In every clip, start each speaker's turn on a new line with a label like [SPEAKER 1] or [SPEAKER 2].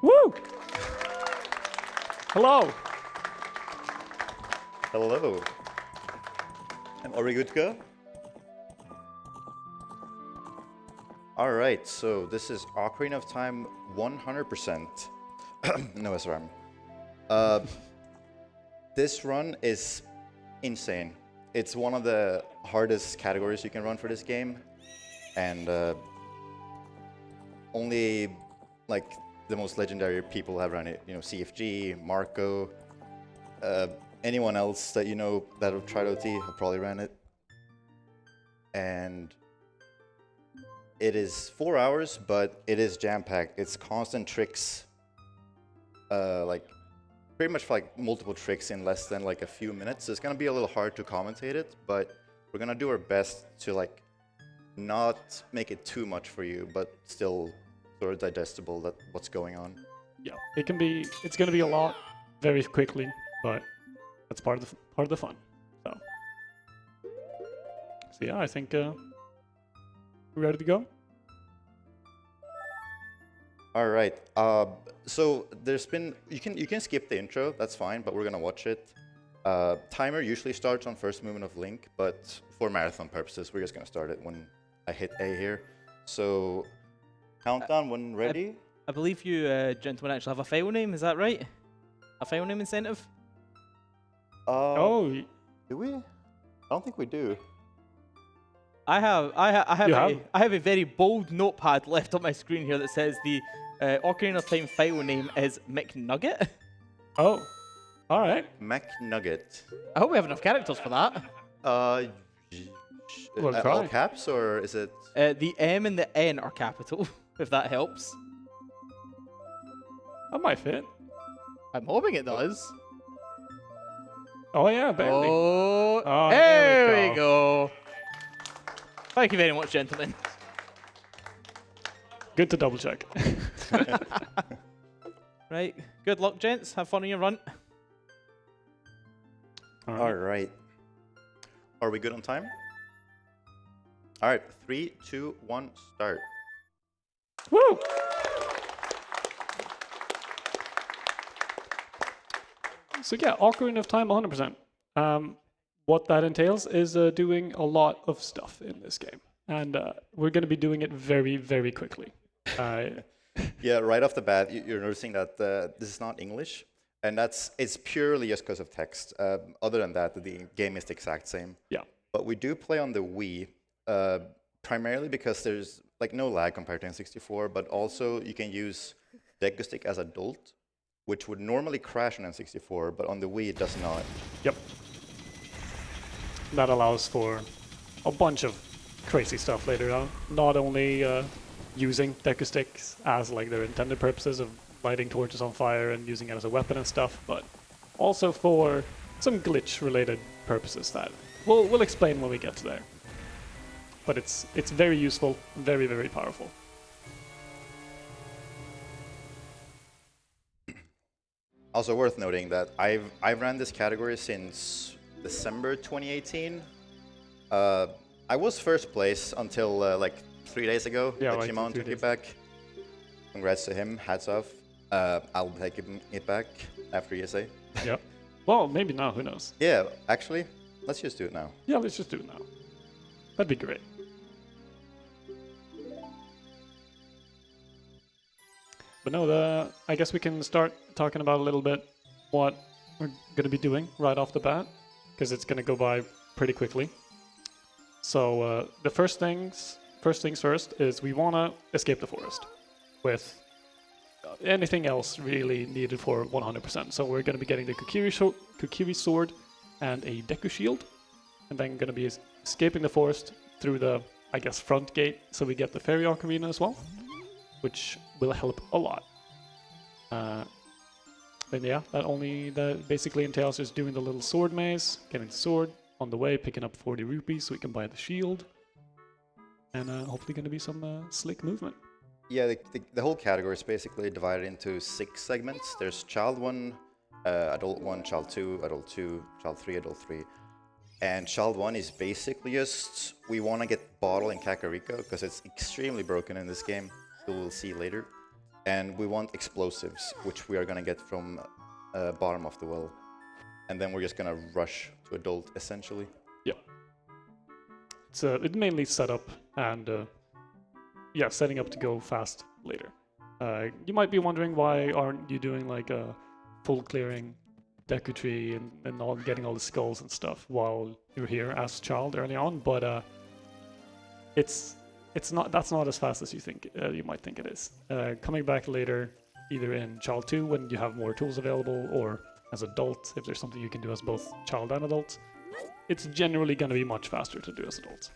[SPEAKER 1] Woo! Hello.
[SPEAKER 2] Hello. And are we good to go? All right, so this is Ocarina of Time 100%. No SRM. This run is insane. It's one of the hardest categories you can run for this game, and only like the most legendary people have run it. You know, CFG, Marco, anyone else that you know that have tried OT have probably ran it, and it is 4 hours, but it is jam-packed. It's constant tricks, like pretty much like multiple tricks in less than like a few minutes. It's gonna be a little hard to commentate it, but we're gonna do our best to like not make it too much for you, but still sort of digestible that what's going on.
[SPEAKER 1] Yeah, it's gonna be a lot very quickly, but that's part of the fun. So yeah, I think we're ready to go.
[SPEAKER 2] All right. So there's been you can skip the intro. That's fine, but we're gonna watch it. Timer usually starts on first movement of Link, but for marathon purposes, we're just gonna start it when I hit A here. So countdown when ready.
[SPEAKER 3] I believe you gentlemen actually have a file name. Is that right? A file name incentive?
[SPEAKER 1] Oh,
[SPEAKER 2] Do we? I don't think we do.
[SPEAKER 3] I have a very bold notepad left on my screen here that says the Ocarina of Time file name is McNugget.
[SPEAKER 1] oh, all right.
[SPEAKER 2] McNugget.
[SPEAKER 3] I hope we have enough characters for that.
[SPEAKER 1] We'll
[SPEAKER 2] All
[SPEAKER 1] try.
[SPEAKER 2] caps, or is it?
[SPEAKER 3] The M and the N are capital, if that helps.
[SPEAKER 1] That might fit.
[SPEAKER 3] I'm hoping it does.
[SPEAKER 1] Oh yeah, barely.
[SPEAKER 3] Oh,
[SPEAKER 1] there
[SPEAKER 3] there
[SPEAKER 1] we
[SPEAKER 3] we go. Thank you very much, gentlemen.
[SPEAKER 1] Good to double check.
[SPEAKER 3] Right, good luck, gents. Have fun on your run.
[SPEAKER 2] All right. Are we good on time? All right. 3, 2, 1, start.
[SPEAKER 1] Woo! So yeah, Ocarina of Time 100%. What that entails is doing a lot of stuff in this game. And we're going to be doing it very, very quickly.
[SPEAKER 2] Yeah, right off the bat, you're noticing that this is not English. And it's purely just because of text. Other than that, the game is the exact same.
[SPEAKER 1] Yeah.
[SPEAKER 2] But we do play on the Wii, primarily because there's like no lag compared to N64, but also you can use Deku Stick as adult, which would normally crash on N64, but on the Wii it does not.
[SPEAKER 1] Yep. That allows for a bunch of crazy stuff later on. Not only using Deku Sticks as like their intended purposes of lighting torches on fire and using it as a weapon and stuff, but also for some glitch-related purposes that we'll explain when we get to there. But it's very useful, very, very powerful.
[SPEAKER 2] Also worth noting that I've ran this category since December 2018. I was first place until like 3 days ago.
[SPEAKER 1] Yeah,
[SPEAKER 2] that
[SPEAKER 1] like
[SPEAKER 2] Shimon
[SPEAKER 1] 3
[SPEAKER 2] took it
[SPEAKER 1] days.
[SPEAKER 2] back. Congrats to him. Hats off. I'll take it back after ESA.
[SPEAKER 1] Yeah. Well, maybe now, who knows?
[SPEAKER 2] Yeah, actually, let's just do it now.
[SPEAKER 1] Yeah, let's just do it now. That'd be great. But no, I guess we can start talking about a little bit what we're going to be doing right off the bat, because it's going to go by pretty quickly. So the first things first is we want to escape the forest with anything else really needed for 100%. So we're going to be getting the Kokiri sword and a Deku shield, and then going to be escaping the forest through the, I guess, front gate, so we get the fairy ocarina as well, which will help a lot. And yeah, that basically entails just doing the little sword maze, getting the sword, on the way picking up 40 rupees so we can buy the shield, and hopefully going to be some slick movement.
[SPEAKER 2] Yeah, the whole category is basically divided into 6 segments. There's Child 1, Adult 1, Child 2, Adult 2, Child 3, Adult 3. And Child 1 is basically just, we want to get Bottle and Kakariko, because it's extremely broken in this game. We'll see later. And we want explosives, which we are gonna get from bottom of the well. And then we're just gonna rush to adult, essentially.
[SPEAKER 1] Yeah. It's mainly setup and yeah, setting up to go fast later. You might be wondering why aren't you doing like a full clearing Deku Tree and all getting all the skulls and stuff while you're here as Child early on, but that's not as fast as you think you might think it is. Coming back later, either in Child 2 when you have more tools available, or as adult if there's something you can do as both child and adult, it's generally going to be much faster to do as adult.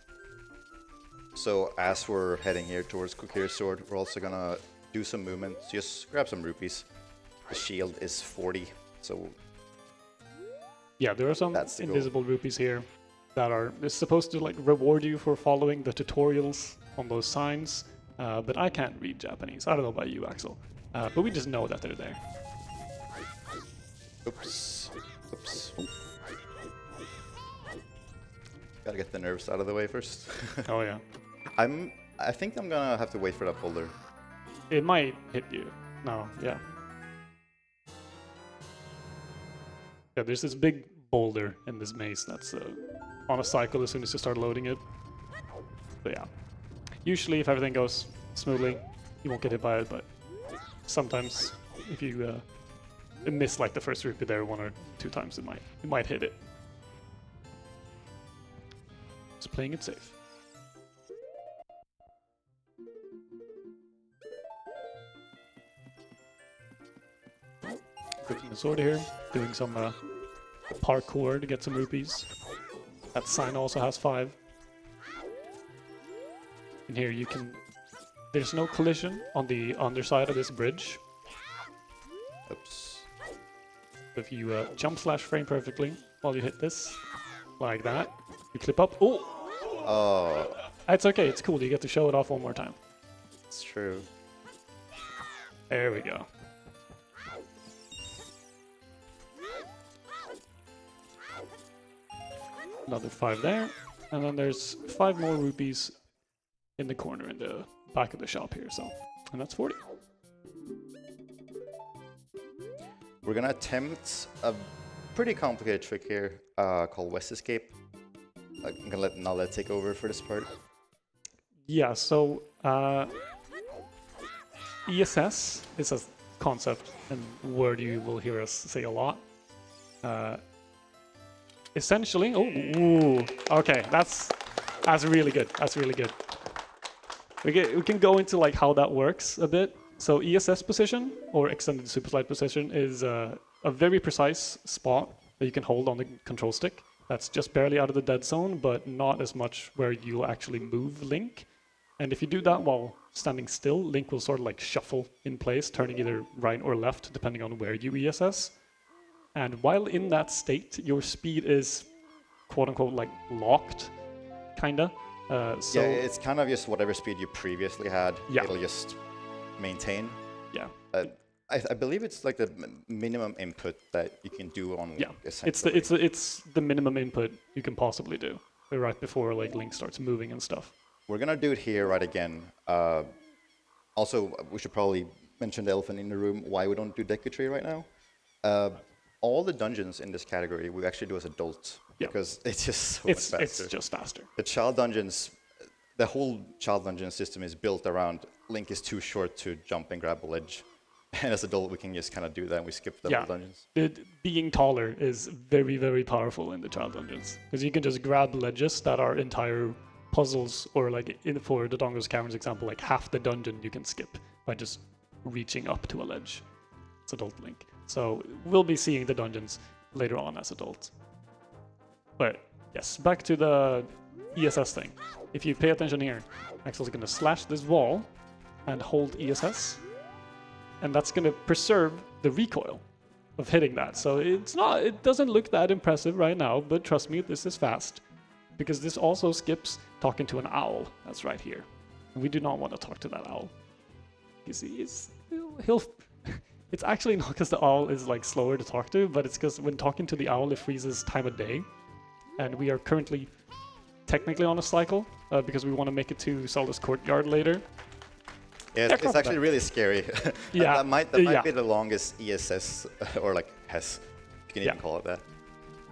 [SPEAKER 2] So as we're heading here towards Kokiri's sword, we're also gonna do some movement. Just grab some rupees. The shield is 40, so
[SPEAKER 1] yeah, there are some invisible rupees here that are supposed to like reward you for following the tutorials on those signs, but I can't read Japanese. I don't know about you, Axel, but we just know that they're there.
[SPEAKER 2] Oops. Gotta get the nerves out of the way first.
[SPEAKER 1] Oh yeah.
[SPEAKER 2] I think I'm gonna have to wait for that boulder.
[SPEAKER 1] It might hit you. No, yeah. Yeah, there's this big boulder in this maze that's on a cycle as soon as you start loading it. But yeah. Usually if everything goes smoothly, you won't get hit by it, but sometimes if you miss like the first rupee there 1 or 2 times, it might hit it. Just playing it safe. Equipping the sword here, doing some parkour to get some rupees. That sign also has 5. And here you can... There's no collision on the underside of this bridge.
[SPEAKER 2] Oops.
[SPEAKER 1] If you jump slash frame perfectly while you hit this, like that, you clip up. Oh! It's okay, it's cool. You get to show it off one more time.
[SPEAKER 2] It's true.
[SPEAKER 1] There we go. Another 5 there. And then there's 5 more rupees in the corner in the back of the shop here. So, and that's 40.
[SPEAKER 2] We're gonna attempt a pretty complicated trick here called West Escape. I'm gonna let Nala take over for this part.
[SPEAKER 1] Yeah, so ESS is a concept and word you will hear us say a lot. Essentially, okay, that's really good. That's really good. We can go into like how that works a bit. So ESS position, or extended super slide position, is a very precise spot that you can hold on the control stick. That's just barely out of the dead zone, but not as much where you'll actually move Link. And if you do that while standing still, Link will sort of like shuffle in place, turning either right or left, depending on where you ESS. And while in that state, your speed is quote-unquote like locked, kinda. So
[SPEAKER 2] yeah, it's kind of just whatever speed you previously had.
[SPEAKER 1] Yeah.
[SPEAKER 2] It'll just maintain.
[SPEAKER 1] Yeah.
[SPEAKER 2] I believe it's like the minimum input that you can do on Link.
[SPEAKER 1] Yeah. It's the minimum input you can possibly do right before like Link starts moving and stuff.
[SPEAKER 2] We're gonna do it here right again. Also, we should probably mention the elephant in the room. Why we don't do Deku Tree right now? All the dungeons in this category we actually do as adults, because it's just so much faster.
[SPEAKER 1] It's just faster.
[SPEAKER 2] The child dungeons, the whole child dungeon system is built around Link is too short to jump and grab a ledge. And as adult, we can just kind of do that and we skip the whole dungeons.
[SPEAKER 1] Being taller is very, very powerful in the child dungeons. Because you can just grab ledges that are entire puzzles, or like for the Dongo's Caverns example, like half the dungeon you can skip by just reaching up to a ledge. It's adult Link. So we'll be seeing the dungeons later on as adults. But yes, back to the ESS thing. If you pay attention here, Axel's going to slash this wall and hold ESS. And that's going to preserve the recoil of hitting that. So it doesn't look that impressive right now, but trust me, this is fast. Because this also skips talking to an owl that's right here. And we do not want to talk to that owl. Because he'll it's actually not because the owl is like slower to talk to, but it's because when talking to the owl, it freezes time of day. And we are currently technically on a cycle because we want to make it to Zelda's courtyard later.
[SPEAKER 2] Yeah, it's actually really scary.
[SPEAKER 1] Yeah.
[SPEAKER 2] that might be the longest ESS or like PES, if you can even call it that.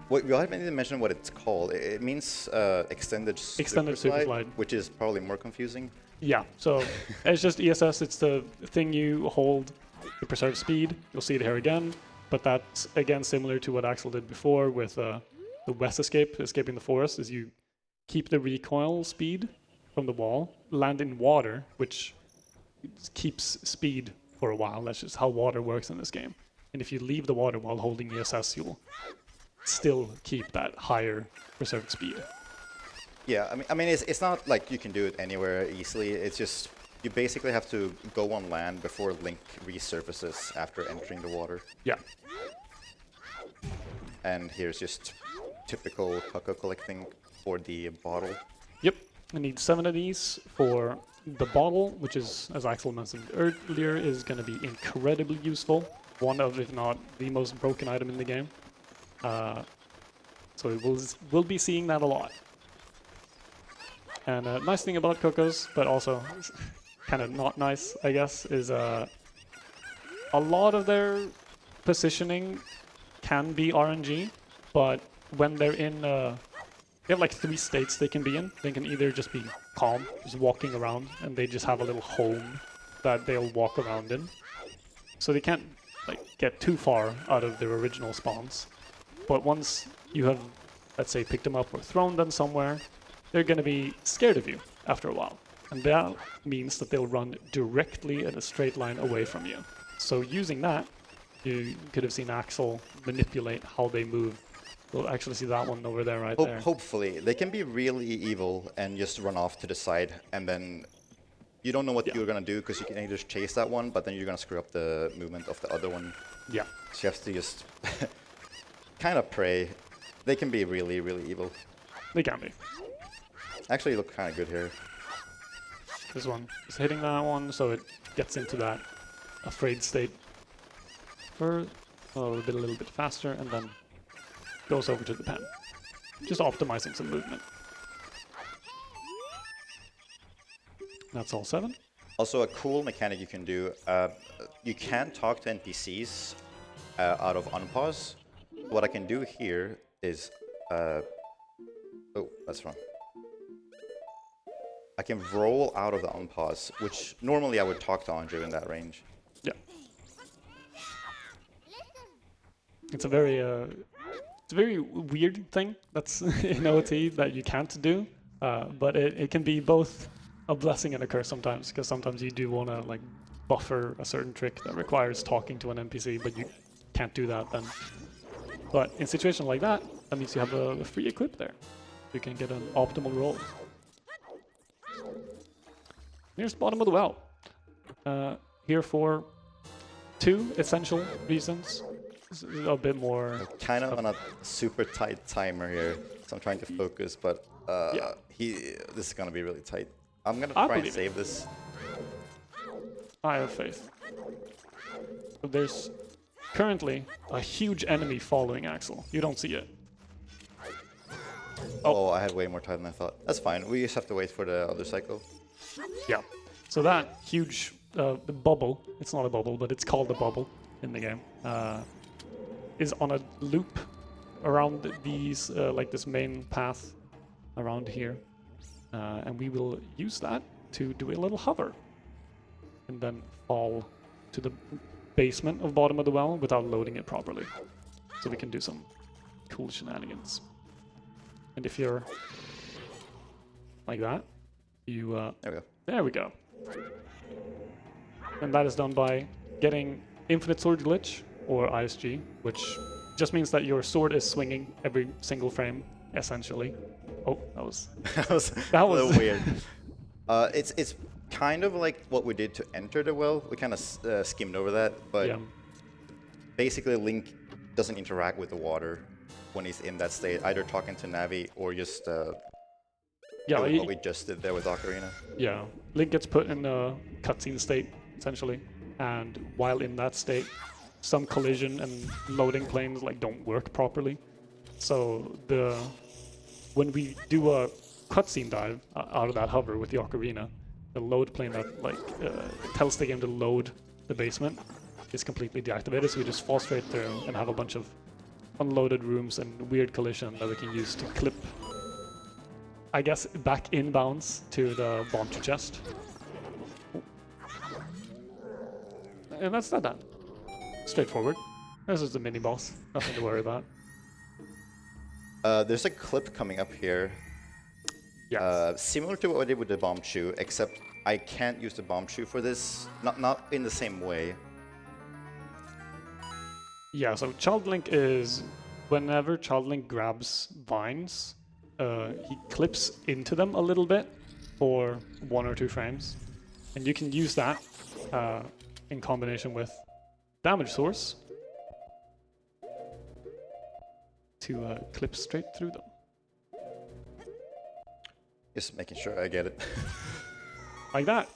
[SPEAKER 2] We haven't even mentioned what it's called. It means extended super slide, which is probably more confusing.
[SPEAKER 1] Yeah, so it's just ESS. It's the thing you hold to preserve speed. You'll see it here again, but that's again similar to what Axel did before with the West escaping the forest, is you keep the recoil speed from the wall, land in water, which keeps speed for a while. That's just how water works in this game. And if you leave the water while holding ESS, you'll still keep that higher preserved speed.
[SPEAKER 2] Yeah, I mean, it's not like you can do it anywhere easily. It's just you basically have to go on land before Link resurfaces after entering the water.
[SPEAKER 1] Yeah.
[SPEAKER 2] And here's just typical Coco collecting for the bottle.
[SPEAKER 1] Yep, I need 7 of these for the bottle, which is, as Axel mentioned earlier, is going to be incredibly useful. One of, if not the most broken item in the game. So we'll be seeing that a lot. And a nice thing about Cocos, but also kind of not nice, I guess, is a lot of their positioning can be RNG, but when they're in, they have like 3 states they can be in. They can either just be calm, just walking around, and they just have a little home that they'll walk around in. So they can't like get too far out of their original spawns. But once you have, let's say, picked them up or thrown them somewhere, they're going to be scared of you after a while. And that means that they'll run directly in a straight line away from you. So using that, you could have seen Axel manipulate how they move. We'll actually see that one over there there.
[SPEAKER 2] Hopefully. They can be really evil and just run off to the side, and then you don't know what you're going to do, because you can either chase that one, but then you're going to screw up the movement of the other one.
[SPEAKER 1] Yeah.
[SPEAKER 2] So you have to just kind of pray. They can be really, really evil.
[SPEAKER 1] They can be.
[SPEAKER 2] Actually, look kind of good here.
[SPEAKER 1] This one is hitting that one, so it gets into that afraid state for a little bit faster, and then goes over to the pen. Just optimizing some movement. That's all 7.
[SPEAKER 2] Also, a cool mechanic you can do, you can talk to NPCs out of unpause. What I can do here is, oh, that's wrong. I can roll out of the unpause, which normally I would talk to Andrew in that range.
[SPEAKER 1] Yeah. It's a very weird thing that's in OT that you can't do, but it can be both a blessing and a curse sometimes, because sometimes you do want to like buffer a certain trick that requires talking to an NPC, but you can't do that then. But in situations like that, that means you have a free equip there. You can get an optimal roll. Here's bottom of the well. Here for 2 essential reasons. This is a bit more...
[SPEAKER 2] Kind of on a super tight timer here, so I'm trying to focus, but this is going to be really tight. I'm going to try and save this.
[SPEAKER 1] I have faith. So there's currently a huge enemy following Axel. You don't see it.
[SPEAKER 2] Oh, I had way more time than I thought. That's fine. We just have to wait for the other cycle.
[SPEAKER 1] Yeah. So that huge bubble, it's not a bubble, but it's called a bubble in the game, is on a loop around these, like this main path around here. And we will use that to do a little hover and then fall to the basement of bottom of the well without loading it properly. So we can do some cool shenanigans. And if you're like that, you...
[SPEAKER 2] there we go.
[SPEAKER 1] There we go. And that is done by getting Infinite Sword Glitch, or ISG, which just means that your sword is swinging every single frame, essentially. Oh, that was...
[SPEAKER 2] that was a little weird. It's kind of like what we did to enter the well. We kind of skimmed over that, but basically Link doesn't interact with the water when he's in that state, either talking to Navi or just what we just did there with Ocarina.
[SPEAKER 1] Yeah, Link gets put in a cutscene state, essentially, and while in that state, some collision and loading planes like don't work properly. So when we do a cutscene dive out of that hover with the Ocarina, the load plane that like tells the game to load the basement is completely deactivated, so we just fall straight through and have a bunch of unloaded rooms and weird collision that we can use to clip, I guess, back inbounds to the bombchu chest. And that's not that. Straightforward. This is the mini boss. Nothing to worry about.
[SPEAKER 2] There's a clip coming up here.
[SPEAKER 1] Yes.
[SPEAKER 2] Similar to what I did with the bombchu, except I can't use the bombchu for this. Not in the same way.
[SPEAKER 1] Yeah, so Child Link is, whenever Child Link grabs vines, he clips into them a little bit for 1 or 2 frames. And you can use that in combination with damage source to clip straight through them.
[SPEAKER 2] Just making sure I get it.
[SPEAKER 1] Like that.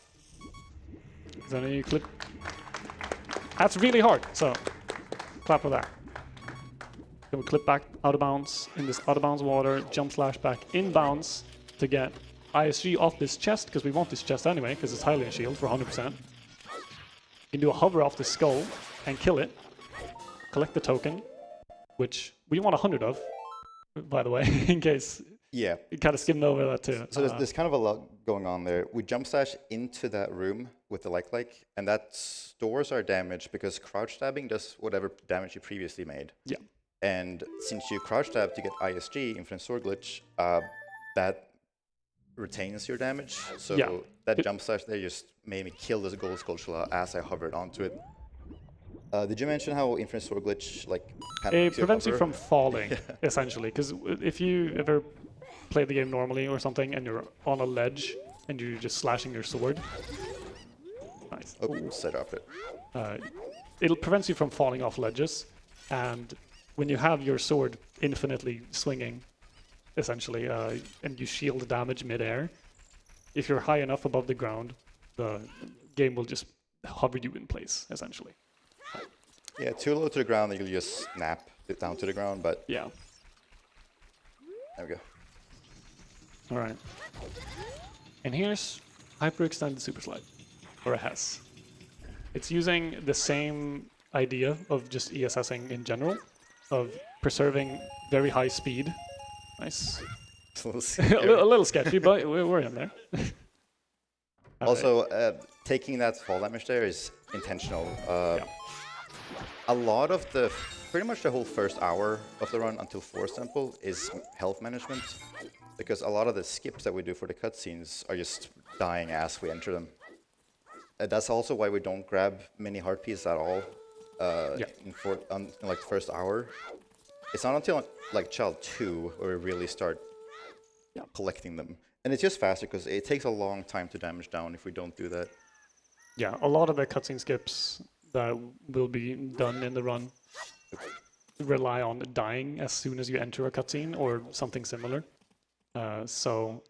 [SPEAKER 1] Then you clip. That's really hard, so clap for that. Then we clip back out of bounds in this out of bounds water, jump slash back inbounds to get ISG off this chest, because we want this chest anyway, because it's highly shield for 100%. You can do a hover off the skull and kill it. Collect the token, which we want 100 of, by the way, in case
[SPEAKER 2] Yeah.
[SPEAKER 1] you kind of skimmed over that too.
[SPEAKER 2] So there's kind of a lot going on there. We jump slash into that room with the like, and that stores our damage because crouch stabbing does whatever damage you previously made.
[SPEAKER 1] Yeah.
[SPEAKER 2] And since you crouch stab to get ISG, Infinite Sword Glitch, that retains your damage. So
[SPEAKER 1] Yeah.
[SPEAKER 2] that jump slash there just made me kill this gold sculpture as I hovered onto it. Did you mention how Infinite Sword Glitch
[SPEAKER 1] It prevents you from falling, essentially, because if you ever play the game normally or something and you're on a ledge and you're just slashing your sword, nice.
[SPEAKER 2] Oh, set up it.
[SPEAKER 1] It prevents you from falling off ledges, and when you have your sword infinitely swinging, essentially, and you shield damage mid-air, if you're high enough above the ground, the game will just hover you in place, essentially.
[SPEAKER 2] Yeah, too low to the ground, you'll just snap it down to the ground, but
[SPEAKER 1] Yeah.
[SPEAKER 2] there we go.
[SPEAKER 1] All right. And here's hyperextended super slide, or a HES. It's using the same idea of just ESSing in general, of preserving very high speed. Nice.
[SPEAKER 2] It's a little
[SPEAKER 1] a
[SPEAKER 2] scary.
[SPEAKER 1] little sketchy, but we're in there.
[SPEAKER 2] Also, taking that fall damage there is intentional.
[SPEAKER 1] Yeah.
[SPEAKER 2] A lot of pretty much the whole first hour of the run until Force Temple is health management, because a lot of the skips that we do for the cutscenes are just dying as we enter them. That's also why we don't grab many heart pieces at all in like the first hour. It's not until like Child 2 where we really start collecting them. And it's just faster because it takes a long time to damage down if we don't do that.
[SPEAKER 1] Yeah, a lot of the cutscene skips that will be done in the run rely on dying as soon as you enter a cutscene or something similar. So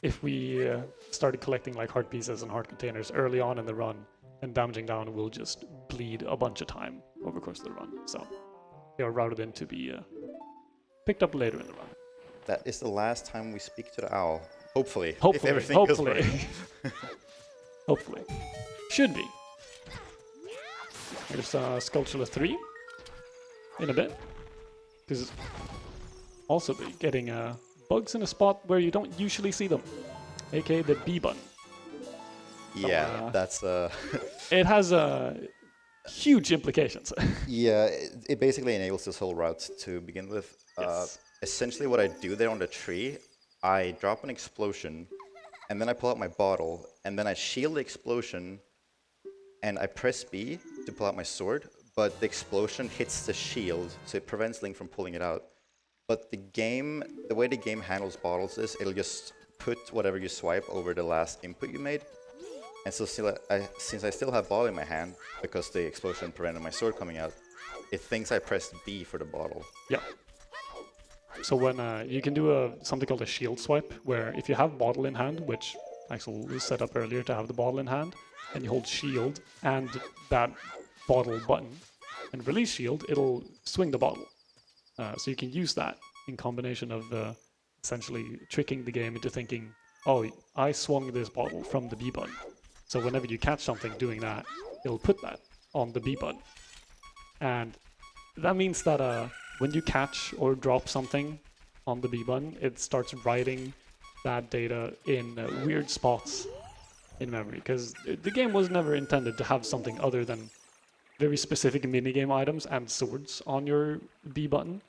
[SPEAKER 1] if we started collecting like heart pieces and heart containers early on in the run, and damaging down will just bleed a bunch of time over the course of the run. So they are routed in to be picked up later in the run.
[SPEAKER 2] That is the last time we speak to the owl. Hopefully.
[SPEAKER 1] Hopefully.
[SPEAKER 2] If everything goes right.
[SPEAKER 1] Hopefully. Should be. Here's Sculptula 3 in a bit. Because also be getting bugs in a spot where you don't usually see them, aka the B button.
[SPEAKER 2] Yeah, that's
[SPEAKER 1] It has huge implications.
[SPEAKER 2] yeah, it basically enables this whole route to begin with.
[SPEAKER 1] Yes.
[SPEAKER 2] Essentially what I do there on the tree, I drop an explosion, and then I pull out my bottle, and then I shield the explosion, and I press B to pull out my sword, but the explosion hits the shield, so it prevents Link from pulling it out. But the way the game handles bottles is, it'll just put whatever you swipe over the last input you made. And so since I still have bottle in my hand, because the explosion prevented my sword coming out, it thinks I pressed B for the bottle.
[SPEAKER 1] Yeah. So when you can do something called a shield swipe, where if you have bottle in hand, which Axel set up earlier to have the bottle in hand, and you hold shield and that bottle button and release shield, it'll swing the bottle. So you can use that in combination of essentially tricking the game into thinking oh, I swung this bottle from the B button. So whenever you catch something doing that, it'll put that on the B button. And that means that when you catch or drop something on the B button, it starts writing that data in weird spots in memory. Because the game was never intended to have something other than very specific minigame items and swords on your B button.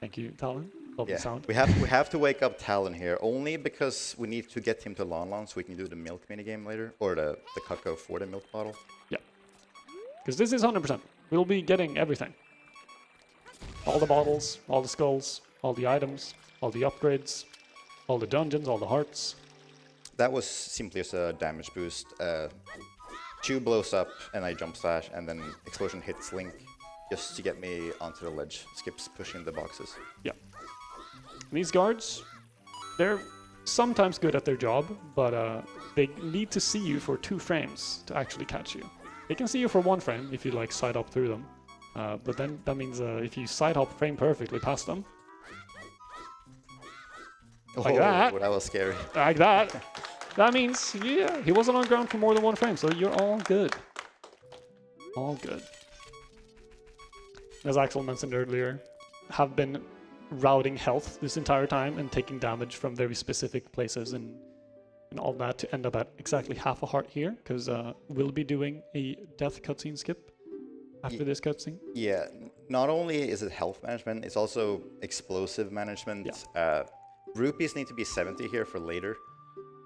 [SPEAKER 1] Thank you, Talon. Lovely sound.
[SPEAKER 2] We have to wake up Talon here, only because we need to get him to Lon Lon so we can do the milk minigame later, or the cucko for the milk bottle.
[SPEAKER 1] Yeah. Because this is 100%. We'll be getting everything. All the bottles, all the skulls, all the items, all the upgrades, all the dungeons, all the hearts.
[SPEAKER 2] That was simply as a damage boost. Chew blows up, and I jump slash, and then explosion hits Link, just to get me onto the ledge. Skips pushing the boxes.
[SPEAKER 1] Yeah. These guards, they're sometimes good at their job, but they need to see you for 2 frames to actually catch you. They can see you for 1 frame if you like side hop through them, but then that means if you side hop frame perfectly past them, like that.
[SPEAKER 2] That was scary.
[SPEAKER 1] Like that. That means, yeah, he wasn't on ground for more than 1 frame, so you're all good. All good. As Axel mentioned earlier, have been routing health this entire time and taking damage from very specific places and all that to end up at exactly half a heart here, because we'll be doing a death cutscene skip after this cutscene.
[SPEAKER 2] Yeah, not only is it health management, it's also explosive management.
[SPEAKER 1] Yeah.
[SPEAKER 2] Rupees need to be 70 here for later,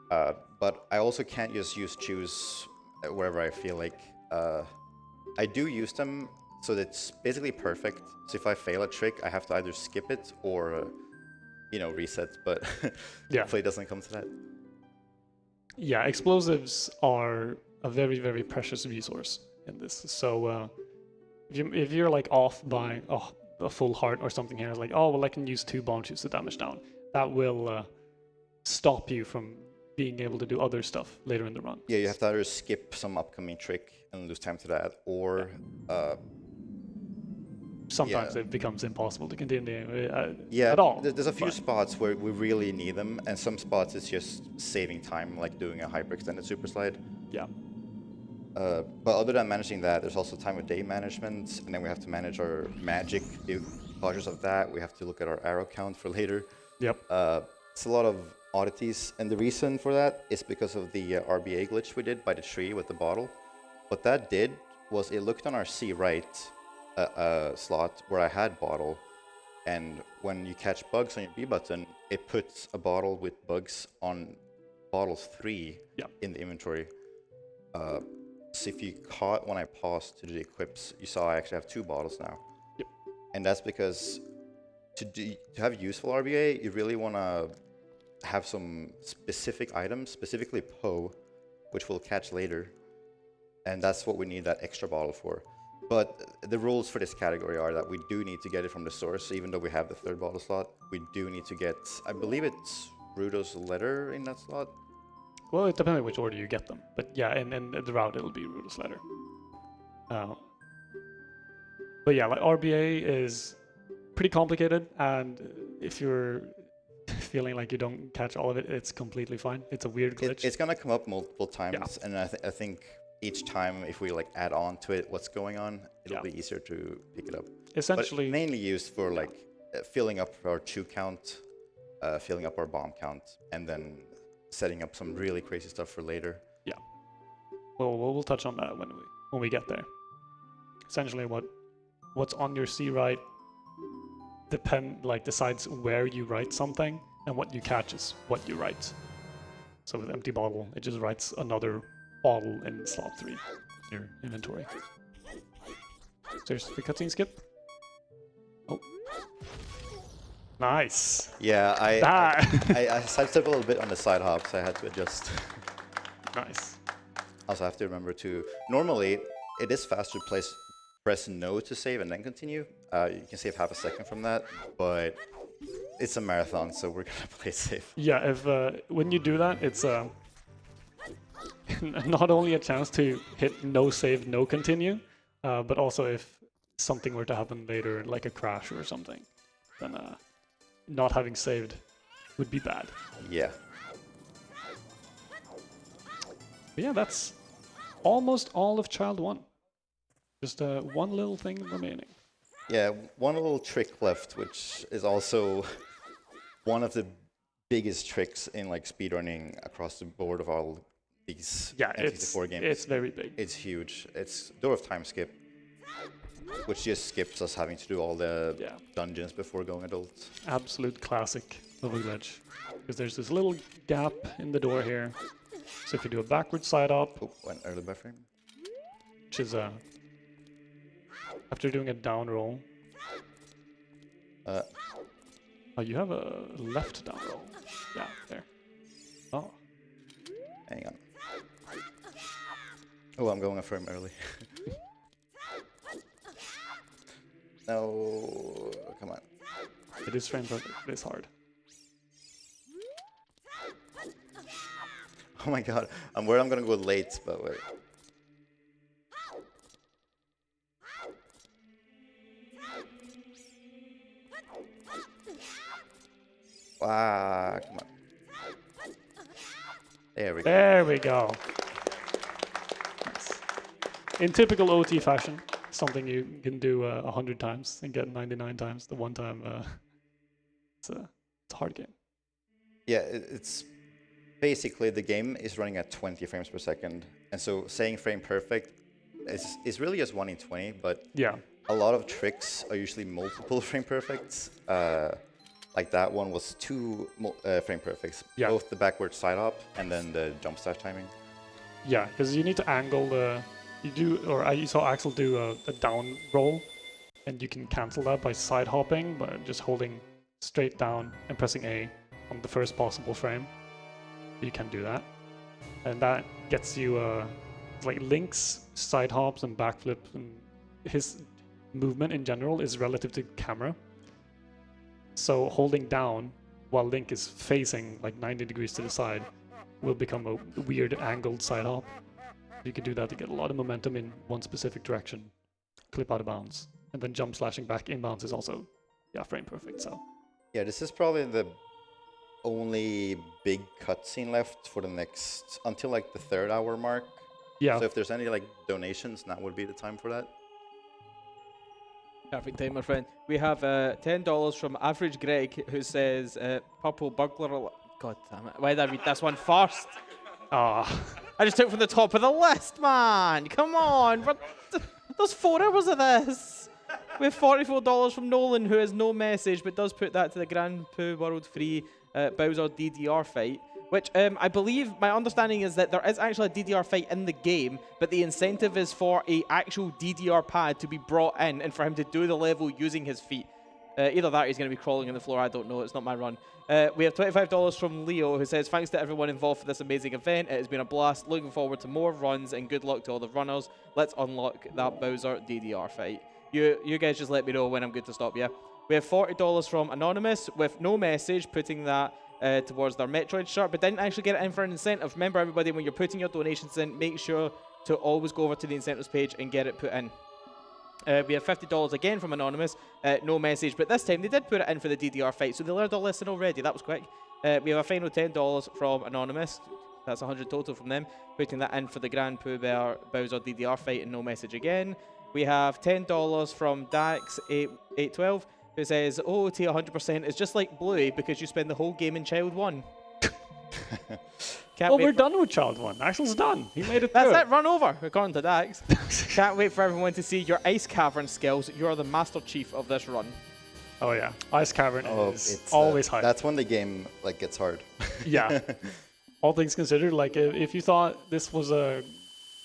[SPEAKER 2] but I also can't just use choose wherever I feel like. I do use them, so it's basically perfect. So if I fail a trick, I have to either skip it or, reset, but
[SPEAKER 1] Yeah.
[SPEAKER 2] hopefully it doesn't come to that.
[SPEAKER 1] Yeah, explosives are a very, very precious resource in this. So if you're like off by a full heart or something here, like, oh, well, I can use 2 bomb shoots to damage down. That will stop you from being able to do other stuff later in the run.
[SPEAKER 2] Yeah, you have to either skip some upcoming trick and lose time to that, or...
[SPEAKER 1] Sometimes it becomes impossible to continue
[SPEAKER 2] yeah,
[SPEAKER 1] at all.
[SPEAKER 2] There's a few spots where we really need them, and some spots it's just saving time, like doing a hyper-extended super slide.
[SPEAKER 1] Yeah.
[SPEAKER 2] But other than managing that, there's also time of day management, and then we have to manage our magic, be cautious of that. We have to look at our arrow count for later.
[SPEAKER 1] Yep.
[SPEAKER 2] It's a lot of oddities, and the reason for that is because of the RBA glitch we did by the tree with the bottle. What that did was it looked on our C right slot where I had bottle, and when you catch bugs on your B button, it puts a bottle with bugs on bottle 3 in the inventory. So if you caught when I paused to do the equips, you saw I actually have 2 bottles now.
[SPEAKER 1] Yep.
[SPEAKER 2] And that's because to have useful RBA, you really want to have some specific items, specifically Poe, which we'll catch later. And that's what we need that extra bottle for. But the rules for this category are that we do need to get it from the source, even though we have the 3rd bottle slot. We do need to get, I believe it's Rudo's letter in that slot.
[SPEAKER 1] Well, it depends on which order you get them. But yeah, in the route, it'll be Rudo's letter. But yeah, like RBA is pretty complicated, and if you're feeling like you don't catch all of it, it's completely fine. It's a weird glitch.
[SPEAKER 2] It's gonna come up multiple times, and I think each time, if we like add on to it what's going on, it'll be easier to pick it up.
[SPEAKER 1] Essentially,
[SPEAKER 2] but mainly used for like filling up our chew count, filling up our bomb count, and then setting up some really crazy stuff for later.
[SPEAKER 1] Yeah. Well, we'll touch on that when we get there. Essentially, what's on your C right decides where you write something, and what you catch is what you write. So with empty bottle, it just writes another bottle in slot 3 in your inventory. There's the cutscene skip. Oh. Nice.
[SPEAKER 2] Yeah, I sidestepped a little bit on the side hop, so I had to adjust.
[SPEAKER 1] Nice.
[SPEAKER 2] Also have to remember to, normally it is faster to press no to save and then continue. You can save half a second from that, but it's a marathon, so we're gonna play safe.
[SPEAKER 1] Yeah, if when you do that, it's not only a chance to hit no save, no continue, but also if something were to happen later, like a crash or something, then not having saved would be bad.
[SPEAKER 2] Yeah.
[SPEAKER 1] But yeah, that's almost all of Child 1. Just one little thing remaining.
[SPEAKER 2] Yeah, one little trick left, which is also one of the biggest tricks in like speedrunning across the board of all these N64 games.
[SPEAKER 1] It's very big.
[SPEAKER 2] It's huge. It's Door of Time skip, which just skips us having to do all the dungeons before going adult.
[SPEAKER 1] Absolute classic of a glitch. Because there's this little gap in the door here. So if you do a backward side up,
[SPEAKER 2] Went early by frame.
[SPEAKER 1] which is after doing a down roll. Oh, you have a left down roll. Yeah, there. Oh.
[SPEAKER 2] Hang on. Oh, I'm going a frame early. No, come on.
[SPEAKER 1] It is frame perfect. It is hard.
[SPEAKER 2] Oh my god, I'm worried I'm gonna go late, but wait. Come on. There we go.
[SPEAKER 1] There we go. Nice. In typical OT fashion, something you can do 100 times and get 99 times. The one time, it's a hard game.
[SPEAKER 2] Yeah, it's basically the game is running at 20 frames per second, and so saying frame perfect is really just 1 in 20, but
[SPEAKER 1] yeah,
[SPEAKER 2] a lot of tricks are usually multiple frame perfects. Like that one was 2 frame perfects, both the backward side hop and then the jump slash timing.
[SPEAKER 1] Yeah, because you need to angle the I saw Axel do a down roll, and you can cancel that by side hopping, but just holding straight down and pressing A on the first possible frame. You can do that, and that gets you like Link's side hops and backflips, and his movement in general is relative to camera. So holding down while Link is facing like 90 degrees to the side will become a weird angled side hop. You can do that to get a lot of momentum in one specific direction, clip out of bounds, and then jump slashing back inbounds is also frame perfect. So
[SPEAKER 2] yeah, this is probably the only big cutscene left for the next until like the 3rd hour mark.
[SPEAKER 1] yeah,
[SPEAKER 2] So if there's any like donations, now would be the time for that.
[SPEAKER 3] Perfect time, my friend. We have $10 from Average Greg, who says, Purple Burglar... God damn it. Why did I read this one first?
[SPEAKER 1] ah,
[SPEAKER 3] I just took from the top of the list, man. Come on. There's 4 hours of this. We have $44 from Nolan, who has no message, but does put that to the Grand Poo World Free Bowser DDR fight. Which I believe, my understanding is that there is actually a DDR fight in the game, but the incentive is for a actual DDR pad to be brought in and for him to do the level using his feet. Either that or he's going to be crawling on the floor, I don't know, it's not my run. We have $25 from Leo, who says, thanks to everyone involved for this amazing event. It has been a blast. Looking forward to more runs and good luck to all the runners. Let's unlock that Bowser DDR fight. You guys just let me know when I'm good to stop, yeah? We have $40 from Anonymous with no message, putting that towards their Metroid shirt, but didn't actually get it in for an incentive. Remember, everybody, when you're putting your donations in, make sure to always go over to the incentives page and get it put in. We have $50 again from Anonymous, no message, but this time they did put it in for the DDR fight, so they learned a lesson already. That was quick. We have a final $10 from Anonymous. That's 100 total from them, putting that in for the Grand Pooh Bear Bowser DDR fight and no message again. We have $10 from Dax812, who says, OOT 100% is just like Bluey because you spend the whole game in Child 1.
[SPEAKER 1] well, we're done with Child 1. Axel's done. He made it through.
[SPEAKER 3] That's it, run over, according to Dax. Can't wait for everyone to see your Ice Cavern skills. You are the Master Chief of this run.
[SPEAKER 1] Oh yeah, Ice Cavern is always high.
[SPEAKER 2] That's when the game like gets hard.
[SPEAKER 1] Yeah. All things considered, like if you thought this was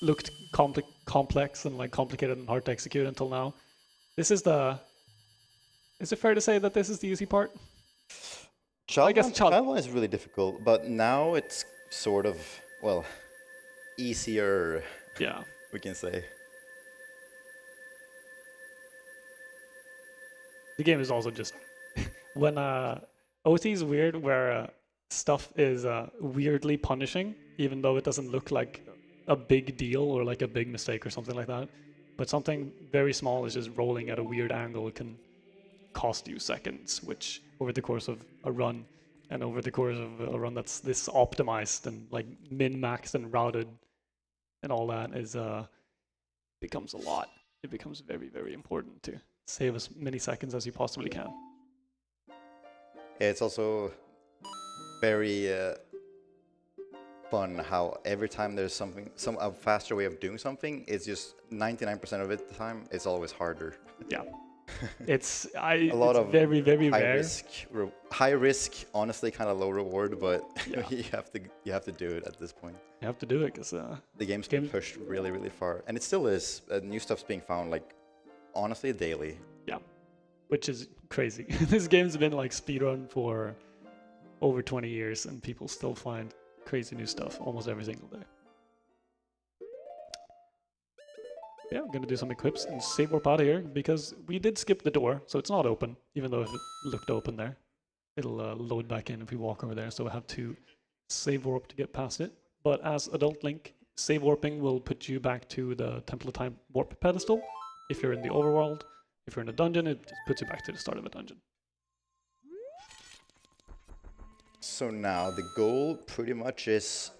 [SPEAKER 1] looked complex and like complicated and hard to execute until now, this is the... Is it fair to say that this is the easy part?
[SPEAKER 2] Child 1 is really difficult, but now it's sort of, well, easier,
[SPEAKER 1] yeah,
[SPEAKER 2] we can say.
[SPEAKER 1] The game is also just... when OT is weird, where stuff is weirdly punishing, even though it doesn't look like a big deal or like a big mistake or something like that. But something very small is just rolling at a weird angle. It can cost you seconds, which over the course of a run And over the course of a run that's this optimized and like min-maxed and routed and all that is becomes a lot. It becomes very, very important to save as many seconds as you possibly can.
[SPEAKER 2] It's also very fun how every time there's a faster way of doing something, it's just 99% of it the time, it's always harder.
[SPEAKER 1] Yeah. It's very, very rare.
[SPEAKER 2] High risk, honestly, kind of low reward, but
[SPEAKER 1] Yeah.
[SPEAKER 2] you have to do it at this point.
[SPEAKER 1] You have to do it because
[SPEAKER 2] The game's been pushed really, really far, and it still is. New stuff's being found, like, honestly, daily.
[SPEAKER 1] yeah, which is crazy. This game's been like speedrun for over 20 years, and people still find crazy new stuff almost every single day. Yeah, I'm gonna do some equips and save warp out of here because we did skip the door, so it's not open, even though if it looked open there. It'll load back in if we walk over there, so we have to save warp to get past it. But as Adult Link, save warping will put you back to the Temple of Time warp pedestal. If you're in the overworld, if you're in a dungeon, it just puts you back to the start of a dungeon.
[SPEAKER 2] So now the goal pretty much is,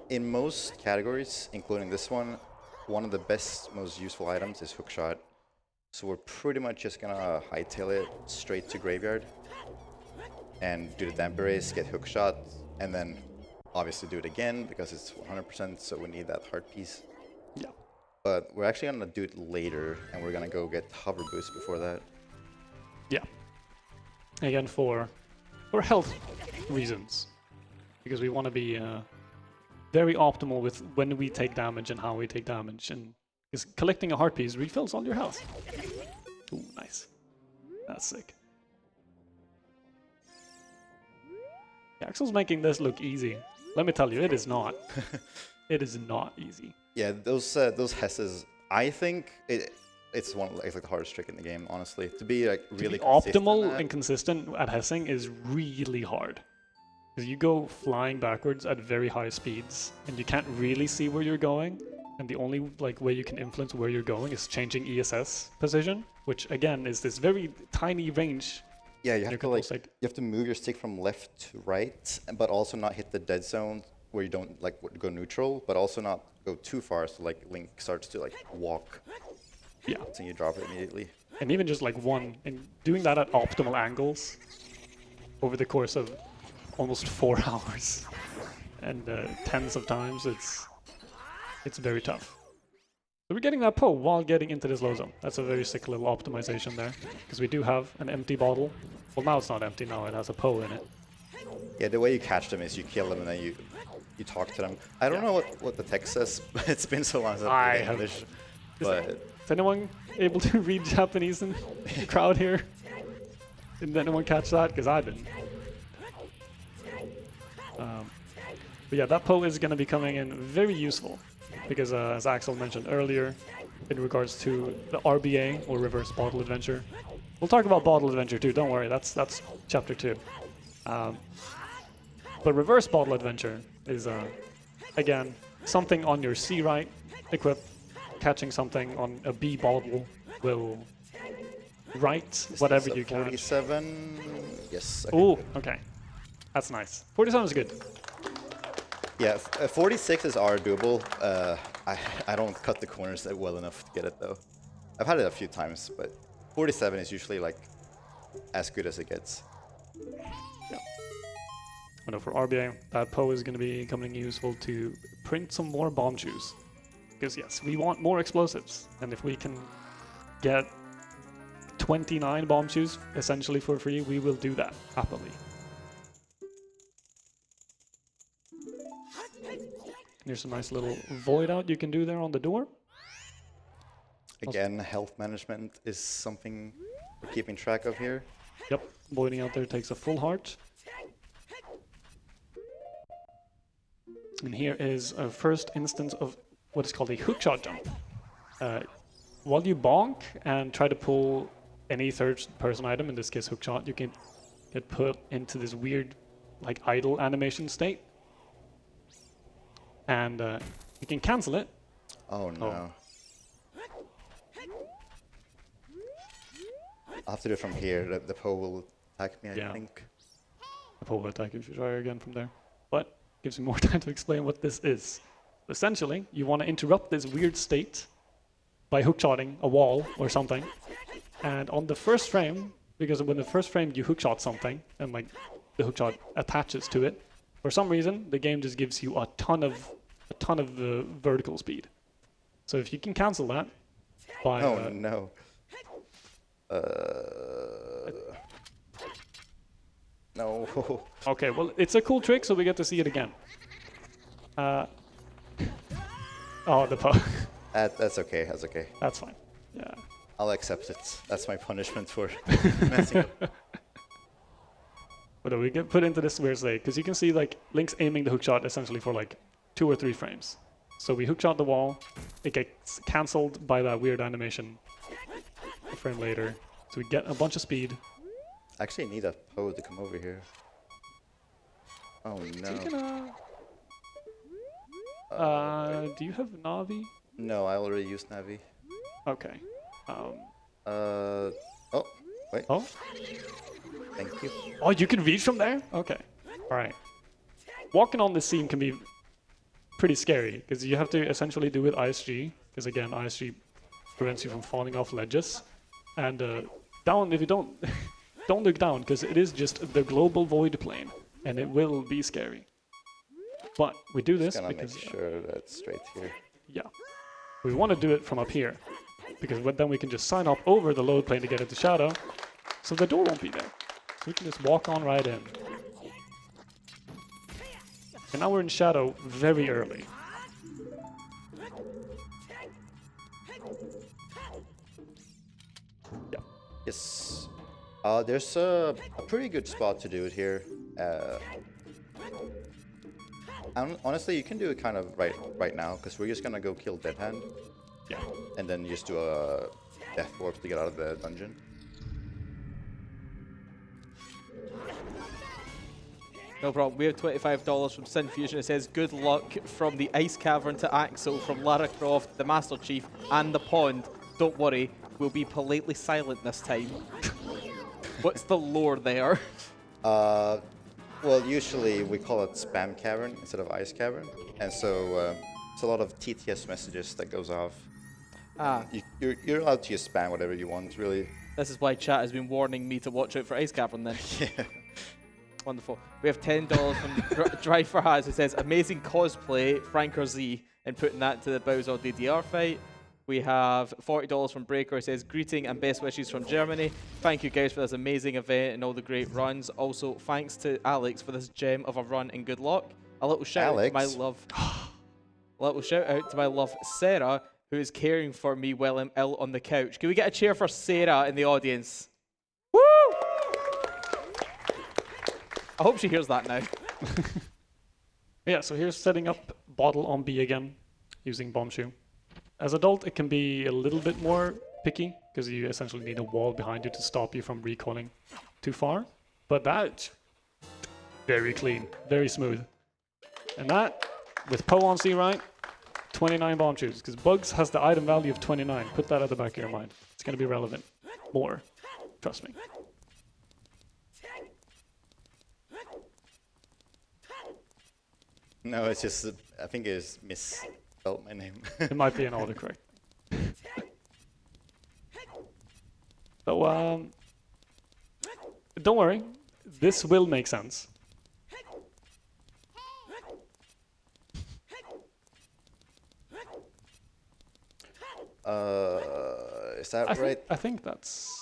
[SPEAKER 2] in most categories, including this one of the best, most useful items is hookshot. So we're pretty much just gonna hightail it straight to graveyard and do the damper race, get hookshot, and then obviously do it again because it's 100%, so we need that heart piece.
[SPEAKER 1] Yeah.
[SPEAKER 2] But we're actually gonna do it later, and we're gonna go get hover boost before that.
[SPEAKER 1] Yeah. Again, for health reasons, because we want to be very optimal with when we take damage and how we take damage, and because collecting a heart piece refills all your health. Ooh, nice. That's sick. Yeah, Axel's making this look easy. Let me tell you, it is not. It is not easy.
[SPEAKER 2] Yeah, those Hesses, I think it's like the hardest trick in the game, honestly. To be like really
[SPEAKER 1] optimal and consistent at Hessing is really hard. Because you go flying backwards at very high speeds, and you can't really see where you're going. And the only way you can influence where you're going is changing ESS position, which again is this very tiny range.
[SPEAKER 2] Yeah, you have to move your stick from left to right, but also not hit the dead zone where you don't go neutral, but also not go too far so Link starts to walk.
[SPEAKER 1] Yeah.
[SPEAKER 2] So you drop it immediately.
[SPEAKER 1] And even just and doing that at optimal angles over the course of almost 4 hours and tens of times, it's very tough. So we're getting that Poe while getting into this low zone. That's a very sick little optimization there, because we do have an empty bottle. Well, now it's not empty, now it has a Poe in it.
[SPEAKER 2] Yeah, the way you catch them is you kill them and then you talk to them. I don't know what the text says, but it's been so long since I played English. But
[SPEAKER 1] is anyone able to read Japanese in the crowd here? Didn't anyone catch that? Because I didn't. But yeah, that Poe is going to be coming in very useful, because as Axel mentioned earlier, in regards to the RBA, or Reverse Bottle Adventure. We'll talk about Bottle Adventure too, don't worry, that's chapter 2. But Reverse Bottle Adventure is, again, something on your C right equip, catching something on a B bottle will right whatever you catch.
[SPEAKER 2] 47, yes.
[SPEAKER 1] Ooh, okay. That's nice. 47 is good.
[SPEAKER 2] Yeah, 46 are doable. I don't cut the corners well enough to get it though. I've had it a few times, but 47 is usually as good as it gets.
[SPEAKER 1] Yeah. I know for RBA, that Poe is going to be coming useful to print some more bomb shoes. Because yes, we want more explosives, and if we can get 29 bomb shoes essentially for free, we will do that happily. Here's a nice little void out you can do there on the door.
[SPEAKER 2] Again, health management is something we're keeping track of here.
[SPEAKER 1] Yep, voiding out there takes a full heart. And here is a first instance of what is called a hookshot jump. While you bonk and try to pull any third-person item, in this case hookshot, you can get put into this weird idle animation state. And you can cancel it.
[SPEAKER 2] Oh no. I'll have to do it from here. The Poe will attack me, I think.
[SPEAKER 1] a pole attack if you try again from there. But gives you more time to explain what this is. Essentially, you want to interrupt this weird state by hookshotting a wall or something. And on the first frame, because when the first frame you hookshot something and like the hookshot attaches to it, for some reason the game just gives you a ton of vertical speed. So if you can cancel that by
[SPEAKER 2] Oh no. No.
[SPEAKER 1] okay, well it's a cool trick, so we get to see it again. Oh, the
[SPEAKER 2] That's okay. That's okay.
[SPEAKER 1] that's fine. Yeah.
[SPEAKER 2] I'll accept it. That's my punishment for messing up.
[SPEAKER 1] But we get put into this weird state because you can see like Link's aiming the hookshot essentially for like 2 or 3 frames. So we hookshot the wall, it gets cancelled by that weird animation a frame later. So we get a bunch of speed.
[SPEAKER 2] I actually need a Poe to come over here. Oh
[SPEAKER 1] So you
[SPEAKER 2] no.
[SPEAKER 1] can, do you have Navi?
[SPEAKER 2] No, I already used Navi.
[SPEAKER 1] Okay.
[SPEAKER 2] Oh, wait.
[SPEAKER 1] Oh,
[SPEAKER 2] Thank you.
[SPEAKER 1] oh, you can reach from there? Okay. All right. Walking on this scene can be pretty scary because you have to essentially do with ISG, because again, ISG prevents you from falling off ledges. And down, if you don't don't look down, because it is just the global void plane, and it will be scary. But we do this
[SPEAKER 2] Just gonna
[SPEAKER 1] because
[SPEAKER 2] make sure that's straight here.
[SPEAKER 1] yeah, we want to do it from up here, because then we can just sign up over the load plane to get into shadow, so the door won't be there. So we can just walk on right in. And now we're in shadow very early. Yeah.
[SPEAKER 2] Yes. There's a pretty good spot to do it here. Honestly, you can do it kind of right now, because we're just gonna go kill Deadhand,
[SPEAKER 1] Yeah.
[SPEAKER 2] and then just do a death warp to get out of the dungeon.
[SPEAKER 3] No problem. We have $25 from Sinfusion. It says, good luck from the Ice Cavern to Axel, from Lara Croft, the Master Chief, and the Pond. Don't worry, we'll be politely silent this time. What's the lore there?
[SPEAKER 2] Well, usually we call it Spam Cavern instead of Ice Cavern, and so it's a lot of TTS messages that goes off.
[SPEAKER 3] Ah,
[SPEAKER 2] You're allowed to just spam whatever you want, really.
[SPEAKER 3] this is why chat has been warning me to watch out for Ice Cavern then.
[SPEAKER 2] Yeah.
[SPEAKER 3] Wonderful. We have $10 from Drive for Has, who says, amazing cosplay, Franker Z, and putting that to the Bowser DDR fight. We have $40 from Breaker, who says, greeting and best wishes from Germany. Thank you guys for this amazing event and all the great runs. Also, thanks to Alex for this gem of a run and good luck. A little shout out to my love. A little shout out to my love, Sarah, who is caring for me while I'm ill on the couch. Can we get a cheer for Sarah in the audience? Woo! I hope she hears that now.
[SPEAKER 1] Yeah, so here's setting up bottle on B again, using bomb shoe. As adult, it can be a little bit more picky, because you essentially need a wall behind you to stop you from recoiling too far. But that, very clean, very smooth. And that, with Poe on C right, 29 bomb shoes, because Bugs has the item value of 29. Put that at the back of your mind. It's going to be relevant. More. Trust me.
[SPEAKER 2] No, it's just I think it's misspelled my name.
[SPEAKER 1] It might be an autocorrect. So, don't worry. This will make sense.
[SPEAKER 2] Is that right?
[SPEAKER 1] I think that's...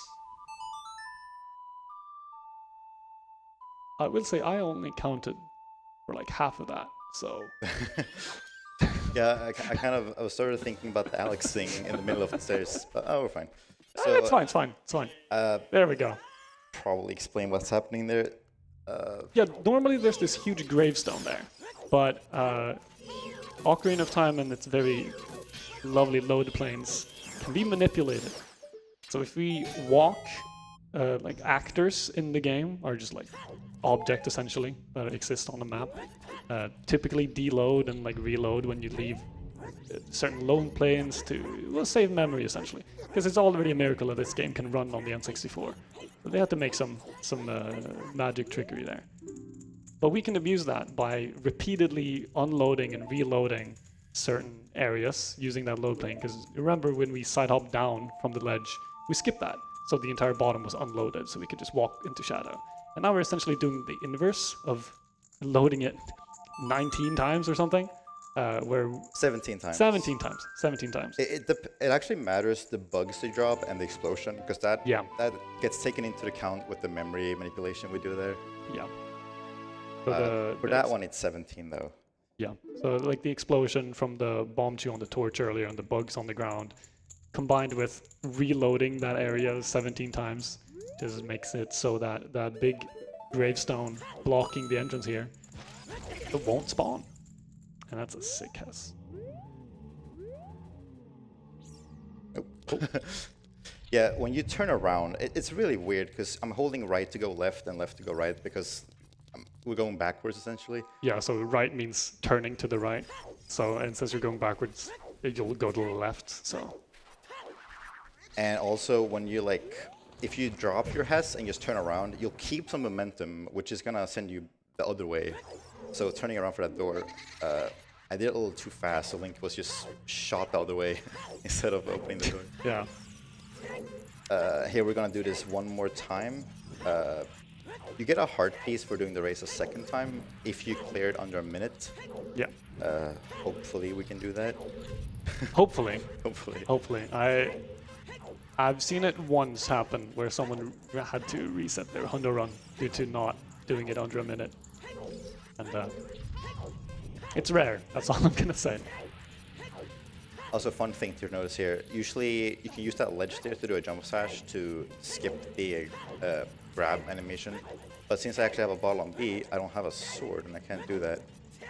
[SPEAKER 1] I will say I only counted for like half of that, so...
[SPEAKER 2] Yeah, I was sort of thinking about the Alex thing in the middle of the stairs, but we're fine. So
[SPEAKER 1] it's fine, it's fine, it's fine. There we go.
[SPEAKER 2] Probably explain what's happening there.
[SPEAKER 1] Yeah, normally there's this huge gravestone there, but Ocarina of Time and its very lovely load planes can be manipulated. So if we walk, like actors in the game are just like object essentially that exist on the map. Typically deload and like reload when you leave certain load planes to save memory essentially, because it's already a miracle that this game can run on the N64. So they had to make some magic trickery there. But we can abuse that by repeatedly unloading and reloading certain areas using that load plane. Because remember when we side hop down from the ledge, we skipped that. So the entire bottom was unloaded, so we could just walk into shadow. And now we're essentially doing the inverse of loading it 19 times or something. Where
[SPEAKER 2] 17 times.
[SPEAKER 1] 17 times. 17 times.
[SPEAKER 2] It actually matters the bugs they drop and the explosion, because that gets taken into account with the memory manipulation we do there.
[SPEAKER 1] Yeah.
[SPEAKER 2] For that one, it's 17 though.
[SPEAKER 1] Yeah. So like the explosion from the bomb chew on the torch earlier and the bugs on the ground, combined with reloading that area 17 times, just makes it so that that big gravestone blocking the entrance here, it won't spawn. And that's a sick house.
[SPEAKER 2] Nope. Yeah, when you turn around, it's really weird because I'm holding right to go left and left to go right because we're going backwards essentially.
[SPEAKER 1] Yeah, so right means turning to the right. So and since you're going backwards, you'll go to the left. So.
[SPEAKER 2] And also when you if you drop your Hess and just turn around, you'll keep some momentum, which is gonna send you the other way. So turning around for that door, I did it a little too fast, so Link was just shot the other way instead of opening the door.
[SPEAKER 1] Yeah.
[SPEAKER 2] Here we're gonna do this one more time. You get a heart piece for doing the race a second time if you clear it under a minute.
[SPEAKER 1] Yeah.
[SPEAKER 2] Hopefully we can do that.
[SPEAKER 1] Hopefully.
[SPEAKER 2] Hopefully.
[SPEAKER 1] Hopefully. I've seen it once happen where someone had to reset their Hundo run due to not doing it under a minute. And it's rare, that's all I'm gonna say.
[SPEAKER 2] Also, fun thing to notice here, usually you can use that ledge there to do a jump smash to skip the grab animation. But since I actually have a bottle on B, I don't have a sword and I can't do that.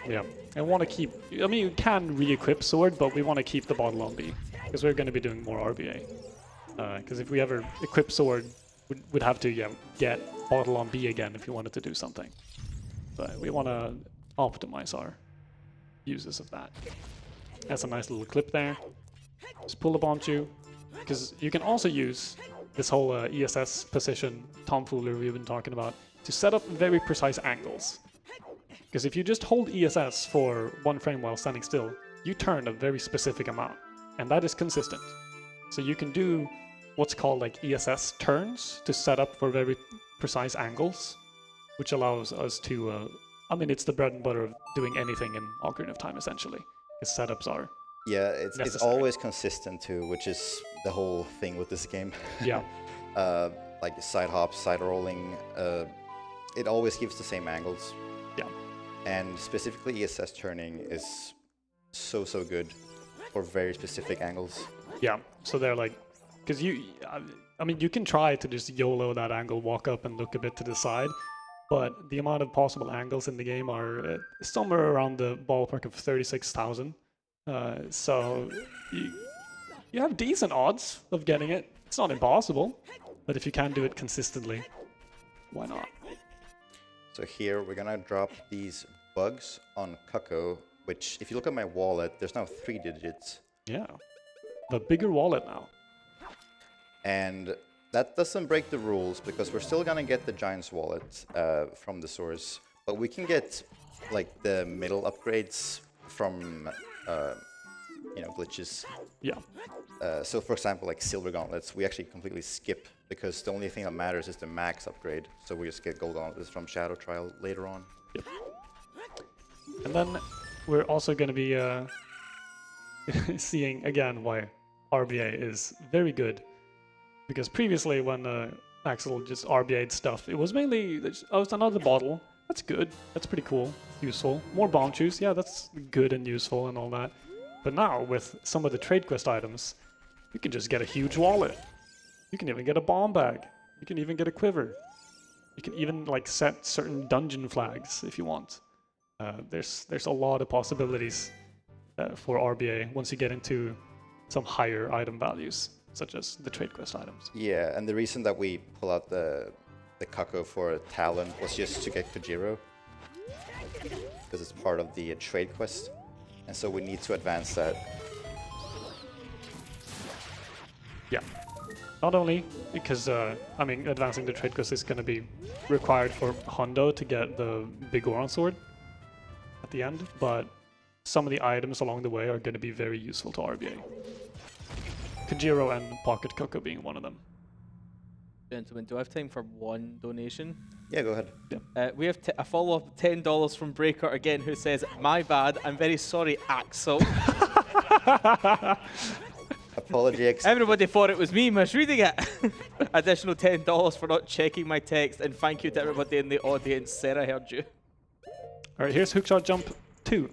[SPEAKER 1] Yeah, I want to keep, I mean, you can re-equip sword, but we want to keep the bottle on B, because we're going to be doing more RBA. Because if we ever equip sword, we'd have to get bottle on B again if you wanted to do something. But we want to optimize our uses of that. That's a nice little clip there. Just pull the bomb chew, because you can also use this whole ESS position tomfoolery we've been talking about to set up very precise angles. Because if you just hold ESS for 1 frame while standing still, you turn a very specific amount, and that is consistent. So you can do what's called like ESS turns to set up for very precise angles, which allows us to, I mean, it's the bread and butter of doing anything in Ocarina of Time, essentially. Because setups are
[SPEAKER 2] it's always consistent too, which is the whole thing with this game.
[SPEAKER 1] Yeah.
[SPEAKER 2] Like side hops, side rolling, it always gives the same angles.
[SPEAKER 1] Yeah.
[SPEAKER 2] And specifically ESS turning is so good for very specific angles.
[SPEAKER 1] Yeah, so they're like, because I mean, you can try to just YOLO that angle, walk up and look a bit to the side, but the amount of possible angles in the game are somewhere around the ballpark of 36,000. So you have decent odds of getting it. It's not impossible, but if you can do it consistently, why not?
[SPEAKER 2] So here we're gonna drop these bugs on Cuckoo, which if you look at my wallet, there's now 3 digits.
[SPEAKER 1] Yeah, the bigger wallet now.
[SPEAKER 2] And that doesn't break the rules because we're still gonna get the Giant's wallet from the source, but we can get like the middle upgrades from glitches.
[SPEAKER 1] Yeah.
[SPEAKER 2] So for example, like silver gauntlets, we actually completely skip because the only thing that matters is the max upgrade. So we just get gold gauntlets from Shadow Trial later on.
[SPEAKER 1] Yep. And then we're also going to be seeing again why RBA is very good. Because previously when Axel just RBA'd stuff, it was mainly, oh, it's another bottle. That's good. That's pretty cool. Useful. More bomb chews. Yeah, that's good and useful and all that. But now with some of the trade quest items, you can just get a huge wallet. You can even get a bomb bag. You can even get a quiver. You can even like set certain dungeon flags if you want. There's a lot of possibilities for RBA once you get into some higher item values, such as the trade quest items.
[SPEAKER 2] Yeah, and the reason that we pull out the Cuckoo for Talon was just to get Kojiro, because it's part of the trade quest, and so we need to advance that.
[SPEAKER 1] Yeah. Not only because, I mean, advancing the trade quest is going to be required for Hondo to get the big Goron sword at the end, but some of the items along the way are going to be very useful to RBA. Kajiro and Pocket Coco being one of them.
[SPEAKER 3] Gentlemen, do I have time for one donation?
[SPEAKER 2] Yeah, go ahead.
[SPEAKER 3] We have a follow-up $10 from Breaker again, who says, "My bad, I'm very sorry, Axel."
[SPEAKER 2] Apology.
[SPEAKER 3] Everybody thought it was me misreading it. Additional $10 for not checking my text, and thank you to everybody in the audience. Sarah heard you.
[SPEAKER 1] All right, here's Hookshot Jump 2.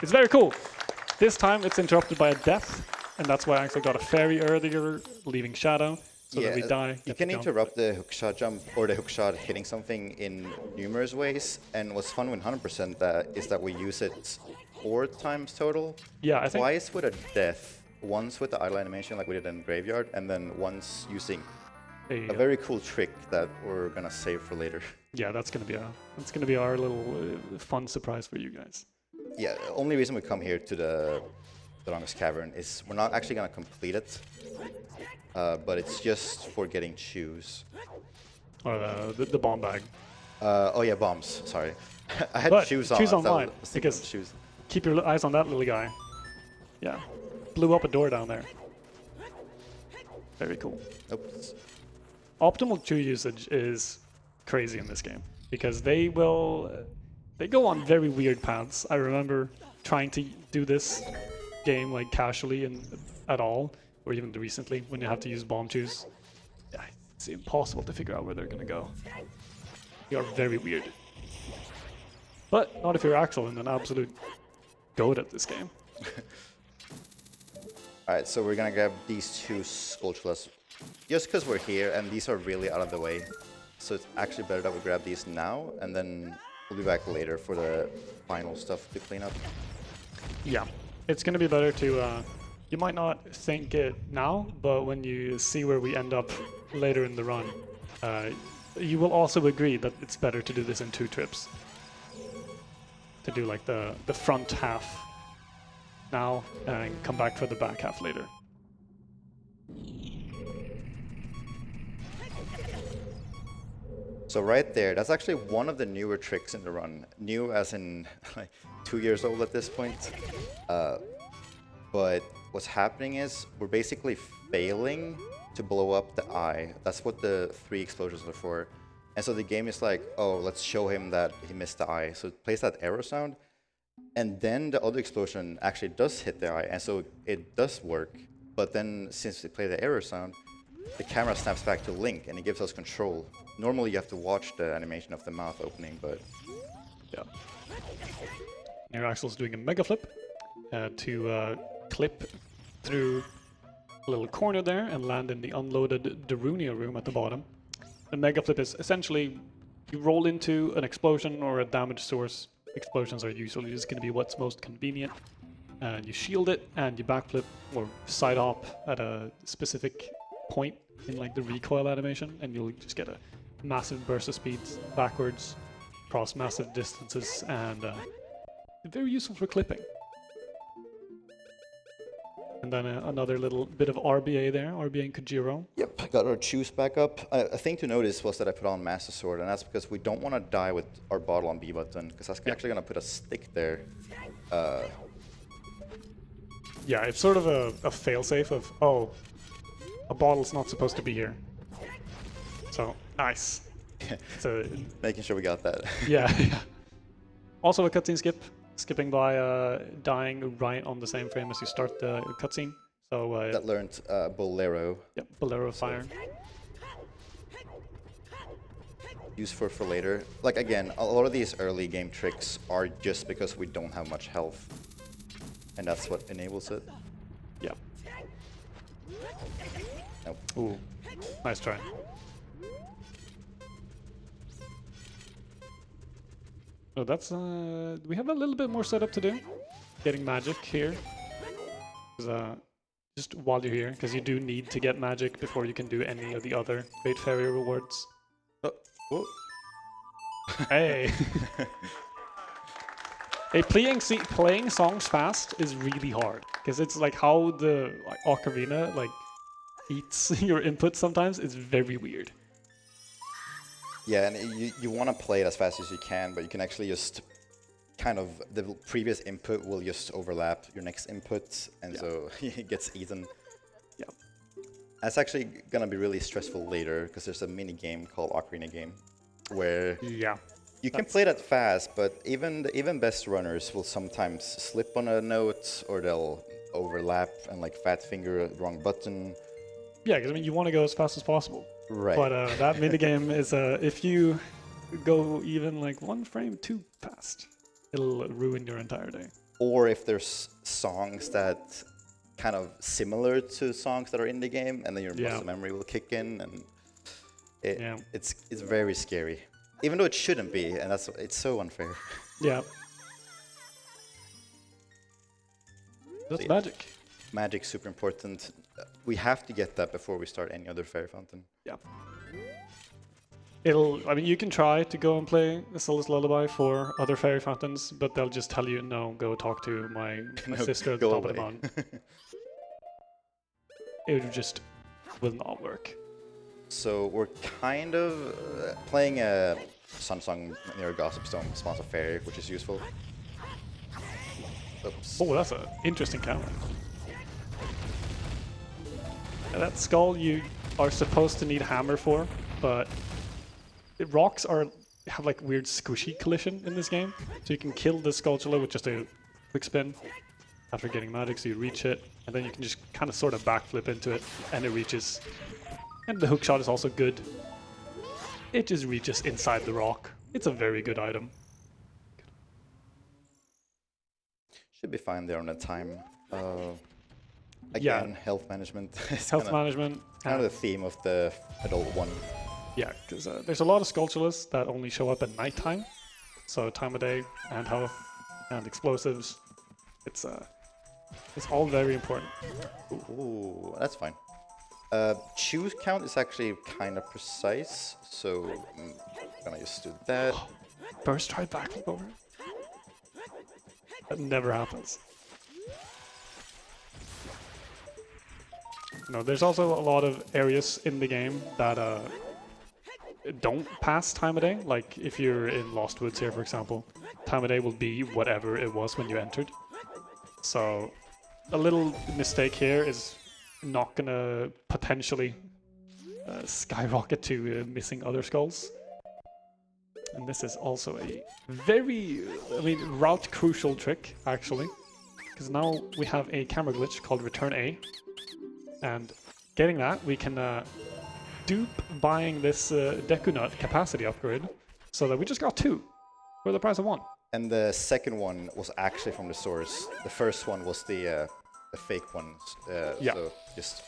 [SPEAKER 1] It's very cool. This time it's interrupted by a death, and that's why Axel got a fairy earlier, leaving Shadow, so that we die.
[SPEAKER 2] You can interrupt the hookshot jump or the hookshot hitting something in numerous ways, and what's fun with 100% is that we use it 4 times total.
[SPEAKER 1] Yeah, I think
[SPEAKER 2] twice with a death, once with the idle animation like we did in Graveyard, and then once using a very cool trick that we're gonna save for later.
[SPEAKER 1] Yeah, that's gonna be our little fun surprise for you guys.
[SPEAKER 2] Yeah, the only reason we come here to the longest cavern is we're not actually gonna complete it, but it's just for getting shoes.
[SPEAKER 1] Or the bomb bag.
[SPEAKER 2] Oh yeah, bombs. Sorry, I had
[SPEAKER 1] But
[SPEAKER 2] shoes on.
[SPEAKER 1] choose
[SPEAKER 2] I
[SPEAKER 1] online,
[SPEAKER 2] was thinking
[SPEAKER 1] because
[SPEAKER 2] of shoes.
[SPEAKER 1] keep your eyes on that little guy. Yeah, blew up a door down there. Very cool.
[SPEAKER 2] Oops.
[SPEAKER 1] Optimal Chew usage is crazy in this game because they go on very weird paths. I remember trying to do this game like casually and at all, or even recently when you have to use bomb chews. Yeah, it's impossible to figure out where they're gonna go. They are very weird. But not if you're Axel and an absolute goat at this game.
[SPEAKER 2] Alright, so we're gonna grab these 2 Skulltulas just because we're here and these are really out of the way. So it's actually better that we grab these now and then we'll be back later for the final stuff to clean up.
[SPEAKER 1] Yeah, it's going to be better to, you might not think it now, but when you see where we end up later in the run, you will also agree that it's better to do this in 2 trips. To do like the front half now and come back for the back half later.
[SPEAKER 2] So right there, that's actually one of the newer tricks in the run. New as in like 2 years old at this point. But what's happening is we're basically failing to blow up the eye. That's what the 3 explosions are for. And so the game is like, oh, let's show him that he missed the eye. So it plays that arrow sound. And then the other explosion actually does hit the eye. And so it does work. But then since we play the arrow sound, the camera snaps back to Link and it gives us control. Normally you have to watch the animation of the mouth opening, but
[SPEAKER 1] yeah. Here Axel's doing a mega flip to clip through a little corner there and land in the unloaded Darunia room at the bottom. The mega flip is essentially you roll into an explosion or a damage source. Explosions are usually just going to be what's most convenient. And you shield it and you backflip or side hop at a specific point in like the recoil animation, and you'll just get a massive burst of speed backwards across massive distances, and very useful for clipping. And then another little bit of RBA there, RBA and Kajiro.
[SPEAKER 2] Yep, got our choose back up. A thing to notice was that I put on Master Sword, and that's because we don't want to die with our bottle on B button, because that's actually going to put a stick there.
[SPEAKER 1] Yeah, it's sort of a failsafe of, oh, a bottle's not supposed to be here. So, nice. So,
[SPEAKER 2] making sure we got that.
[SPEAKER 1] Yeah, yeah. Also a cutscene skip. Skipping by dying right on the same frame as you start the cutscene. So
[SPEAKER 2] that learned Bolero.
[SPEAKER 1] Yep, Bolero Fire.
[SPEAKER 2] Use for later. Like again, a lot of these early game tricks are just because we don't have much health, and that's what enables it.
[SPEAKER 1] Yeah.
[SPEAKER 2] Nope.
[SPEAKER 1] Ooh, nice try. So that's, we have a little bit more setup to do. Getting magic here. Just while you're here, because you do need to get magic before you can do any of the other Great Fairy rewards.
[SPEAKER 2] Oh.
[SPEAKER 1] Hey! Hey, playing songs fast is really hard, because it's like how the Ocarina, like, eats your input sometimes. It's very weird.
[SPEAKER 2] Yeah, and you want to play it as fast as you can, but you can actually just kind of the previous input will just overlap your next input, and so it gets eaten.
[SPEAKER 1] Yeah.
[SPEAKER 2] That's actually gonna be really stressful later because there's a mini game called Ocarina game where you can play that fast, but even the best runners will sometimes slip on a note or they'll overlap and like fat finger the wrong button.
[SPEAKER 1] Yeah, because I mean you want to go as fast as possible.
[SPEAKER 2] Right.
[SPEAKER 1] But that minigame is if you go even like one frame too fast, it'll ruin your entire day.
[SPEAKER 2] Or if there's songs that kind of similar to songs that are in the game, and then your muscle memory will kick in, and it's very scary. Even though it shouldn't be, and it's so unfair.
[SPEAKER 1] Yeah. That's magic.
[SPEAKER 2] Magic's super important. We have to get that before we start any other fairy fountain.
[SPEAKER 1] Yeah. I mean, you can try to go and play the Zelda's Lullaby for other fairy fountains, but they'll just tell you, no, go talk to my sister at the top of the mountain. It just will not work.
[SPEAKER 2] So we're kind of playing a Sun Song near Gossip Stone spawns a fairy, which is useful. Oops.
[SPEAKER 1] Oh, that's an interesting counter. That skull you are supposed to need hammer for, but rocks have like weird squishy collision in this game, so you can kill the Skulltula with just a quick spin after getting magic, so you reach it, and then you can just kind of sort of backflip into it, and it reaches. And the hook shot is also good. It just reaches inside the rock. It's a very good item.
[SPEAKER 2] Should be fine there on the time. Again, health management.
[SPEAKER 1] Health management.
[SPEAKER 2] Kind of the theme of the adult one.
[SPEAKER 1] Yeah, because there's a lot of Skulltulas that only show up at nighttime. So time of day and health and explosives. It's all very important.
[SPEAKER 2] Ooh, that's fine. Choose count is actually kind of precise, so I'm gonna just do that.
[SPEAKER 1] Burst try backflip over. That never happens. No, there's also a lot of areas in the game that don't pass time of day. Like if you're in Lost Woods here, for example, time of day will be whatever it was when you entered. So a little mistake here is not gonna potentially skyrocket to missing other skulls. And this is also a very, route crucial trick, actually. Because now we have a camera glitch called Return A. And getting that, we can dupe buying this Deku Nut capacity upgrade, so that we just got 2 for the price of 1.
[SPEAKER 2] And the second one was actually from the source. The first one was the fake one. So just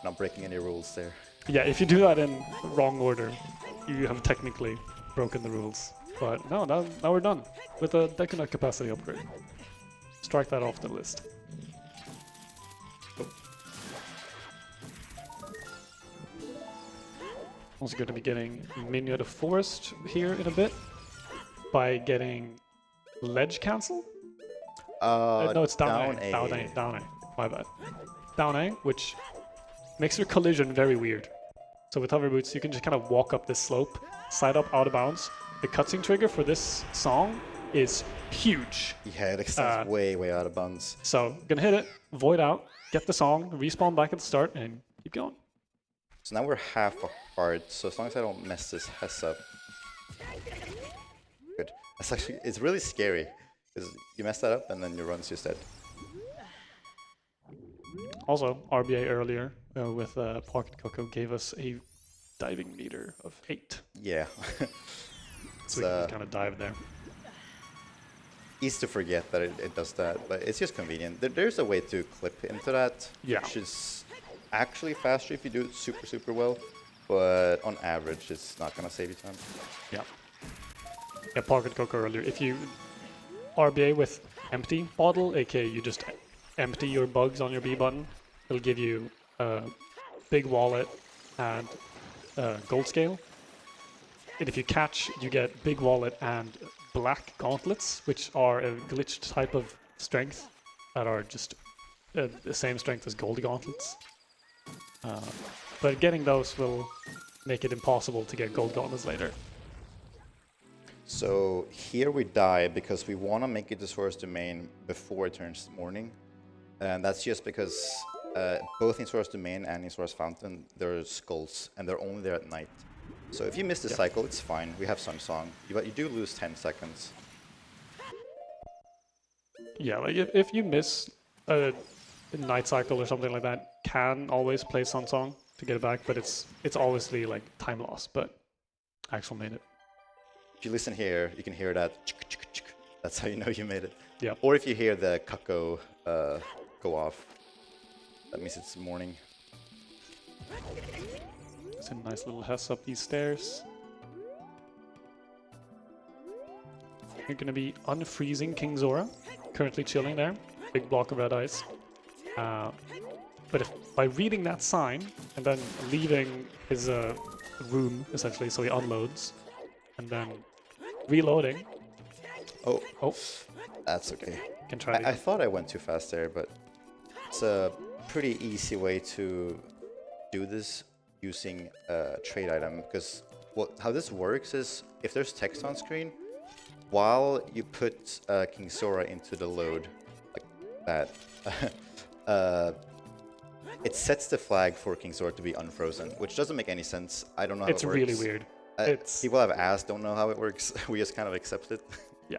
[SPEAKER 2] not breaking any rules there.
[SPEAKER 1] Yeah, if you do that in wrong order, you have technically broken the rules. But no, now we're done with a Deku Nut capacity upgrade. Strike that off the list. Also going to be getting Minion of Forest here in a bit by getting Ledge Cancel. No, it's down A. Down A. My bad. Down A, which makes your collision very weird. So with hover boots, you can just kind of walk up this slope, side up, out of bounds. The cutscene trigger for this song is huge.
[SPEAKER 2] Yeah, it extends way out of bounds.
[SPEAKER 1] So gonna hit it, void out, get the song, respawn back at the start, and keep going.
[SPEAKER 2] So now we're half a heart, so as long as I don't mess this Hess up. Good. It's really scary, because you mess that up and then your run's just dead.
[SPEAKER 1] Also, RBA earlier with Pocket Coco gave us a diving meter of 8.
[SPEAKER 2] Yeah.
[SPEAKER 1] So we can kind of dive there.
[SPEAKER 2] Easy to forget that it does that, but it's just convenient. There's a way to clip into that, which is actually faster if you do it super well, but on average it's not gonna save you time. Yeah,
[SPEAKER 1] Pocket Coco earlier. If you RBA with empty bottle, aka you just empty your bugs on your B button, it'll give you a big wallet and gold scale. And if you catch, you get big wallet and black gauntlets, which are a glitched type of strength that are just the same strength as gold gauntlets. But getting those will make it impossible to get gold gauntlets later.
[SPEAKER 2] So here we die because we want to make it to Sora's Domain before it turns morning. And that's just because both in Sora's Domain and in Sora's Fountain, there are skulls, and they're only there at night. So if you miss the cycle, it's fine. We have Sun Song, but you do lose 10 seconds.
[SPEAKER 1] Yeah, like if you miss a night cycle or something like that, can always play Sun Song to get it back, but it's obviously like time loss, but Axel made it.
[SPEAKER 2] If you listen here, you can hear that. That's how you know you made it.
[SPEAKER 1] Yeah.
[SPEAKER 2] Or if you hear the cuckoo go off, that means it's morning.
[SPEAKER 1] It's a nice little hess up these stairs. You're gonna be unfreezing King Zora, currently chilling there. Big block of red ice. But by reading that sign and then leaving his room, essentially, so he unloads, and then reloading.
[SPEAKER 2] Oh,
[SPEAKER 1] Oh,
[SPEAKER 2] that's okay.
[SPEAKER 1] can try it.
[SPEAKER 2] I thought I went too fast there, but it's a pretty easy way to do this using a trade item. Because how this works is if there's text on screen, while you put King Zora into the load, like that, it sets the flag for King Zora to be unfrozen, which doesn't make any sense. I don't know how
[SPEAKER 1] It's
[SPEAKER 2] it works.
[SPEAKER 1] really weird.
[SPEAKER 2] People have asked, don't know how it works. We just kind of accept it.
[SPEAKER 1] Yeah.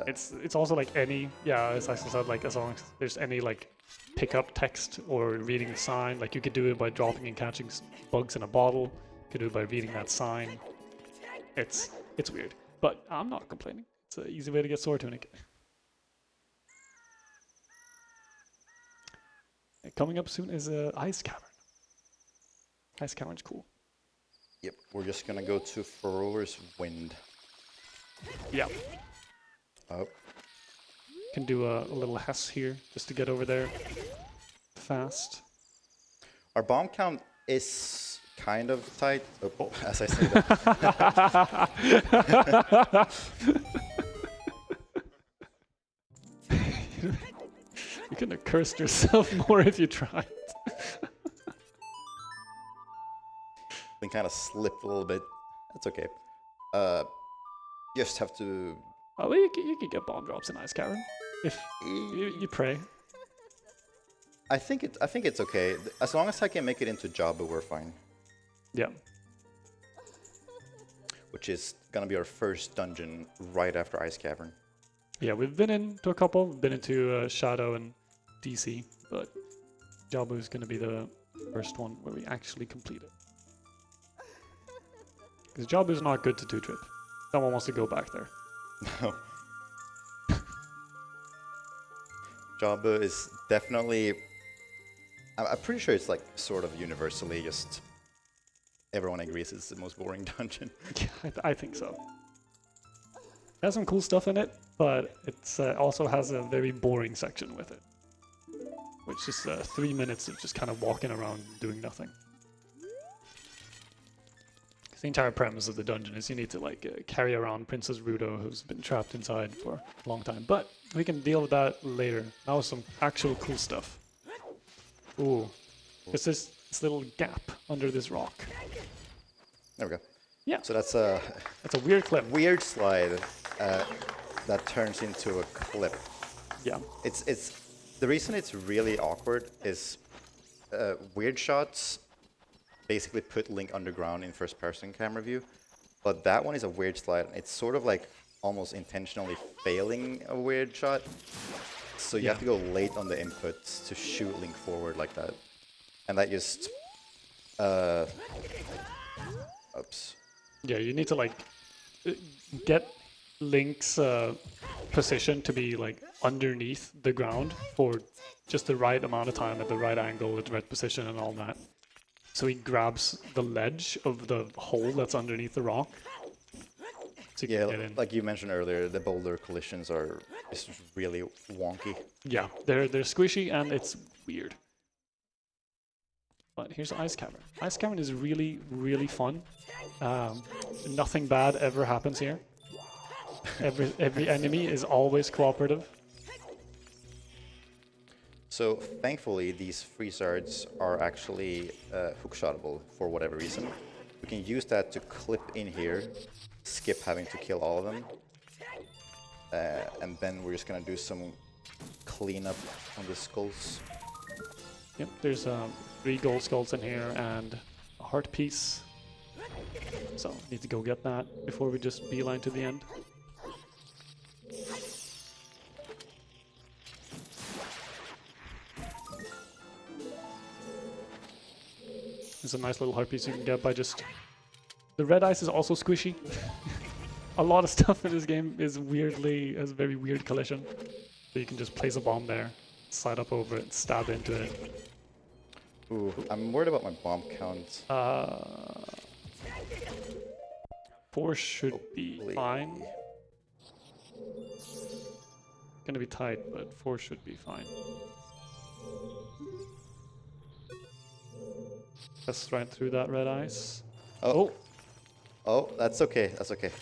[SPEAKER 1] It's also like any, as I said, like as long as there's any like pickup text or reading the sign, like you could do it by dropping and catching bugs in a bottle. You could do it by reading that sign. It's weird, but I'm not complaining. It's an easy way to get Sword Tunic. Coming up soon is Ice Cavern. Ice Cavern's cool.
[SPEAKER 2] Yep, we're just gonna go to Furrower's Wind.
[SPEAKER 1] Yeah.
[SPEAKER 2] Oh.
[SPEAKER 1] Can do a little hess here just to get over there fast.
[SPEAKER 2] Our bomb count is kind of tight. Oh, as I say that.
[SPEAKER 1] You couldn't have cursed yourself more if you tried.
[SPEAKER 2] We kind of slipped a little bit. That's okay. You just have to.
[SPEAKER 1] Oh, well, you could get bomb drops in Ice Cavern if you pray.
[SPEAKER 2] I think it's okay. As long as I can make it into Jabu, we're fine.
[SPEAKER 1] Yeah.
[SPEAKER 2] Which is gonna be our first dungeon right after Ice Cavern.
[SPEAKER 1] Yeah, we've been into a couple. We've been into Shadow and DC, but Jabu is going to be the first one where we actually complete it. Because Jabu is not good to two-trip. No one wants to go back there.
[SPEAKER 2] No. Jabu is definitely. I'm pretty sure it's like sort of universally just. Everyone agrees it's the most boring dungeon.
[SPEAKER 1] Yeah, I think so. It has some cool stuff in it, but it also has a very boring section with it. Which is 3 minutes of just kind of walking around doing nothing. Because the entire premise of the dungeon is you need to like carry around Princess Rudo, who's been trapped inside for a long time. But we can deal with that later. Now some actual cool stuff. Ooh. There's this little gap under this rock.
[SPEAKER 2] There we go.
[SPEAKER 1] Yeah.
[SPEAKER 2] So that's a
[SPEAKER 1] weird clip.
[SPEAKER 2] weird slide that turns into a clip.
[SPEAKER 1] Yeah.
[SPEAKER 2] It's the reason it's really awkward is weird shots basically put Link underground in first-person camera view, but that one is a weird slide. It's sort of like almost intentionally failing a weird shot, so you have to go late on the inputs to shoot Link forward like that, and that just oops.
[SPEAKER 1] Yeah, you need to like get Link's position to be like underneath the ground for just the right amount of time at the right angle, at the right position and all that. So he grabs the ledge of the hole that's underneath the rock. So
[SPEAKER 2] Yeah, like you mentioned earlier, the boulder collisions are just really wonky.
[SPEAKER 1] Yeah, they're squishy and it's weird. But here's Ice Cavern. Ice Cavern is really, really fun. Nothing bad ever happens here. Every enemy is always cooperative.
[SPEAKER 2] So thankfully, these freeze shards are actually hookshotable for whatever reason. We can use that to clip in here, skip having to kill all of them, and then we're just gonna do some cleanup on the skulls.
[SPEAKER 1] Yep, there's 3 gold skulls in here and a heart piece. So need to go get that before we just beeline to the end. There's a nice little heart piece you can get by just... The red ice is also squishy. A lot of stuff in this game is has very weird collision. So you can just place a bomb there, slide up over it, stab into it.
[SPEAKER 2] Ooh, I'm worried about my bomb count.
[SPEAKER 1] 4 should be fine. Gonna be tight, but 4 should be fine. That's right through that red ice.
[SPEAKER 2] Oh. Oh, that's okay. That's okay.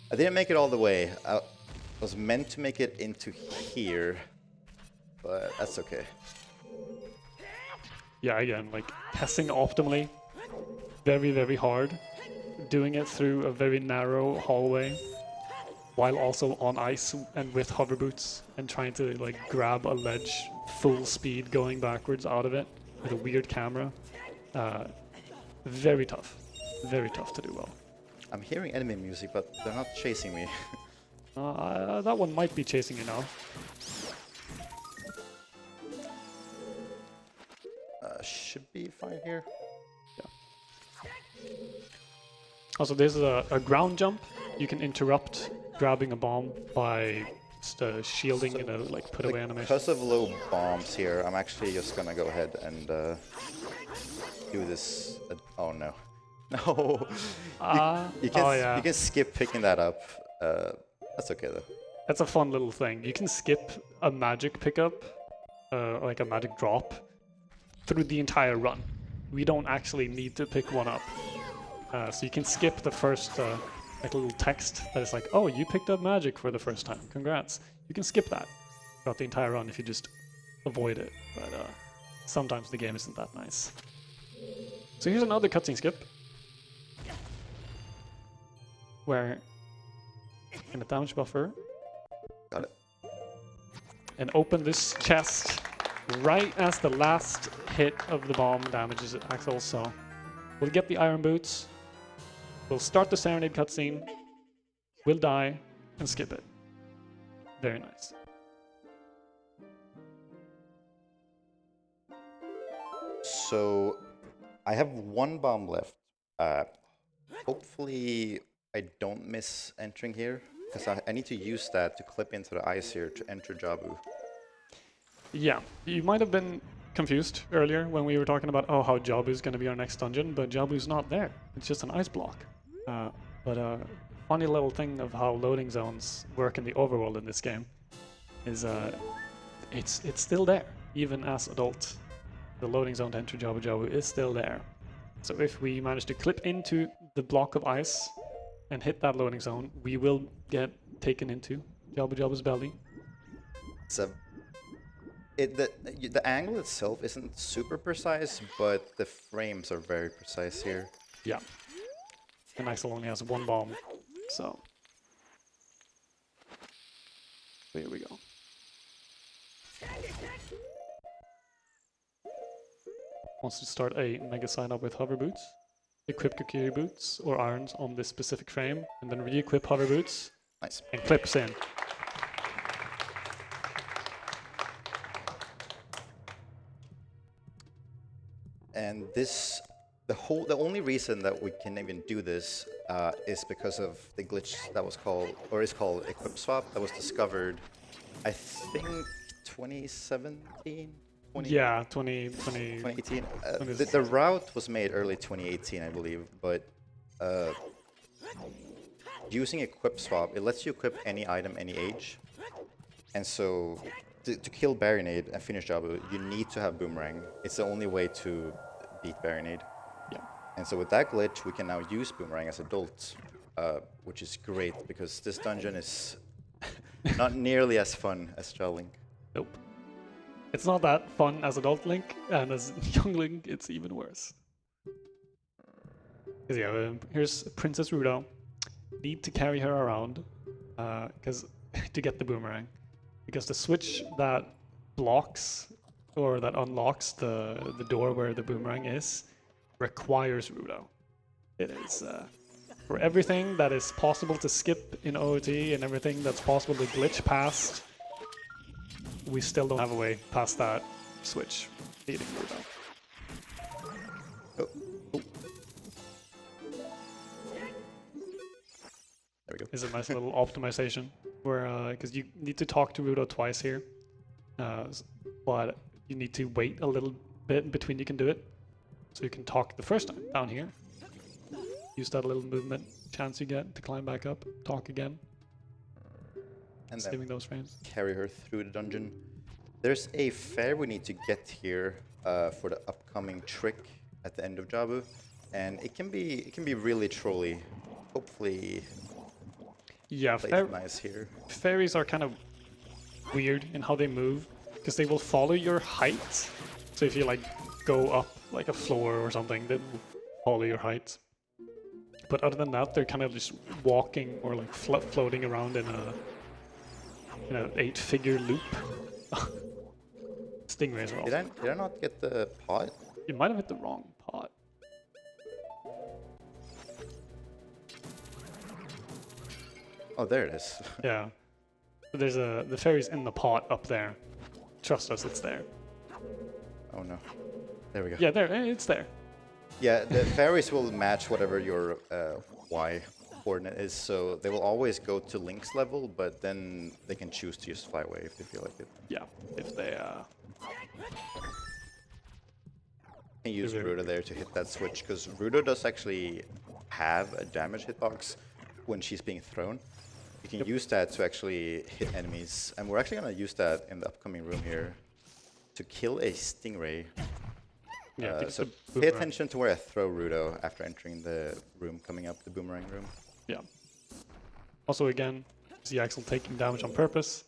[SPEAKER 2] I didn't make it all the way. I was meant to make it into here, but that's okay.
[SPEAKER 1] Yeah, again, like testing optimally. Very, very hard. Doing it through a very narrow hallway while also on ice and with hover boots and trying to like grab a ledge full speed going backwards out of it with a weird camera. Very tough. Very tough to do well.
[SPEAKER 2] I'm hearing enemy music, but they're not chasing me.
[SPEAKER 1] That one might be chasing you now.
[SPEAKER 2] Should be fine here.
[SPEAKER 1] Yeah. Also, there's a ground jump. You can interrupt grabbing a bomb by just shielding, you know, like put away animation.
[SPEAKER 2] Because of low bombs here, I'm actually just gonna go ahead and do this. Oh no. No. You can skip picking that up. That's okay though.
[SPEAKER 1] That's a fun little thing. You can skip a magic pickup, like a magic drop, through the entire run. We don't actually need to pick one up. So you can skip the first like little text that is like, oh, you picked up magic for the first time. Congrats. You can skip that throughout the entire run if you just avoid it. But sometimes the game isn't that nice. So here's another cutscene skip. Where in a damage buffer,
[SPEAKER 2] got it,
[SPEAKER 1] and open this chest right as the last hit of the bomb damages Axel. So we'll get the iron boots, we'll start the Serenade cutscene, we'll die, and skip it. Very nice.
[SPEAKER 2] So I have 1 bomb left. Hopefully I don't miss entering here, because I need to use that to clip into the ice here to enter Jabu.
[SPEAKER 1] Yeah, you might have been confused earlier when we were talking about, oh, how Jabu is going to be our next dungeon, but Jabu's not there. It's just an ice block. But a funny little thing of how loading zones work in the overworld in this game is it's still there, even as adults. The loading zone to enter Jabu-Jabu is still there. So if we manage to clip into the block of ice and hit that loading zone, we will get taken into Jabu-Jabu's belly.
[SPEAKER 2] So the angle itself isn't super precise, but the frames are very precise here.
[SPEAKER 1] Yeah. And Axel only has 1 bomb, so here we go. Wants to start a mega sign up with hover boots. Equip Kokiri boots or irons on this specific frame, and then re-equip hover boots.
[SPEAKER 2] Nice.
[SPEAKER 1] And clips in.
[SPEAKER 2] And this, the only reason that we can even do this is because of the glitch that was called, or is called Equip Swap, that was discovered, I think, 2017? 2018. The route was made early 2018, I believe, but using Equip Swap, it lets you equip any item, any age. And so, to kill Baronade and finish Jabu, you need to have Boomerang. It's the only way to beat Baronade.
[SPEAKER 1] Yeah.
[SPEAKER 2] And so with that glitch, we can now use Boomerang as adults, which is great, because this dungeon is not nearly as fun as Link.
[SPEAKER 1] Nope. It's not that fun as adult Link, and as young Link, it's even worse. 'Cause yeah, here's Princess Rudo. Need to carry her around, because to get the boomerang, because the switch that blocks or that unlocks the door where the boomerang is requires Rudo. It is for everything that is possible to skip in OOT and everything that's possible to glitch past. We still don't have a way past that switch needing Rudo.
[SPEAKER 2] Oh. Oh. There we go.
[SPEAKER 1] Is a nice little optimization where because you need to talk to Rudo twice here, but you need to wait a little bit in between you can do it. So you can talk the first time down here. Use that little movement chance you get to climb back up, talk again,
[SPEAKER 2] And
[SPEAKER 1] saving
[SPEAKER 2] then
[SPEAKER 1] those frames.
[SPEAKER 2] carry her through the dungeon. There's a fair we need to get here for the upcoming trick at the end of Jabu, and it can be really trolly. Hopefully,
[SPEAKER 1] Yeah,
[SPEAKER 2] plays nice here.
[SPEAKER 1] fairies are kind of weird in how they move because they will follow your height. So if you like go up like a floor or something, they will follow your height. But other than that, they're kind of just walking or like floating around in a 8-figure loop. Stingrays are also.
[SPEAKER 2] Did I not get the pot?
[SPEAKER 1] You might have hit the wrong pot.
[SPEAKER 2] Oh, there it is.
[SPEAKER 1] Yeah. There's the fairy's in the pot up there. Trust us, it's there.
[SPEAKER 2] Oh no. There we go.
[SPEAKER 1] Yeah, there, it's there.
[SPEAKER 2] Yeah, the fairies will match whatever your Y coordinate is, so they will always go to Link's level, but then they can choose to just fly away if they feel like it.
[SPEAKER 1] Yeah, if they
[SPEAKER 2] Can use
[SPEAKER 1] Is it-
[SPEAKER 2] Rudo there to hit that switch, because Rudo does actually have a damage hitbox when she's being thrown. You can use that to actually hit enemies, and we're actually going to use that in the upcoming room here to kill a stingray.
[SPEAKER 1] yeah, I think
[SPEAKER 2] So
[SPEAKER 1] the
[SPEAKER 2] pay
[SPEAKER 1] boomerang-
[SPEAKER 2] attention to where I throw Rudo after entering the room coming up, the boomerang room.
[SPEAKER 1] Yeah. Also, again, see Axel taking damage on purpose.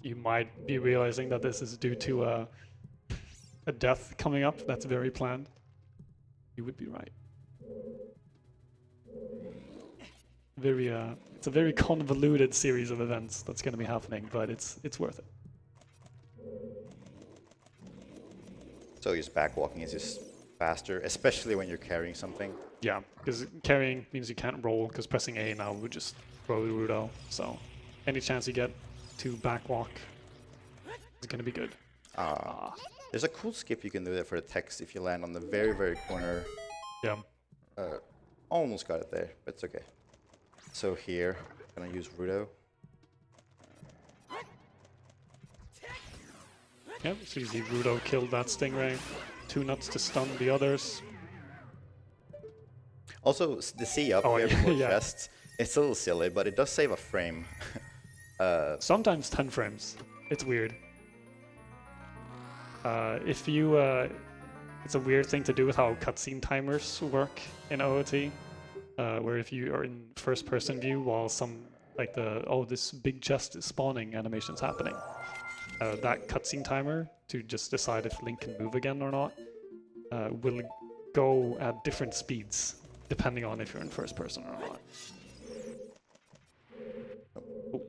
[SPEAKER 1] You might be realizing that this is due to a death coming up that's very planned. You would be right. Very, it's a very convoluted series of events that's going to be happening, but it's worth it.
[SPEAKER 2] So just backwalking is just faster, especially when you're carrying something.
[SPEAKER 1] Yeah, because carrying means you can't roll, because pressing A now would just throw the Rudo. So any chance you get to backwalk is going to be good.
[SPEAKER 2] There's a cool skip you can do there for the text if you land on the very, very corner.
[SPEAKER 1] Yeah.
[SPEAKER 2] Almost got it there, but it's okay. So here, I'm gonna use Rudo.
[SPEAKER 1] Yep, so you see Rudo killed that stingray. 2 nuts to stun the others.
[SPEAKER 2] Also, the C up,
[SPEAKER 1] Oh,
[SPEAKER 2] we have more
[SPEAKER 1] yeah.
[SPEAKER 2] chests. It's a little silly, but it does save a frame.
[SPEAKER 1] Sometimes 10 frames. It's weird. If you, it's a weird thing to do with how cutscene timers work in OOT, where if you are in first-person view while this big chest is spawning animation's happening, that cutscene timer to just decide if Link can move again or not will go at different speeds depending on if you're in first person or not. Oh.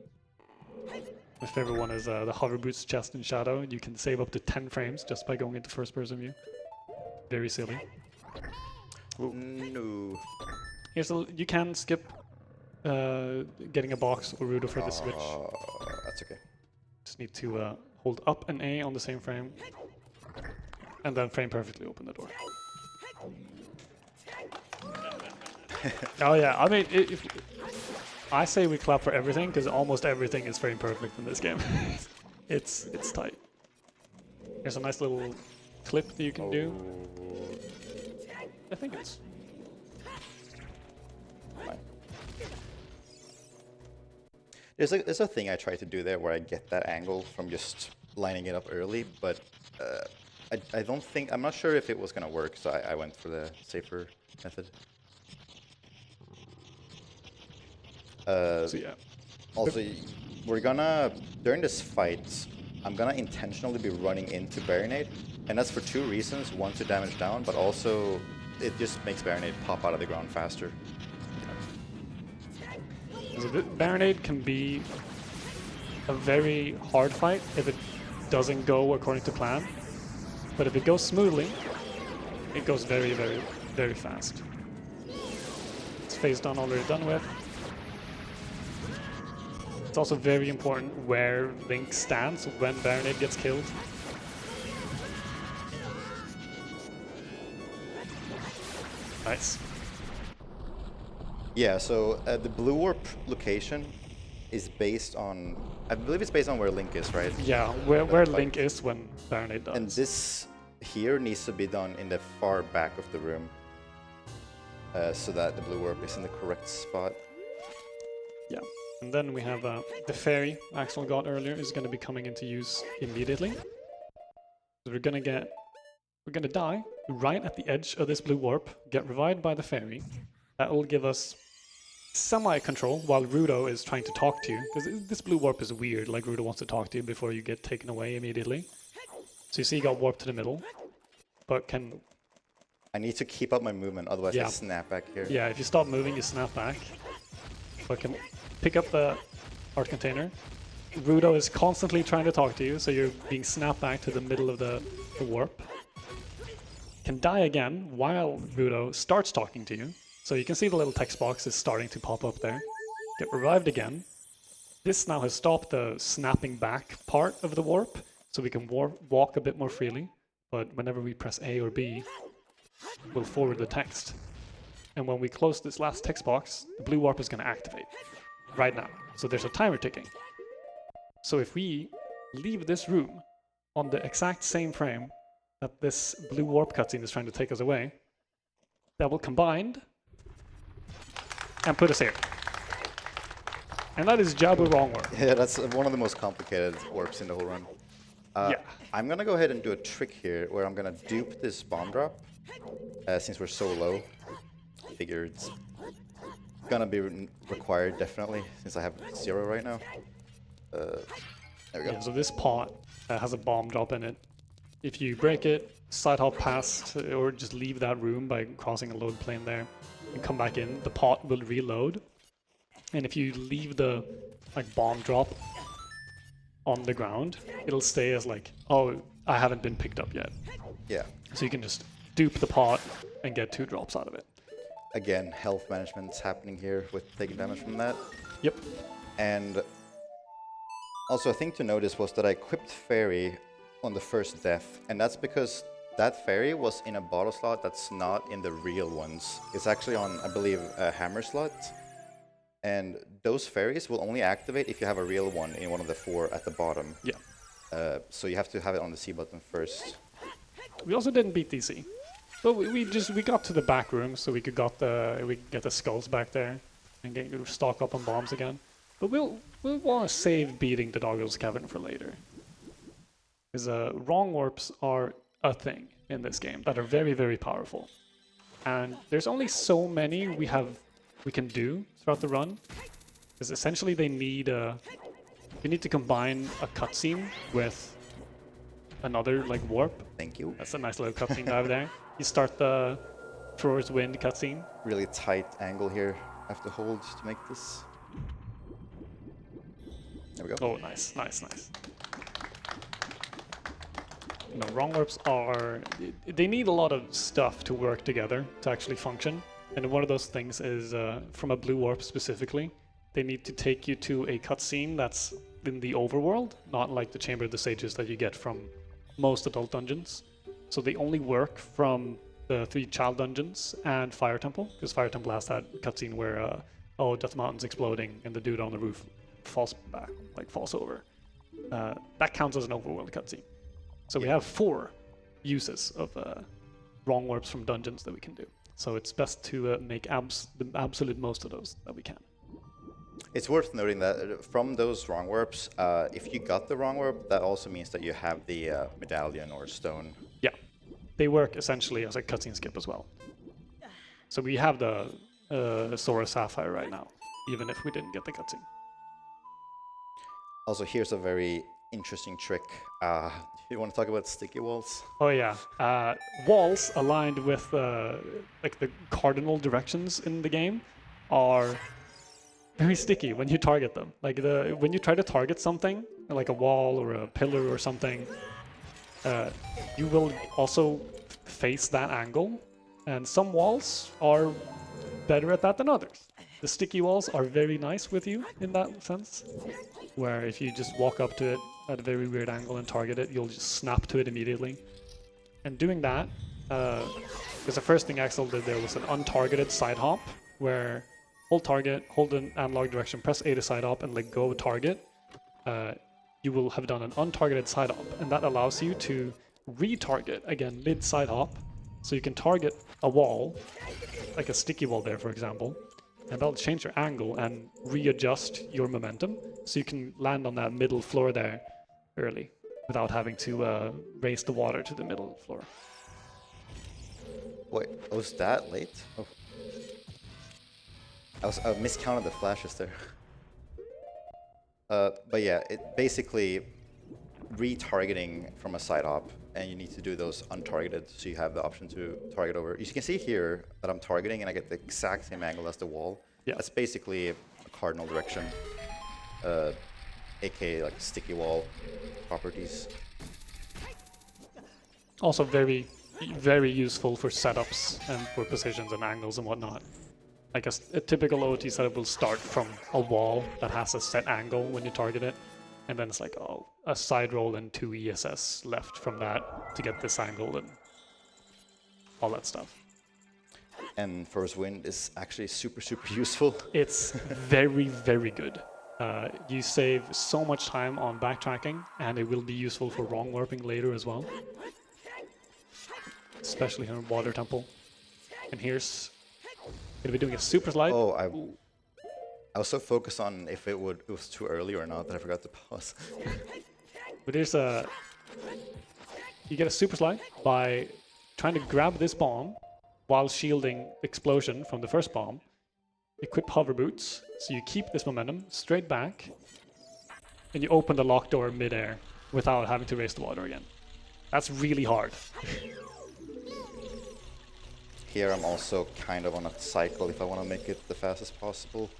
[SPEAKER 1] My favorite one is the hover boots chest in Shadow. You can save up to 10 frames just by going into first person view. Very silly.
[SPEAKER 2] No.
[SPEAKER 1] You can skip getting a box or Rudo for the switch.
[SPEAKER 2] That's okay.
[SPEAKER 1] Just need to hold up and A on the same frame, and then frame perfectly open the door. Oh yeah, I mean, if I say we clap for everything because almost everything is frame perfect in this game. it's tight. There's a nice little clip that you can do. I think it's
[SPEAKER 2] Fine. There's a thing I try to do there where I get that angle from just lining it up early, but I don't think, I'm not sure if it was gonna work, so I went for the safer method.
[SPEAKER 1] so yeah.
[SPEAKER 2] Also, we're gonna, during this fight, I'm gonna intentionally be running into Baronade, and that's for two reasons. One, to damage down, but also it just makes Baronade pop out of the ground faster.
[SPEAKER 1] So the Baronade can be a very hard fight if it doesn't go according to plan. But if it goes smoothly, it goes very, very, very fast. It's phase done, already done with. It's also very important where Link stands when Baronade gets killed. Nice.
[SPEAKER 2] Yeah, so the blue warp location is based on, I believe it's based on where Link is, right?
[SPEAKER 1] Yeah, where Link is when Baronade dies.
[SPEAKER 2] And this here needs to be done in the far back of the room, so that the blue warp is in the correct spot.
[SPEAKER 1] Yeah, and then we have the fairy Axel got earlier is going to be coming into use immediately. So we're gonna die right at the edge of this blue warp, get revived by the fairy. That will give us semi-control while Rudo is trying to talk to you, because this blue warp is weird, like Rudo wants to talk to you before you get taken away immediately. So you see he got warped to the middle, but can...
[SPEAKER 2] I need to keep up my movement, otherwise I snap back here.
[SPEAKER 1] Yeah, if you stop moving, you snap back. But can pick up the heart container. Rudo is constantly trying to talk to you, so you're being snapped back to the middle of the warp. Can die again while Rudo starts talking to you. So you can see the little text box is starting to pop up there. Get revived again. This now has stopped the snapping back part of the warp, so we can walk a bit more freely. But whenever we press A or B, we'll forward the text. And when we close this last text box, the blue warp is going to activate right now. So there's a timer ticking. So if we leave this room on the exact same frame that this blue warp cutscene is trying to take us away, that will combine and put us here. And that is Jabu wrong warp.
[SPEAKER 2] Yeah, that's one of the most complicated warps in the whole run.
[SPEAKER 1] Yeah.
[SPEAKER 2] I'm gonna go ahead and do a trick here where I'm gonna dupe this bomb drop, since we're so low. I figure it's gonna be required definitely, since I have 0 right now. There we go.
[SPEAKER 1] Yeah, so this pot has a bomb drop in it. If you break it, side hop past, or just leave that room by crossing a load plane there, and come back in, the pot will reload. And if you leave the bomb drop on the ground, it'll stay as oh, I haven't been picked up yet.
[SPEAKER 2] Yeah.
[SPEAKER 1] So you can just dupe the pot and get 2 drops out of it.
[SPEAKER 2] Again, health management's happening here with taking damage from that.
[SPEAKER 1] Yep.
[SPEAKER 2] And also a thing to notice was that I equipped Fairy on the first death, and that's because that Fairy was in a bottle slot that's not in the real ones. It's actually on, I believe, a hammer slot. And those fairies will only activate if you have a real one in one of the 4 at the bottom.
[SPEAKER 1] Yeah.
[SPEAKER 2] So you have to have it on the C button first.
[SPEAKER 1] We also didn't beat DC. But we got to the back room so we could get the skulls back there and stock up on bombs again. But we'll want to save beating the Doggo's Cavern for later. Because wrong warps are a thing in this game that are very, very powerful. And there's only so many we can do throughout the run. Because essentially they need we need to combine a cutscene with another warp.
[SPEAKER 2] Thank you.
[SPEAKER 1] That's a nice little cutscene dive there. You start the Thrower's Wind cutscene.
[SPEAKER 2] Really tight angle here. I have to hold to make this. There we go.
[SPEAKER 1] Oh, nice, nice, nice. No, wrong warps are... They need a lot of stuff to work together to actually function. And one of those things is, from a blue warp specifically, they need to take you to a cutscene that's in the overworld, not like the Chamber of the Sages that you get from most adult dungeons. So they only work from the 3 child dungeons and Fire Temple, because Fire Temple has that cutscene where, Death Mountain's exploding and the dude on the roof falls back, falls over. That counts as an overworld cutscene. So we have 4 uses of wrong warps from dungeons that we can do. So it's best to make the absolute most of those that we can.
[SPEAKER 2] It's worth noting that from those wrong warps, if you got the wrong warp, that also means that you have the medallion or stone.
[SPEAKER 1] Yeah, they work essentially as a cutscene skip as well. So we have the Sora Sapphire right now, even if we didn't get the cutscene.
[SPEAKER 2] Also, here's a very interesting trick. You want to talk about sticky walls?
[SPEAKER 1] Oh yeah, walls aligned with like the cardinal directions in the game are very sticky when you target them. Like when you try to target something, like a wall or a pillar or something, you will also face that angle. And some walls are better at that than others. The sticky walls are very nice with you in that sense, where if you just walk up to it at a very weird angle and target it, you'll just snap to it immediately. And doing that, because the first thing Axel did there was an untargeted side hop, where hold target, hold an analog direction, press A to side hop, and let go of target. You will have done an untargeted side hop, and that allows you to retarget again mid side hop, so you can target a wall, like a sticky wall there, for example, and that'll change your angle and readjust your momentum, so you can land on that middle floor there early without having to raise the water to the middle floor.
[SPEAKER 2] Wait, was that late? Oh. I miscounted the flashes there. But yeah, it basically retargeting from a side hop, and you need to do those untargeted, so you have the option to target over. You can see here that I'm targeting and I get the exact same angle as the wall.
[SPEAKER 1] Yeah.
[SPEAKER 2] That's basically a cardinal direction, aka like sticky wall properties.
[SPEAKER 1] Also very, very useful for setups and for positions and angles and whatnot. Like a typical OT setup will start from a wall that has a set angle when you target it, and then it's like, oh, a side roll and 2 ESS left from that to get this angle and all that stuff.
[SPEAKER 2] And First Wind is actually super useful.
[SPEAKER 1] It's very, very good. You save so much time on backtracking, and it will be useful for wrong warping later as well. Especially here in Water Temple. And here's gonna be doing a super slide.
[SPEAKER 2] Oh, I was so focused on if it was too early or not that I forgot to pause.
[SPEAKER 1] But there's you get a super slide by trying to grab this bomb while shielding explosion from the first bomb. Equip hover boots, so you keep this momentum straight back, and you open the lock door midair without having to raise the water again. That's really hard.
[SPEAKER 2] Here I'm also kind of on a cycle if I want to make it the fastest possible.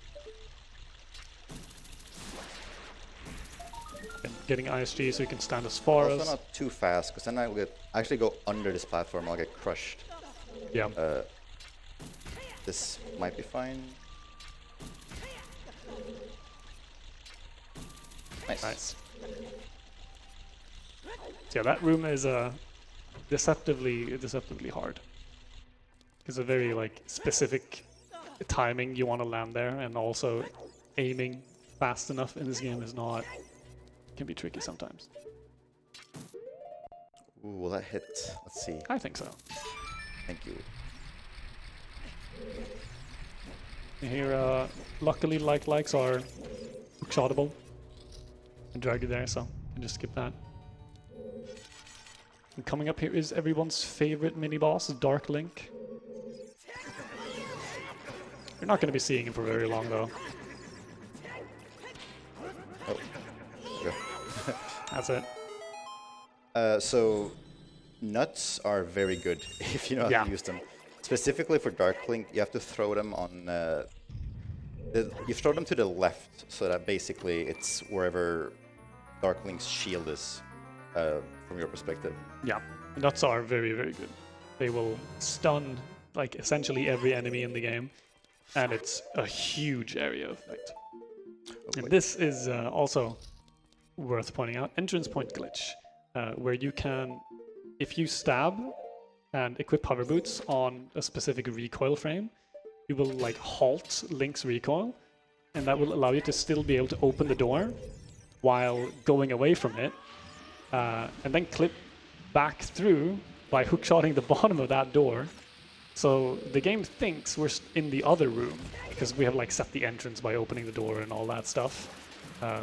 [SPEAKER 1] And getting ISG so you can stand as far
[SPEAKER 2] Also
[SPEAKER 1] as...
[SPEAKER 2] not too fast, because then I actually go under this platform, I'll get crushed.
[SPEAKER 1] Yeah.
[SPEAKER 2] This might be fine. Nice.
[SPEAKER 1] So yeah, that room is deceptively hard. It's a very like specific timing you want to land there, and also aiming fast enough in this game is not, can be tricky sometimes.
[SPEAKER 2] Ooh, will that hit? Let's see.
[SPEAKER 1] I think so.
[SPEAKER 2] Thank you.
[SPEAKER 1] And here, luckily likes are hookshotable and drag you there, so you can just skip that. And coming up here is everyone's favorite mini boss, Dark Link. You're not going to be seeing him for very long, though.
[SPEAKER 2] Oh, yeah.
[SPEAKER 1] That's it.
[SPEAKER 2] So, nuts are very good if you know how to use them. Specifically for Dark Link, you have to throw them on... you throw them to the left, so that basically it's wherever Dark Link's shield is, from your perspective.
[SPEAKER 1] Yeah, nuts are very, very good. They will stun, like, essentially every enemy in the game, and it's a huge area of effect. And this is also worth pointing out, entrance point glitch, where you can, if you stab and equip hover boots on a specific recoil frame, you will like halt Link's recoil, and that will allow you to still be able to open the door while going away from it, and then clip back through by hookshotting the bottom of that door. So the game thinks we're in the other room, because we have like set the entrance by opening the door and all that stuff.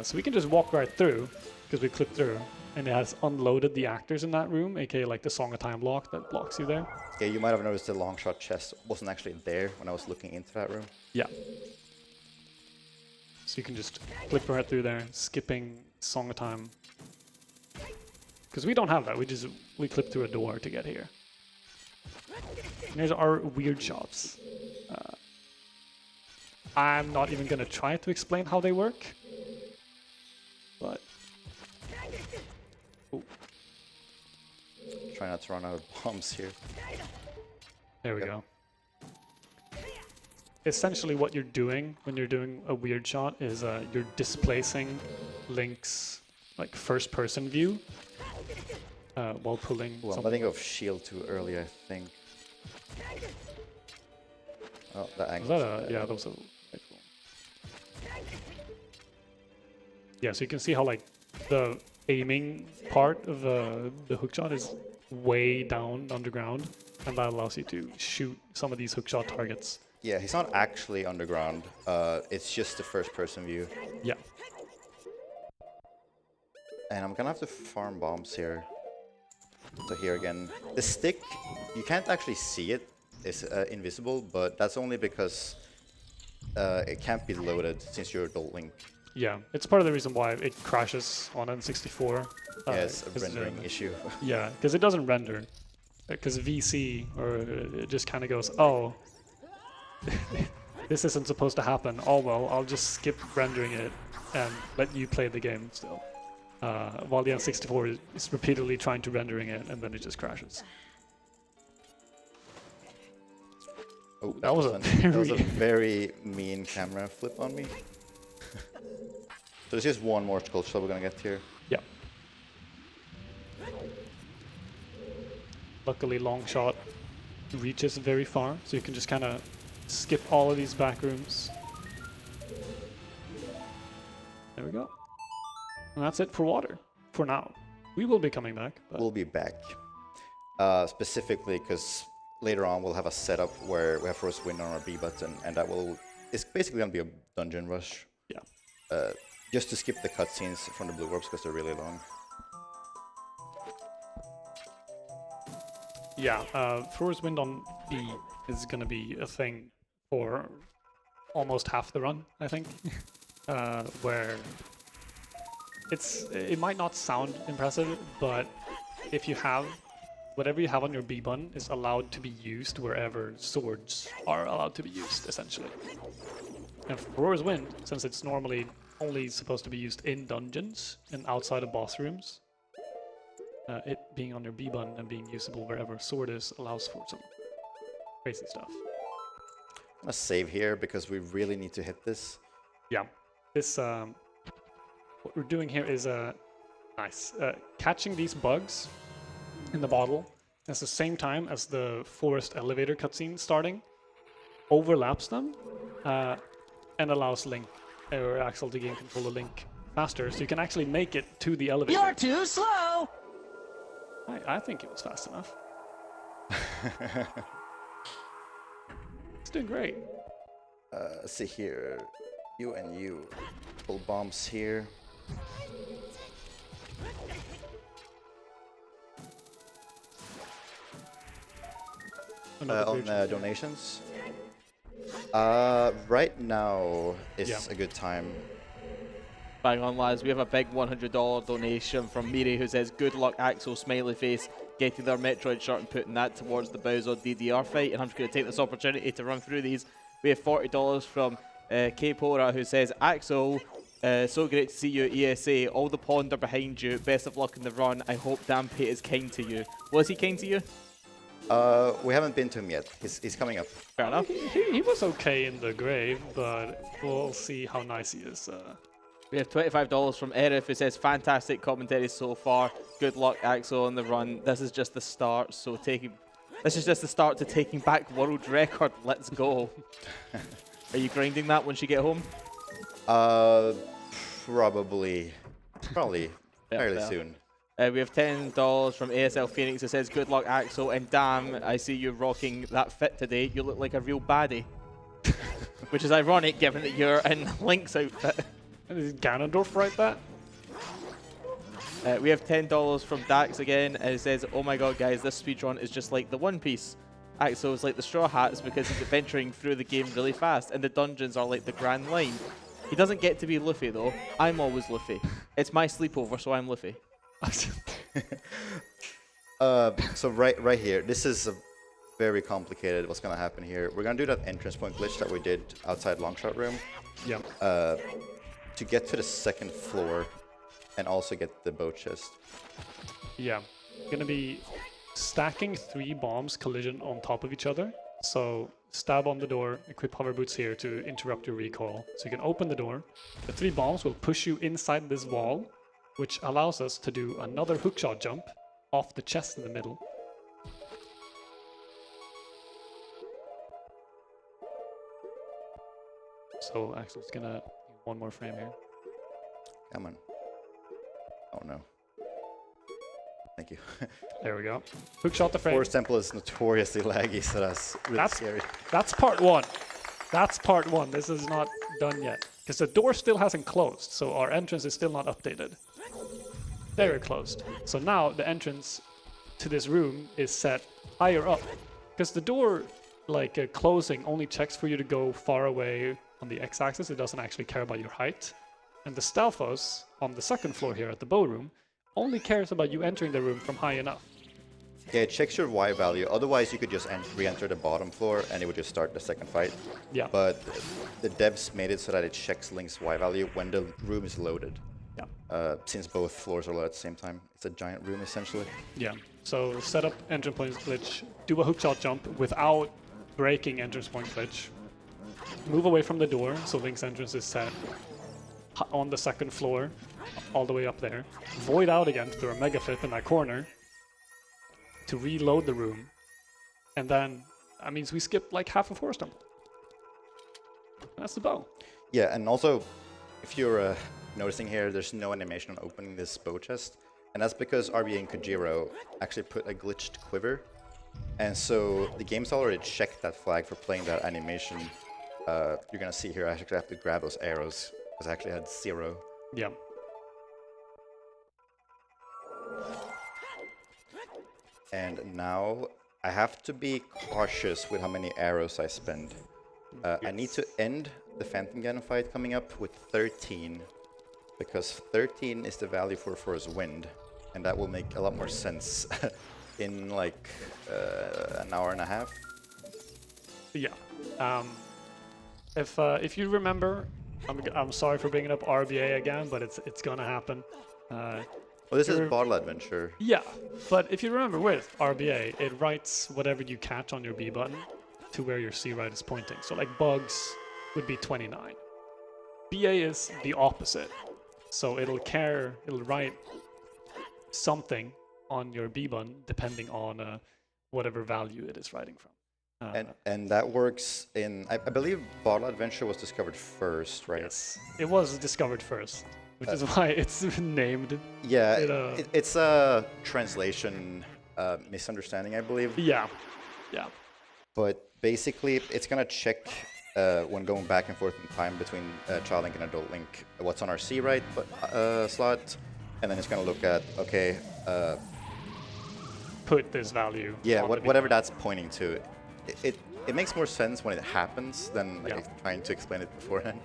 [SPEAKER 1] So we can just walk right through, because we clipped through, and it has unloaded the actors in that room, aka like the Song of Time block that blocks you there.
[SPEAKER 2] Yeah, you might have noticed the long shot chest wasn't actually there when I was looking into that room.
[SPEAKER 1] Yeah. So you can just clip right through there, skipping Song of Time Because we don't have that. We clip through a door to get here. And here's our weird shots. I'm not even gonna try to explain how they work. But ooh,
[SPEAKER 2] Try not to run out of bombs here.
[SPEAKER 1] there we go. Essentially what you're doing when you're doing a weird shot is you're displacing Link's like first-person view while pulling.
[SPEAKER 2] Ooh, I'm letting go of shield too early, I think. Oh, that
[SPEAKER 1] Was
[SPEAKER 2] angle.
[SPEAKER 1] that yeah, that was a rifle. Yeah, so you can see how like the aiming part of the hookshot is way down underground, and that allows you to shoot some of these hookshot targets.
[SPEAKER 2] Yeah, he's not actually underground. It's just the first-person view.
[SPEAKER 1] Yeah.
[SPEAKER 2] And I'm gonna have to farm bombs here. So here again, the stick, you can't actually see it. It's invisible, but that's only because it can't be loaded since you're adult Link.
[SPEAKER 1] Yeah, it's part of the reason why it crashes on N64.
[SPEAKER 2] Yeah, it's a rendering issue.
[SPEAKER 1] Yeah, because it doesn't render. Because VC, or it just kind of goes, oh, this isn't supposed to happen. Oh well, I'll just skip rendering it and let you play the game still. While the N64 is repeatedly trying to rendering it, and then it just crashes.
[SPEAKER 2] Oh,
[SPEAKER 1] That was a
[SPEAKER 2] that was a
[SPEAKER 1] very-
[SPEAKER 2] very mean camera flip on me. So there's just one more sculpture we're gonna get here.
[SPEAKER 1] Yeah. Luckily, long shot reaches very far, so you can just kind of skip all of these back rooms. There we go. And that's it for water, for now. We will be coming back. But
[SPEAKER 2] We'll be back. Specifically because later on we'll have a setup where we have first wind on our B button, and that will, it's basically gonna be a dungeon rush.
[SPEAKER 1] yeah.
[SPEAKER 2] Just to skip the cutscenes from the blue orbs because they're really long.
[SPEAKER 1] Yeah, Forest Wind on B is going to be a thing for almost half the run, I think. Where it might not sound impressive, but if you have whatever you have on your B button is allowed to be used wherever swords are allowed to be used, essentially. And for Roar's Wind, since it's normally only supposed to be used in dungeons and outside of boss rooms, it being on your B button and being usable wherever sword is allows for some crazy stuff.
[SPEAKER 2] I'm gonna save here because we really need to hit this.
[SPEAKER 1] Yeah, this what we're doing here is nice catching these bugs in the bottle at the same time as the forest elevator cutscene starting, overlaps them, and allows Link or Axel to gain control of Link faster, so you can actually make it to the elevator.
[SPEAKER 4] You're too slow!
[SPEAKER 1] I think it was fast enough. It's doing great.
[SPEAKER 2] Let's see here. You and you. Pull bombs here.
[SPEAKER 1] Another
[SPEAKER 2] On
[SPEAKER 1] bridge.
[SPEAKER 2] donations. Right now is
[SPEAKER 1] Yeah.
[SPEAKER 2] a good time.
[SPEAKER 3] Bang on, lads. We have a big $100 donation from Miri who says, good luck, Axel, smiley face, getting their Metroid shirt and putting that towards the Bowser DDR fight. And I'm just going to take this opportunity to run through these. We have $40 from K-Pora who says, Axel, so great to see you at ESA. All the pond are behind you. Best of luck in the run. I hope Dampe is kind to you. Was he kind to you?
[SPEAKER 2] We haven't been to him yet. He's coming up.
[SPEAKER 3] Fair enough.
[SPEAKER 1] He was okay in the grave, but we'll see how nice he is.
[SPEAKER 3] We have $25 from Erif who says, fantastic commentary so far. Good luck, Axel, on the run. This is just the start, so this is just the start to taking back world record. Let's go. Are you grinding that once you get home?
[SPEAKER 2] Probably fairly
[SPEAKER 3] fair.
[SPEAKER 2] soon.
[SPEAKER 3] We have $10 from ASL Phoenix who says, good luck, Axel. And damn, I see you rocking that fit today. You look like a real baddie. Which is ironic given that you're in Link's outfit.
[SPEAKER 1] Is Ganondorf right that?
[SPEAKER 3] We have $10 from Dax again, and it says, oh my god guys, this speedrun is just like the One Piece. Axel is like the Straw Hats because he's adventuring through the game really fast, and the dungeons are like the Grand Line. He doesn't get to be Luffy though. I'm always Luffy. It's my sleepover, so I'm Luffy.
[SPEAKER 2] So right here, this is very complicated. What's gonna happen here? We're gonna do that entrance point glitch that we did outside Longshot Room.
[SPEAKER 1] Yeah.
[SPEAKER 2] To get to the second floor, and also get the boat chest.
[SPEAKER 1] Yeah. Gonna be stacking 3 bombs collision on top of each other. So stab on the door, equip hover boots here to interrupt your recoil. So you can open the door. The 3 bombs will push you inside this wall, which allows us to do another hookshot jump off the chest in the middle. So Axel's gonna do one more frame here.
[SPEAKER 2] Come on. Oh no. Thank you.
[SPEAKER 1] There we go. Hookshot the frame.
[SPEAKER 2] Force Temple is notoriously laggy, so that's really scary.
[SPEAKER 1] That's part 1. That's part 1. This is not done yet. Because the door still hasn't closed, so our entrance is still not updated. Very closed. So now the entrance to this room is set higher up. Because the door, like closing, only checks for you to go far away on the x-axis. It doesn't actually care about your height. And the Stalfos on the second floor here at the bow room only cares about you entering the room from high enough.
[SPEAKER 2] Yeah, it checks your Y value. Otherwise, you could just re-enter the bottom floor and it would just start the second fight.
[SPEAKER 1] Yeah.
[SPEAKER 2] But the devs made it so that it checks Link's Y value when the room is loaded.
[SPEAKER 1] Yeah.
[SPEAKER 2] Since both floors are loaded at the same time. It's a giant room, essentially.
[SPEAKER 1] Yeah. So set up entrance point glitch, do a hookshot jump without breaking entrance point glitch. Move away from the door, so Link's entrance is set on the second floor, all the way up there. Void out again to do a mega flip in that corner to reload the room. And then that means we skip like half of Forest Temple. That's the bow.
[SPEAKER 2] Yeah, and also, if you're noticing here, there's no animation on opening this bow chest. And that's because RBA and Kojiro actually put a glitched quiver. And so the game's already checked that flag for playing that animation. You're gonna see here, I actually have to grab those arrows, because I actually had 0.
[SPEAKER 1] Yeah.
[SPEAKER 2] And now I have to be cautious with how many arrows I spend. I need to end the Phantom Ganon fight coming up with 13, because 13 is the value for his wind, and that will make a lot more sense in like an hour and a half.
[SPEAKER 1] Yeah. If you remember, I'm sorry for bringing up RBA again, but it's gonna happen.
[SPEAKER 2] Well, this is Bottle Adventure.
[SPEAKER 1] Yeah, but if you remember with RBA, it writes whatever you catch on your B button to where your C right is pointing. So like bugs would be 29. BA is the opposite. So it'll write something on your B button depending on whatever value it is writing from.
[SPEAKER 2] And that works in, I believe Bottle Adventure was discovered first, right?
[SPEAKER 1] Yes, it was discovered first, which is why it's named.
[SPEAKER 2] Yeah, it's a translation misunderstanding, I believe.
[SPEAKER 1] Yeah, yeah.
[SPEAKER 2] But basically, it's gonna check when going back and forth in time between Child Link and Adult Link what's on our C right slot, and then it's gonna look at, okay,
[SPEAKER 1] put this value.
[SPEAKER 2] Yeah, whatever that's pointing to. It makes more sense when it happens than like, trying to explain it beforehand.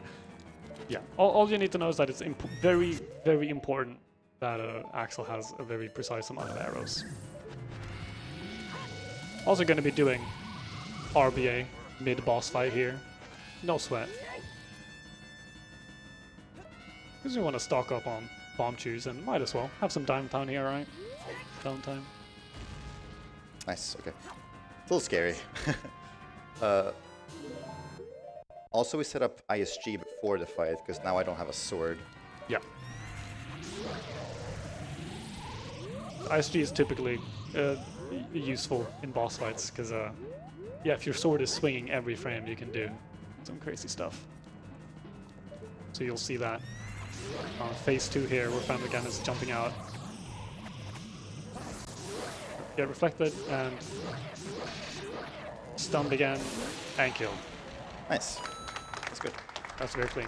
[SPEAKER 1] Yeah, all you need to know is that it's very, very important that Axel has a very precise amount of arrows. Also going to be doing RBA mid-boss fight here. No sweat. Because we want to stock up on bomb chews and might as well have some downtime here, right? Downtime.
[SPEAKER 2] Nice, okay. It's a little scary. Also, we set up ISG before the fight, because now I don't have a sword.
[SPEAKER 1] Yeah. ISG is typically useful in boss fights, because yeah, if your sword is swinging every frame, you can do some crazy stuff. So you'll see that on phase 2 here, where Phantom Ganon is jumping out. Get reflected, and stunned again, and killed.
[SPEAKER 2] Nice. That's good.
[SPEAKER 1] That's very clean.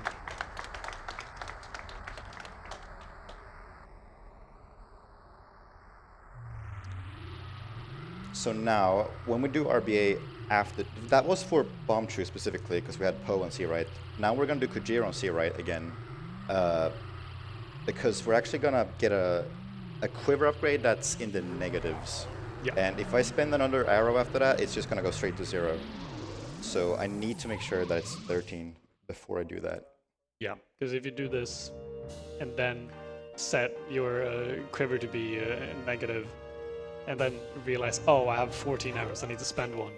[SPEAKER 2] So now, when we do RBA after, that was for Bomb True specifically, because we had Poe on C right. Now we're going to do Kojiro on C right again, because we're actually going to get a a quiver upgrade that's in the negatives.
[SPEAKER 1] Yeah.
[SPEAKER 2] And if I spend another arrow after that, it's just gonna go straight to 0. So I need to make sure that it's 13 before I do that.
[SPEAKER 1] Yeah, because if you do this and then set your quiver to be negative, and then realize, oh, I have 14 arrows, I need to spend one,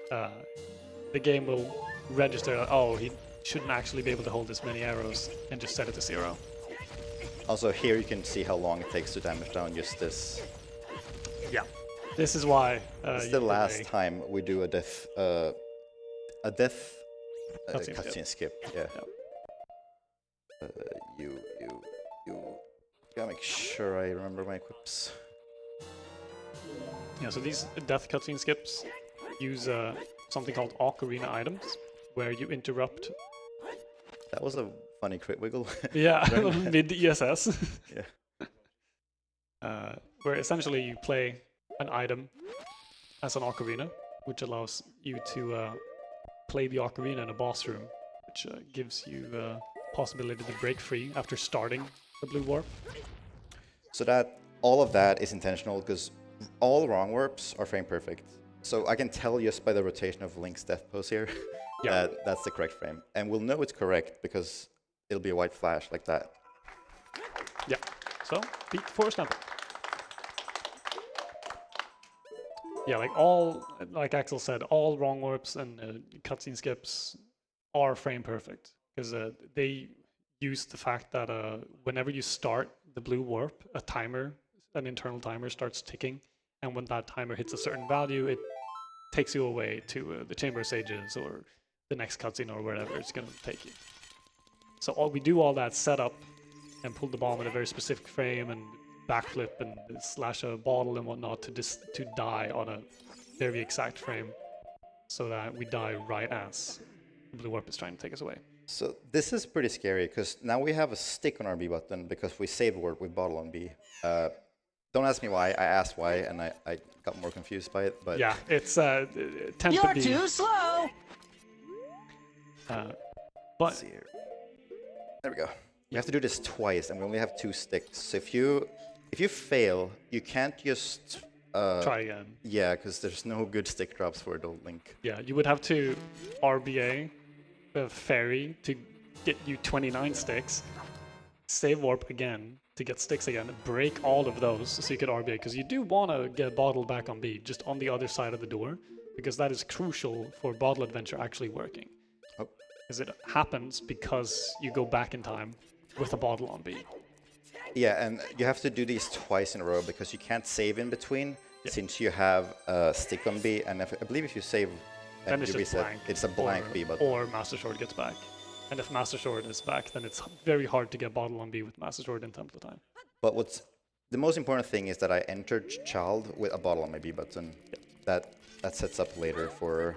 [SPEAKER 1] the game will register, oh, he shouldn't actually be able to hold this many arrows, and just set it to 0.
[SPEAKER 2] Also, here you can see how long it takes to damage down just this.
[SPEAKER 1] Yeah. This is why
[SPEAKER 2] This is the last time we do a death cutscene skip. Yeah. You gotta make sure I remember my equips.
[SPEAKER 1] Yeah, so these death cutscene skips use something called Ocarina items, where you interrupt.
[SPEAKER 2] That was a funny crit wiggle.
[SPEAKER 1] Yeah, mid ESS.
[SPEAKER 2] Yeah.
[SPEAKER 1] Where essentially you play an item as an ocarina, which allows you to play the ocarina in a boss room, which gives you the possibility to break free after starting the blue warp.
[SPEAKER 2] So that all of that is intentional because all wrong warps are frame perfect. So I can tell just by the rotation of Link's death pose here that that's the correct frame, and we'll know it's correct because it'll be a white flash like that.
[SPEAKER 1] Yeah. So beat force temple. Yeah, like Axel said, all wrong warps and cutscene skips are frame perfect because they use the fact that whenever you start the blue warp, an internal timer starts ticking, and when that timer hits a certain value, it takes you away to the Chamber of Sages or the next cutscene or wherever it's going to take you. So we do all that setup and pull the bomb in a very specific frame and backflip and slash a bottle and whatnot to die on a very exact frame, so that we die right as the blue warp is trying to take us away.
[SPEAKER 2] So this is pretty scary because now we have a stick on our B button because we save warp with bottle on B. Don't ask me why. I asked why, and I got more confused by it. But
[SPEAKER 1] yeah, it tends
[SPEAKER 4] You're
[SPEAKER 1] to be
[SPEAKER 4] too slow.
[SPEAKER 1] But
[SPEAKER 2] see here. There we go. You have to do this twice, and we only have 2 sticks. So if you fail, you can't just
[SPEAKER 1] try again.
[SPEAKER 2] Yeah, because there's no good stick drops for adult Link.
[SPEAKER 1] Yeah, you would have to RBA fairy to get you 29 sticks, save warp again to get sticks again, break all of those so you could RBA, because you do want to get bottle back on B, just on the other side of the door, because that is crucial for bottle adventure actually working. Because it happens because you go back in time with a bottle on B.
[SPEAKER 2] Yeah, and you have to do these twice in a row because you can't save in between since you have a stick on B, and I believe if you save and you reset, it's a blank B button.
[SPEAKER 1] Or Master Sword gets back. And if Master Sword is back, then it's very hard to get bottle on B with Master Sword in Temple of Time.
[SPEAKER 2] But what's the most important thing is that I entered Child with a bottle on my B button. That sets up later for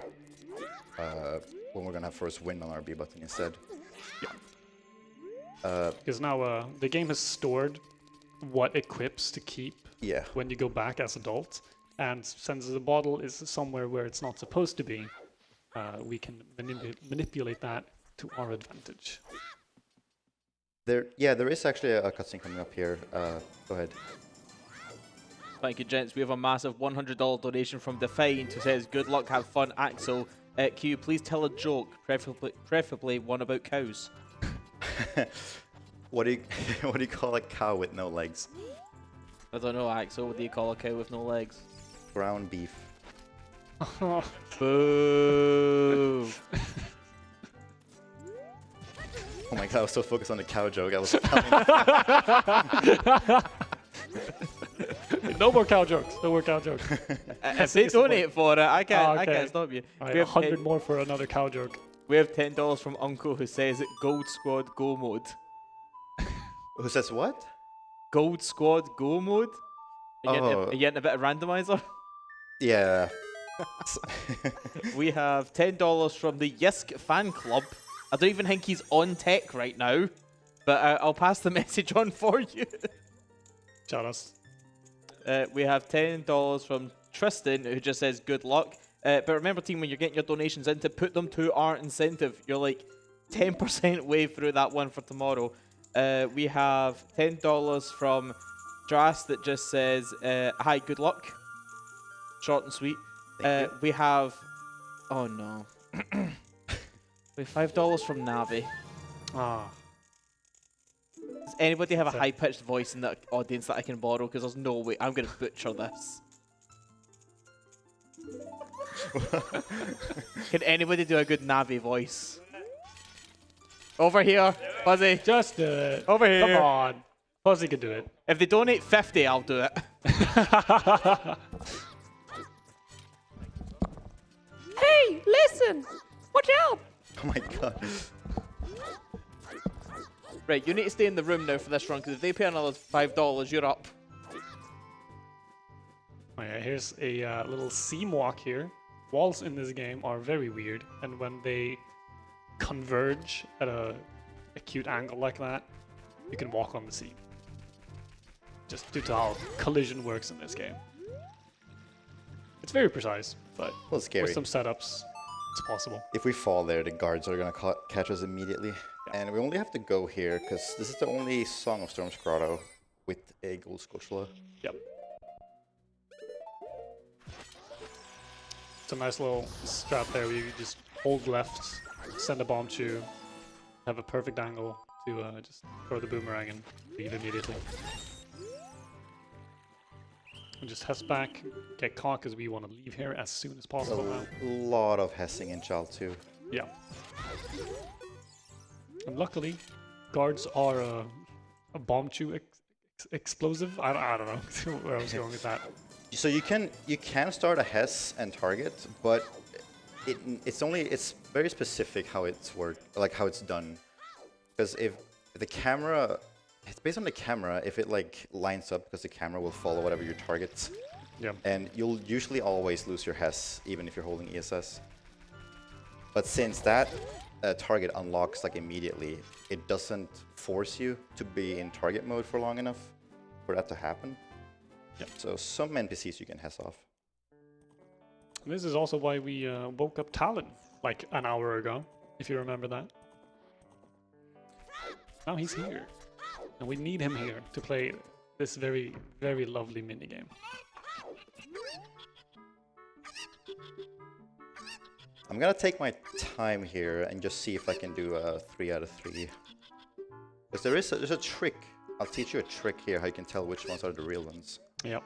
[SPEAKER 2] when we're gonna have first win on our B button instead.
[SPEAKER 1] Yeah. Because now the game has stored what equips to keep when you go back as adult, and since the bottle is somewhere where it's not supposed to be, we can manipulate that to our advantage.
[SPEAKER 2] There is actually a cutscene coming up here. Go ahead.
[SPEAKER 3] Thank you, gents. We have a massive $100 donation from Defiant who says, "Good luck, have fun, Axel. Q, please tell a joke, preferably one about cows."
[SPEAKER 2] What do you call a cow with no legs?
[SPEAKER 3] I don't know, Axel. What do you call a cow with no legs?
[SPEAKER 2] Ground beef.
[SPEAKER 3] Boo!
[SPEAKER 2] Oh my god, I was so focused on the cow joke. I was
[SPEAKER 1] No more cow jokes. No more cow jokes.
[SPEAKER 3] If they donate for it, I can't stop you.
[SPEAKER 1] Right,
[SPEAKER 3] We have
[SPEAKER 1] 100 more for another cow joke.
[SPEAKER 3] We have $10 from Uncle who says Gold Squad Go Mode.
[SPEAKER 2] Who says what?
[SPEAKER 3] Gold Squad Go Mode? Are you getting a bit of randomizer?
[SPEAKER 2] Yeah.
[SPEAKER 3] We have $10 from the Yisk fan club. I don't even think he's on tech right now, but I'll pass the message on for you.
[SPEAKER 1] Shout us.
[SPEAKER 3] We have $10 from Tristan who just says good luck. But remember, team, when you're getting your donations in, to put them to our incentive. You're like 10% way through that one for tomorrow. We have $10 from Dras that just says, "Hi, good luck." Short and sweet. We have. Oh no. We have $5 from Navi.
[SPEAKER 1] Ah.
[SPEAKER 3] Does anybody have a high-pitched voice in the audience that I can borrow? Because there's no way I'm going to butcher this. Can anybody do a good Navi voice? Over here, Fuzzy.
[SPEAKER 1] Just do it.
[SPEAKER 3] Over here.
[SPEAKER 1] Come on. Fuzzy can do it.
[SPEAKER 3] If they donate 50, I'll do it.
[SPEAKER 4] Hey, listen! Watch out!
[SPEAKER 2] Oh my god.
[SPEAKER 3] Right, you need to stay in the room now for this run, because if they pay another $5, you're up.
[SPEAKER 1] Oh yeah, here's a little seam walk here. Walls in this game are very weird, and when they converge at a acute angle like that, you can walk on the seam. Just due to how collision works in this game. It's very precise, but
[SPEAKER 2] Well, scary.
[SPEAKER 1] with some setups, it's possible.
[SPEAKER 2] If we fall there, the guards are gonna catch us immediately.
[SPEAKER 1] Yeah.
[SPEAKER 2] And we only have to go here, because this is the only Song of Storms grotto with a gold scotia.
[SPEAKER 1] Yep. It's a nice little strat there where you just hold left, send a bomb to, have a perfect angle to just throw the boomerang and leave immediately. And just hess back, get caught because we want to leave here as soon as possible now.
[SPEAKER 2] A lot of hessing in Child 2.
[SPEAKER 1] Yeah. And luckily, guards are a bomb chew explosive. I don't know where I was going with that.
[SPEAKER 2] So you can start a hess and target, but it's very specific how it's how it's done. Because if the camera, it's based on the camera. If it like lines up, because the camera will follow whatever you target.
[SPEAKER 1] Yeah.
[SPEAKER 2] And you'll usually always lose your hess, even if you're holding ESS. But since that target unlocks like immediately, it doesn't force you to be in target mode for long enough for that to happen.
[SPEAKER 1] Yeah.
[SPEAKER 2] So some NPCs you can hess off.
[SPEAKER 1] This is also why we woke up Talon like an hour ago, if you remember that. Now he's here. And we need him here to play this very, very lovely minigame.
[SPEAKER 2] I'm gonna take my time here and just see if I can do a 3 out of 3. Because there's a trick. I'll teach you a trick here how you can tell which ones are the real ones.
[SPEAKER 1] Yep.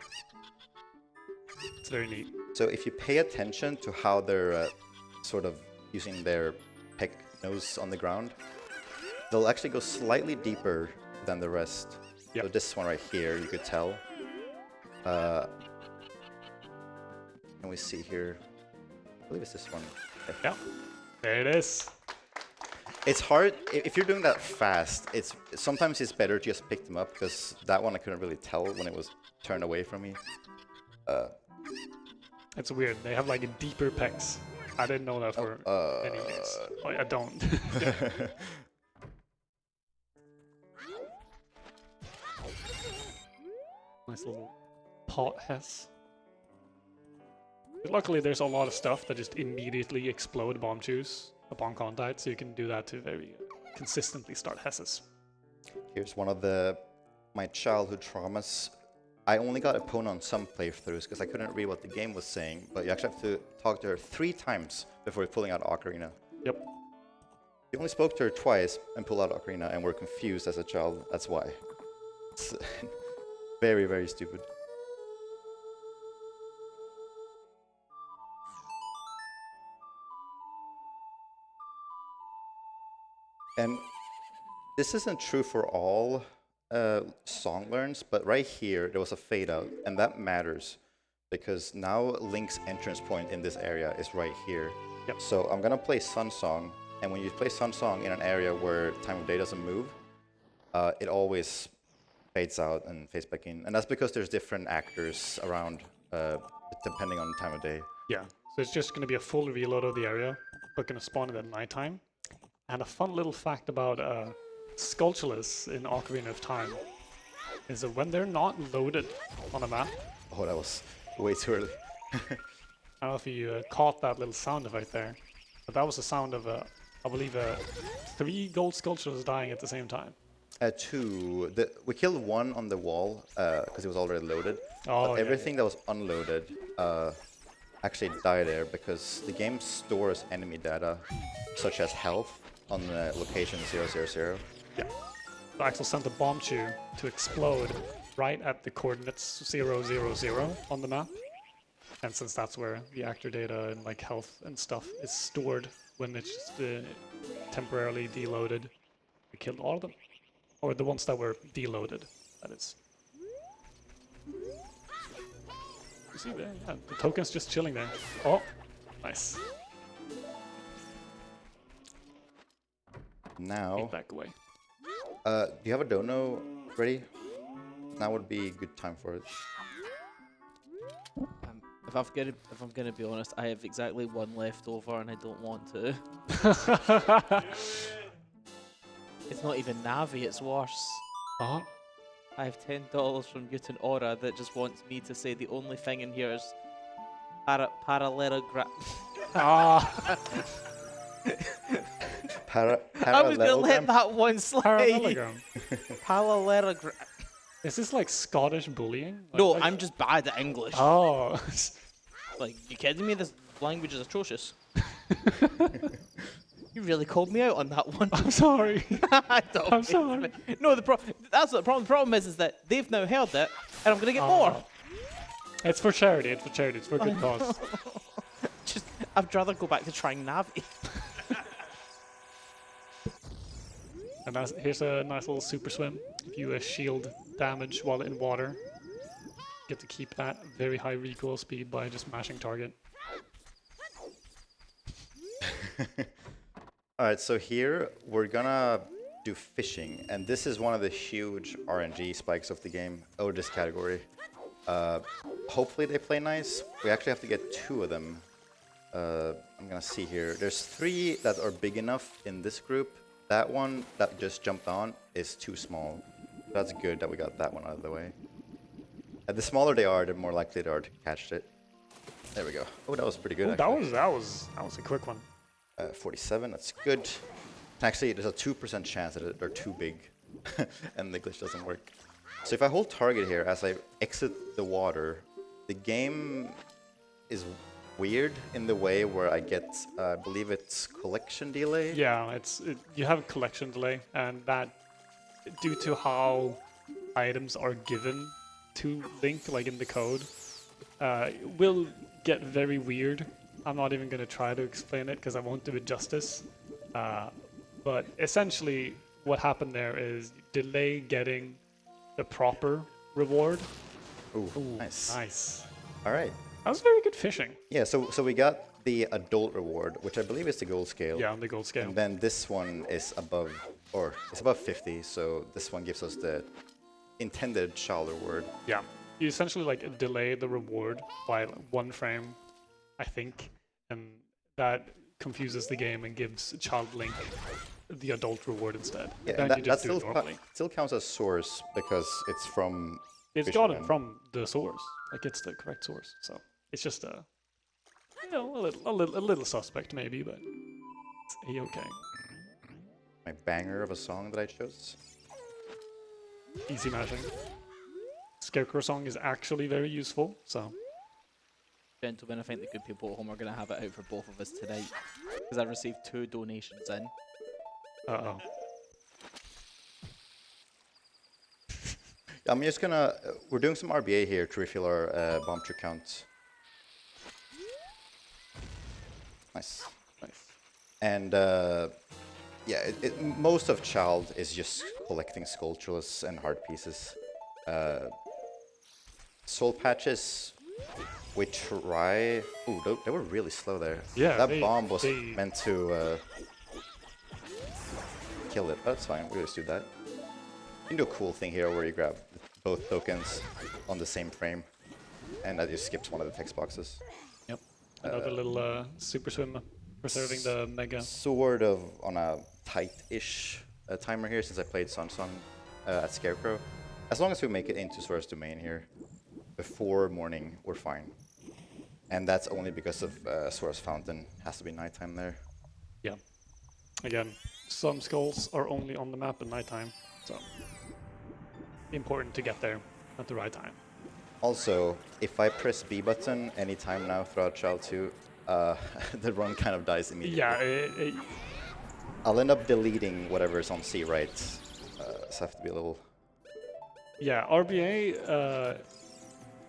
[SPEAKER 1] It's very neat.
[SPEAKER 2] So if you pay attention to how they're sort of using their peck nose on the ground, they'll actually go slightly deeper than the rest.
[SPEAKER 1] Yep.
[SPEAKER 2] So this one right here, you could tell. Can we see here? I believe it's this one. Okay.
[SPEAKER 1] Yeah. There it is.
[SPEAKER 2] It's hard if you're doing that fast. Sometimes it's better to just pick them up, because that one I couldn't really tell when it was turned away from me.
[SPEAKER 1] It's weird. They have like a deeper pecs. I didn't know that for any years. Oh, I don't. Nice little pot hess. But luckily, there's a lot of stuff that just immediately explode bomb chews upon contact, so you can do that to very consistently start hesses.
[SPEAKER 2] Here's one of my childhood traumas. I only got a pwn on some playthroughs because I couldn't read what the game was saying, but you actually have to talk to her 3 times before pulling out Ocarina.
[SPEAKER 1] Yep.
[SPEAKER 2] You only spoke to her twice and pulled out Ocarina and were confused as a child. That's why. It's very, very stupid. And this isn't true for all song learns, but right here there was a fade out, and that matters because now Link's entrance point in this area is right here.
[SPEAKER 1] Yep.
[SPEAKER 2] So I'm gonna play Sun Song, and when you play Sun Song in an area where time of day doesn't move, it always fades out and fades back in, and that's because there's different actors around depending on the time of day.
[SPEAKER 1] Yeah. So it's just going to be a full reload of the area, but going to spawn it at nighttime. And a fun little fact about Skulltulas in Ocarina of Time is that when they're not loaded on a map,
[SPEAKER 2] Oh, that was way too early.
[SPEAKER 1] I don't know if you caught that little sound effect there, but that was the sound of, I believe, 3 gold Skulltulas dying at the same time.
[SPEAKER 2] Two. We killed one on the wall because it was already loaded.
[SPEAKER 1] Oh,
[SPEAKER 2] But
[SPEAKER 1] yeah,
[SPEAKER 2] everything that was unloaded actually died there because the game stores enemy data, such as health, on the location 000.
[SPEAKER 1] Yeah. So Axel sent a bomb tube to explode right at the coordinates 000 on the map. And since that's where the actor data and like health and stuff is stored when it's just temporarily deloaded, we killed all of them. Or the ones that were deloaded, that is. You see there? Yeah, the token's just chilling there. Oh, nice.
[SPEAKER 2] Now,
[SPEAKER 1] Get back away.
[SPEAKER 2] do you have a dono ready? Now would be a good time for it.
[SPEAKER 3] If I'm gonna be honest, I have exactly one left over, and I don't want to. It's not even Navi, it's worse.
[SPEAKER 1] Oh,
[SPEAKER 3] I have $10 from Newton Aura that just wants me to say the only thing in here is parallelogram.
[SPEAKER 1] ah,
[SPEAKER 3] I was gonna let that one slide.
[SPEAKER 1] parallelogram.
[SPEAKER 3] Parallelogram.
[SPEAKER 1] Is this like Scottish bullying? Like,
[SPEAKER 3] No,
[SPEAKER 1] like-
[SPEAKER 3] I'm just bad at English.
[SPEAKER 1] Oh.
[SPEAKER 3] Like, you kidding me? This language is atrocious. You really called me out on that one.
[SPEAKER 1] I'm sorry.
[SPEAKER 3] Don't
[SPEAKER 1] I'm
[SPEAKER 3] be-
[SPEAKER 1] sorry.
[SPEAKER 3] No, that's the problem. The problem is that they've now heard it, and I'm gonna get
[SPEAKER 1] Oh.
[SPEAKER 3] more.
[SPEAKER 1] It's for charity. It's for charity. It's for a good cause.
[SPEAKER 3] Just, I'd rather go back to trying Navi.
[SPEAKER 1] And here's a nice little super swim. If you shield damage while in water, get to keep that very high recoil speed by just mashing target.
[SPEAKER 2] Alright, so here we're gonna do fishing, and this is one of the huge RNG spikes of the game, or this category. Hopefully they play nice. We actually have to get 2 of them. I'm gonna see here. There's 3 that are big enough in this group. That one that just jumped on is too small. That's good that we got that one out of the way. The smaller they are, the more likely they are to catch it. There we go. Oh, that was pretty good.
[SPEAKER 1] Ooh, that was a quick one.
[SPEAKER 2] 47, that's good. Actually, there's a 2% chance that they're too big and the glitch doesn't work. So if I hold target here as I exit the water, the game is weird in the way where I get, I believe it's collection delay.
[SPEAKER 1] Yeah, you have a collection delay, and that due to how items are given to Link, like in the code, will get very weird. I'm not even going to try to explain it because I won't do it justice. But essentially, what happened there is delay getting the proper reward.
[SPEAKER 2] Ooh,
[SPEAKER 1] Ooh,
[SPEAKER 2] nice.
[SPEAKER 1] Nice.
[SPEAKER 2] All right.
[SPEAKER 1] That was very good fishing.
[SPEAKER 2] Yeah, so we got the adult reward, which I believe is the gold scale.
[SPEAKER 1] Yeah, on the gold scale.
[SPEAKER 2] And then this one is above, or it's above 50, so this one gives us the intended child reward.
[SPEAKER 1] Yeah. You essentially like delay the reward by 1 frame, I think, and that confuses the game and gives Child Link the adult reward instead.
[SPEAKER 2] Yeah,
[SPEAKER 1] Then
[SPEAKER 2] and
[SPEAKER 1] you
[SPEAKER 2] that
[SPEAKER 1] just do
[SPEAKER 2] still,
[SPEAKER 1] it normally.
[SPEAKER 2] still counts as source because it's from
[SPEAKER 1] It's
[SPEAKER 2] Fisherman.
[SPEAKER 1] gotten from the source. Like it's the correct source. So it's just a little suspect maybe, but it's a-okay.
[SPEAKER 2] My banger of a song that I chose.
[SPEAKER 1] Easy mashing. Scarecrow song is actually very useful, so
[SPEAKER 3] Gentlemen, I think the good people at home are going to have it out for both of us tonight. Because I received 2 donations in.
[SPEAKER 1] uh-oh.
[SPEAKER 2] I'm just gonna, we're doing some RBA here to refill our bomb tree count. Nice.
[SPEAKER 1] Nice.
[SPEAKER 2] And yeah, most of Child is just collecting Skulltulas and heart pieces. Soul patches, we try. Ooh, they were really slow there.
[SPEAKER 1] Yeah,
[SPEAKER 2] that bomb was
[SPEAKER 1] they-
[SPEAKER 2] meant to kill it, but that's fine. We just do that. You can do a cool thing here where you grab both tokens on the same frame, and that just skips one of the text boxes.
[SPEAKER 1] Yep. Another little super swim preserving the mega.
[SPEAKER 2] Sort of on a tight-ish timer here since I played Sunsong at Scarecrow. As long as we make it into Sora's domain here before morning, we're fine. And that's only because of Sora's fountain. Has to be nighttime there.
[SPEAKER 1] Yeah. Again, some skulls are only on the map at nighttime, so important to get there at the right time.
[SPEAKER 2] Also, if I press B button anytime now throughout Child 2, the run kind of dies immediately.
[SPEAKER 1] Yeah,
[SPEAKER 2] I'll end up deleting whatever's on C right. So I have to be a little...
[SPEAKER 1] yeah, RBA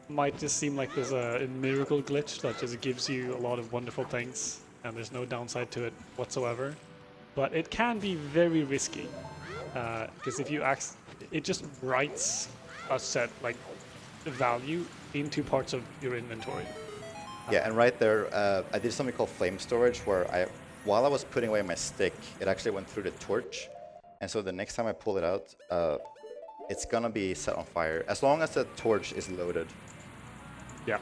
[SPEAKER 1] might just seem like there's a miracle glitch that just gives you a lot of wonderful things, and there's no downside to it whatsoever. But it can be very risky, because if you it just writes a set like value into parts of your inventory.
[SPEAKER 2] Yeah, and right there, I did something called flame storage, where while I was putting away my stick, it actually went through the torch. And so the next time I pull it out, it's gonna be set on fire, as long as the torch is loaded.
[SPEAKER 1] Yeah.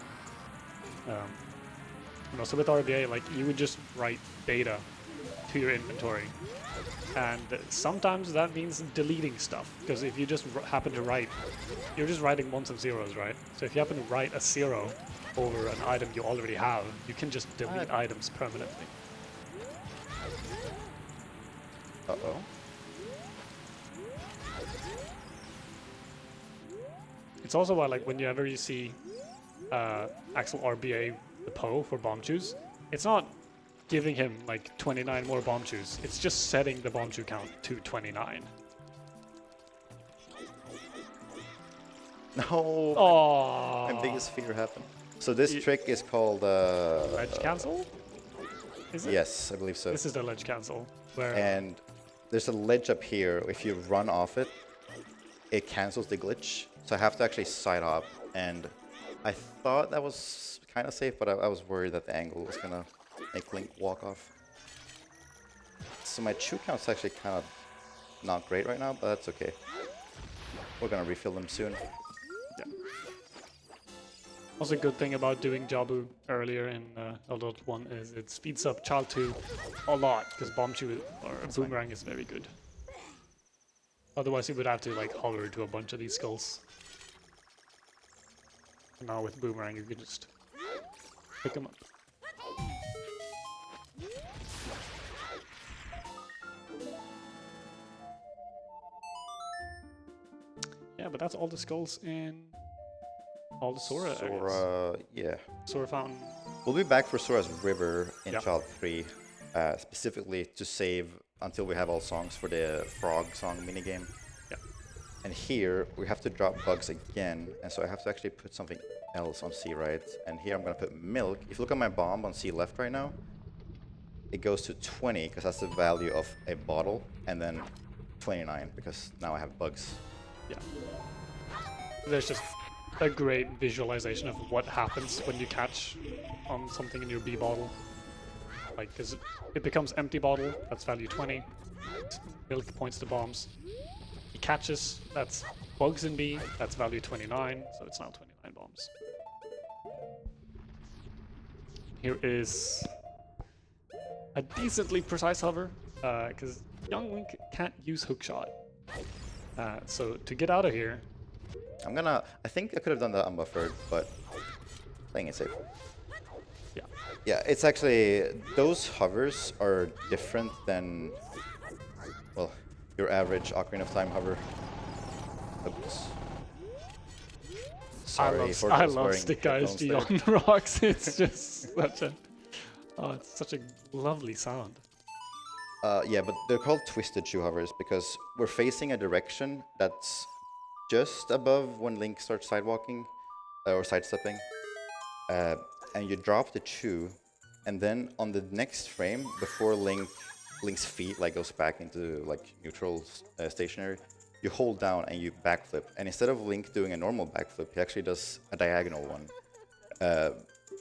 [SPEAKER 1] And also with RBA, like, you would just write data to your inventory. And sometimes that means deleting stuff, because if you just happen to write, you're just writing ones and zeros, right? So if you happen to write a 0 over an item you already have, you can just delete items permanently.
[SPEAKER 2] Uh-oh.
[SPEAKER 1] It's also why, like, whenever you see Axel RBA the Poe for bomb chews, it's not giving him like 29 more bomb chews. It's just setting the bomb chew count to 29.
[SPEAKER 2] No.
[SPEAKER 1] Oh.
[SPEAKER 2] My biggest fear happened. So this trick is called...
[SPEAKER 1] ledge cancel? Is it?
[SPEAKER 2] Yes, I believe so.
[SPEAKER 1] This is the ledge cancel. Where
[SPEAKER 2] And there's a ledge up here. If you run off it, it cancels the glitch. So I have to actually side hop. And I thought that was kind of safe, but I was worried that the angle was going to make Link walk off. So my chew count's actually kind of not great right now, but that's okay. We're going to refill them soon.
[SPEAKER 1] yeah. Also, a good thing about doing Jabu earlier in Adult 1 is it speeds up Child 2 a lot, because bomb chew or boomerang is very good. Otherwise, you would have to like hover to a bunch of these skulls. And now with boomerang, you can just pick them up. Yeah, but that's all the skulls in all the Sora areas.
[SPEAKER 2] Sora, yeah.
[SPEAKER 1] Sora Fountain.
[SPEAKER 2] We'll be back for Sora's River in
[SPEAKER 1] Yeah.
[SPEAKER 2] Child 3, specifically to save until we have all songs for the frog song minigame.
[SPEAKER 1] Yeah.
[SPEAKER 2] And here, we have to drop bugs again, and so I have to actually put something else on C right. And here I'm going to put milk. If you look at my bomb on C left right now, it goes to 20, because that's the value of a bottle, and then 29, because now I have bugs.
[SPEAKER 1] Yeah. There's just a great visualization of what happens when you catch on something in your B bottle. Like, because it becomes empty bottle, that's value 20. Milk points to bombs. He catches, that's bugs in B, that's value 29, so it's now 29 bombs. Here is a decently precise hover, because young Link can't use hookshot. So to get out of here,
[SPEAKER 2] I think I could have done that unbuffered, but playing it safe.
[SPEAKER 1] yeah,
[SPEAKER 2] Yeah, it's actually, those hovers are different than, well, your average Ocarina of Time hover. Oops. Sorry for
[SPEAKER 1] I
[SPEAKER 2] just
[SPEAKER 1] love
[SPEAKER 2] wearing
[SPEAKER 1] Stick Guys
[SPEAKER 2] headphones there.
[SPEAKER 1] Beyond the Rocks. It's just such a, oh, it's such a lovely sound.
[SPEAKER 2] Yeah, but they're called twisted shoe hovers because we're facing a direction that's just above when Link starts sidewalking or sidestepping, and you drop the shoe, and then on the next frame before Link's feet like goes back into like neutral stationary, you hold down and you backflip, and instead of Link doing a normal backflip, he actually does a diagonal one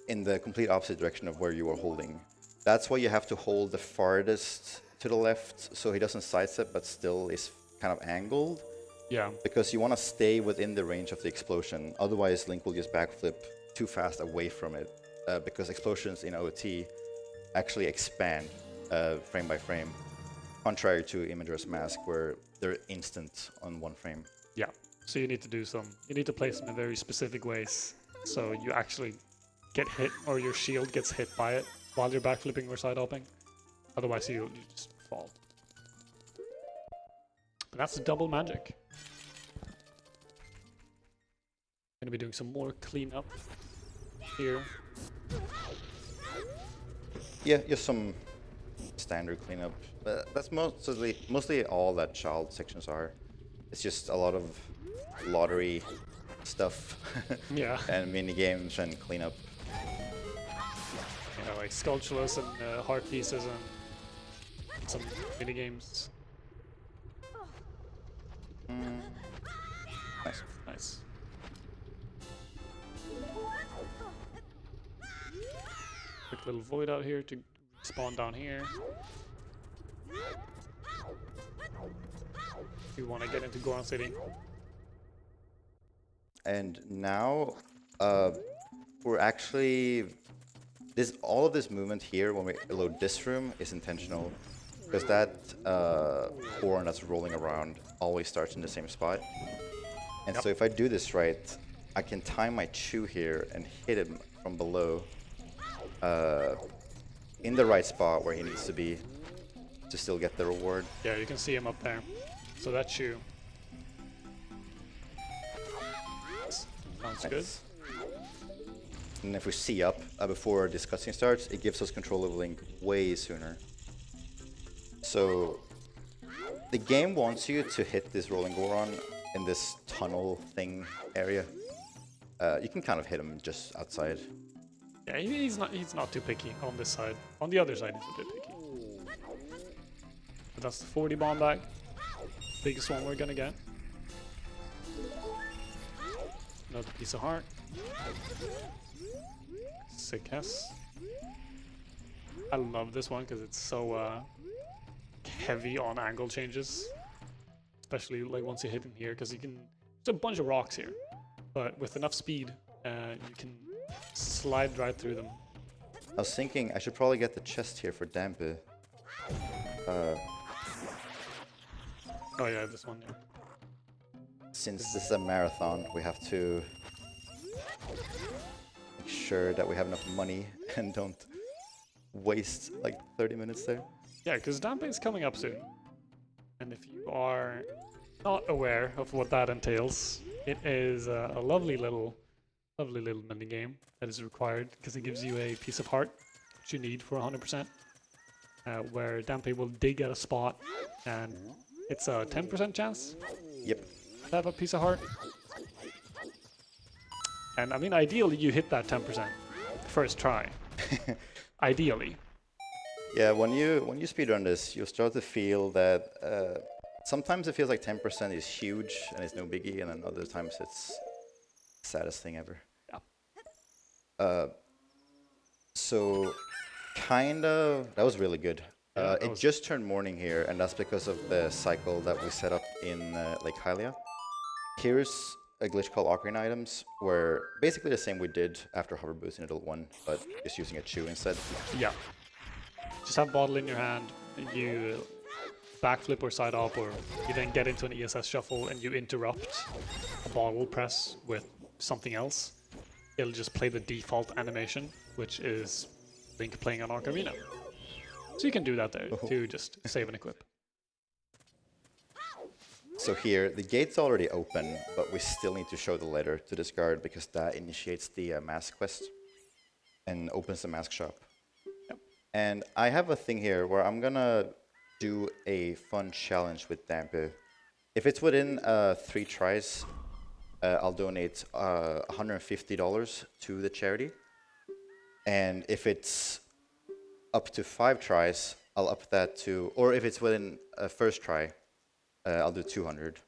[SPEAKER 2] in the complete opposite direction of where you were holding. That's why you have to hold the farthest to the left, so he doesn't sidestep but still is kind of angled.
[SPEAKER 1] Yeah.
[SPEAKER 2] Because you want to stay within the range of the explosion. Otherwise, Link will just backflip too fast away from it. Because explosions in OT actually expand frame by frame. Contrary to Imager's Mask, where they're instant on one frame.
[SPEAKER 1] Yeah. So you need to place them in very specific ways, so you actually get hit, or your shield gets hit by it while you're backflipping or side hopping. Otherwise, you just fall. But that's double magic. Gonna be doing some more cleanup here.
[SPEAKER 2] Yeah, just some standard cleanup. That's mostly all that child sections are. It's just a lot of lottery stuff.
[SPEAKER 1] Yeah.
[SPEAKER 2] And mini games and cleanup.
[SPEAKER 1] You know, like sculptures and heart pieces and some mini games.
[SPEAKER 2] Nice.
[SPEAKER 1] Nice. Quick little void out here to spawn down here. You want to get into Goron City.
[SPEAKER 2] And now, we're actually all of this movement here when we load this room is intentional, because that horn that's rolling around always starts in the same spot. And so if I do this right, I can time my chew here and hit him from below, in the right spot where he needs to be, to still get the reward.
[SPEAKER 1] Yeah, you can see him up there. So that's you. Sounds good.
[SPEAKER 2] And if we see up before this cutscene starts, it gives us control of Link way sooner. So the game wants you to hit this rolling Goron in this tunnel thing area. You can kind of hit him just outside.
[SPEAKER 1] Yeah, he's not too picky on this side. On the other side, he's a bit picky. But that's the 40 bomb back. Biggest one we're gonna get. Another piece of heart. Sick Hess. I love this one because it's so heavy on angle changes. Especially like once you hit in here, because you can. There's a bunch of rocks here, but with enough speed, you can slide right through them.
[SPEAKER 2] I was thinking I should probably get the chest here for Dampe.
[SPEAKER 1] Oh yeah, this one. Yeah.
[SPEAKER 2] Since this is a marathon, we have to make sure that we have enough money and don't waste like 30 minutes there.
[SPEAKER 1] Yeah, because Dampe is coming up soon. And if you are not aware of what that entails, it is a lovely little mini game that is required because it gives you a piece of heart, which you need for 100%, where Dampe will dig at a spot, and it's a 10% chance.
[SPEAKER 2] Yep.
[SPEAKER 1] To have a piece of heart. And I mean, ideally, you hit that 10% first try. Ideally.
[SPEAKER 2] Yeah, when you speedrun this, you'll start to feel that sometimes it feels like 10% is huge and it's no biggie, and then other times it's the saddest thing ever.
[SPEAKER 1] Yeah.
[SPEAKER 2] So, kind of, that was really good. It just turned morning here, and that's because of the cycle that we set up in Lake Hylia. Here's a glitch called Ocarina items, where basically the same we did after Hover Boost in Adult 1, but just using a chew instead.
[SPEAKER 1] Yeah. Just have bottle in your hand, and you backflip or side up, or you then get into an ESS shuffle and you interrupt a bottle press with something else. It'll just play the default animation, which is Link playing on Ocarina. So you can do that there to just save and equip.
[SPEAKER 2] So here, the gate's already open, but we still need to show the letter to this guard because that initiates the mask quest and opens the mask shop.
[SPEAKER 1] Yep.
[SPEAKER 2] And I have a thing here where I'm gonna do a fun challenge with Dampe. If it's within 3 tries, I'll donate $150 to the charity. And if it's up to 5 tries, I'll up that to, or if it's within a first try, I'll do 200.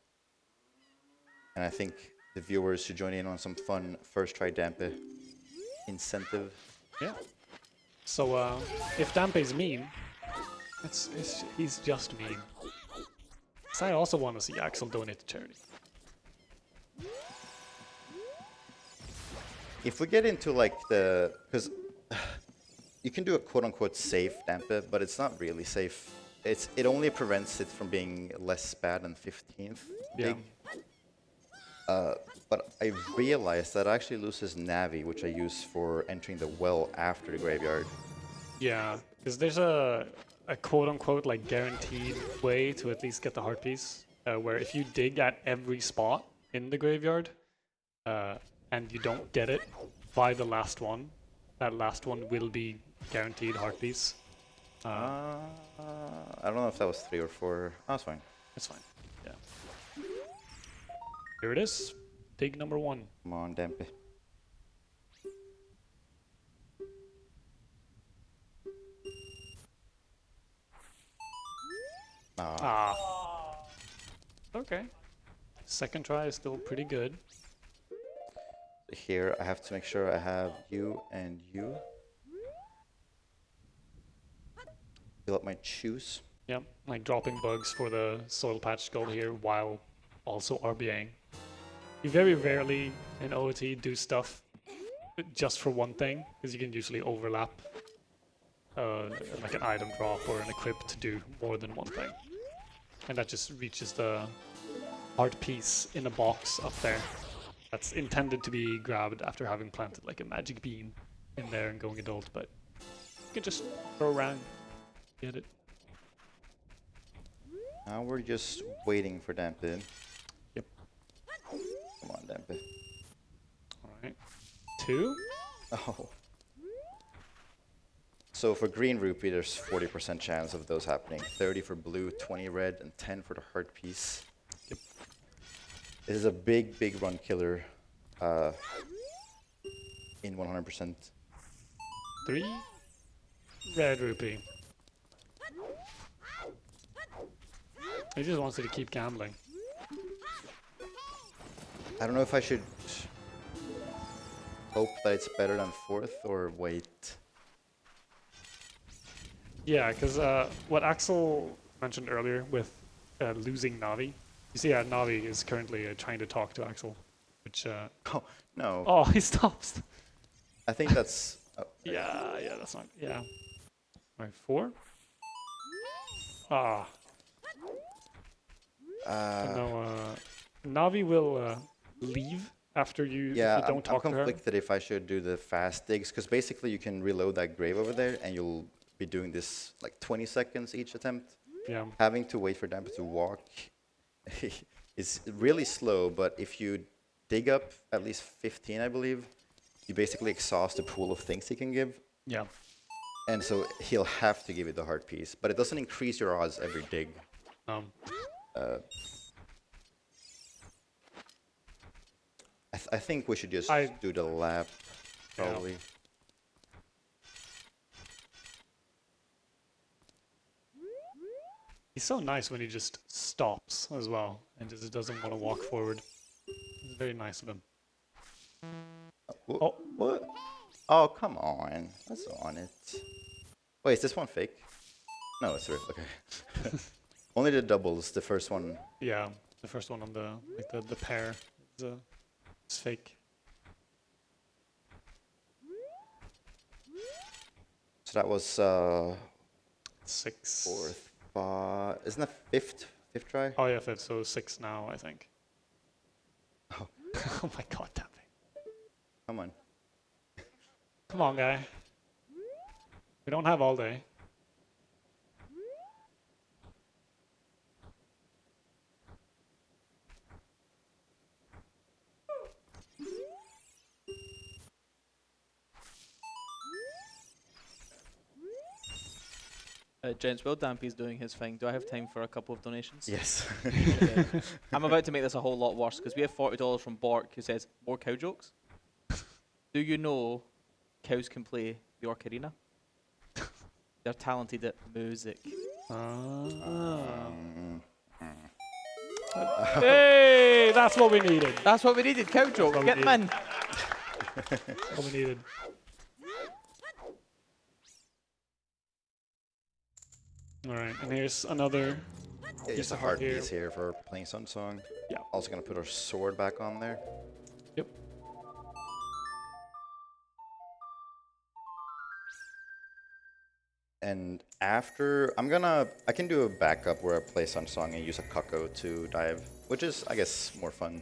[SPEAKER 2] And I think the viewers should join in on some fun first try Dampe incentive.
[SPEAKER 1] Yeah. So if Dampe's mean, he's just mean. So I also want to see Axel donate to charity.
[SPEAKER 2] If we get into like because you can do a quote-unquote safe Dampe, but it's not really safe. It only prevents it from being less bad than 15th dig. But I realized that I actually loses Navi, which I use for entering the well after the graveyard.
[SPEAKER 1] Yeah, because there's a quote-unquote like guaranteed way to at least get the heart piece. where if you dig at every spot in the graveyard and you don't get it by the last one, that last one will be guaranteed heart piece.
[SPEAKER 2] I don't know if that was 3 or 4. Oh, it's fine.
[SPEAKER 1] It's fine. Yeah. Here it is. Dig number 1.
[SPEAKER 2] Come on, Dempy.
[SPEAKER 1] Ah. Okay. Second try is still pretty good.
[SPEAKER 2] Here, I have to make sure I have you and you. Fill up my shoes.
[SPEAKER 1] Yeah, like dropping bugs for the soil patch gold here while also RBAing. You very rarely in OOT do stuff just for one thing, because you can usually overlap like an item drop or an equip to do more than one thing. And that just reaches the art piece in a box up there that's intended to be grabbed after having planted like a magic beam in there and going adult, but you can just throw around, get it.
[SPEAKER 2] Now we're just waiting for Dempy.
[SPEAKER 1] Yep.
[SPEAKER 2] Come on, Dempy.
[SPEAKER 1] Alright. 2.
[SPEAKER 2] Oh. So for green rupee, there's 40% chance of those happening. 30 for blue, 20 red, and 10 for the heart piece.
[SPEAKER 1] Yep.
[SPEAKER 2] It is a big, big run killer in 100%.
[SPEAKER 1] 3. Red rupee. He just wants you to keep gambling.
[SPEAKER 2] I don't know if I should hope that it's better than 4th or wait.
[SPEAKER 1] Yeah, because what Axel mentioned earlier with losing Navi, you see Navi is currently trying to talk to Axel, which...
[SPEAKER 2] Oh, no.
[SPEAKER 1] Oh, he stops!
[SPEAKER 2] I think that's...
[SPEAKER 1] Yeah, that's not... Yeah. Alright, 4? Ah. No, Navi will leave after you,
[SPEAKER 2] yeah,
[SPEAKER 1] if you don't talk to
[SPEAKER 2] I'm
[SPEAKER 1] her.
[SPEAKER 2] conflicted if I should do the fast digs, because basically you can reload that grave over there and you'll be doing this like 20 seconds each attempt.
[SPEAKER 1] Yeah.
[SPEAKER 2] Having to wait for Damper to walk is really slow, but if you dig up at least 15, I believe, you basically exhaust the pool of things he can give.
[SPEAKER 1] Yeah.
[SPEAKER 2] And so he'll have to give you the heart piece, but it doesn't increase your odds every dig. I think we should just do the lap, probably.
[SPEAKER 1] Yeah. He's so nice when he just stops as well and just doesn't want to walk forward. It's very nice of him.
[SPEAKER 2] Oh, what? Oh, come on. That's on it. Wait, is this one fake? No, it's real. Okay. Only the doubles, the first one.
[SPEAKER 1] Yeah, the first one on the like the pair is fake.
[SPEAKER 2] So that was
[SPEAKER 1] 6.
[SPEAKER 2] 4th. Isn't that 5th? 5th try?
[SPEAKER 1] Oh yeah, 5th. So 6 now, I think.
[SPEAKER 2] Oh.
[SPEAKER 1] Oh my god, damn it.
[SPEAKER 2] Come on.
[SPEAKER 1] Come on, guy. We don't have all day.
[SPEAKER 3] Gents, while Dampy's doing his thing, do I have time for a couple of donations?
[SPEAKER 2] Yes.
[SPEAKER 3] Okay. I'm about to make this a whole lot worse because we have $40 from Bork who says, more cow jokes? Do you know cows can play the Ocarina? They're talented at music.
[SPEAKER 1] Hey, that's what we needed.
[SPEAKER 3] That's what we needed, cow joke.
[SPEAKER 1] what we
[SPEAKER 3] Get them in.
[SPEAKER 1] What we needed. Alright, and here's another
[SPEAKER 2] Yeah,
[SPEAKER 1] piece
[SPEAKER 2] just a
[SPEAKER 1] of
[SPEAKER 2] heart
[SPEAKER 1] here.
[SPEAKER 2] piece here for playing Sun Song.
[SPEAKER 1] Yeah.
[SPEAKER 2] Also gonna put our sword back on there.
[SPEAKER 1] Yep.
[SPEAKER 2] And after, I can do a backup where I play Sun Song and use a Cucko to dive, which is, I guess, more fun.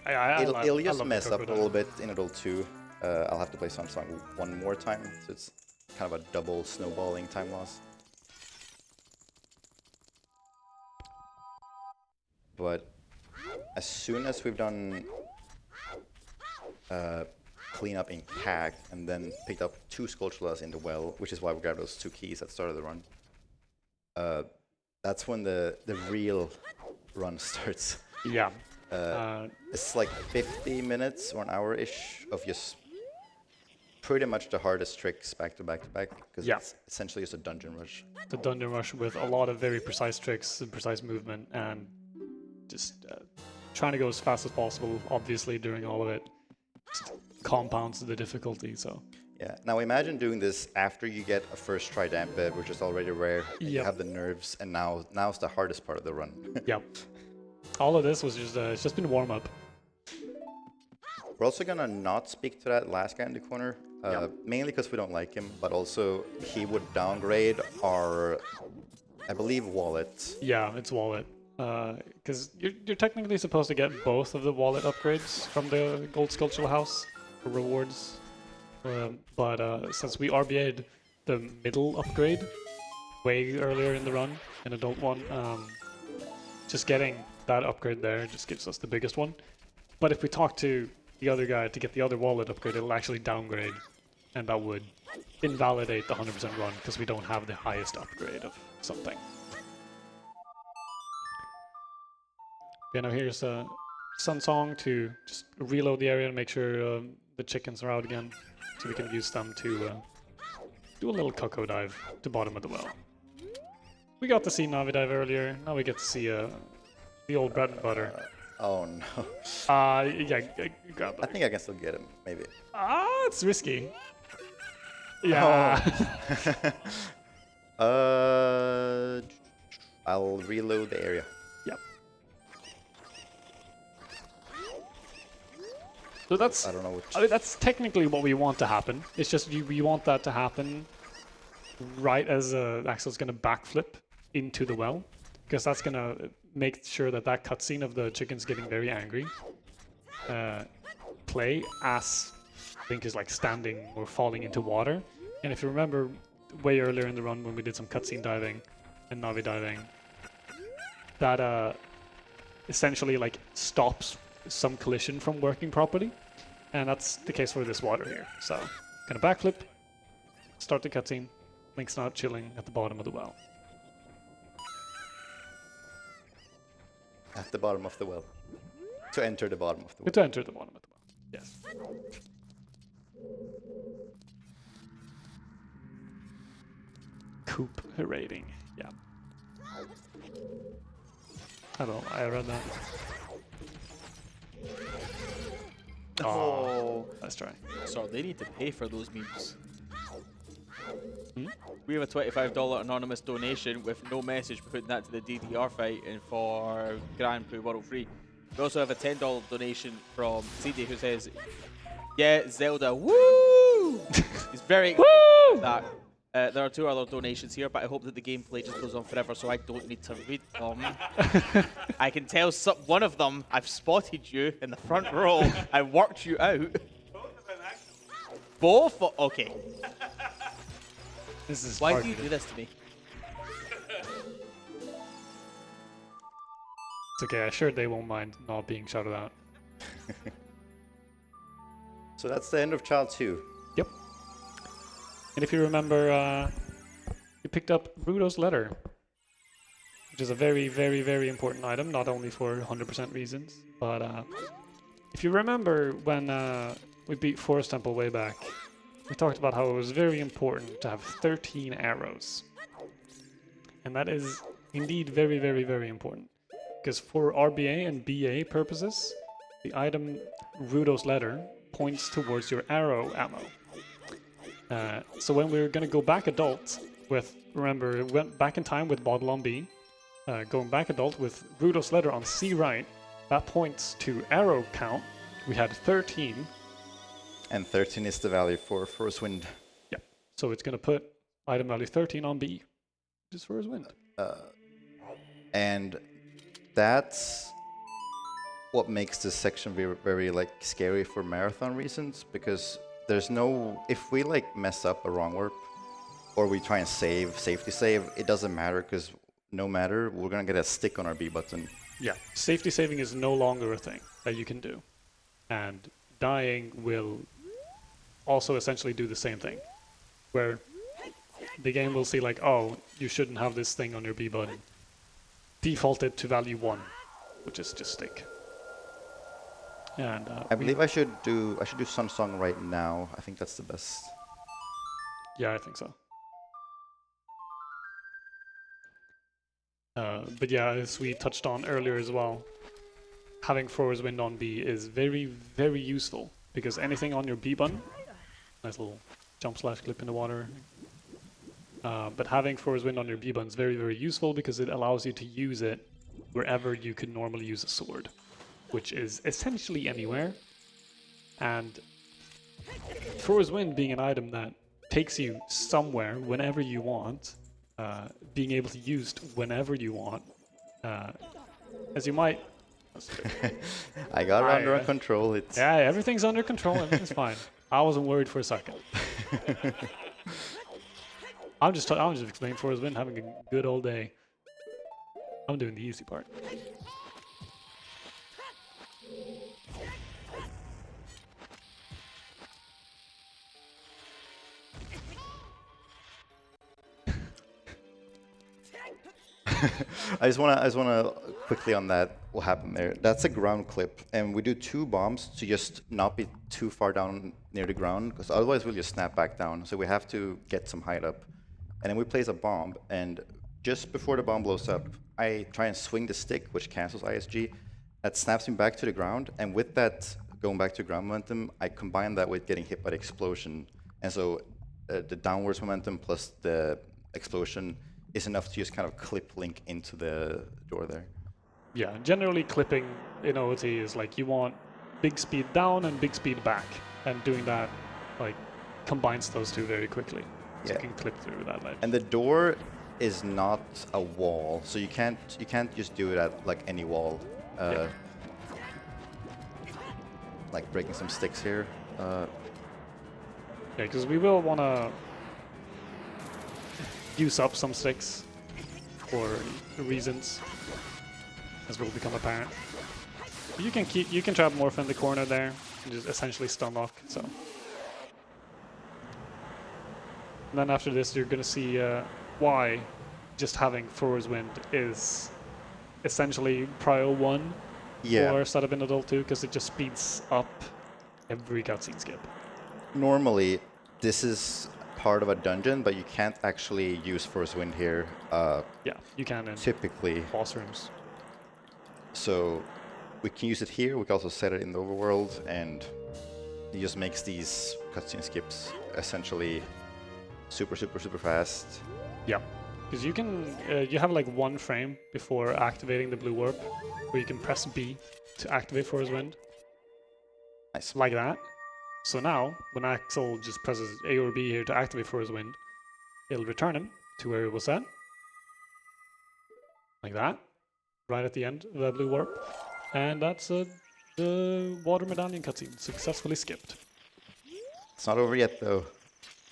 [SPEAKER 2] It'll just mess up a little bit in Adult 2. I'll have to play Sun Song one more time, so it's kind of a double snowballing time loss. but as soon as we've done cleanup in CAG and then picked up 2 Skulltulas in the well, which is why we grabbed those 2 keys at the start of the run, that's when the real run starts.
[SPEAKER 1] Yeah.
[SPEAKER 2] It's like 50 minutes or an hour-ish of just pretty much the hardest tricks back to back to back, because it's essentially just a dungeon rush.
[SPEAKER 1] The dungeon rush with a lot of very precise tricks and precise movement, and just trying to go as fast as possible, obviously, during all of it. Just compounds the difficulty, so...
[SPEAKER 2] Yeah. Now imagine doing this after you get a first try damp bed, which is already rare. You have the nerves, and now's the hardest part of the run.
[SPEAKER 1] Yep. All of this was just it's just been warm up.
[SPEAKER 2] We're also gonna not speak to that last guy in the corner, mainly because we don't like him, but also he would downgrade our, I believe, wallet.
[SPEAKER 1] Yeah, it's wallet. Because you're technically supposed to get both of the wallet upgrades from the Gold Sculptural House for rewards. But since we RBA'd the middle upgrade way earlier in the run, an adult one, just getting that upgrade there just gives us the biggest one. But if we talk to the other guy to get the other wallet upgrade, it'll actually downgrade, and that would invalidate the 100% run because we don't have the highest upgrade of something. Yeah, now here's a Sun Song to just reload the area and make sure the chickens are out again, so we can use them to do a little cocoa dive to bottom of the well. We got to see Navi dive earlier, now we get to see the old bread and butter.
[SPEAKER 2] Oh no.
[SPEAKER 1] Yeah, grab that.
[SPEAKER 2] I think I can still get him, maybe.
[SPEAKER 1] It's risky. Yeah.
[SPEAKER 2] Oh. I'll reload the area.
[SPEAKER 1] Yep. So that's,
[SPEAKER 2] I don't know which.
[SPEAKER 1] I mean, that's technically what we want to happen. It's just we want that to happen right as Axel's going to backflip into the well, because that's going to make sure that that cutscene of the chickens getting very angry play as Link is like standing or falling into water. And if you remember way earlier in the run when we did some cutscene diving and Navi diving, that essentially like stops some collision from working properly, and that's the case for this water here. So gonna backflip, start the cutscene, Link's not chilling at the bottom of the well.
[SPEAKER 2] At the bottom of the well. To enter the bottom of the well.
[SPEAKER 1] To enter the bottom of the well, yes. Coop rating, yeah. I don't know, I read that.
[SPEAKER 3] Oh,
[SPEAKER 1] Let's try.
[SPEAKER 3] sorry, they need to pay for those memes.
[SPEAKER 1] Hmm?
[SPEAKER 3] We have a $25 anonymous donation with no message putting that to the DDR fight and for Grand Prix World Free. We also have a $10 donation from CD who says, yeah, Zelda, woo! He's very excited about that. There are 2 other donations here, but I hope that the gameplay just goes on forever so I don't need to read them. I can tell one of them, I've spotted you in the front row. I worked you out. Both? Okay.
[SPEAKER 1] This is
[SPEAKER 3] Why do you do this to me?
[SPEAKER 1] It's okay, I'm sure they won't mind not being shouted out.
[SPEAKER 2] So that's the end of Child 2.
[SPEAKER 1] Yep. And if you remember, you picked up Rudo's letter, which is a very, very, very important item, not only for 100% reasons, but if you remember when we beat Forest Temple way back, we talked about how it was very important to have 13 arrows. And that is indeed very, very, very important. Because for RBA and BA purposes, the item Rudo's letter points towards your arrow ammo. So when we're going to go back adult with, remember, it went back in time with Bottle on B, going back adult with Rudo's letter on C right, that points to arrow count. We had 13.
[SPEAKER 2] And 13 is the value for Forest Wind.
[SPEAKER 1] Yeah, so it's going to put item value 13 on B, which is Forest Wind.
[SPEAKER 2] And that's what makes this section very, very like scary for marathon reasons, because there's no, if we like mess up a wrong warp or we try and safety save, it doesn't matter, because no matter, we're gonna get a stick on our B button
[SPEAKER 1] Yeah, safety saving is no longer a thing that you can do. And dying will also essentially do the same thing. Where the game will see like, oh, you shouldn't have this thing on your B button. Default it to value 1, which is just stick. And
[SPEAKER 2] I believe I should do Sun Song right now. I think that's the best.
[SPEAKER 1] Yeah, I think so. But yeah, as we touched on earlier as well, having Forwards Wind on B is very, very useful because anything on your B button, nice little jump slash clip in the water. But having Forwards Wind on your B button is very, very useful because it allows you to use it wherever you could normally use a sword, which is essentially anywhere. And Forwards Wind being an item that takes you somewhere whenever you want, being able to use it whenever you want, as you might.
[SPEAKER 2] I got it under control. It's
[SPEAKER 1] Yeah, everything's under control. Everything's fine. I wasn't worried for a second. I'm just explaining Forwards Wind, having a good old day. I'm doing the easy part.
[SPEAKER 2] I just wanna quickly on that what happened there. That's a ground clip, and we do 2 bombs to just not be too far down near the ground, because otherwise we'll just snap back down. So we have to get some height up, and then we place a bomb, and just before the bomb blows up, I try and swing the stick, which cancels ISG. That snaps me back to the ground, and with that going back to ground momentum, I combine that with getting hit by the explosion, and so the downwards momentum plus the explosion is enough to just kind of clip Link into the door there.
[SPEAKER 1] Yeah, generally clipping in OOT is like you want big speed down and big speed back, and doing that like combines those two very quickly. So you can clip through that ledge.
[SPEAKER 2] And the door is not a wall, so you can't just do it at like any wall. Like breaking some sticks here.
[SPEAKER 1] Yeah, because we will want to use up some sticks for reasons, as will become apparent. You can trap Morph in the corner there and just essentially stun lock. So, and then after this, you're gonna see why just having Forwards Wind is essentially Prio 1 or Setup in Adult 2, because it just speeds up every cutscene skip.
[SPEAKER 2] Normally, this is part of a dungeon, but you can't actually use Forwards Wind here.
[SPEAKER 1] Yeah, you can in
[SPEAKER 2] typically
[SPEAKER 1] boss rooms.
[SPEAKER 2] So we can use it here. We can also set it in the overworld, and it just makes these cutscene skips essentially super fast.
[SPEAKER 1] Yeah, because you can you have like 1 frame before activating the blue warp, where you can press B to activate Forwards Wind.
[SPEAKER 2] Nice.
[SPEAKER 1] Like that. So now, when Axel just presses A or B here to activate Forwards Wind, it'll return him to where it was at. Like that. Right at the end of that blue warp. And that's the water medallion cutscene successfully skipped.
[SPEAKER 2] It's not over yet, though.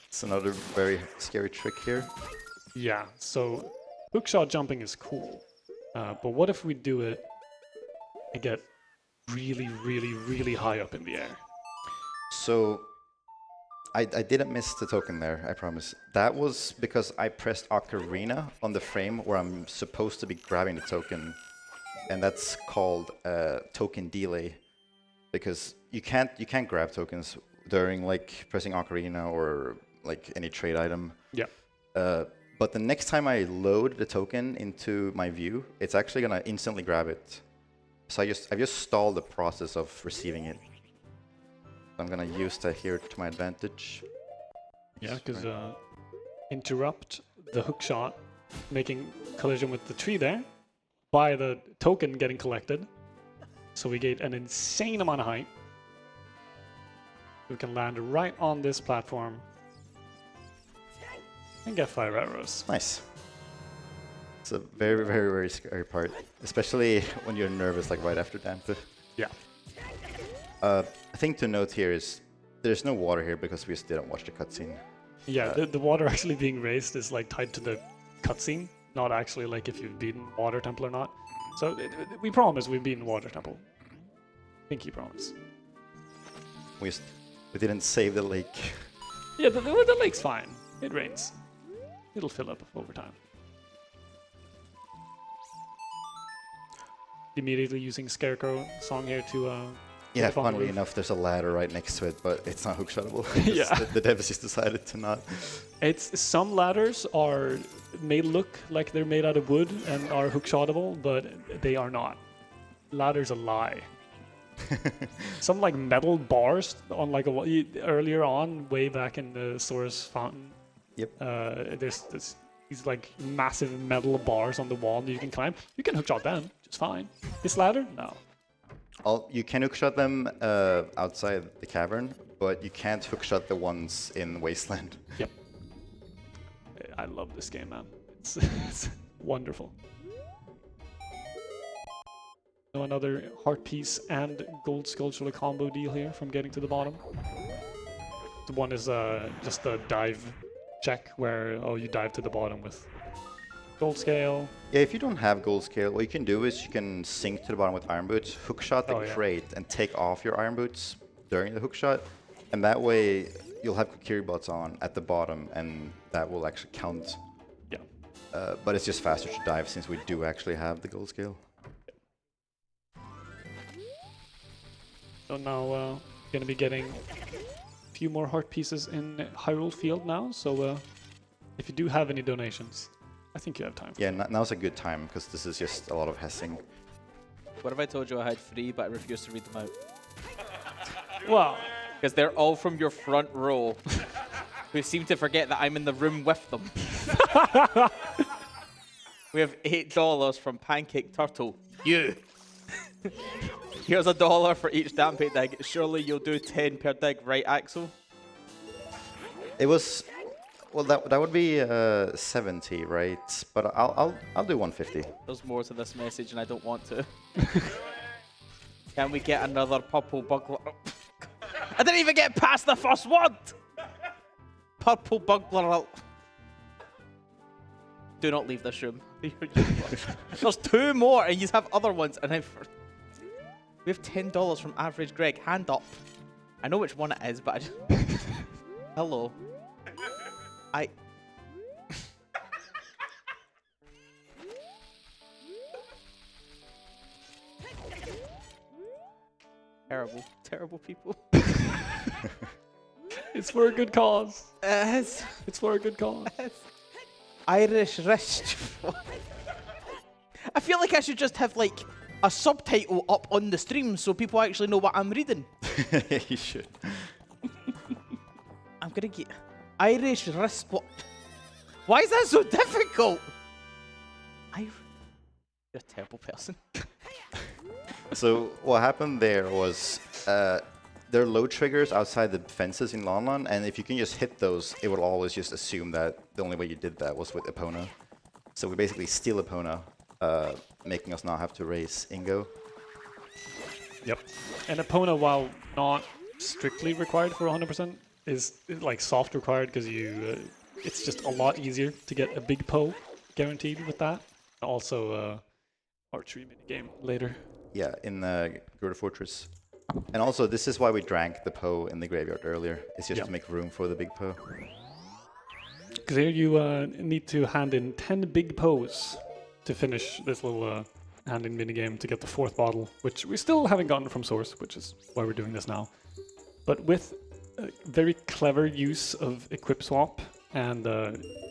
[SPEAKER 2] It's another very scary trick here.
[SPEAKER 1] Yeah, so hookshot jumping is cool. But what if we do it and get really high up in the air?
[SPEAKER 2] So I didn't miss the token there, I promise. That was because I pressed Ocarina on the frame where I'm supposed to be grabbing the token. And that's called token delay, because you can't grab tokens during like pressing Ocarina or like any trade item.
[SPEAKER 1] Yeah.
[SPEAKER 2] But the next time I load the token into my view, it's actually gonna instantly grab it. So I just stalled the process of receiving it. I'm gonna use that here to my advantage.
[SPEAKER 1] Yeah, because interrupt the hookshot, making collision with the tree there, by the token getting collected. So we get an insane amount of height. We can land right on this platform and get 5 arrows.
[SPEAKER 2] Nice. It's a very scary part, especially when you're nervous, like right after Dampe.
[SPEAKER 1] Yeah.
[SPEAKER 2] A thing to note here is there's no water here because we just didn't watch the cutscene.
[SPEAKER 1] Yeah, the water actually being raised is like tied to the cutscene, not actually like if you've beaten Water Temple or not. So we promise we've beaten Water Temple. Pinky promise.
[SPEAKER 2] We didn't save the lake.
[SPEAKER 1] Yeah, the lake's fine. It rains. It'll fill up over time. Immediately using Scarecrow song here to
[SPEAKER 2] Yeah,
[SPEAKER 1] get up on the
[SPEAKER 2] funnily
[SPEAKER 1] roof.
[SPEAKER 2] enough, there's a ladder right next to it, but it's not hookshotable.
[SPEAKER 1] Yeah.
[SPEAKER 2] The devs just decided to not.
[SPEAKER 1] It's some ladders may look like they're made out of wood and are hookshotable, but they are not. Ladder's a lie. Some like metal bars on like earlier on, way back in the source fountain.
[SPEAKER 2] Yep.
[SPEAKER 1] There's these like massive metal bars on the wall that you can climb. You can hookshot them just fine. This ladder, no.
[SPEAKER 2] You can hookshot them outside the cavern, but you can't hookshot the ones in Wasteland.
[SPEAKER 1] Yep. I love this game, man. It's wonderful. So another heart piece and gold sculpture combo deal here from getting to the bottom. The one is just a dive check where you dive to the bottom with gold scale.
[SPEAKER 2] Yeah, if you don't have gold scale, what you can do is you can sink to the bottom with iron boots, hookshot the crate, and take off your iron boots during the hookshot, and that way you'll have Kokiri bots on at the bottom, and that will actually count.
[SPEAKER 1] Yeah.
[SPEAKER 2] But it's just faster to dive since we do actually have the gold scale.
[SPEAKER 1] So now gonna be getting a few more heart pieces in Hyrule Field now. So if you do have any donations, I think you have time.
[SPEAKER 2] Yeah, now's a good time because this is just a lot of hessing.
[SPEAKER 3] What if I told you I had 3, but I refused to read them out?
[SPEAKER 1] Wow.
[SPEAKER 3] Because they're all from your front row, who seem to forget that I'm in the room with them. We have $8 from Pancake Turtle. You. Here's $1 for each damn pit dig. Surely you'll do 10 per dig, right, Axel?
[SPEAKER 2] It was, well, that would be 70, right? But I'll do 150.
[SPEAKER 3] There's more to this message, and I don't want to. Can we get another purple bugler? I didn't even get past the first word. Purple bugler. Do not leave this room. There's 2 more, and you have other ones, and we have $10 from Average Greg. Hand up. I know which one it is, but I just... Hello. Terrible, terrible people.
[SPEAKER 1] It's for a good cause.
[SPEAKER 3] Yes.
[SPEAKER 1] It's for a good cause.
[SPEAKER 3] Irish wrist. I feel like I should just have like a subtitle up on the stream so people actually know what I'm reading.
[SPEAKER 2] You should.
[SPEAKER 3] I'm gonna get Irish wrist. Why is that so difficult? You're a terrible person.
[SPEAKER 2] So what happened there was there are low triggers outside the fences in Lon Lon, and if you can just hit those, it will always just assume that the only way you did that was with Epona. So we basically steal Epona, making us not have to raise Ingo.
[SPEAKER 1] Yep. And Epona, while not strictly required for 100%, is like soft required because it's just a lot easier to get a big Poe guaranteed with that. Also, archery minigame later.
[SPEAKER 2] Yeah, in the Gorda Fortress. And also, this is why we drank the Poe in the graveyard earlier. It's just to make room for the big Poe.
[SPEAKER 1] Because here you need to hand in 10 big Poes to finish this little hand-in minigame to get the 4th bottle, which we still haven't gotten from Source, which is why we're doing this now. But with a very clever use of equip swap and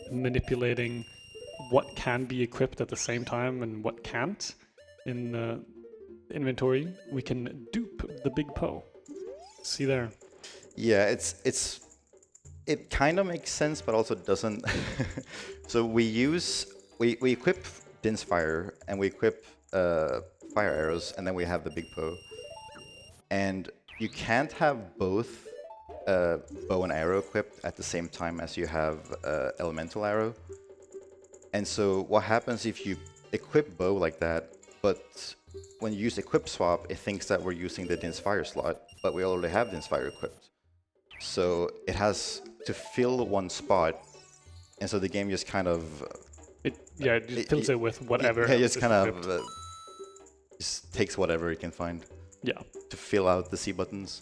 [SPEAKER 1] manipulating what can be equipped at the same time and what can't in inventory, we can dupe the big Poe. See there?
[SPEAKER 2] Yeah, it kind of makes sense, but also doesn't. So we equip Din's Fire and we equip fire arrows, and then we have the big Poe. And you can't have both bow and arrow equipped at the same time as you have elemental arrow. And so what happens if you equip bow like that, but when you use equip swap, it thinks that we're using the Din's Fire slot, but we already have Din's Fire equipped. So it has to fill one spot, and so the game just kind of...
[SPEAKER 1] It just fills it with whatever.
[SPEAKER 2] Yeah, just kind of Just takes whatever he can find
[SPEAKER 1] Yeah.
[SPEAKER 2] to fill out the C buttons.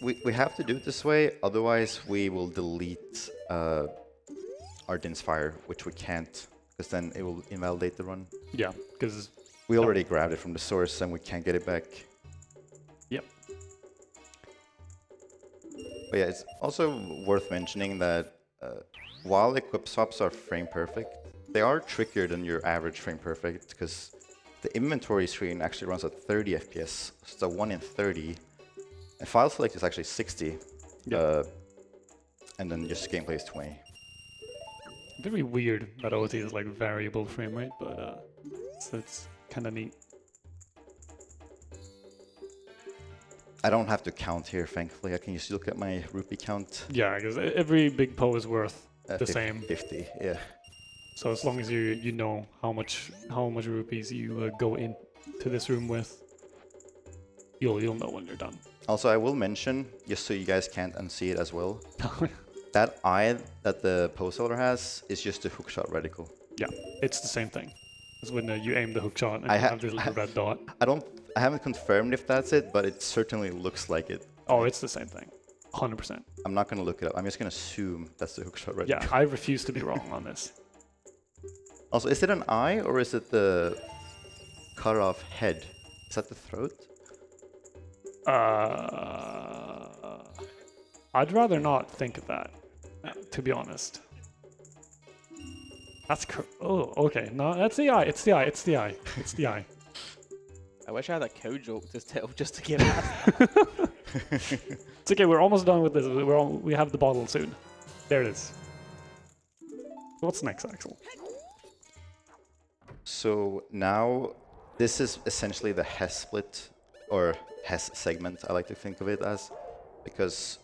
[SPEAKER 2] We have to do it this way, otherwise we will delete Arden's Fire, which we can't, because then it will invalidate the run.
[SPEAKER 1] Yeah, because...
[SPEAKER 2] We already grabbed it from the source and we can't get it back.
[SPEAKER 1] Yep.
[SPEAKER 2] But yeah, it's also worth mentioning that while equip swaps are frame perfect, they are trickier than your average frame perfect, because the inventory screen actually runs at 30 FPS, so it's a 1 in 30. And file select is actually 60, and then just gameplay is 20.
[SPEAKER 1] Very weird that OT is like variable frame rate, but so it's kind of neat.
[SPEAKER 2] I don't have to count here, thankfully. I can just look at my rupee count.
[SPEAKER 1] Yeah, because every big PO is worth the same.
[SPEAKER 2] 50, yeah.
[SPEAKER 1] So as long as you know how much rupees you go into this room with, you'll know when you're done.
[SPEAKER 2] Also, I will mention, just so you guys can't unsee it as well, that eye that the post holder has is just a hookshot reticle.
[SPEAKER 1] Yeah, it's the same thing. It's when you aim the hookshot and
[SPEAKER 2] I
[SPEAKER 1] you have this little red dot.
[SPEAKER 2] I haven't confirmed if that's it, but it certainly looks like it.
[SPEAKER 1] Oh, it's the same thing. 100%.
[SPEAKER 2] I'm not going to look it up. I'm just going to assume that's the hookshot reticle.
[SPEAKER 1] Yeah, I refuse to be wrong on this.
[SPEAKER 2] Also, is it an eye or is it the cut off head? Is that the throat?
[SPEAKER 1] I'd rather not think of that, to be honest. That's oh, okay. No, that's the eye. It's the eye. It's the eye. It's the eye.
[SPEAKER 3] I wish I had a cow joke to tell just to get it.
[SPEAKER 1] It's okay. We're almost done with this. We have the bottle soon. There it is. What's next, Axel?
[SPEAKER 2] So now, this is essentially the Hess split, or Hess segment, I like to think of it as, because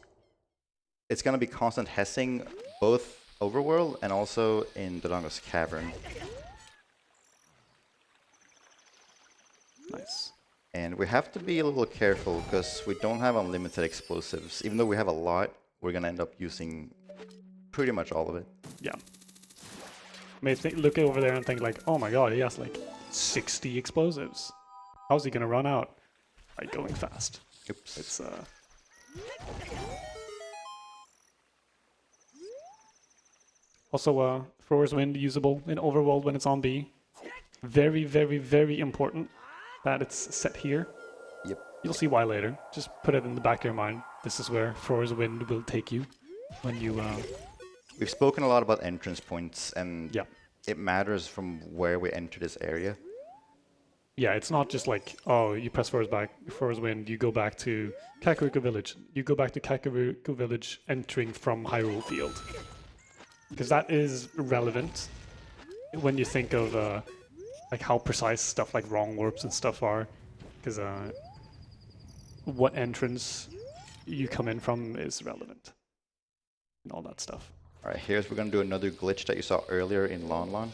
[SPEAKER 2] it's going to be constant Hessing, both overworld and also in Dodongo's Cavern.
[SPEAKER 1] Nice.
[SPEAKER 2] And we have to be a little careful, because we don't have unlimited explosives. Even though we have a lot, we're going to end up using pretty much all of it.
[SPEAKER 1] Yeah. May look over there and think like, oh my god, he has like 60 explosives. How's he gonna run out? By going fast.
[SPEAKER 2] Oops.
[SPEAKER 1] It's also Thrower's Wind usable in Overworld when it's on B. Very, very, very important that it's set here.
[SPEAKER 2] Yep.
[SPEAKER 1] You'll see why later. Just put it in the back of your mind. This is where Thrower's Wind will take you when you
[SPEAKER 2] We've spoken a lot about entrance points, and
[SPEAKER 1] yeah.
[SPEAKER 2] it matters from where we enter this area.
[SPEAKER 1] Yeah, it's not just like, oh, you press Thrower's Wind, you go back to Kakariko Village. You go back to Kakariko Village entering from Hyrule Field. Because that is relevant when you think of like how precise stuff like wrong warps and stuff are. Because what entrance you come in from is relevant. And all that stuff.
[SPEAKER 2] Alright, we're going to do another glitch that you saw earlier in Lon Lon.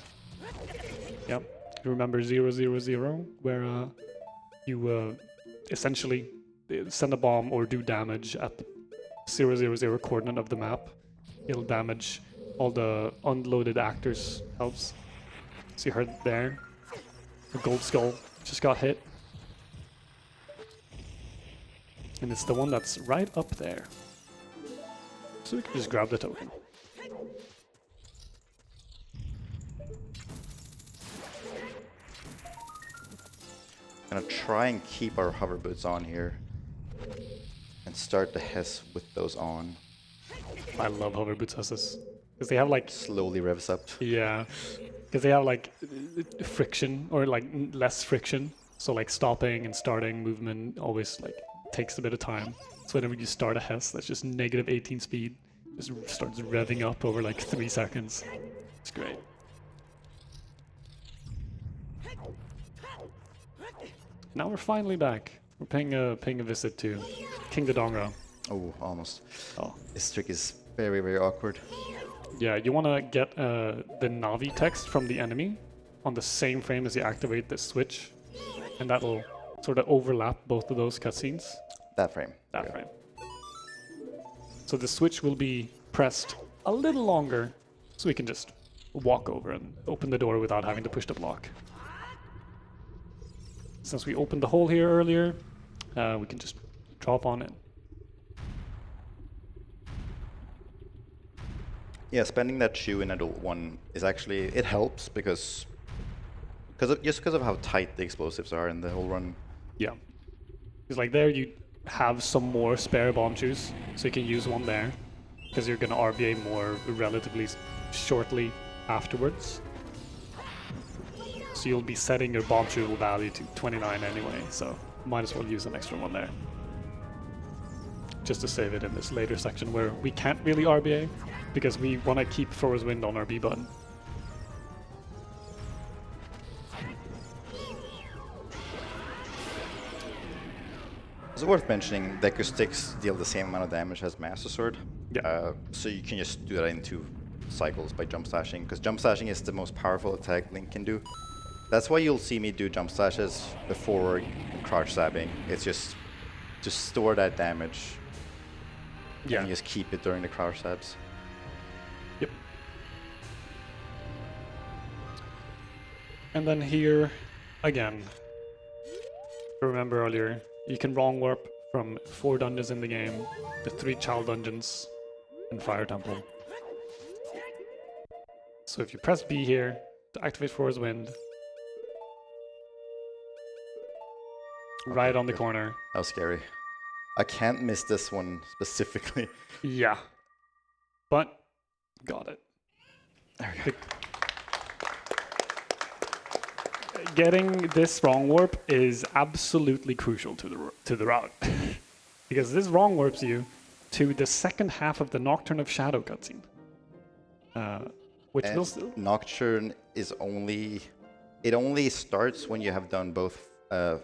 [SPEAKER 1] Yep. You remember 000, where you essentially send a bomb or do damage at the 000 coordinate of the map. It'll damage all the unloaded actors' helps. So you heard there, the gold skull just got hit. And it's the one that's right up there. So we can just grab the token.
[SPEAKER 2] I'm gonna try and keep our hover boots on here and start the Hess with those on.
[SPEAKER 1] I love hover boots Hesses. Because they have like...
[SPEAKER 2] Slowly revs up.
[SPEAKER 1] Yeah. Because they have like friction, or like less friction. So like stopping and starting movement always like takes a bit of time. So whenever you start a Hess that's just negative 18 speed, just starts revving up over like 3 seconds. It's great. Now we're finally back. We're paying a visit to King Dodongo.
[SPEAKER 2] Oh, almost.
[SPEAKER 1] Oh.
[SPEAKER 2] This trick is very, very awkward.
[SPEAKER 1] Yeah, you want to get the Navi text from the enemy on the same frame as you activate the switch, and that'll sort of overlap both of those cutscenes.
[SPEAKER 2] That frame.
[SPEAKER 1] That frame. So the switch will be pressed a little longer, so we can just walk over and open the door without having to push the block. since we opened the hole here earlier, we can just drop on in.
[SPEAKER 2] Yeah, spending that shoe in adult 1 is actually, it helps because because of how tight the explosives are in the whole run.
[SPEAKER 1] Yeah. Because like there you have some more spare bomb shoes, so you can use one there. Because you're going to RBA more relatively shortly afterwards. So you'll be setting your bomb shoe value to 29 anyway, so might as well use an extra one there. Just to save it in this later section where we can't really RBA, because we want to keep Forward Wind on our B button.
[SPEAKER 2] It's worth mentioning Deku Sticks deal the same amount of damage as Master Sword.
[SPEAKER 1] Yeah.
[SPEAKER 2] So you can just do that in 2 cycles by jump slashing, because jump slashing is the most powerful attack Link can do. That's why you'll see me do jump slashes before crouch stabbing. It's just to store that damage.
[SPEAKER 1] Yeah.
[SPEAKER 2] And just keep it during the crouch stabs.
[SPEAKER 1] Yep. And then here, again, remember earlier, you can wrong warp from 4 dungeons in the game, the 3 child dungeons, and Fire Temple. So if you press B here to activate Forward Wind, right on the corner.
[SPEAKER 2] That was scary. I can't miss this one specifically.
[SPEAKER 1] Yeah. But, got it.
[SPEAKER 2] There we go.
[SPEAKER 1] Getting this wrong warp is absolutely crucial to the route. Because this wrong warps you to the second half of the Nocturne of Shadow cutscene. Which will still...
[SPEAKER 2] Nocturne is only... It only starts when you have done both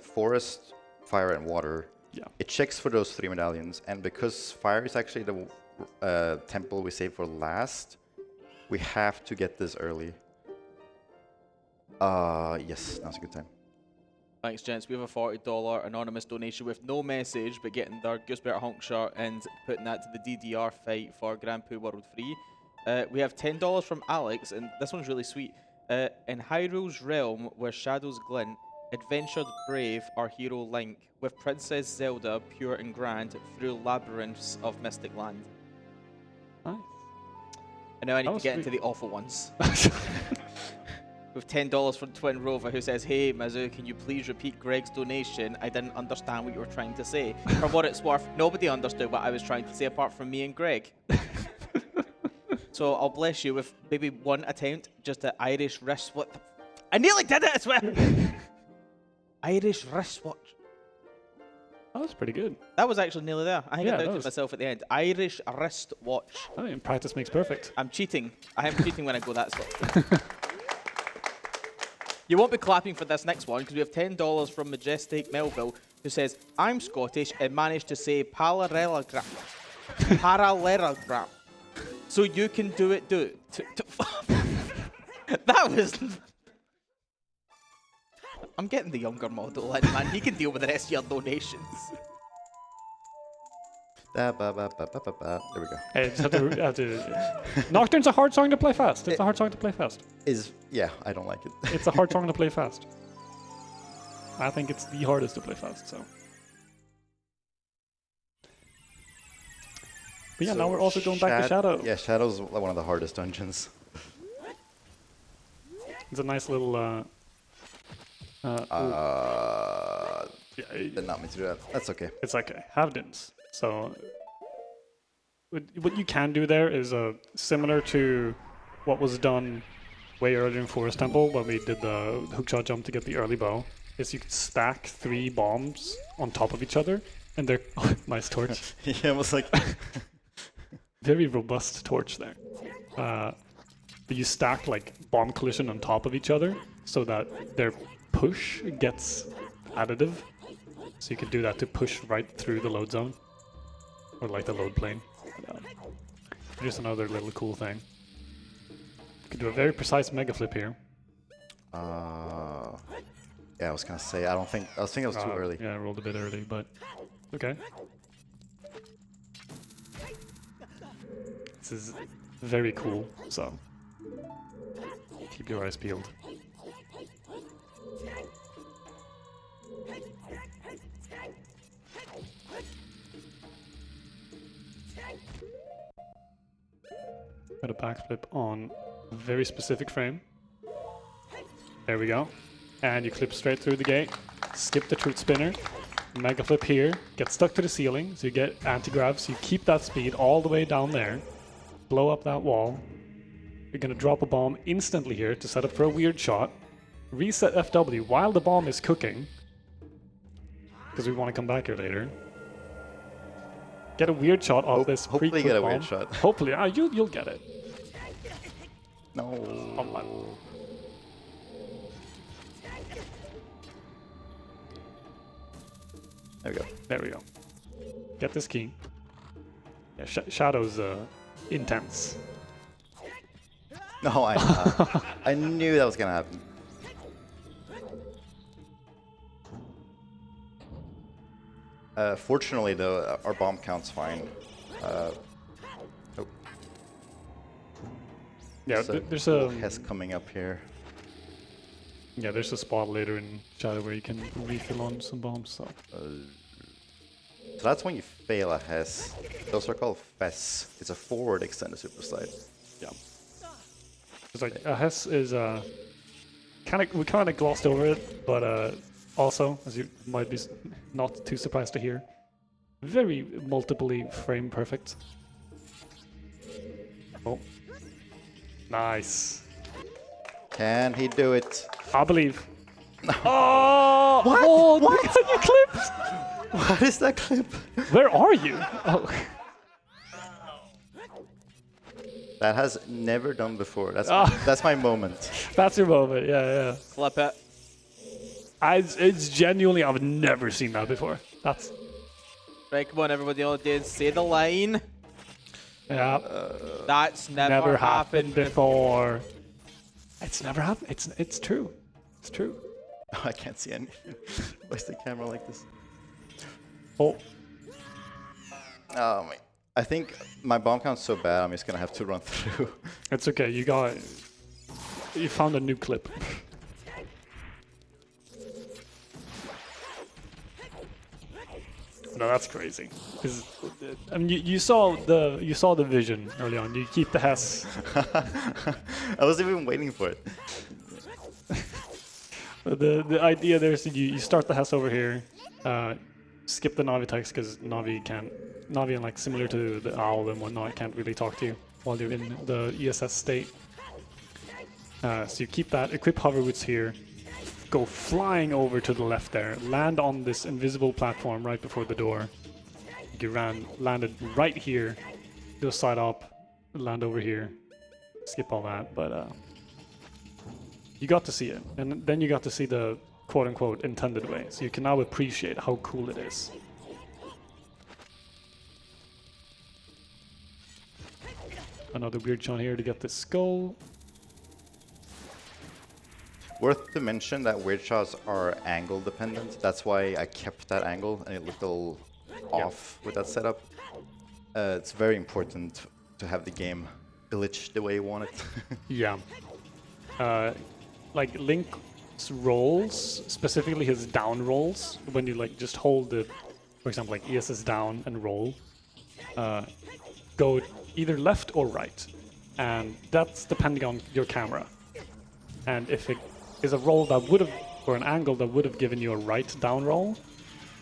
[SPEAKER 2] forest, fire, and water.
[SPEAKER 1] Yeah.
[SPEAKER 2] It checks for those 3 medallions, and because fire is actually the temple we save for last, we have to get this early. Yes, now's a good time.
[SPEAKER 3] Thanks, gents. We have a $40 anonymous donation with no message, but getting their Gooseberry Honk shirt and putting that to the DDR fight for Grand Poo World Free. We have $10 from Alex, and this one's really sweet. In Hyrule's realm, where shadows glint, adventured brave our hero Link, with Princess Zelda pure and grand through labyrinths of mystic land.
[SPEAKER 1] Nice.
[SPEAKER 3] And now I need to get
[SPEAKER 1] sweet.
[SPEAKER 3] into the awful ones. With $10 from Twin Rover, who says, "Hey Mizu, can you please repeat Greg's donation? I didn't understand what you were trying to say." For what it's worth, nobody understood what I was trying to say apart from me and Greg. So I'll bless you with maybe one attempt, just an Irish wristwatch. I nearly did it as well. Irish wristwatch.
[SPEAKER 1] That was pretty good.
[SPEAKER 3] That was actually nearly there. I think
[SPEAKER 1] Yeah,
[SPEAKER 3] I
[SPEAKER 1] that
[SPEAKER 3] doubted
[SPEAKER 1] was-
[SPEAKER 3] myself at the end. Irish wristwatch.
[SPEAKER 1] I mean, practice makes perfect.
[SPEAKER 3] I'm cheating. I am cheating when I go that slow. You won't be clapping for this next one because we have $10 from Majestic Melville, who says, "I'm Scottish and managed to say parallelogram. Parallelogram. So you can do it, do it." That was... I'm getting the younger model in, man. He can deal with the rest of your donations.
[SPEAKER 2] There we go.
[SPEAKER 1] Hey, just have to... Nocturne's a hard song to play fast. It's a hard song to play fast.
[SPEAKER 2] Yeah, I don't like it.
[SPEAKER 1] It's a hard song to play fast. I think it's the hardest to play fast, so... But yeah,
[SPEAKER 2] So
[SPEAKER 1] now we're also going back to Shadow.
[SPEAKER 2] Yeah, Shadow's one of the hardest dungeons.
[SPEAKER 1] It's a nice little... yeah,
[SPEAKER 2] Did not mean to do that. That's okay.
[SPEAKER 1] it's okay. Have dims. So what you can do there is similar to what was done way earlier in Forest Temple when we did the hookshot jump to get the early bow. Is you can stack 3 bombs on top of each other, and they're nice torch.
[SPEAKER 2] Yeah, it was like
[SPEAKER 1] Very robust torch there. But you stack like bomb collision on top of each other so that their push gets additive. So you can do that to push right through the load zone. Or like the load plane. Just another little cool thing. You can do a very precise mega flip here.
[SPEAKER 2] yeah, I was gonna say I think it was too early.
[SPEAKER 1] Yeah, I rolled a bit early, but okay. This is very cool, so keep your eyes peeled. Got a backflip on a very specific frame. There we go. And you clip straight through the gate. Skip the truth spinner. Mega flip here. Get stuck to the ceiling. So you get anti-grav. So you keep that speed all the way down there. Blow up that wall. You're going to drop a bomb instantly here to set up for a weird shot. Reset FW while the bomb is cooking. Because we want to come back here later. Get a weird shot off this
[SPEAKER 2] Hopefully
[SPEAKER 1] pre-cooked
[SPEAKER 2] get a
[SPEAKER 1] bomb.
[SPEAKER 2] weird shot.
[SPEAKER 1] Hopefully. You'll get it.
[SPEAKER 2] No.
[SPEAKER 1] Oh, man.
[SPEAKER 2] There we go.
[SPEAKER 1] There we go. Get this key. Yeah, Shadow's intense.
[SPEAKER 2] No, I knew that was gonna happen. Fortunately, though, our bomb count's fine. Oh.
[SPEAKER 1] Yeah,
[SPEAKER 2] So
[SPEAKER 1] there's a
[SPEAKER 2] Hess coming up here.
[SPEAKER 1] yeah, there's a spot later in Shadow where you can refill on some bombs. So
[SPEAKER 2] So that's when you fail a Hess. Those are called FES. It's a forward extended super slide.
[SPEAKER 1] yeah, it's like a Hess is we kind of glossed over it, but also, as you might be not too surprised to hear, very multiply frame perfect. Oh, nice.
[SPEAKER 2] Can he do it?
[SPEAKER 1] I believe. Oh,
[SPEAKER 2] What?
[SPEAKER 1] oh,
[SPEAKER 2] What?
[SPEAKER 1] you clipped.
[SPEAKER 2] What is that clip?
[SPEAKER 1] Where are you? Oh.
[SPEAKER 2] That has never done before. That's
[SPEAKER 1] Ah.
[SPEAKER 2] that's my moment.
[SPEAKER 1] That's your moment, yeah.
[SPEAKER 3] Flip it.
[SPEAKER 1] It's genuinely, I've never seen that before. That's,
[SPEAKER 3] Right, come on, everybody on the dance. Say the line.
[SPEAKER 1] yeah,
[SPEAKER 3] That's
[SPEAKER 1] never happened before. It's never happened. It's true. It's true.
[SPEAKER 2] Oh, I can't see any. Why's the camera like this?
[SPEAKER 1] Oh,
[SPEAKER 2] Oh my! I think my bomb count's so bad. I'm just gonna have to run through.
[SPEAKER 1] it's okay. You found a new clip. No, that's crazy. 'Cause, I mean, you saw the vision early on. You keep the Hess.
[SPEAKER 2] I wasn't even waiting for it.
[SPEAKER 1] The idea there is that you start the Hess over here, skip the Navi text because Navi and like similar to the owl and whatnot can't really talk to you while you're in the ESS state. So you keep that, equip hoverwoods here, go flying over to the left there, land on this invisible platform right before the door. You landed right here, do a side up, land over here, skip all that, but you got to see it, and then you got to see the quote-unquote intended way, so you can now appreciate how cool it is. Another weird shot here to get the skull.
[SPEAKER 2] Worth to mention that weird shots are angle dependent. That's why I kept that angle and it looked a little off with that setup. It's very important to have the game glitch the way you want it.
[SPEAKER 1] Yeah. Like Link's rolls, specifically his down rolls, when you like just hold the, for example, like ESS down and roll, go either left or right, and that's depending on your camera. And if it is a roll that would have, or an angle that would have given you a right down roll,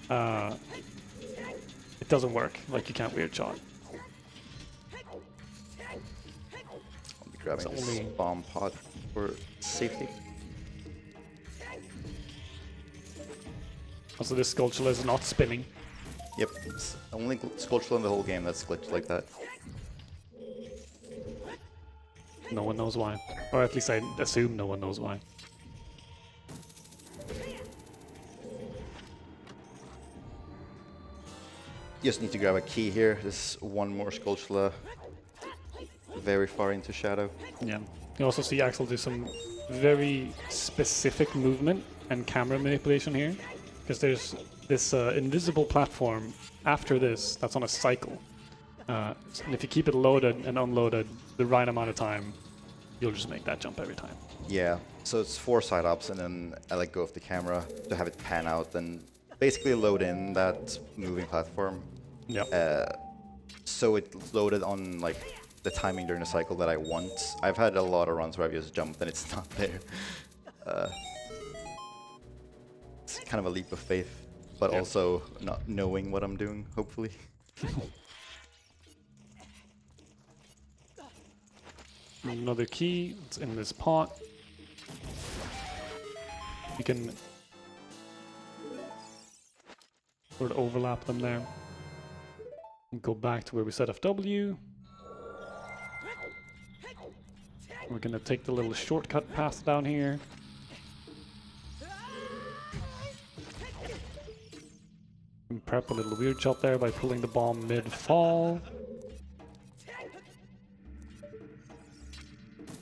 [SPEAKER 1] it doesn't work. Like you can't weird shot.
[SPEAKER 2] I'll be grabbing
[SPEAKER 1] It's
[SPEAKER 2] this
[SPEAKER 1] only-
[SPEAKER 2] bomb pod for safety.
[SPEAKER 1] Also, this Skulltula is not spinning.
[SPEAKER 2] Yep, it's the only sculpture in the whole game that's glitched like that.
[SPEAKER 1] No one knows why, or at least I assume no one knows why.
[SPEAKER 2] Just need to grab a key here. There's one more sculpture very far into shadow.
[SPEAKER 1] Yeah. You also see Axel do some very specific movement and camera manipulation here, because there's this invisible platform after this that's on a cycle. And if you keep it loaded and unloaded the right amount of time, you'll just make that jump every time.
[SPEAKER 2] Yeah, so it's 4 side ups, and then I let go of the camera to have it pan out and basically load in that moving platform.
[SPEAKER 1] Yeah.
[SPEAKER 2] So it's loaded on like the timing during the cycle that I want. I've had a lot of runs where I've just jumped and it's not there. It's kind of a leap of faith, but also not knowing what I'm doing, hopefully.
[SPEAKER 1] Another key. It's in this pot. You can sort of overlap them there. And go back to where we set FW. We're gonna take the little shortcut path down here. And prep a little weird shot there by pulling the bomb mid-fall.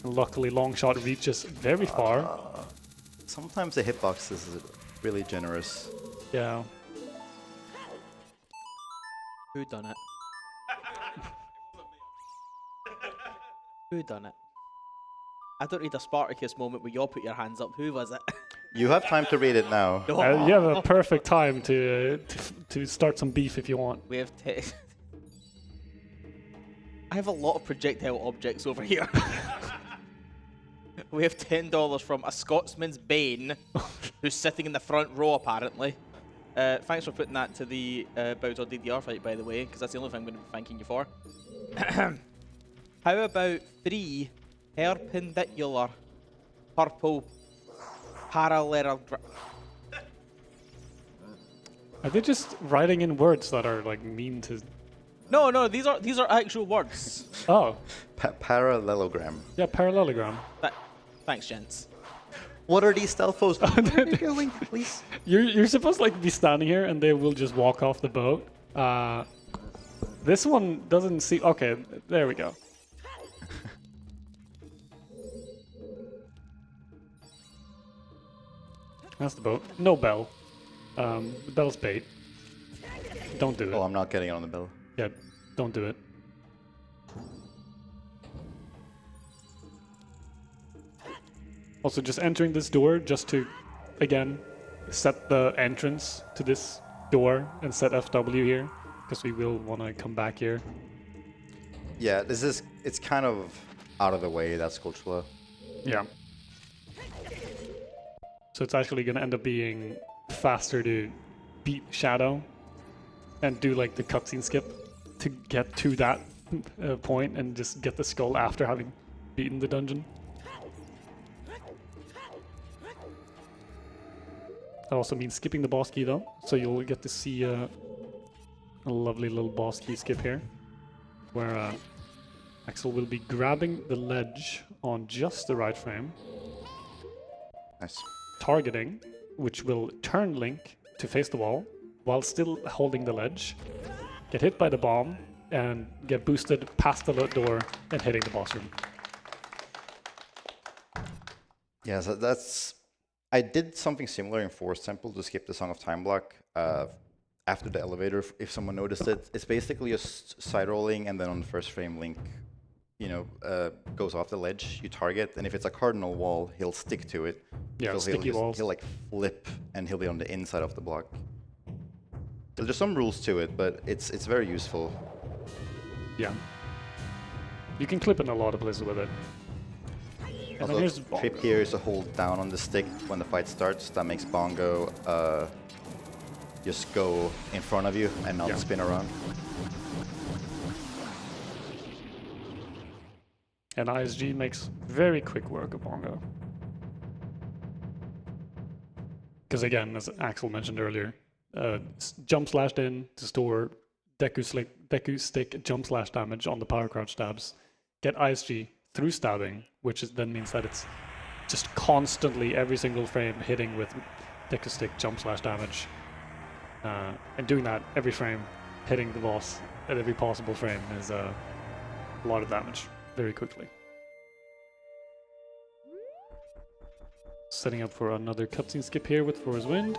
[SPEAKER 1] Luckily, long shot reaches very far.
[SPEAKER 2] Sometimes the hitbox is really generous.
[SPEAKER 1] Yeah.
[SPEAKER 3] Who done it? Who done it? I don't need a Spartacus moment where you all put your hands up. Who was it?
[SPEAKER 2] You have time to read it now.
[SPEAKER 1] You have a perfect time to start some beef if you want.
[SPEAKER 3] We have I have a lot of projectile objects over here. We have $10 from a Scotsman's Bane, who's sitting in the front row apparently. Thanks for putting that to the Bowser DDR fight, by the way, because that's the only thing I'm going to be thanking you for. How about 3 perpendicular purple parallel?
[SPEAKER 1] Are they just writing in words that are like mean to?
[SPEAKER 3] No, these are actual words.
[SPEAKER 1] Oh,
[SPEAKER 2] Parallelogram.
[SPEAKER 1] yeah, parallelogram.
[SPEAKER 3] Thanks, gents.
[SPEAKER 2] What are these stealth foes? Where are you going, please?
[SPEAKER 1] You're supposed to like be standing here and they will just walk off the boat. This one doesn't see. Okay, there we go. That's the boat. No bell. The bell's bait. Don't do it.
[SPEAKER 2] Oh, I'm not getting on the bell.
[SPEAKER 1] Yeah, don't do it. Also, just entering this door just to, again, set the entrance to this door and set FW here, because we will want to come back here.
[SPEAKER 2] Yeah, it's kind of out of the way, that Sculptula.
[SPEAKER 1] Yeah. So it's actually going to end up being faster to beat Shadow and do like the cutscene skip to get to that point and just get the skull after having beaten the dungeon. That also means skipping the boss key though, so you'll get to see a lovely little boss key skip here, where Axel will be grabbing the ledge on just the right frame,
[SPEAKER 2] Nice.
[SPEAKER 1] targeting, which will turn Link to face the wall while still holding the ledge, get hit by the bomb, and get boosted past the door and hitting the boss room.
[SPEAKER 2] Yeah, so that's... I did something similar in Forest Temple to skip the Song of Time block after the elevator, if someone noticed it. It's basically just side-rolling, and then on the first frame, Link, goes off the ledge, you target, and if it's a cardinal wall, he'll stick to it.
[SPEAKER 1] Yeah,
[SPEAKER 2] So
[SPEAKER 1] sticky walls.
[SPEAKER 2] He'll like flip, and he'll be on the inside of the block. So there's some rules to it, but it's very useful.
[SPEAKER 1] Yeah. You can clip in a lot of places with it. And then
[SPEAKER 2] Also,
[SPEAKER 1] here's
[SPEAKER 2] trip here is to hold down on the stick when the fight starts. That makes Bongo just go in front of you and not spin around.
[SPEAKER 1] And ISG makes very quick work of Bongo. Because again, as Axel mentioned earlier, jump slashed in to store Deku stick jump slash damage on the power crouch stabs. Get ISG through stabbing, which then means that it's just constantly every single frame hitting with Deku stick jump slash damage. And doing that every frame, hitting the boss at every possible frame is a lot of damage very quickly. Setting up for another cutscene skip here with Forest Wind.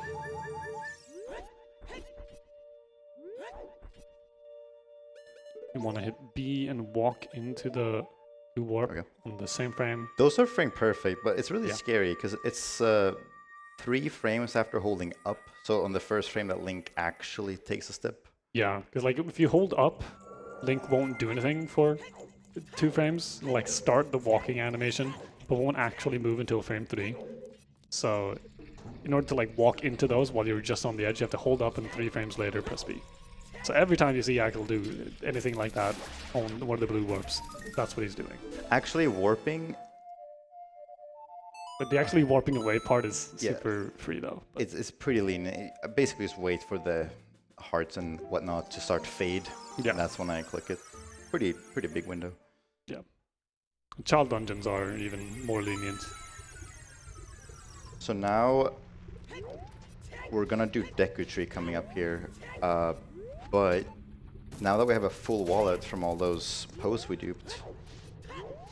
[SPEAKER 1] You want to hit B and walk into the warp on the same frame.
[SPEAKER 2] Those are frame perfect, but it's really scary because it's 3 frames after holding up. So on the first frame that Link actually takes a step.
[SPEAKER 1] Yeah, because like if you hold up, Link won't do anything for 2 frames, like start the walking animation, but won't actually move until frame 3. So in order to like walk into those while you're just on the edge, you have to hold up and 3 frames later press B. So every time you see Axel do anything like that on one of the blue warps, that's what he's doing.
[SPEAKER 2] Actually, warping,
[SPEAKER 1] But the actually warping away part is super free though. But
[SPEAKER 2] it's pretty lean. Basically, just wait for the hearts and whatnot to start fade.
[SPEAKER 1] Yeah.
[SPEAKER 2] And that's when I click it. Pretty big window.
[SPEAKER 1] yeah. Child dungeons are even more lenient.
[SPEAKER 2] So now we're gonna do Deku Tree coming up here, but now that we have a full wallet from all those posts we duped,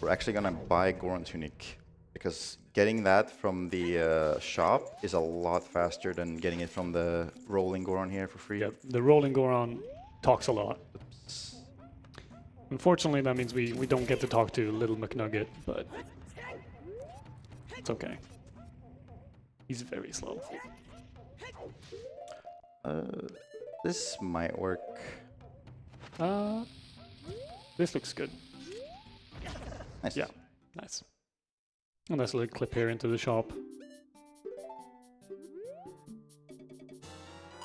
[SPEAKER 2] we're actually gonna buy Goron Tunic, because getting that from the shop is a lot faster than getting it from the rolling Goron here for free.
[SPEAKER 1] Yeah, the rolling Goron talks a lot. Unfortunately, that means we don't get to talk to Little McNugget, but it's okay. He's very slow.
[SPEAKER 2] This might work.
[SPEAKER 1] This looks good.
[SPEAKER 2] Nice.
[SPEAKER 1] Yeah, nice. A nice little clip here into the shop.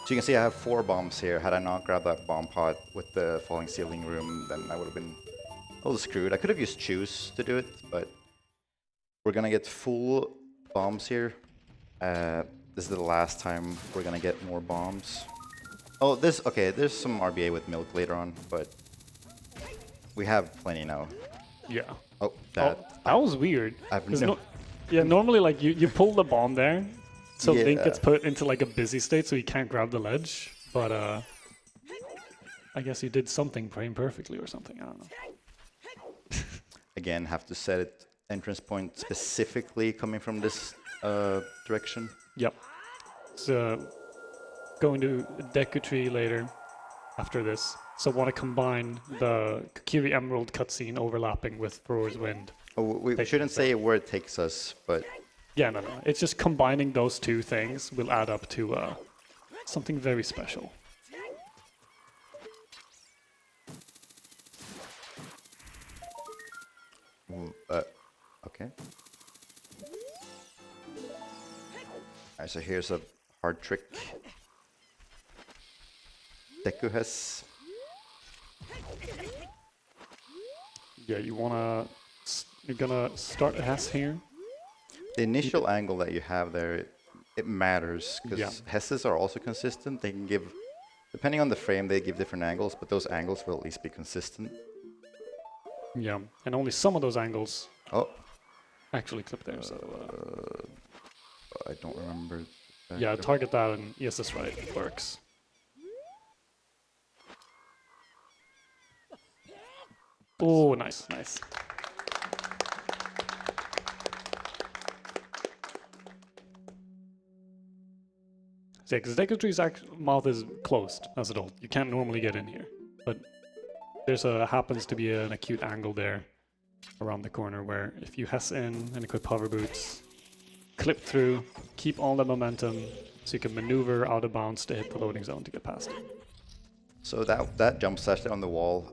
[SPEAKER 2] So you can see I have 4 bombs here. Had I not grabbed that bomb pot with the falling ceiling room, then I would have been a little screwed. I could have used choose to do it, but we're gonna get full bombs here. This is the last time we're gonna get more bombs. Oh, okay, there's some RBA with milk later on, but we have plenty now.
[SPEAKER 1] Yeah.
[SPEAKER 2] Oh, that.
[SPEAKER 1] That was weird.
[SPEAKER 2] I've
[SPEAKER 1] 'Cause
[SPEAKER 2] no-
[SPEAKER 1] yeah, normally like you pull the bomb there, so Link
[SPEAKER 2] Yeah.
[SPEAKER 1] gets put into like a busy state, so he can't grab the ledge. But I guess you did something frame perfectly or something. I don't know.
[SPEAKER 2] Again, have to set it entrance point specifically coming from this direction.
[SPEAKER 1] Yep. So going to Deku Tree later after this. So want to combine the Kiri Emerald cutscene overlapping with Thrower's Wind.
[SPEAKER 2] Oh, we shouldn't say where it takes us, but
[SPEAKER 1] Yeah, no. It's just combining those 2 things will add up to something very special.
[SPEAKER 2] okay. Alright, so here's a hard trick. Deku has.
[SPEAKER 1] Yeah, you're gonna start Hess here.
[SPEAKER 2] The initial angle that you have there, it matters, because
[SPEAKER 1] Yeah.
[SPEAKER 2] Hesses are also consistent. They can give, depending on the frame, they give different angles, but those angles will at least be consistent.
[SPEAKER 1] Yeah, and only some of those angles
[SPEAKER 2] Oh,
[SPEAKER 1] actually clip there. So
[SPEAKER 2] I don't remember.
[SPEAKER 1] yeah, target that, and yes, that's right. It works. Oh, nice, nice. Yeah, because Deku Tree's mouth is closed as adult. You can't normally get in here, but there's happens to be an acute angle there around the corner where if you Hess in and equip hover boots, clip through, keep all the momentum, so you can maneuver out of bounds to hit the loading zone to get past it.
[SPEAKER 2] So that jump slash there on the wall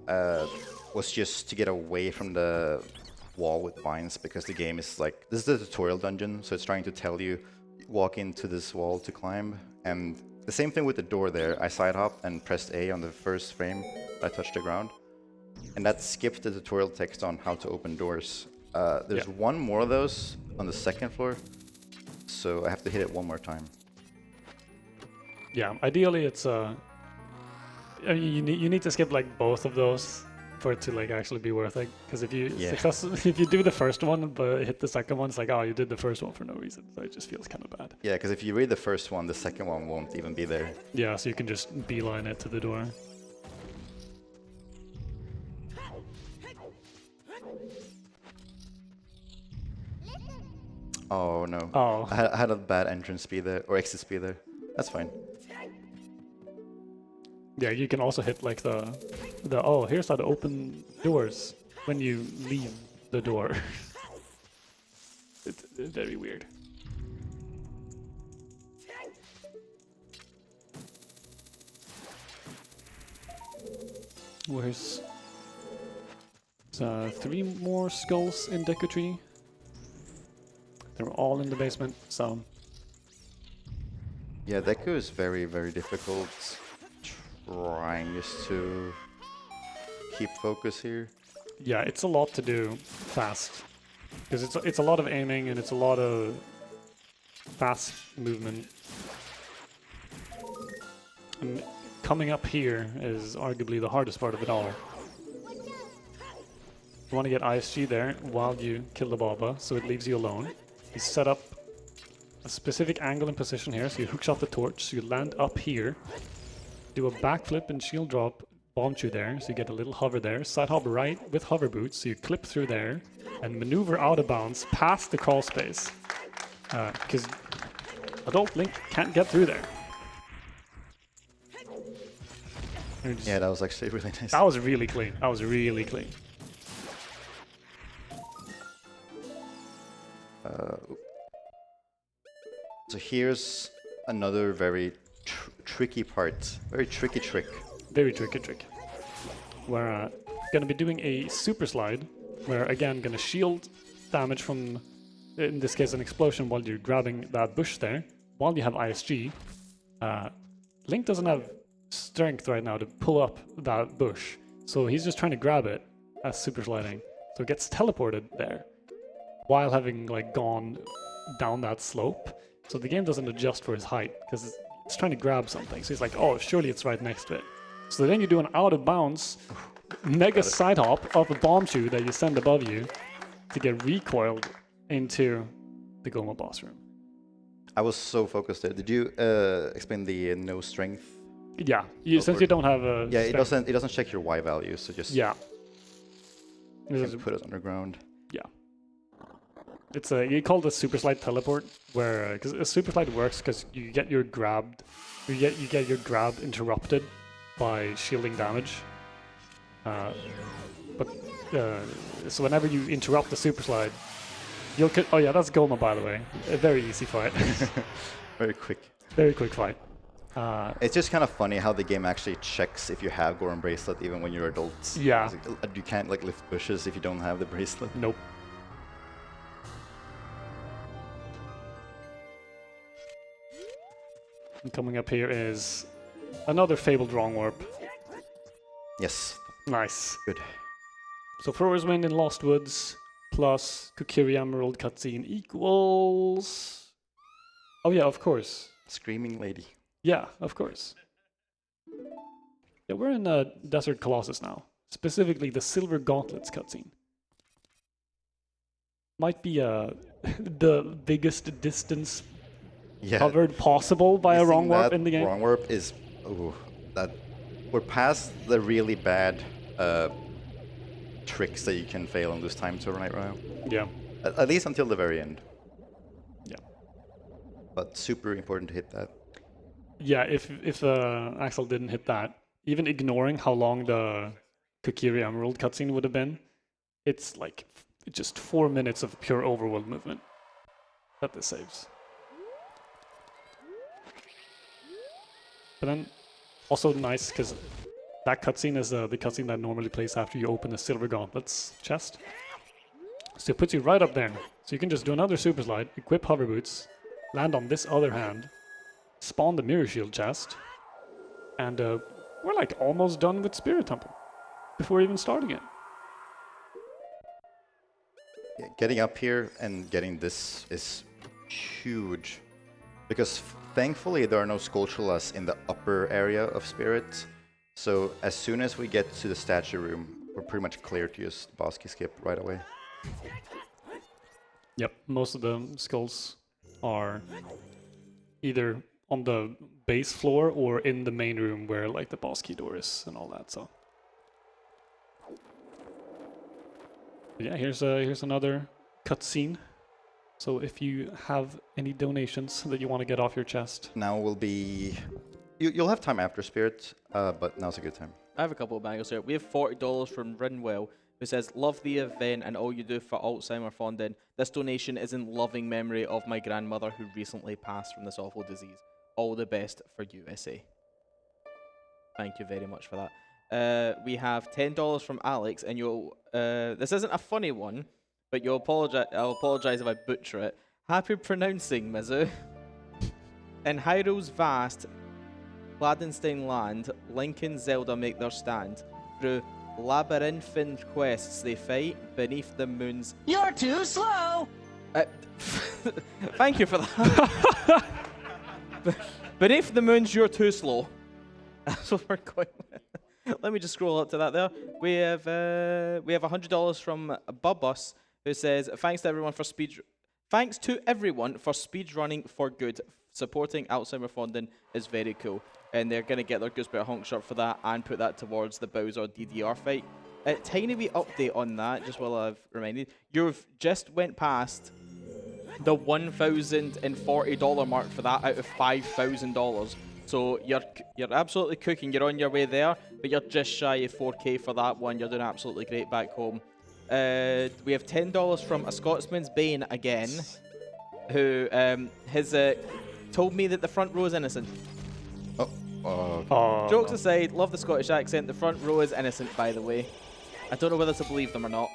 [SPEAKER 2] was just to get away from the wall with vines, because the game is like, this is the tutorial dungeon, so it's trying to tell you walk into this wall to climb. And the same thing with the door there. I side hopped and pressed A on the first frame I touched the ground, and that skipped the tutorial text on how to open doors. There's one more of those on the second floor, so I have to hit it one more time.
[SPEAKER 1] Yeah, ideally it's you need to skip like both of those for it to like actually be worth it. Because if you if you do the first one but hit the second one, it's like, oh, you did the first one for no reason. So it just feels kind of bad.
[SPEAKER 2] Yeah, because if you read the first one, the second one won't even be there.
[SPEAKER 1] Yeah, so you can just beeline it to the door.
[SPEAKER 2] Oh no.
[SPEAKER 1] Oh.
[SPEAKER 2] I had a bad entrance speed there, or exit speed there. That's fine.
[SPEAKER 1] Yeah, you can also hit like the oh, here's how to open doors when you leave the door. It's very weird. Where's There's 3 more skulls in Deku Tree. They're all in the basement, so...
[SPEAKER 2] Yeah, Deku is very, very difficult. Trying just to keep focus here.
[SPEAKER 1] Yeah, it's a lot to do fast. Because it's a lot of aiming and it's a lot of fast movement. And coming up here is arguably the hardest part of it all. You want to get ISG there while you kill the Baba, so it leaves you alone. You set up a specific angle and position here, so you hookshot the torch, so you land up here, do a backflip and shield drop, bomb you there, so you get a little hover there, side hop right with hover boots, so you clip through there, and maneuver out of bounds past the crawl space, because Adult Link can't get through there.
[SPEAKER 2] Yeah, that was actually really nice.
[SPEAKER 1] That was really clean. That was really clean.
[SPEAKER 2] So here's another very tricky part. Very tricky trick.
[SPEAKER 1] Very tricky trick. We're going to be doing a super slide, where again going to shield damage from, in this case, an explosion while you're grabbing that bush there, while you have ISG. Link doesn't have strength right now to pull up that bush, so he's just trying to grab it as super sliding. So it gets teleported there, while having like gone down that slope. So the game doesn't adjust for his height, because it's trying to grab something. So he's like, oh, surely it's right next to it. So then you do an out of bounds mega side hop off a bomb shoe that you send above you to get recoiled into the Goma boss room.
[SPEAKER 2] I was so focused there. Did you explain the no strength?
[SPEAKER 1] Yeah, since you don't have a...
[SPEAKER 2] Yeah, it doesn't check your Y value, so just
[SPEAKER 1] Yeah.
[SPEAKER 2] you can put it underground.
[SPEAKER 1] Yeah. It's you call it a super slide teleport, where because a super slide works because you get your grab interrupted by shielding damage. So whenever you interrupt the super slide, you'll oh yeah, that's Goma, by the way. A very easy fight.
[SPEAKER 2] Very quick.
[SPEAKER 1] Very quick fight.
[SPEAKER 2] It's just kind of funny how the game actually checks if you have Goron bracelet even when you're adults.
[SPEAKER 1] Yeah.
[SPEAKER 2] You can't like lift bushes if you don't have the bracelet.
[SPEAKER 1] Nope. And coming up here is another fabled wrong warp.
[SPEAKER 2] Yes.
[SPEAKER 1] Nice.
[SPEAKER 2] Good.
[SPEAKER 1] So Thrower's Wind in Lost Woods plus Kokiri Emerald cutscene equals... Oh yeah, of course.
[SPEAKER 2] Screaming Lady.
[SPEAKER 1] Yeah, of course. Yeah, we're in Desert Colossus now. Specifically the Silver Gauntlets cutscene. Might be the biggest distance covered possible by a wrong warp in the game.
[SPEAKER 2] Wrong warp is... Ooh, that... We're past the really bad tricks that you can fail and lose time to right now.
[SPEAKER 1] Yeah.
[SPEAKER 2] At least until the very end.
[SPEAKER 1] Yeah.
[SPEAKER 2] But super important to hit that.
[SPEAKER 1] Yeah, if Axel didn't hit that, even ignoring how long the Kokiri Emerald cutscene would have been, it's like just 4 minutes of pure overworld movement that this saves. But then also nice because that cutscene is the cutscene that normally plays after you open the Silver Gauntlets chest. So it puts you right up there. So you can just do another super slide, equip hover boots, land on this other hand, spawn the Mirror Shield chest, and we're like almost done with Spirit Temple before even starting it.
[SPEAKER 2] Yeah, getting up here and getting this is huge. Because thankfully there are no Skulltulas in the upper area of Spirit. So as soon as we get to the statue room, we're pretty much clear to just boss key skip right away.
[SPEAKER 1] Yep, most of the skulls are either on the base floor or in the main room where like the boss key door is and all that. So yeah, here's another cutscene. So if you have any donations that you want to get off your chest,
[SPEAKER 2] Now will be... You'll have time after Spirit, but now's a good time.
[SPEAKER 3] I have a couple of bangers here. We have $40 from Rinwell, who says, love the event and all you do for Alzheimer funding. This donation is in loving memory of my grandmother who recently passed from this awful disease. All the best for USA. Thank you very much for that. we have $10 from Alex, and you'll. This isn't a funny one, but you'll apologize. I'll apologize if I butcher it. Happy pronouncing, Mizu. In Hyrule's vast Gladenstein land, Link and Zelda make their stand. Through labyrinthine quests they fight beneath the moon's...
[SPEAKER 5] You're too slow!
[SPEAKER 3] Thank you for that. Beneath the moon's you're too slow. That's what we're going with. Let me just scroll up to that there. We have $100 from Bubus, who says, Thanks to everyone for speedrunning for good. Supporting Alzheimer funding is very cool. And they're going to get their Gooseberry Honk shirt for that and put that towards the Bowser DDR fight. A tiny wee update on that, just while I've reminded. You've just went past the $1,040 mark for that out of $5,000. So you're absolutely cooking. You're on your way there, but you're just shy of 4K for that one. You're doing absolutely great back home. We have $10 from A Scotsman's Bane again, who has told me that the front row is innocent. Jokes aside, love the Scottish accent. The front row is innocent, by the way. I don't know whether to believe them or not.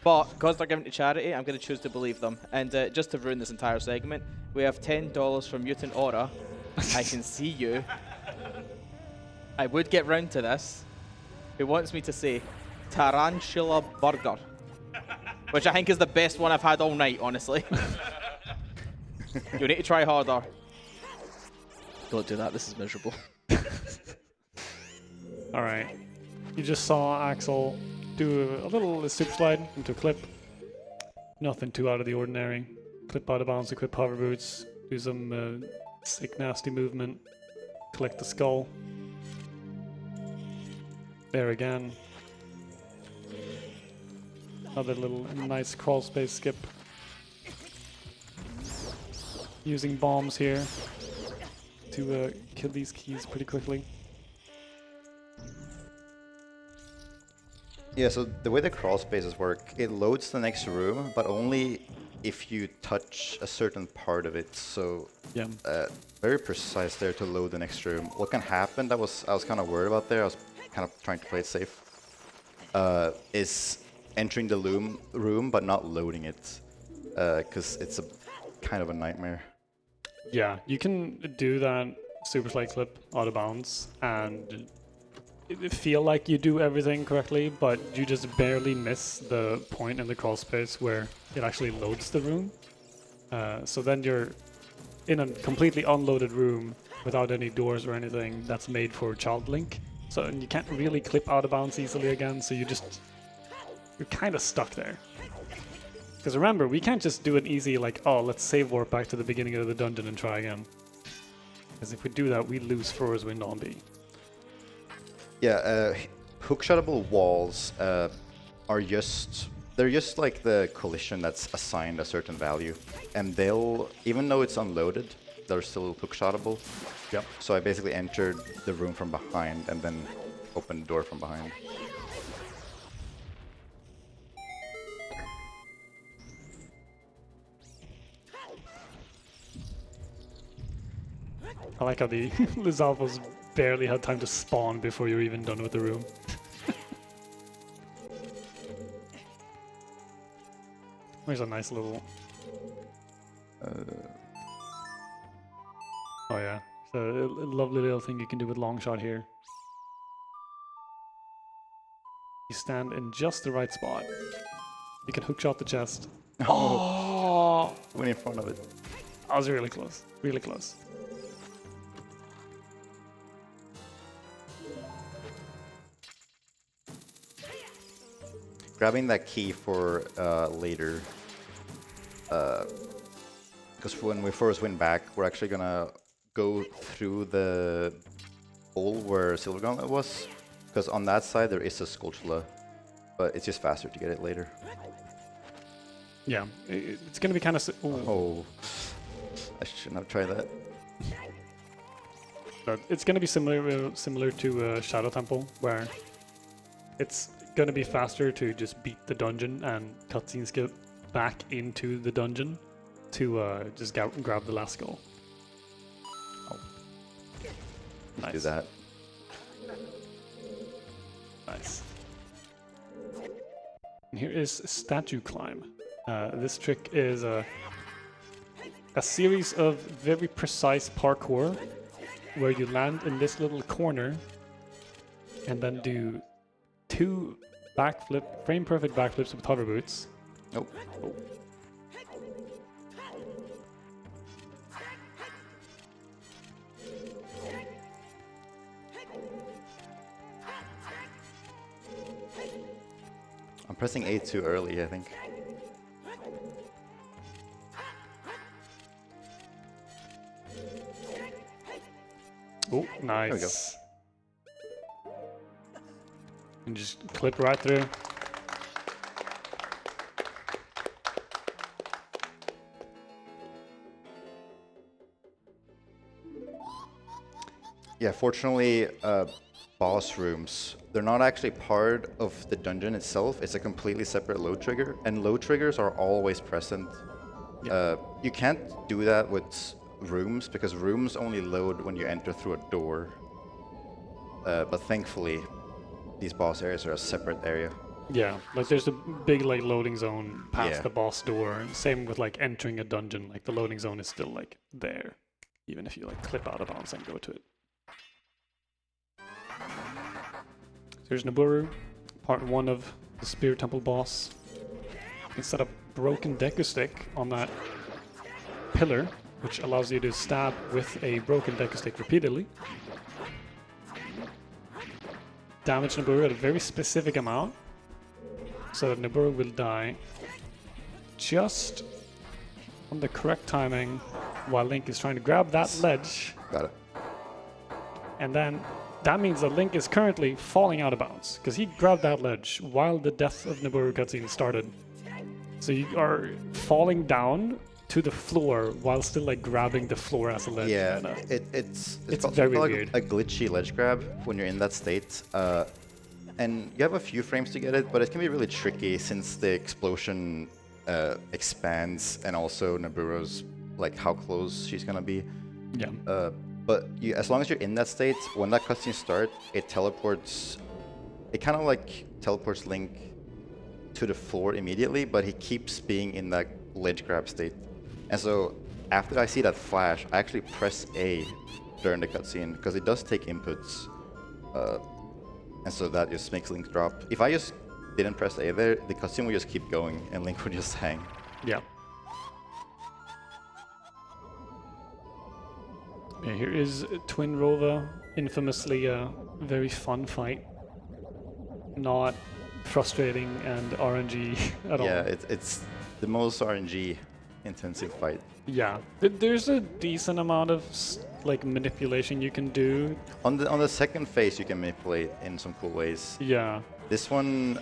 [SPEAKER 3] But because they're giving to charity, I'm going to choose to believe them. And just to ruin this entire segment, we have $10 from Mutant Aura. I can see you. I would get round to this. Who wants me to say Tarantula Burger, which I think is the best one I've had all night, honestly. You need to try harder. Don't do that, this is miserable.
[SPEAKER 1] Alright. You just saw Axel do a little super slide into a clip. Nothing too out of the ordinary. Clip out of bounds, equip hover boots, do some sick nasty movement, collect the skull. There again. Another little nice crawl space skip. Using bombs here to kill these keys pretty quickly.
[SPEAKER 2] Yeah, so the way the crawl spaces work, it loads the next room, but only if you touch a certain part of it. So
[SPEAKER 1] yeah,
[SPEAKER 2] very precise there to load the next room. What can happen, I was kind of worried about there, I was kind of trying to play it safe, is entering the room but not loading it, because it's a kind of a nightmare.
[SPEAKER 1] Yeah, you can do that super slide clip out of bounds and feel like you do everything correctly, but you just barely miss the point in the crawl space where it actually loads the room. So then you're in a completely unloaded room without any doors or anything that's made for Child Link. So and you can't really clip out of bounds easily again, so you're kind of stuck there. Because remember, we can't just do an easy like, oh, let's save warp back to the beginning of the dungeon and try again. Because if we do that, we lose Flora's Wind on B.
[SPEAKER 2] Yeah, hook-shottable walls are just like the collision that's assigned a certain value, and they'll, even though it's unloaded, they're still hook-shottable.
[SPEAKER 1] Yep.
[SPEAKER 2] So I basically entered the room from behind and then opened the door from behind.
[SPEAKER 1] I like how the Lizalvos barely had time to spawn before you're even done with the room. There's a nice little... Oh yeah, so a lovely little thing you can do with long shot here. You stand in just the right spot. You can hookshot the chest.
[SPEAKER 2] Oh! Went in front of it.
[SPEAKER 1] I was really close, really close.
[SPEAKER 2] Grabbing that key for later, because when we first win back, we're actually gonna go through the hole where Silver Gauntlet was, because on that side there is a Skulltula, but it's just faster to get it later.
[SPEAKER 1] Yeah, it's gonna be kind of...
[SPEAKER 2] Oh, I shouldn't have tried that.
[SPEAKER 1] But it's gonna be similar to Shadow Temple, where it's gonna be faster to just beat the dungeon and cutscene skip back into the dungeon to just grab the last skull.
[SPEAKER 2] Oh.
[SPEAKER 1] Nice.
[SPEAKER 2] Do that.
[SPEAKER 1] Nice. And here is Statue Climb. This trick is a series of very precise parkour where you land in this little corner and then do 2 frame perfect backflips with hover boots.
[SPEAKER 2] Nope.
[SPEAKER 1] Oh.
[SPEAKER 2] I'm pressing A too early, I think.
[SPEAKER 1] Oh, nice. And just clip right through.
[SPEAKER 2] Yeah, fortunately, boss rooms, they're not actually part of the dungeon itself. It's a completely separate load trigger, and load triggers are always present.
[SPEAKER 1] Yeah.
[SPEAKER 2] You can't do that with rooms, because rooms only load when you enter through a door. But thankfully, these boss areas are a separate area.
[SPEAKER 1] Yeah, like there's a big like loading zone past
[SPEAKER 2] Yeah.
[SPEAKER 1] the boss door. And same with like entering a dungeon, like the loading zone is still like there, even if you like clip out of bounds and go to it. Here's Naburu, part 1 of the Spirit Temple boss. You can set up broken Deku Stick on that pillar, which allows you to stab with a broken Deku Stick repeatedly. Damage Naburu at a very specific amount, so that Naburu will die just on the correct timing while Link is trying to grab that ledge.
[SPEAKER 2] Got it.
[SPEAKER 1] And then that means that Link is currently falling out of bounds, because he grabbed that ledge while the Death of Naburu cutscene started. So you are falling down to the floor while still like grabbing the floor as a ledge.
[SPEAKER 2] Yeah,
[SPEAKER 1] kinda.
[SPEAKER 2] it's
[SPEAKER 1] very
[SPEAKER 2] called
[SPEAKER 1] weird.
[SPEAKER 2] a glitchy ledge grab when you're in that state. And you have a few frames to get it, but it can be really tricky since the explosion expands, and also Naburu's like how close she's gonna be.
[SPEAKER 1] Yeah.
[SPEAKER 2] But as long as you're in that state, when that cutscene starts, it teleports. It kind of like teleports Link to the floor immediately, but he keeps being in that ledge grab state. And so after I see that flash, I actually press A during the cutscene because it does take inputs, and so that just makes Link drop. If I just didn't press A there, the cutscene would just keep going and Link would just hang.
[SPEAKER 1] Yeah. Yeah, here is Twin Rova, infamously a very fun fight. Not frustrating and RNG at all.
[SPEAKER 2] Yeah, it's the most RNG intensive fight.
[SPEAKER 1] Yeah, there's a decent amount of like manipulation you can do.
[SPEAKER 2] On the second phase, you can manipulate in some cool ways.
[SPEAKER 1] Yeah,
[SPEAKER 2] This one,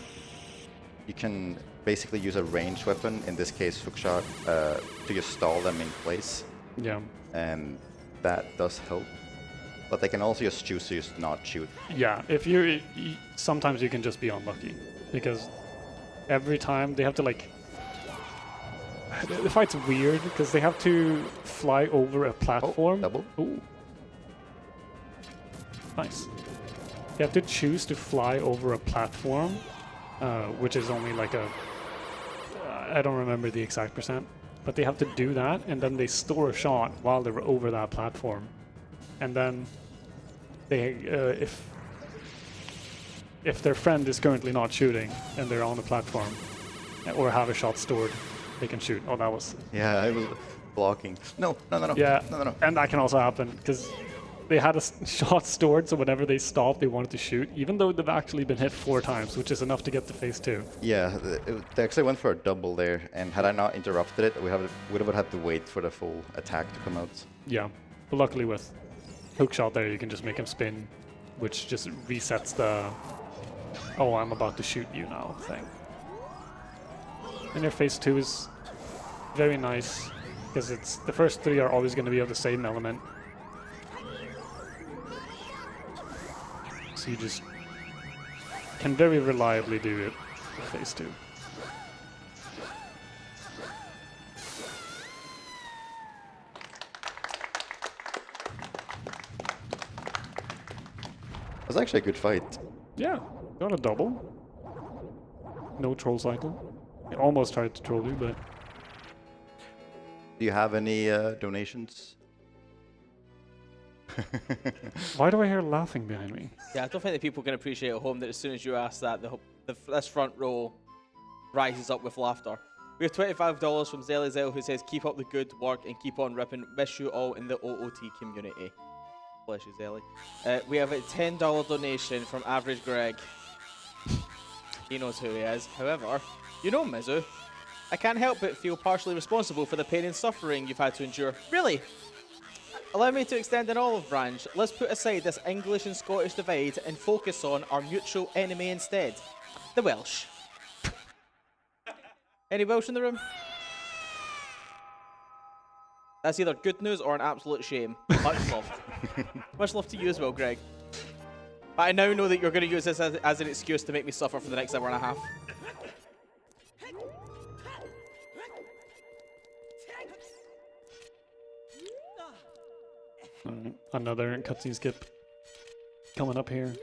[SPEAKER 2] you can basically use a ranged weapon, in this case hookshot, to just stall them in place,
[SPEAKER 1] yeah,
[SPEAKER 2] and that does help. But they can also just choose to just not shoot.
[SPEAKER 1] yeah. If sometimes you can just be unlucky because every time they have to like. The fight's weird because they have to fly over a platform.
[SPEAKER 2] Double.
[SPEAKER 1] Ooh. Nice. They have to choose to fly over a platform, which is only like I don't remember the exact percent, but they have to do that, and then they store a shot while they're over that platform, and then they if their friend is currently not shooting and they're on the platform or have a shot stored, they can shoot. Oh, that was...
[SPEAKER 2] Yeah, I was blocking. No.
[SPEAKER 1] Yeah,
[SPEAKER 2] No.
[SPEAKER 1] and that can also happen because they had a shot stored, so whenever they stopped, they wanted to shoot, even though they've actually been hit 4 times, which is enough to get to phase 2.
[SPEAKER 2] Yeah, they actually went for a double there, and had I not interrupted it, we would have had to wait for the full attack to come out.
[SPEAKER 1] Yeah, but luckily with hookshot there, you can just make him spin, which just resets the "oh, I'm about to shoot you now" thing. And your phase 2 is very nice because it's the first 3 are always going to be of the same element. So you just can very reliably do it for phase 2.
[SPEAKER 2] It was actually a good fight.
[SPEAKER 1] Yeah, Got a double. No troll cycle. I almost tried to troll you, but
[SPEAKER 2] Do you have any donations?
[SPEAKER 1] why do I hear laughing behind me?
[SPEAKER 3] Yeah, I don't think that people can appreciate at home that as soon as you ask that, this front row rises up with laughter. We have $25 from Zelda who says, keep up the good work and keep on ripping. Miss you all in the OOT community. Bless you, Zelly. We have a $10 donation from Average Greg. He knows who he is. However, you know, Mizu, I can't help but feel partially responsible for the pain and suffering you've had to endure. Really? Allow me to extend an olive branch. Let's put aside this English and Scottish divide and focus on our mutual enemy instead. The Welsh. Any Welsh in the room? That's either good news or an absolute shame. Much love. Much love to you as well, Greg. But I now know that you're going to use this as an excuse to make me suffer for the next hour and a half.
[SPEAKER 1] Another cutscene skip coming up here.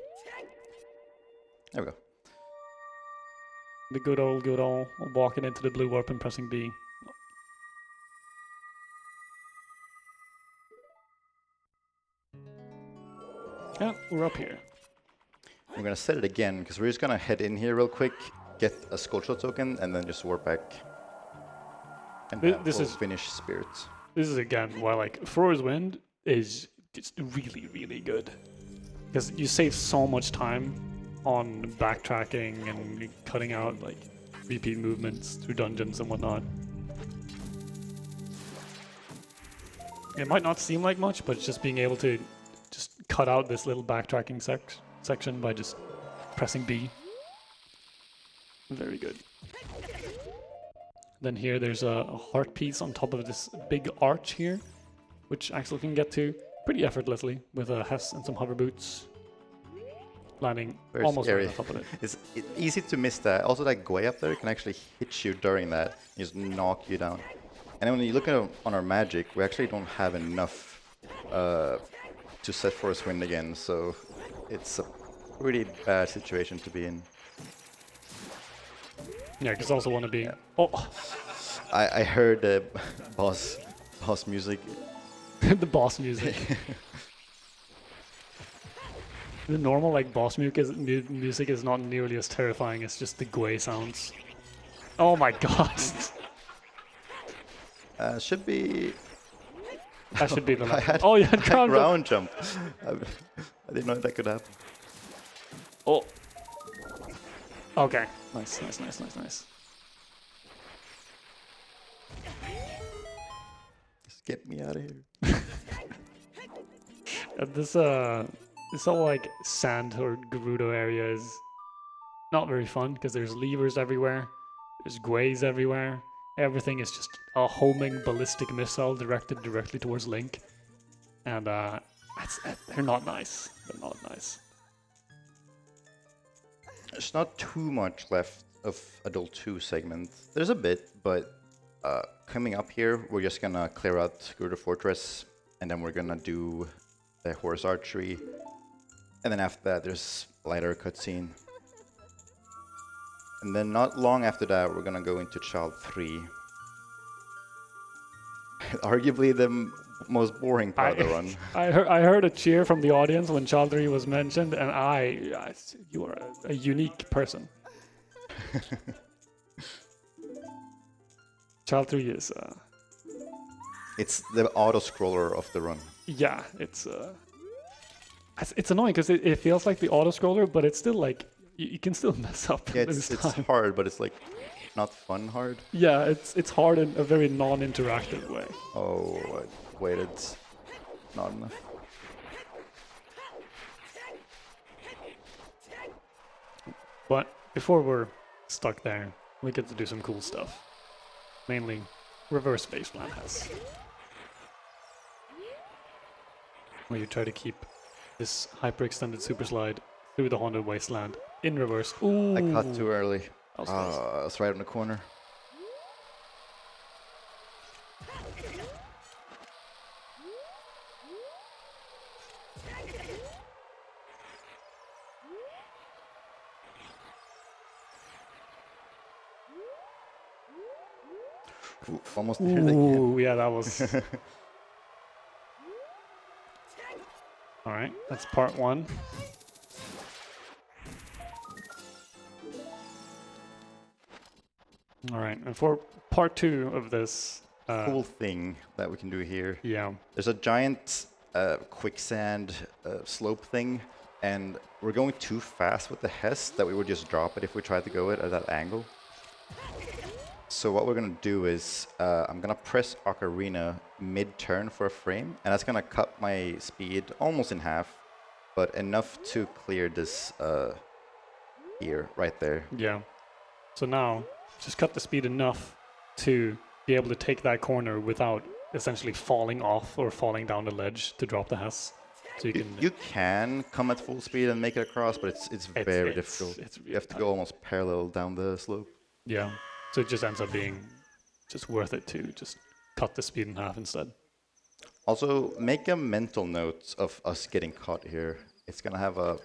[SPEAKER 2] There we go.
[SPEAKER 1] The good old walking into the blue warp and pressing B. Yeah, we're up here.
[SPEAKER 2] I'm gonna set it again because we're just gonna head in here real quick, get a Skullshot token, and then just warp back. And
[SPEAKER 1] This is
[SPEAKER 2] finish spirits.
[SPEAKER 1] This is again why like Thrower's Wind is just really, really good. Because you save so much time on backtracking and cutting out like repeat movements through dungeons and whatnot. It might not seem like much, but just being able to just cut out this little backtracking section by just pressing B. Very good. Then here there's a heart piece on top of this big arch here, which Axel can get to pretty effortlessly with a Hess and some hover boots. Landing
[SPEAKER 2] Very
[SPEAKER 1] almost
[SPEAKER 2] scary.
[SPEAKER 1] right on top of it.
[SPEAKER 2] It's easy to miss that. Also, that Gwei up there can actually hit you during that, just knock you down. And then when you look at on our magic, we actually don't have enough to set Forest Wind again, so it's a pretty bad situation to be in.
[SPEAKER 1] Yeah, because I also want to be...
[SPEAKER 2] Yeah.
[SPEAKER 1] Oh!
[SPEAKER 2] I heard the boss music.
[SPEAKER 1] The boss music. The normal like boss music is not nearly as terrifying as just the Gwei sounds. Oh my god!
[SPEAKER 2] Should be...
[SPEAKER 1] That should be the
[SPEAKER 2] I
[SPEAKER 1] last.
[SPEAKER 2] had,
[SPEAKER 1] Oh yeah,
[SPEAKER 2] I had
[SPEAKER 1] ground jump.
[SPEAKER 2] ground jump. I didn't know that could happen.
[SPEAKER 1] Oh. Okay. Nice, nice, nice, nice, nice.
[SPEAKER 2] Just get me out of here.
[SPEAKER 1] This whole like sand or Gerudo area is not very fun because there's levers everywhere, there's Gweis everywhere. Everything is just a homing ballistic missile directed directly towards Link, and they're not nice. They're not nice.
[SPEAKER 2] There's not too much left of Adult 2 segment. There's a bit, but coming up here, we're just gonna clear out Gerudo Fortress, and then we're gonna do the horse archery, and then after that, there's lighter cutscene. And then not long after that, we're gonna go into Child 3. Arguably the most boring part of the run.
[SPEAKER 1] I heard a cheer from the audience when Child 3 was mentioned, and you are a unique person. Child 3 is
[SPEAKER 2] It's the auto-scroller of the run.
[SPEAKER 1] yeah, it's annoying because it feels like the auto scroller, but it's still like you can still mess up.
[SPEAKER 2] Yeah,
[SPEAKER 1] this
[SPEAKER 2] it's
[SPEAKER 1] time.
[SPEAKER 2] hard, but it's like not fun hard.
[SPEAKER 1] Yeah, it's hard in a very non-interactive way.
[SPEAKER 2] Oh, I waited not enough.
[SPEAKER 1] But before we're stuck there, we get to do some cool stuff. Mainly, reverse Spaceland has. Where you try to keep this hyper-extended super slide through the Haunted Wasteland in reverse. Ooh!
[SPEAKER 2] I cut too early.
[SPEAKER 1] That was close.
[SPEAKER 2] I was right on the corner. Ooh, almost there again.
[SPEAKER 1] Ooh, yeah, that was... Alright, that's part 1. Alright, and for part 2 of this...
[SPEAKER 2] Cool thing that we can do here.
[SPEAKER 1] Yeah.
[SPEAKER 2] There's a giant quicksand slope thing, and we're going too fast with the Hess that we would just drop it if we tried to go it at that angle. So what we're going to do is I'm going to press Ocarina mid-turn for a frame, and that's going to cut my speed almost in half, but enough to clear this here, right there.
[SPEAKER 1] Yeah. So now, just cut the speed enough to be able to take that corner without essentially falling off or falling down the ledge to drop the Hess. So
[SPEAKER 2] You can come at full speed and make it across, but it's very difficult. You have to go almost parallel down the slope.
[SPEAKER 1] Yeah. So it just ends up being just worth it to just cut the speed in half instead.
[SPEAKER 2] Also, make a mental note of us getting caught here. It's gonna have a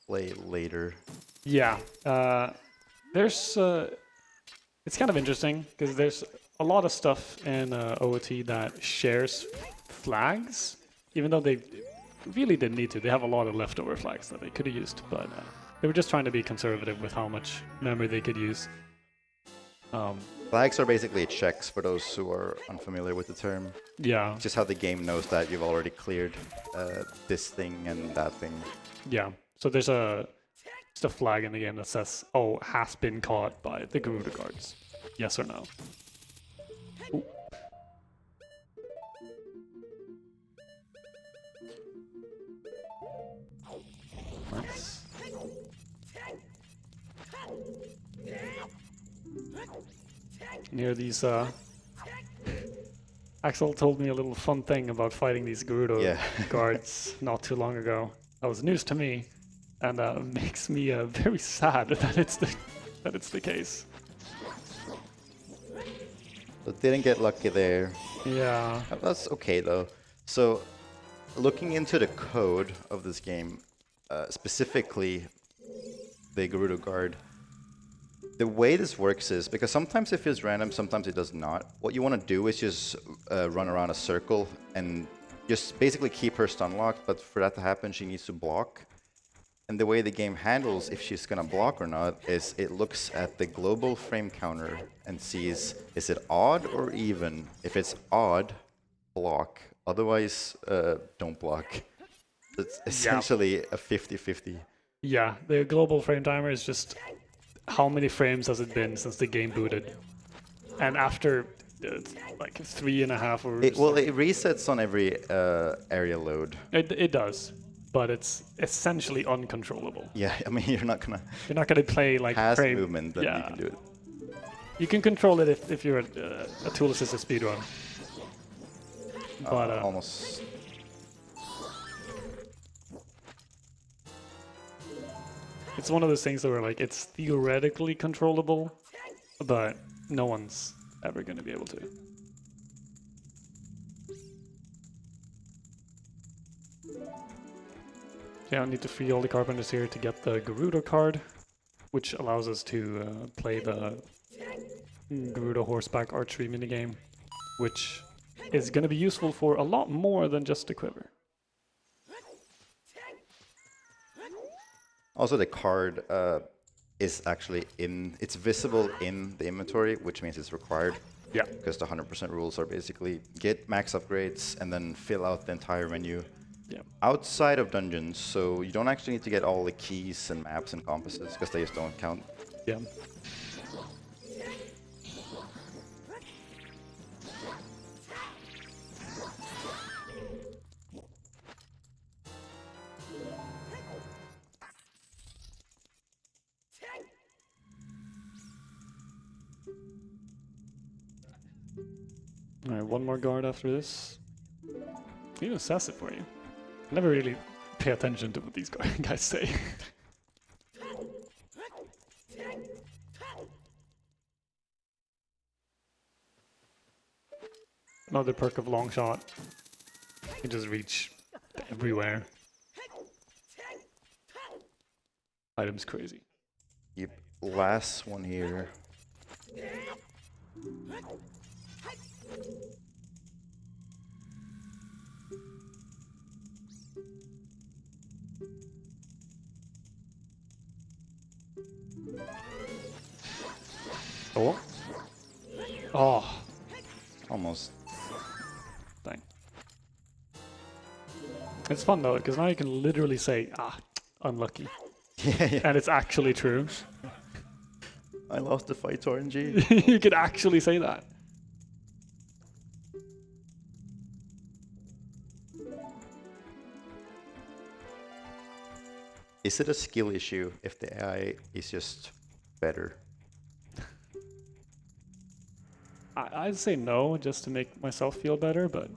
[SPEAKER 2] play later.
[SPEAKER 1] Yeah. There's... it's kind of interesting because there's a lot of stuff in OOT that shares flags, even though they really didn't need to. They have a lot of leftover flags that they could have used, but they were just trying to be conservative with how much memory they could use.
[SPEAKER 2] Flags are basically checks for those who are unfamiliar with the term.
[SPEAKER 1] Yeah.
[SPEAKER 2] It's just how the game knows that you've already cleared this thing and that thing.
[SPEAKER 1] Yeah. So there's just a flag in the game that says, "Oh, has been caught by the Garuda guards." Yes or no? Ooh. Nice. Near these, Axel told me a little fun thing about fighting these Garuda guards not too long ago. That was news to me, and makes me very sad that it's the case.
[SPEAKER 2] So didn't get lucky there.
[SPEAKER 1] Yeah.
[SPEAKER 2] That's okay though. So looking into the code of this game, specifically the Garuda guard, the way this works is, because sometimes it feels random, sometimes it does not. What you want to do is just run around a circle and just basically keep her stun locked, but for that to happen, she needs to block. And the way the game handles if she's going to block or not is it looks at the global frame counter and sees, is it odd or even? If it's odd, block. Otherwise, don't block. It's essentially a 50-50.
[SPEAKER 1] Yeah, the global frame timer is just how many frames has it been since the game booted? And after like 3.5 or...
[SPEAKER 2] It resets on every area load.
[SPEAKER 1] It does, but it's essentially uncontrollable.
[SPEAKER 2] Yeah, I mean, you're not
[SPEAKER 1] gonna play like
[SPEAKER 2] past
[SPEAKER 1] frame
[SPEAKER 2] movement, then you can do it.
[SPEAKER 1] You can control it if you're a tool-assisted speedrun. But
[SPEAKER 2] almost.
[SPEAKER 1] It's one of those things that were like, it's theoretically controllable, but no one's ever going to be able to. Yeah, I need to free all the carpenters here to get the Garuda card, which allows us to play the Garuda horseback archery minigame, which is going to be useful for a lot more than just a quiver.
[SPEAKER 2] Also, the card is actually it's visible in the inventory, which means it's required.
[SPEAKER 1] Yeah.
[SPEAKER 2] Because the 100% rules are basically get max upgrades and then fill out the entire menu.
[SPEAKER 1] Yeah.
[SPEAKER 2] Outside of dungeons, so you don't actually need to get all the keys and maps and compasses because they just don't count.
[SPEAKER 1] Yeah. Alright, one more guard after this. He even says it for you. I never really pay attention to what these guys say. Another perk of long shot. You just reach everywhere. Item's crazy.
[SPEAKER 2] Yep. Last one here.
[SPEAKER 1] Oh. Oh.
[SPEAKER 2] Almost.
[SPEAKER 1] Dang. It's fun though, because now you can literally say, unlucky.
[SPEAKER 2] Yeah.
[SPEAKER 1] And it's actually true.
[SPEAKER 2] I lost the fight to RNG.
[SPEAKER 1] You could actually say that.
[SPEAKER 2] Is it a skill issue if the AI is just better?
[SPEAKER 1] I'd say no, just to make myself feel better, but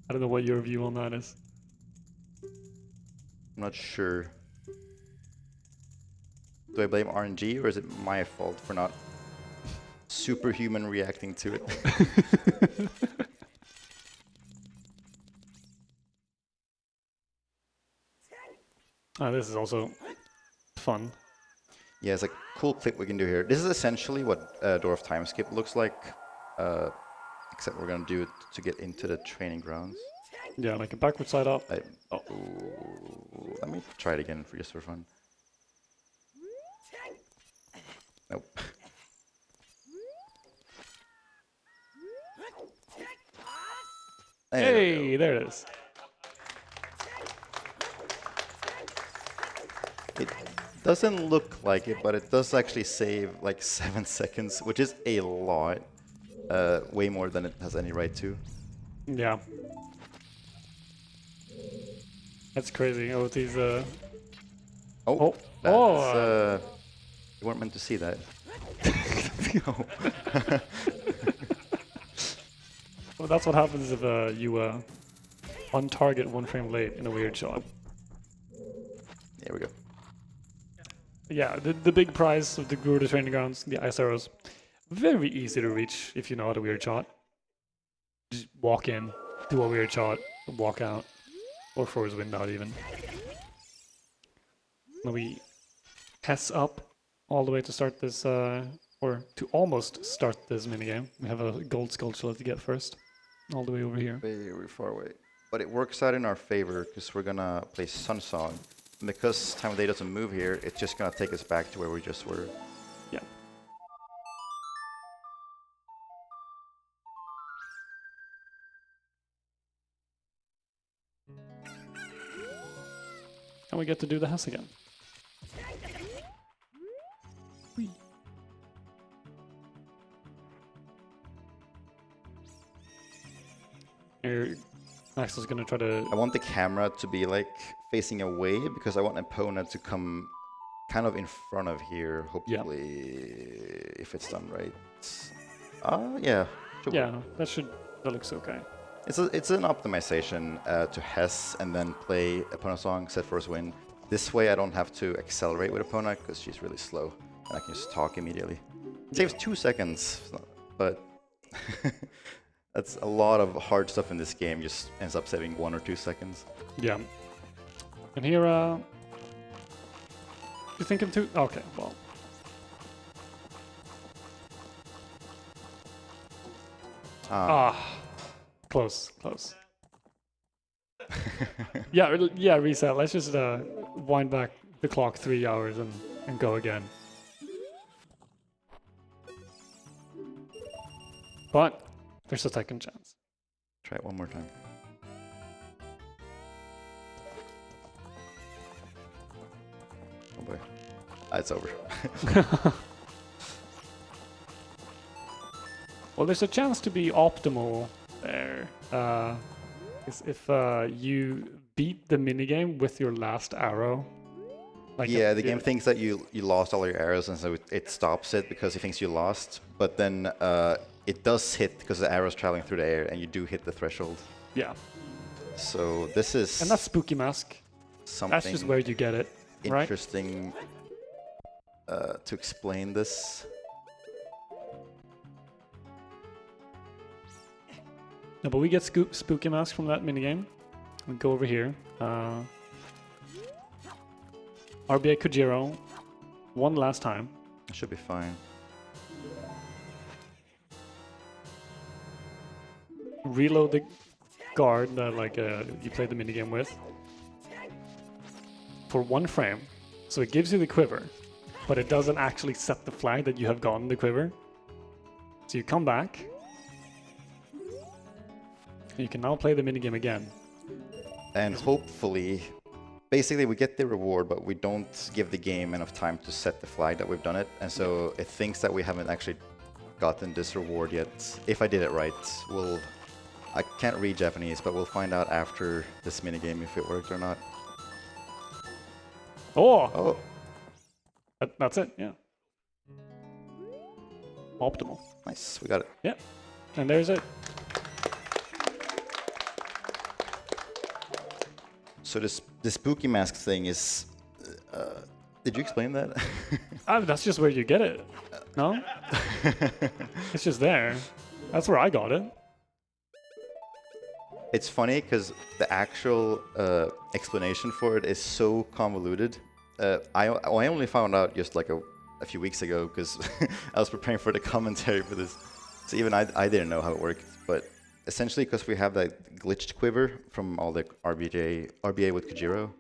[SPEAKER 1] I don't know what your view on that is.
[SPEAKER 2] I'm not sure. Do I blame RNG or is it my fault for not superhuman reacting to it?
[SPEAKER 1] This is also fun.
[SPEAKER 2] Yeah, it's a cool clip we can do here. This is essentially what Door of Time Skip looks like, except we're gonna do it to get into the training grounds.
[SPEAKER 1] Yeah, like a backward side up.
[SPEAKER 2] Let me try it again just for fun. Nope.
[SPEAKER 1] Hey, there it is.
[SPEAKER 2] It doesn't look like it, but it does actually save like 7 seconds, which is a lot. Way more than it has any right to.
[SPEAKER 1] Yeah. That's crazy. Oh, these
[SPEAKER 2] Oh,
[SPEAKER 1] Oh.
[SPEAKER 2] You weren't meant to see that.
[SPEAKER 1] Well, that's what happens if you on target 1 frame late in a weird shot.
[SPEAKER 2] There we go.
[SPEAKER 1] Yeah, the big prize of the Gruder training grounds, the ice arrows, very easy to reach if you know how to weird shot. Just walk in, do a weird shot, walk out, or force wind out even. Now we hess up all the way to start this, or to almost start this minigame. We have a gold sculpture to get first, all the way over here.
[SPEAKER 2] Very far away. But it works out in our favor because we're gonna play Sun Song. And because Time of Day doesn't move here, it's just gonna take us back to where we just were.
[SPEAKER 1] Yeah. And we get to do the Hess again. Whee. Here, Axel's gonna try to...
[SPEAKER 2] I want the camera to be like facing away because I want Epona to come kind of in front of here, hopefully, if it's done right. Yeah.
[SPEAKER 1] Yeah, that looks okay.
[SPEAKER 2] It's an optimization to Hess and then play Epona song, set first win. This way I don't have to accelerate with Epona because she's really slow and I can just talk immediately. It saves 2 seconds, but that's a lot of hard stuff in this game, just ends up saving 1 or 2 seconds.
[SPEAKER 1] Yeah. And here, you think him too? Okay, well. Close. Yeah, reset. Let's just wind back the clock 3 hours and go again. But there's a second chance.
[SPEAKER 2] Try it one more time. Oh boy. It's over.
[SPEAKER 1] Well, there's a chance to be optimal there. If you beat the minigame with your last arrow. Like
[SPEAKER 2] yeah, the game thinks that you lost all your arrows, and so it stops it because it thinks you lost. But then it does hit because the arrow's traveling through the air, and you do hit the threshold.
[SPEAKER 1] Yeah.
[SPEAKER 2] So this is...
[SPEAKER 1] And that's Spooky Mask.
[SPEAKER 2] Something
[SPEAKER 1] that's just where you get it, right?
[SPEAKER 2] Interesting to explain this.
[SPEAKER 1] No, but we get Spooky Mask from that minigame. We go over here. RBA Kojiro, one last time.
[SPEAKER 2] Should be fine.
[SPEAKER 1] Reload the guard that you played the minigame with for 1 frame. So it gives you the quiver, but it doesn't actually set the flag that you have gotten the quiver. So you come back. You can now play the minigame again.
[SPEAKER 2] And hopefully, basically we get the reward, but we don't give the game enough time to set the flag that we've done it. And so it thinks that we haven't actually gotten this reward yet. If I did it right, I can't read Japanese, but we'll find out after this minigame if it worked or not.
[SPEAKER 1] Oh! That's it, yeah. Optimal.
[SPEAKER 2] Nice, we got it.
[SPEAKER 1] Yeah, and there's it.
[SPEAKER 2] So the spooky mask thing is... did you explain that?
[SPEAKER 1] That's just where you get it. No? It's just there. That's where I got it.
[SPEAKER 2] It's funny because the actual explanation for it is so convoluted. I only found out just like a few weeks ago because I was preparing for the commentary for this. So even I didn't know how it worked. But essentially because we have that glitched quiver from all the RBA with Kojiro,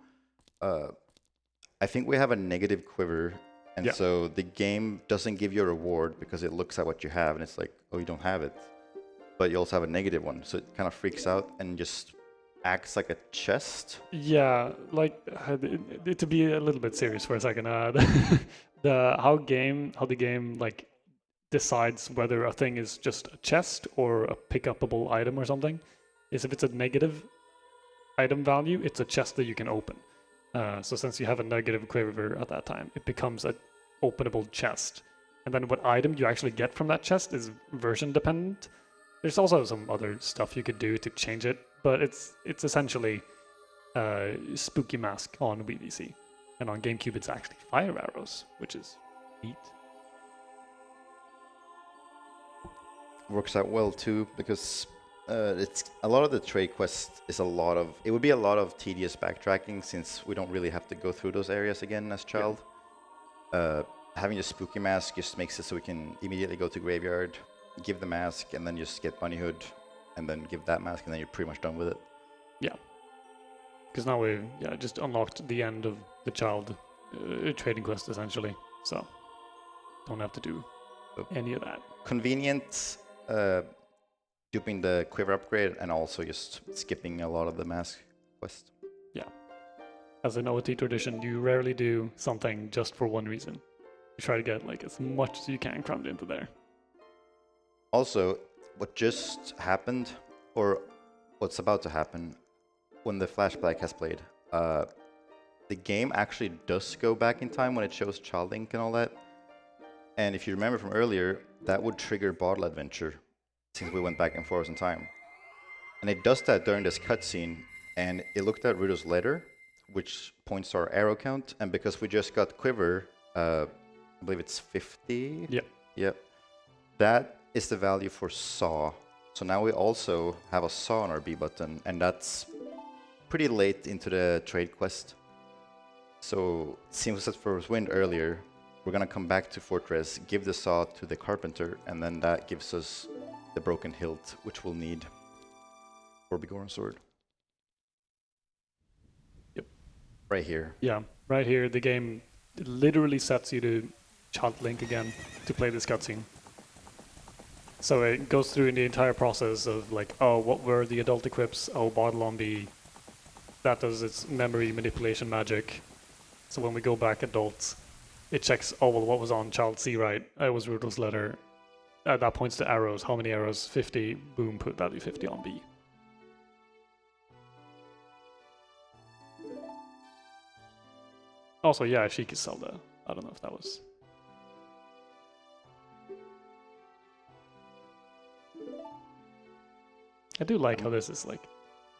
[SPEAKER 2] I think we have a negative quiver. And so the game doesn't give you a reward because it looks at what you have and it's like, oh, you don't have it. But you also have a negative one. So it kind of freaks out and just acts like a chest.
[SPEAKER 1] Yeah, like to be a little bit serious for a second, how the game like decides whether a thing is just a chest or a pick-upable item or something is if it's a negative item value, it's a chest that you can open. So since you have a negative quiver at that time, it becomes a openable chest. And then what item you actually get from that chest is version dependent. There's also some other stuff you could do to change it, but it's essentially spooky mask on VDC. And on GameCube it's actually fire arrows, which is neat.
[SPEAKER 2] Works out well too because it's a lot of the trade quest is it would be a lot of tedious backtracking since we don't really have to go through those areas again as child. Having a spooky mask just makes it so we can immediately go to graveyard, give the mask, and then just get bunny hood, and then give that mask, and then you're pretty much done with it. Yeah.
[SPEAKER 1] Because now we just unlocked the end of the child trading quest essentially, so don't have to do any of that.
[SPEAKER 2] Convenient. Duping the quiver upgrade and also just skipping a lot of the mask quest.
[SPEAKER 1] Yeah. As an OT tradition, you rarely do something just for one reason. You try to get like as much as you can crammed into there.
[SPEAKER 2] Also, what just happened, or what's about to happen, when the flashback has played, the game actually does go back in time when it shows Child Link and all that. And if you remember from earlier, that would trigger Bottle Adventure, since we went back and forth in time. And it does that during this cutscene, and it looked at Rudo's letter, which points to our arrow count, and because we just got Quiver, I believe it's 50?
[SPEAKER 1] Yep.
[SPEAKER 2] Yep. That is the value for Saw. So now we also have a Saw on our B button, and that's pretty late into the trade quest. So, since we said First Wind earlier, we're gonna come back to Fortress, give the Saw to the Carpenter, and then that gives us the Broken Hilt, which we'll need for Begoran Sword.
[SPEAKER 1] Yep.
[SPEAKER 2] Right here.
[SPEAKER 1] Yeah, right here, the game literally sets you to Child Link again to play this cutscene. So it goes through the entire process of like, oh, what were the adult equips? Oh, Bottle on B. That does its memory manipulation magic. So when we go back adults, it checks, oh, well, what was on Child C, right? It was Rudel's letter. That points to arrows. How many arrows? 50. Boom, put value 50 on B. Also, yeah, Sheik is Zelda. I don't know if that was... I do like how this is like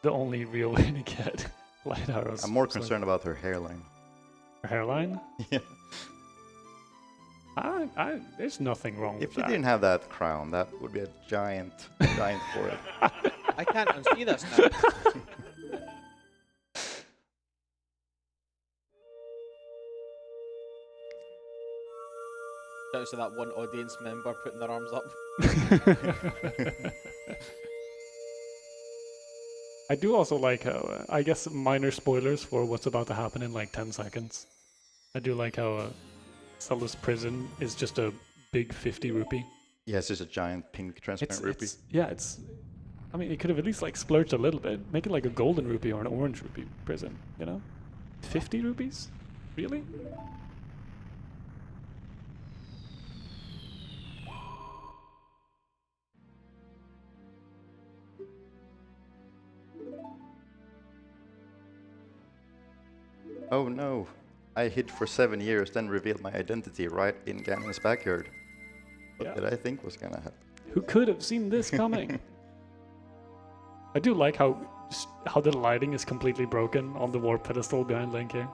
[SPEAKER 1] the only real way to get light arrows.
[SPEAKER 2] I'm more concerned about her hairline.
[SPEAKER 1] Her hairline?
[SPEAKER 2] Yeah.
[SPEAKER 1] There's nothing wrong with that.
[SPEAKER 2] If you didn't have that crown, that would be a giant forehead.
[SPEAKER 3] I can't unsee this now. Down to that one audience member putting their arms up.
[SPEAKER 1] I do also like how, I guess minor spoilers for what's about to happen in like 10 seconds. I do like how Zelda's prison is just a big 50 rupee
[SPEAKER 2] Yeah, it's just a giant pink transparent rupee.
[SPEAKER 1] I mean, it could have at least like splurged a little bit. Make it like a golden rupee or an orange rupee prison, you know? 50 rupees? Really?
[SPEAKER 2] Oh no, I hid for 7 years, then revealed my identity right in Ganon's backyard. What did I think was gonna happen?
[SPEAKER 1] Who could have seen this coming? I do like how the lighting is completely broken on the warp pedestal behind Link here.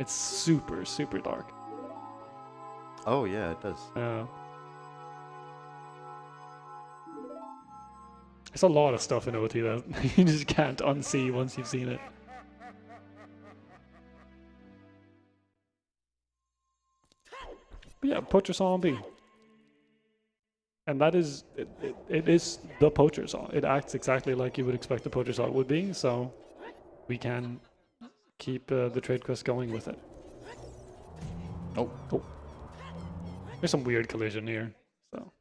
[SPEAKER 1] It's super, super dark.
[SPEAKER 2] Oh yeah, it does.
[SPEAKER 1] There's a lot of stuff in OT that you just can't unsee once you've seen it. But yeah, Poacher Zombie. And that is, it is the Poacher Saw. It acts exactly like you would expect the Poacher Saw would be, so we can keep the trade quest going with it.
[SPEAKER 2] Oh.
[SPEAKER 1] There's some weird collision here, so.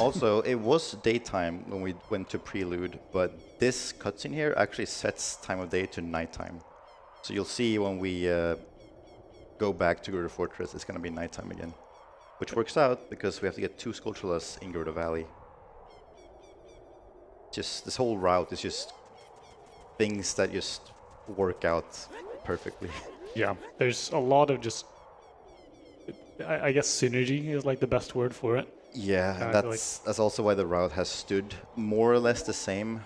[SPEAKER 2] Also, it was daytime when we went to Prelude, but this cutscene here actually sets time of day to nighttime. So you'll see when we go back to Gerudo Fortress, it's going to be nighttime again. Which works out because we have to get 2 Skulltulas in Gerudo Valley. Just this whole route is just things that just work out perfectly.
[SPEAKER 1] Yeah, there's a lot of just, I guess synergy is like the best word for it.
[SPEAKER 2] Yeah, that's also why the route has stood more or less the same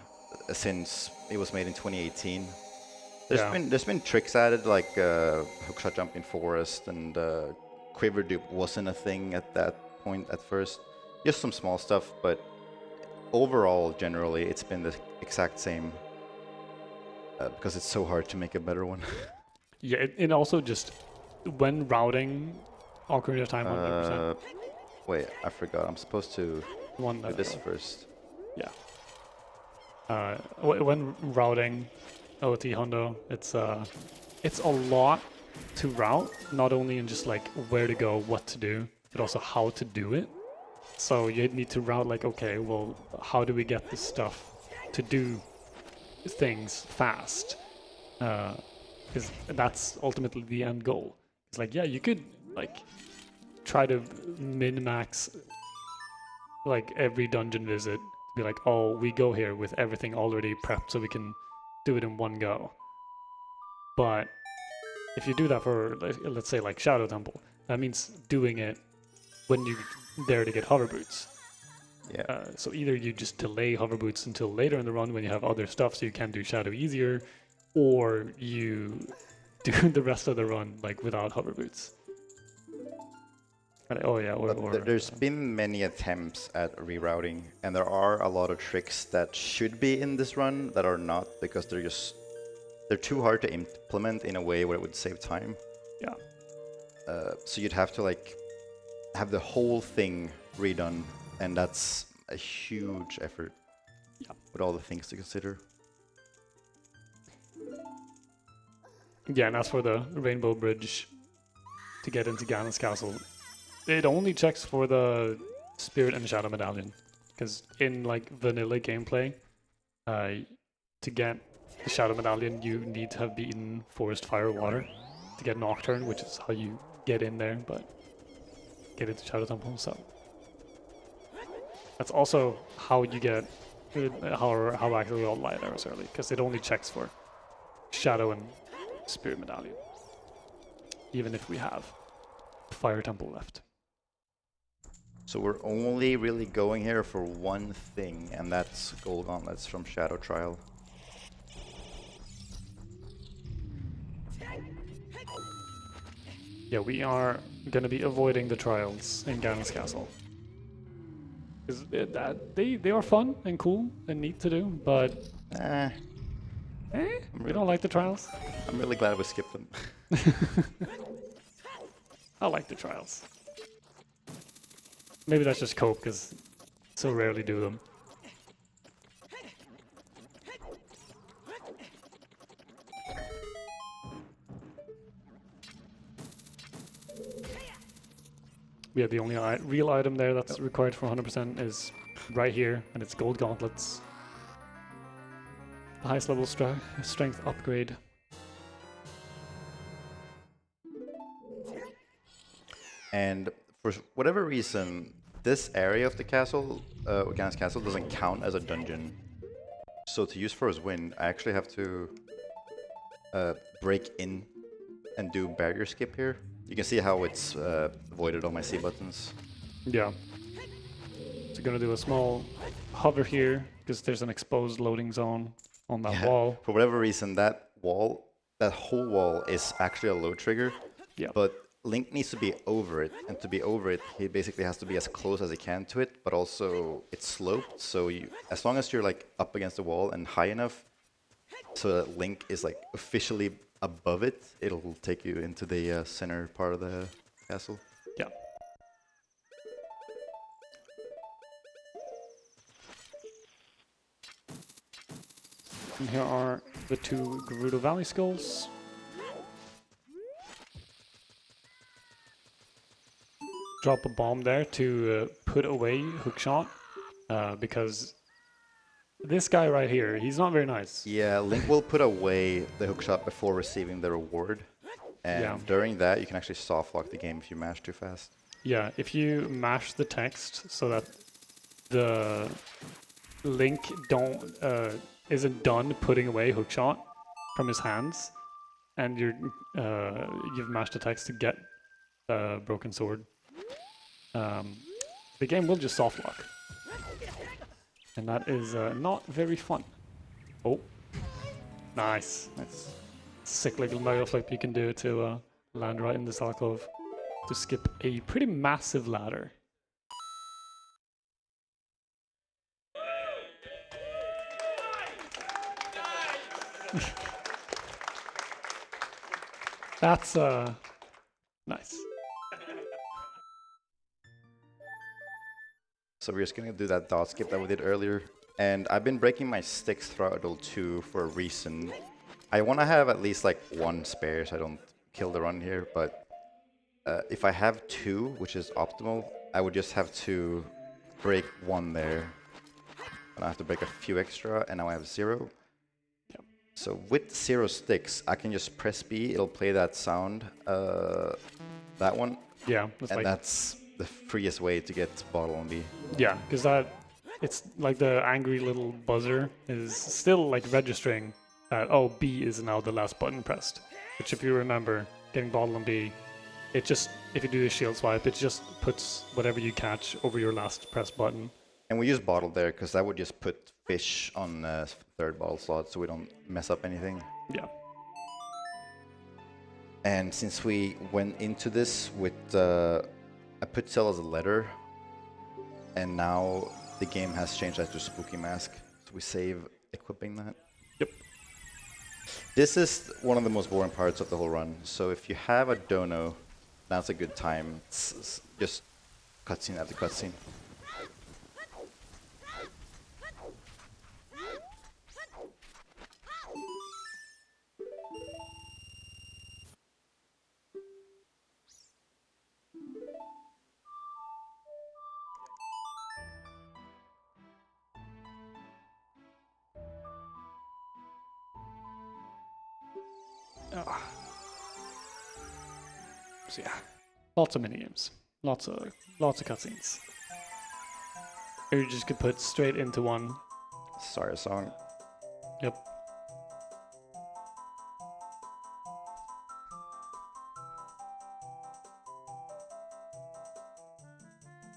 [SPEAKER 2] since it was made in 2018. There's been tricks added like hookshot jump in forest and quiver dupe wasn't a thing at that point at first. Just some small stuff, but overall, generally, it's been the exact same because it's so hard to make a better one.
[SPEAKER 1] Yeah, and also just when routing Ocarina of Time 100%.
[SPEAKER 2] Wait, I forgot. I'm supposed to do this first.
[SPEAKER 1] Yeah. When routing OT Hondo, it's a lot to route, not only in just like where to go, what to do, but also how to do it. So you need to route like, okay, well, how do we get this stuff to do things fast? Because that's ultimately the end goal. It's like, yeah, you could like try to min-max like every dungeon visit to be like, oh, we go here with everything already prepped so we can do it in one go. But if you do that for, let's say, like Shadow Temple, that means doing it when you're there to get hover boots.
[SPEAKER 2] Yeah.
[SPEAKER 1] So either you just delay hover boots until later in the run when you have other stuff so you can do Shadow easier, or you do the rest of the run like without hover boots. Oh yeah,
[SPEAKER 2] there's been many attempts at rerouting, and there are a lot of tricks that should be in this run that are not because they're too hard to implement in a way where it would save time.
[SPEAKER 1] Yeah.
[SPEAKER 2] So you'd have to like have the whole thing redone, and that's a huge effort.
[SPEAKER 1] Yeah.
[SPEAKER 2] With all the things to consider.
[SPEAKER 1] Yeah, and as for the Rainbow Bridge to get into Ganon's castle, it only checks for the Spirit and Shadow Medallion. Because in like vanilla gameplay, to get the Shadow Medallion, you need to have beaten Forest, Fire, Water to get Nocturne, which is how you get in there, but get into Shadow Temple. So that's also how you get how actually all light arrows early, because it only checks for Shadow and Spirit Medallion, even if we have Fire Temple left.
[SPEAKER 2] So we're only really going here for one thing, and that's Gold Gauntlets from Shadow Trial.
[SPEAKER 1] Yeah, we are going to be avoiding the trials in Ganon's castle. Because they are fun and cool and neat to do, but... we don't like the trials.
[SPEAKER 2] I'm really glad we skipped them.
[SPEAKER 1] I like the trials. Maybe that's just cope, because so rarely do them. Yeah, the only real item there that's required for 100% is right here, and it's gold gauntlets. The highest level strength upgrade.
[SPEAKER 2] And for whatever reason, this area of the castle, Ganon's castle, doesn't count as a dungeon. So to use First Wind, I actually have to break in and do barrier skip here. You can see how it's voided on my C buttons.
[SPEAKER 1] Yeah. So gonna do a small hover here, because there's an exposed loading zone on that wall.
[SPEAKER 2] For whatever reason, that whole wall is actually a load trigger.
[SPEAKER 1] Yeah.
[SPEAKER 2] But Link needs to be over it, and to be over it, he basically has to be as close as he can to it, but also it's sloped, so as long as you're like up against the wall and high enough so that Link is like officially above it, it'll take you into the center part of the castle.
[SPEAKER 1] Yeah. And here are the 2 Gerudo Valley skulls. Drop a bomb there to put away Hookshot, because this guy right here, he's not very nice.
[SPEAKER 2] Yeah, Link will put away the hookshot before receiving the reward. And during that, you can actually soft lock the game if you mash too fast.
[SPEAKER 1] Yeah, if you mash the text so that the Link isn't done putting away Hookshot from his hands, and you've mashed the text to get the broken sword, the game will just soft lock. And that is not very fun. Oh, nice. That's sick little Mario flip you can do to land right in this alcove to skip a pretty massive ladder. That's nice.
[SPEAKER 2] So we're just gonna do that dot skip that we did earlier. And I've been breaking my sticks throughout Adult 2 for a reason. I wanna have at least like 1 spare so I don't kill the run here, but if I have 2, which is optimal, I would just have to break 1 there. And I have to break a few extra, and now I have 0.
[SPEAKER 1] Yep.
[SPEAKER 2] So with 0 sticks, I can just press B, it'll play that sound, that one.
[SPEAKER 1] Yeah,
[SPEAKER 2] And that's the freest way to get Bottle on B.
[SPEAKER 1] Yeah, because it's like the angry little buzzer is still like registering that, oh, B is now the last button pressed. Which if you remember, getting Bottle on B, it just, if you do a shield swipe, it just puts whatever you catch over your last press button.
[SPEAKER 2] And we use Bottle there because that would just put fish on 3rd bottle slot so we don't mess up anything.
[SPEAKER 1] Yeah.
[SPEAKER 2] And since we went into this with, I put Cell as a letter, and now the game has changed that to Spooky Mask, so we save equipping that.
[SPEAKER 1] Yep.
[SPEAKER 2] This is one of the most boring parts of the whole run, so if you have a dono, now's a good time. It's just cutscene after cutscene.
[SPEAKER 1] So yeah, lots of minigames, lots of cutscenes. Or you just could put straight into one.
[SPEAKER 2] Sorry, song.
[SPEAKER 1] Yep.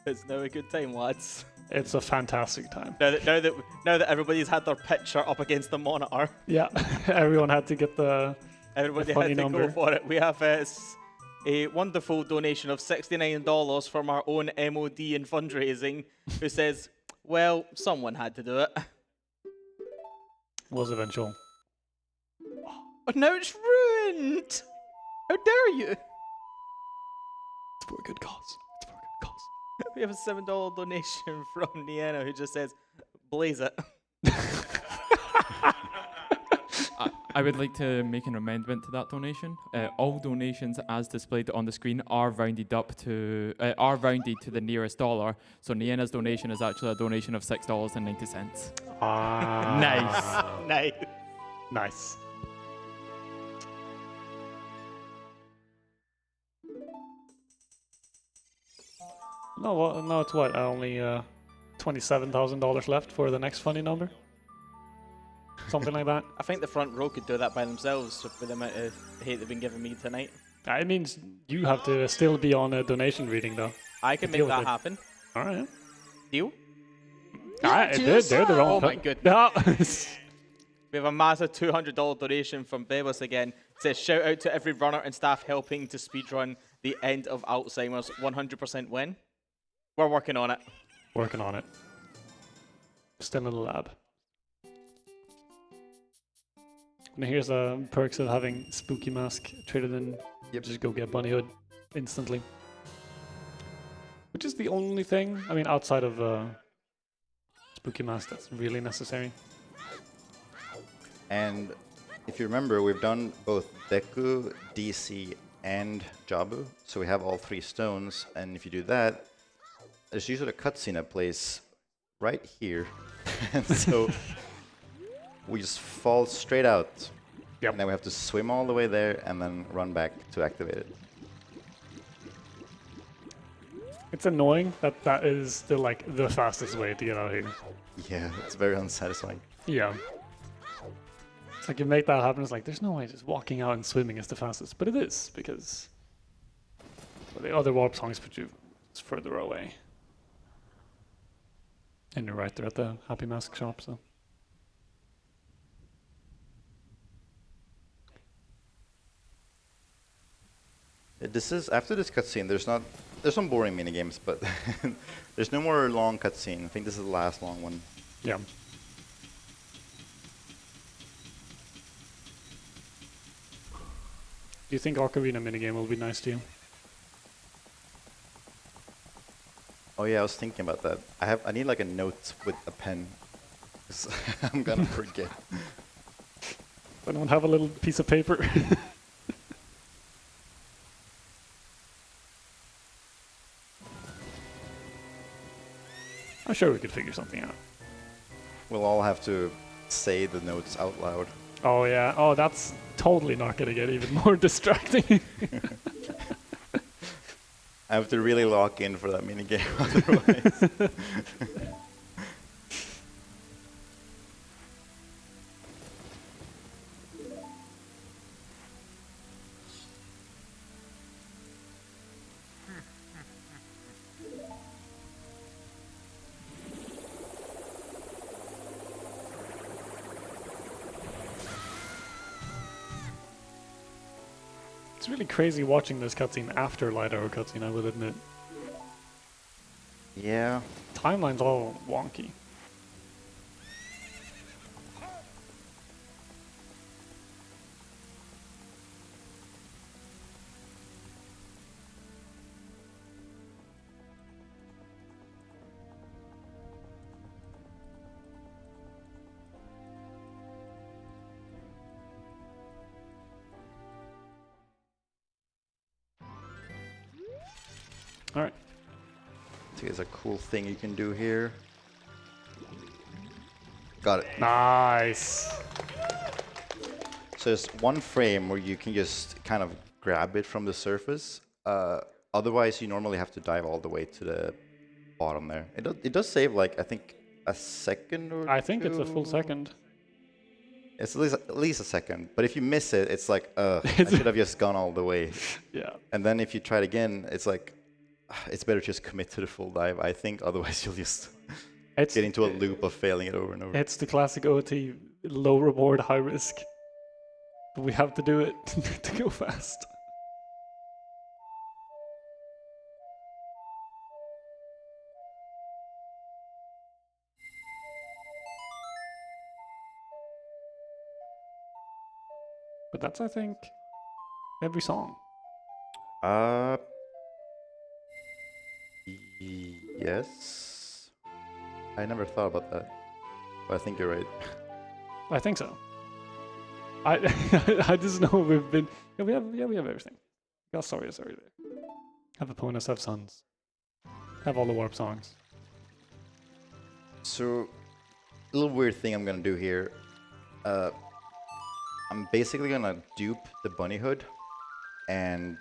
[SPEAKER 3] It's now a good time, lads.
[SPEAKER 1] It's a fantastic time.
[SPEAKER 3] Now that everybody's had their picture up against the monitor,
[SPEAKER 1] Yeah, everyone had to get the
[SPEAKER 3] everybody
[SPEAKER 1] funny
[SPEAKER 3] had to
[SPEAKER 1] number.
[SPEAKER 3] go for it. We have a wonderful donation of $69 from our own MOD and fundraising, who says, "Well, someone had to do it."
[SPEAKER 1] was eventual.
[SPEAKER 3] But now it's ruined. How dare you?
[SPEAKER 1] It's for a good cause. It's for a good cause.
[SPEAKER 3] We have a $7 donation from Niena, who just says, "Blaze it."
[SPEAKER 5] I would like to make an amendment to that donation. All donations, as displayed on the screen, are rounded to the nearest dollar. So Niena's donation is actually a donation of $6.90.
[SPEAKER 1] Ah.
[SPEAKER 3] Nice.
[SPEAKER 1] Nice. No, it's what? Only $27,000 left for the next funny number? Something like that.
[SPEAKER 3] I think the front row could do that by themselves with the amount of hate they've been giving me tonight.
[SPEAKER 1] It means you have to still be on a donation reading, though.
[SPEAKER 3] I can
[SPEAKER 1] deal
[SPEAKER 3] make
[SPEAKER 1] with
[SPEAKER 3] that
[SPEAKER 1] it.
[SPEAKER 3] happen.
[SPEAKER 1] Alright.
[SPEAKER 3] Deal?
[SPEAKER 1] They're the wrong.
[SPEAKER 3] Oh my goodness.
[SPEAKER 1] No.
[SPEAKER 3] We have a massive $200 donation from Bebos again. It says, shout out to every runner and staff helping to speedrun the end of Alzheimer's. 100% win. We're working on it.
[SPEAKER 1] Working on it. Still in the lab. And here's the perks of having Spooky Mask traded in.
[SPEAKER 2] Yep.
[SPEAKER 1] Just go get Bunny Hood instantly. Which is the only thing, I mean, outside of Spooky Mask that's really necessary.
[SPEAKER 2] And if you remember, we've done both Deku, DC, and Jabu. So we have all 3 stones. And if you do that, there's usually a cutscene that plays right here. And so we just fall straight out.
[SPEAKER 1] Yep.
[SPEAKER 2] And then we have to swim all the way there and then run back to activate it.
[SPEAKER 1] It's annoying that that is the fastest way to get out of here.
[SPEAKER 2] Yeah, it's very unsatisfying.
[SPEAKER 1] Yeah. It's like you make that happen, it's like there's no way just walking out and swimming is the fastest. But it is, because the other warp songs put you further away. And you're right there at the Happy Mask shop, so.
[SPEAKER 2] This is after this cutscene. There's some boring minigames, but there's no more long cutscene. I think this is the last long one.
[SPEAKER 1] Yeah. Do you think Ocarina minigame will be nice to you?
[SPEAKER 2] Oh yeah, I was thinking about that. I need like a note with a pen. 'Cause I'm gonna forget.
[SPEAKER 1] I don't have a little piece of paper. I'm sure we could figure something out.
[SPEAKER 2] We'll all have to say the notes out loud.
[SPEAKER 1] Oh yeah. Oh, that's totally not gonna get even more distracting.
[SPEAKER 2] I have to really lock in for that minigame otherwise.
[SPEAKER 1] It's really crazy watching this cutscene after Light Arrow cutscene, I will admit.
[SPEAKER 2] Yeah.
[SPEAKER 1] Timeline's all wonky. All right.
[SPEAKER 2] So there's a cool thing you can do here. Got it.
[SPEAKER 1] Nice.
[SPEAKER 2] So there's one frame where you can just kind of grab it from the surface. Otherwise, you normally have to dive all the way to the bottom there. It does save like I think a second or
[SPEAKER 1] I think it's a full
[SPEAKER 2] two.
[SPEAKER 1] second.
[SPEAKER 2] It's at least a second. But if you miss it, it's like I should have just gone all the way.
[SPEAKER 1] Yeah.
[SPEAKER 2] And then if you try it again, it's like it's better to just commit to the full dive. I think otherwise you'll just
[SPEAKER 1] It's
[SPEAKER 2] get into a loop of failing it over and over.
[SPEAKER 1] It's the classic OT, low reward, high risk. But we have to do it to go fast. But that's, I think, every song.
[SPEAKER 2] Yes. I never thought about that. But I think you're right.
[SPEAKER 1] I think so. I I just know we've been. Yeah, we have everything. Oh, sorry. Have opponents, have sons. Have all the warp songs.
[SPEAKER 2] So, a little weird thing I'm gonna do here. I'm basically gonna dupe the bunny hood and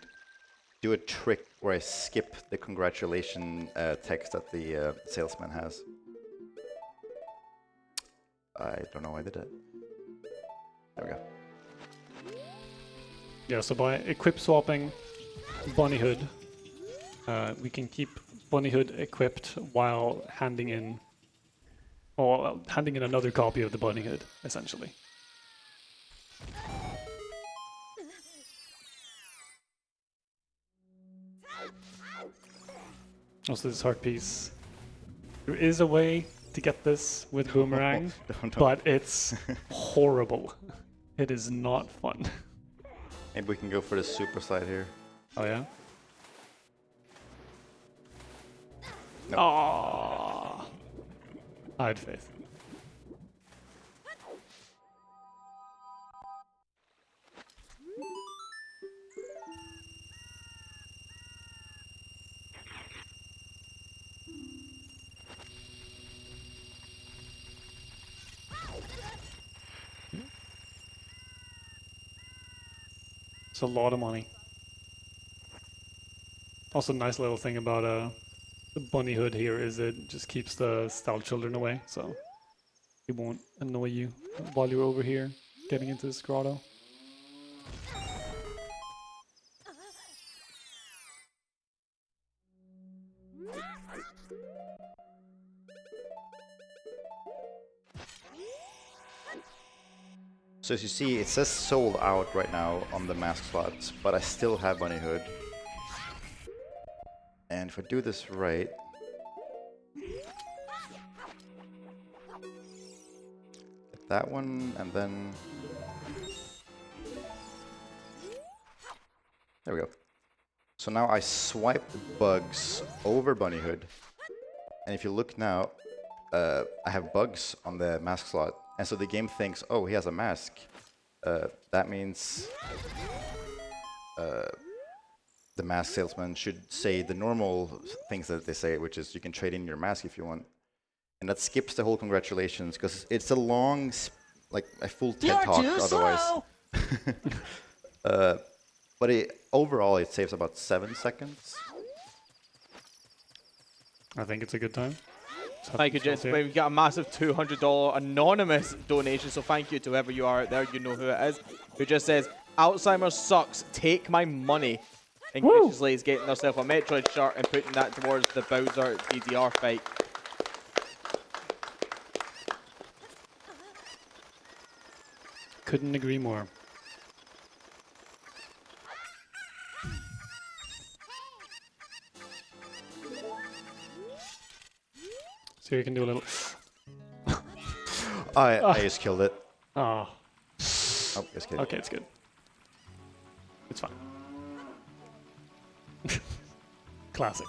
[SPEAKER 2] do a trick where I skip the congratulation text that the salesman has. I don't know why I did that. There we go.
[SPEAKER 1] Yeah, so by equip swapping bunny hood, we can keep bunny hood equipped while handing in another copy of the bunny hood, essentially. Also, this heart piece. There is a way to get this with boomerang, but it's horrible. It is not fun.
[SPEAKER 2] Maybe we can go for the super slide here.
[SPEAKER 1] Oh yeah?
[SPEAKER 2] Nope.
[SPEAKER 1] Aww. I had faith. It's a lot of money. Also, nice little thing about the bunny hood here is it just keeps the stealth children away, so it won't annoy you while you're over here getting into this grotto.
[SPEAKER 2] So as you see, it says sold out right now on the mask slots, but I still have bunny hood. And if I do this right, get that one, and then there we go. So now I swipe the bugs over bunny hood, and if you look now, I have bugs on the mask slot, and so the game thinks, oh, he has a mask. That means the mask salesman should say the normal things that they say, which is you can trade in your mask if you want. And that skips the whole congratulations, because it's a long, like a full TED talk otherwise. But overall, it saves about 7 seconds.
[SPEAKER 1] I think it's a good time.
[SPEAKER 3] Thank you, Jess. We've got a massive $200 anonymous donation, so thank you to whoever you are out there. You know who it is. Who just says, Alzheimer's sucks, take my money. And graciously is getting herself a Metroid shirt and putting that towards the Bowser DDR fight.
[SPEAKER 1] Couldn't agree more. So you can do a little.
[SPEAKER 2] I just killed it.
[SPEAKER 1] Oh.
[SPEAKER 2] Oh, just kidding.
[SPEAKER 1] Okay, it's good. It's fine. Classic.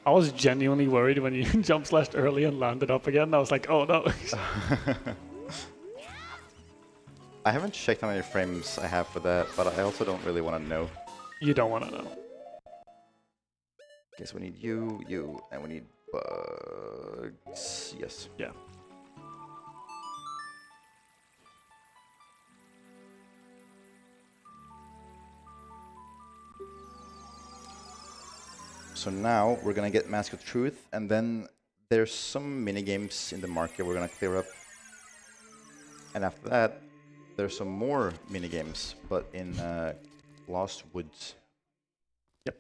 [SPEAKER 1] I was genuinely worried when you jump slashed early and landed up again. I was like, oh no.
[SPEAKER 2] I haven't checked how many frames I have for that, but I also don't really want to know.
[SPEAKER 1] You don't want to know.
[SPEAKER 2] Okay, so we need you, and we need bugs. Yes.
[SPEAKER 1] Yeah.
[SPEAKER 2] So now we're gonna get Mask of Truth, and then there's some mini games in the market we're gonna clear up. And after that, there's some more mini games, but in Lost Woods.
[SPEAKER 1] Yep.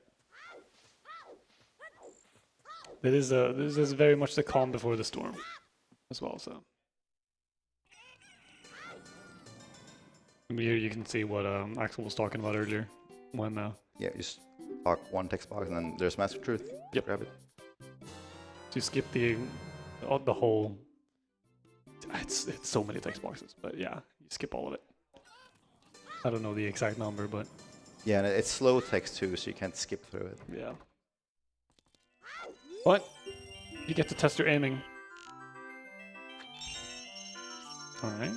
[SPEAKER 1] This is very much the calm before the storm, as well. So here you can see what Axel was talking about earlier. When
[SPEAKER 2] Yeah, just talk one text box, and then there's Mask of Truth.
[SPEAKER 1] Yep.
[SPEAKER 2] Grab it.
[SPEAKER 1] to skip the whole. It's so many text boxes, but yeah, you skip all of it. I don't know the exact number, but
[SPEAKER 2] Yeah, and it's slow text too, so you can't skip through it.
[SPEAKER 1] yeah. But you get to test your aiming. All right.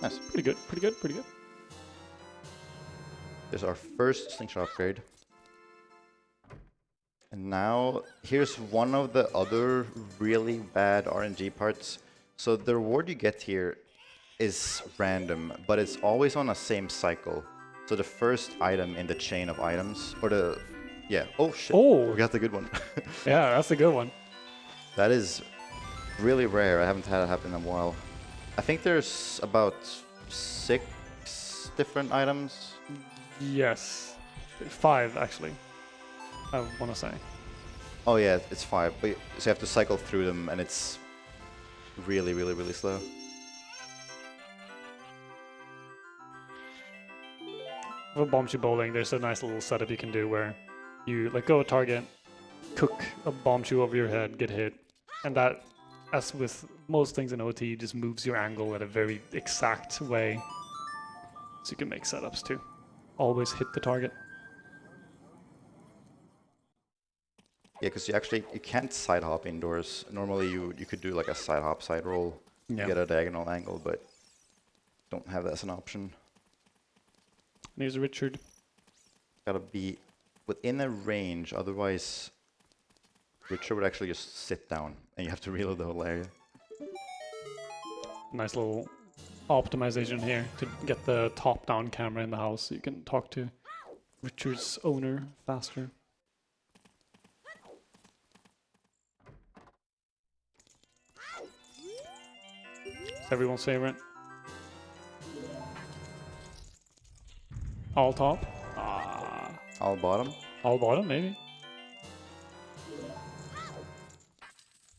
[SPEAKER 2] Nice.
[SPEAKER 1] Pretty good, pretty good, pretty good.
[SPEAKER 2] There's our first slingshot upgrade. And now, here's one of the other really bad RNG parts. So the reward you get here is random, but it's always on the same cycle. So the first item in the chain of items, or the, yeah, oh shit,
[SPEAKER 1] Oh.
[SPEAKER 2] we got the good one.
[SPEAKER 1] Yeah, that's a good one.
[SPEAKER 2] That is really rare. I haven't had it happen in a while. I think there's about 6 different items.
[SPEAKER 1] Yes. 5, actually. I want to say.
[SPEAKER 2] Oh yeah, it's 5. But so you have to cycle through them, and it's really, really, really slow.
[SPEAKER 1] For bombshoe bowling, there's a nice little setup you can do where you let go of a target, cook a bombshoe over your head, get hit, and that, as with most things in OT, just moves your angle in a very exact way. So you can make setups to always hit the target.
[SPEAKER 2] Yeah, because you can't side hop indoors. Normally you could do like a side hop, side roll,
[SPEAKER 1] Yeah.
[SPEAKER 2] get a diagonal angle, but don't have that as an option.
[SPEAKER 1] And here's Richard.
[SPEAKER 2] Gotta be within a range, otherwise Richard would actually just sit down and you have to reload the whole area.
[SPEAKER 1] Nice little optimization here to get the top-down camera in the house so you can talk to Richard's owner faster. Everyone's favorite. All top. Ah,
[SPEAKER 2] All bottom.
[SPEAKER 1] all bottom maybe.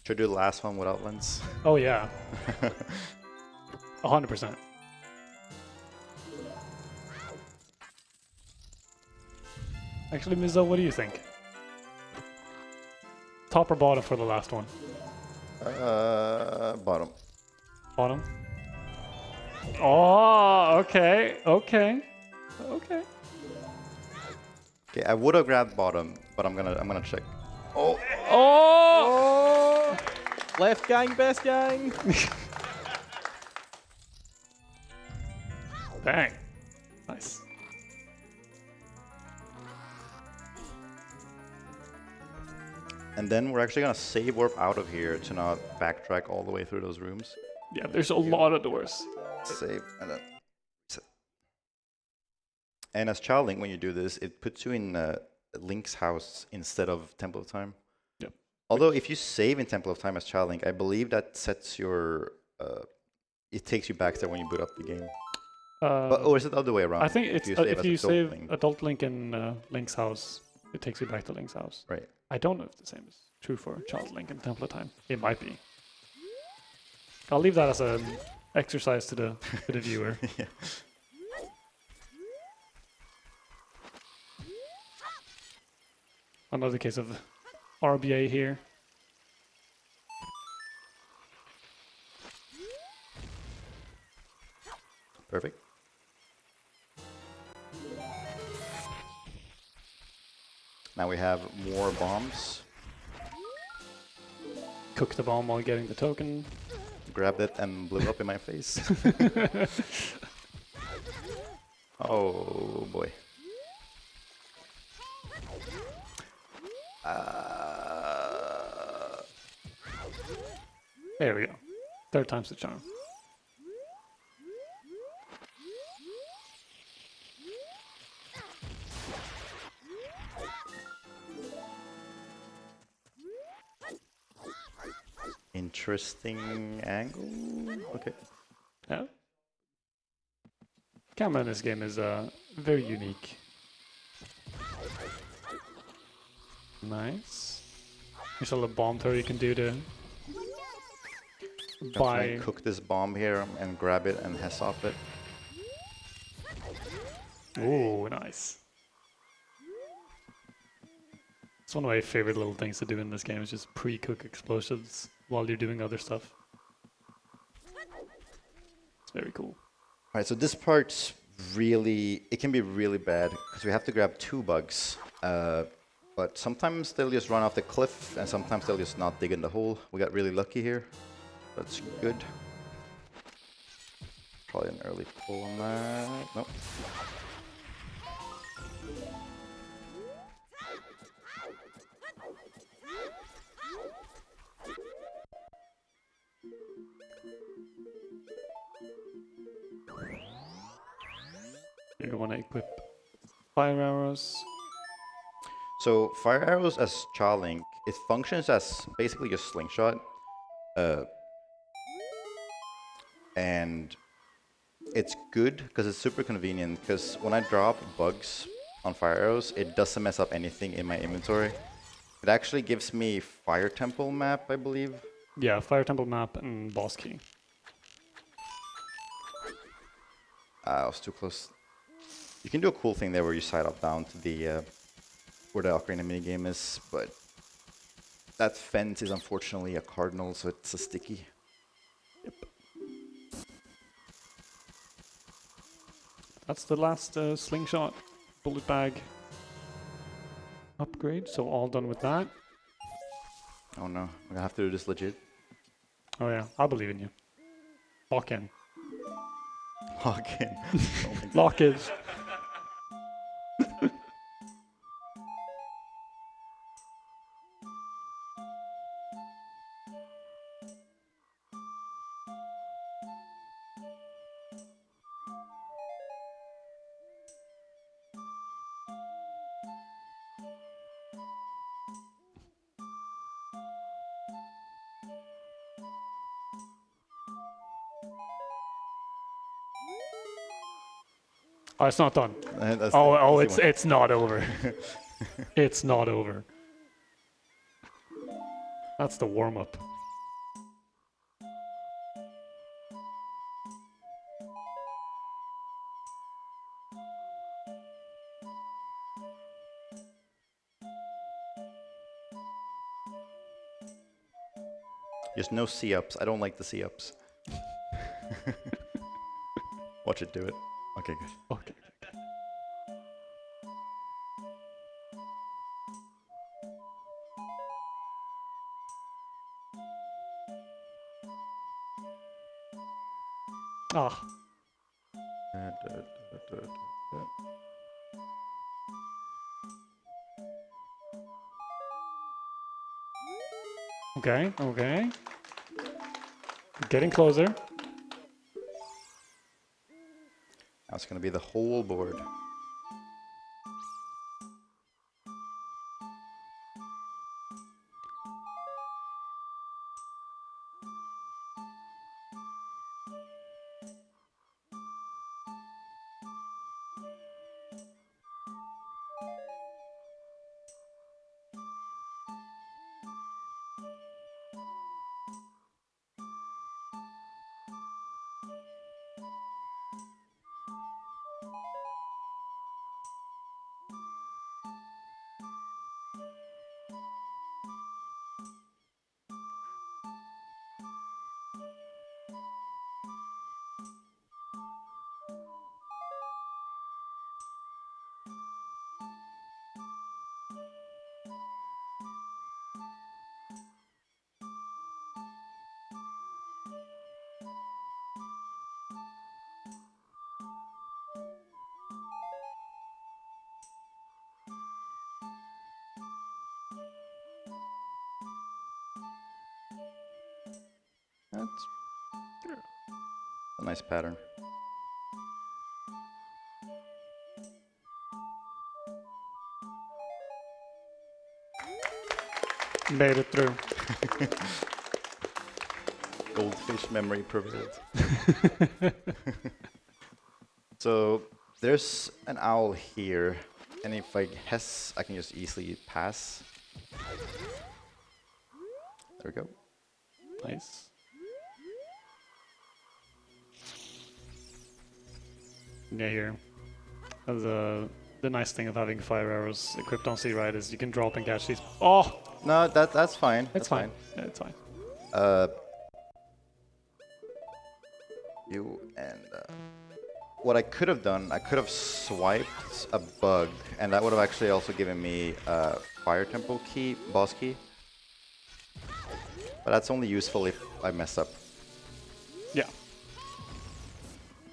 [SPEAKER 2] Should do the last one without lens.
[SPEAKER 1] Oh yeah. 100%. Actually, Mizzo, what do you think? Top or bottom for the last one?
[SPEAKER 2] Bottom.
[SPEAKER 1] Bottom. Oh, okay, okay, okay.
[SPEAKER 2] Okay, I would have grabbed bottom, but I'm gonna check. Oh,
[SPEAKER 1] Oh!
[SPEAKER 3] Left gang, best gang.
[SPEAKER 1] Bang. Nice.
[SPEAKER 2] and then we're actually gonna save warp out of here to not backtrack all the way through those rooms.
[SPEAKER 1] Yeah, there's a lot of doors.
[SPEAKER 2] Save and then. And as Child Link, when you do this, it puts you in Link's house instead of Temple of Time.
[SPEAKER 1] Yep.
[SPEAKER 2] Although if you save in Temple of Time as Child Link, I believe that sets your it takes you back there when you boot up the game. Or is it the other way around?
[SPEAKER 1] I think it's if you
[SPEAKER 2] as Adult
[SPEAKER 1] save
[SPEAKER 2] Link?
[SPEAKER 1] Adult Link in Link's house, it takes you back to Link's house.
[SPEAKER 2] Right.
[SPEAKER 1] I don't know if the same is true for Child Link and Temple of Time. It might be. I'll leave that as an exercise to the viewer.
[SPEAKER 2] Yeah.
[SPEAKER 1] Another case of RBA here.
[SPEAKER 2] Perfect. Now we have more bombs.
[SPEAKER 1] Cook the bomb while getting the token.
[SPEAKER 2] Grabbed it and blew up in my face. Oh boy.
[SPEAKER 1] There we go. Third time's the charm.
[SPEAKER 2] Interesting angle. Okay.
[SPEAKER 1] Yeah. Camera in this game is very unique. Nice. There's a little bomb throw you can do to
[SPEAKER 2] Try
[SPEAKER 1] buy.
[SPEAKER 2] and cook this bomb here and grab it and hess off it.
[SPEAKER 1] Ooh, nice. It's one of my favorite little things to do in this game is just pre-cook explosives while you're doing other stuff. It's very cool.
[SPEAKER 2] Alright, so this part's really, it can be really bad because we have to grab 2 bugs. But sometimes they'll just run off the cliff and sometimes they'll just not dig in the hole. We got really lucky here. That's good. probably an early pull on that. Nope.
[SPEAKER 1] You want to equip fire arrows.
[SPEAKER 2] So fire arrows as Cha-Link, it functions as basically a slingshot. And it's good because it's super convenient, because when I drop bugs on fire arrows, it doesn't mess up anything in my inventory. It actually gives me fire temple map, I believe.
[SPEAKER 1] Yeah, fire temple map and boss key.
[SPEAKER 2] I was too close. You can do a cool thing there where you side up down to the where the Ocarina minigame is, but that fence is unfortunately a cardinal, so it's a sticky.
[SPEAKER 1] Yep. That's the last slingshot bullet bag upgrade, so all done with that.
[SPEAKER 2] Oh no, I'm gonna have to do this legit.
[SPEAKER 1] Oh yeah, I believe in you. Lock in.
[SPEAKER 2] Log in. Oh my God.
[SPEAKER 1] Lock in. Oh, it's not done.
[SPEAKER 2] That's
[SPEAKER 1] Oh,
[SPEAKER 2] the easy one.
[SPEAKER 1] it's not over. It's not over. That's the warm up.
[SPEAKER 2] There's no C-ups. I don't like the C-ups. Watch it do it. Okay, good.
[SPEAKER 1] Okay. Ah, okay, okay. Getting closer.
[SPEAKER 2] That's gonna be the whole board. That's a nice pattern.
[SPEAKER 1] Made it through.
[SPEAKER 2] Goldfish memory prevailed. So there's an owl here, and if I guess, I can just easily pass. There we go.
[SPEAKER 1] Nice. Yeah, here. The nice thing of having fire arrows equipped on C, right, is you can drop and catch these. Oh!
[SPEAKER 2] No, that's fine.
[SPEAKER 1] It's fine. Yeah, it's fine.
[SPEAKER 2] You and what I could have done, I could have swiped a bug, and that would have actually also given me fire temple key, boss key. But that's only useful if I mess up.
[SPEAKER 1] Yeah.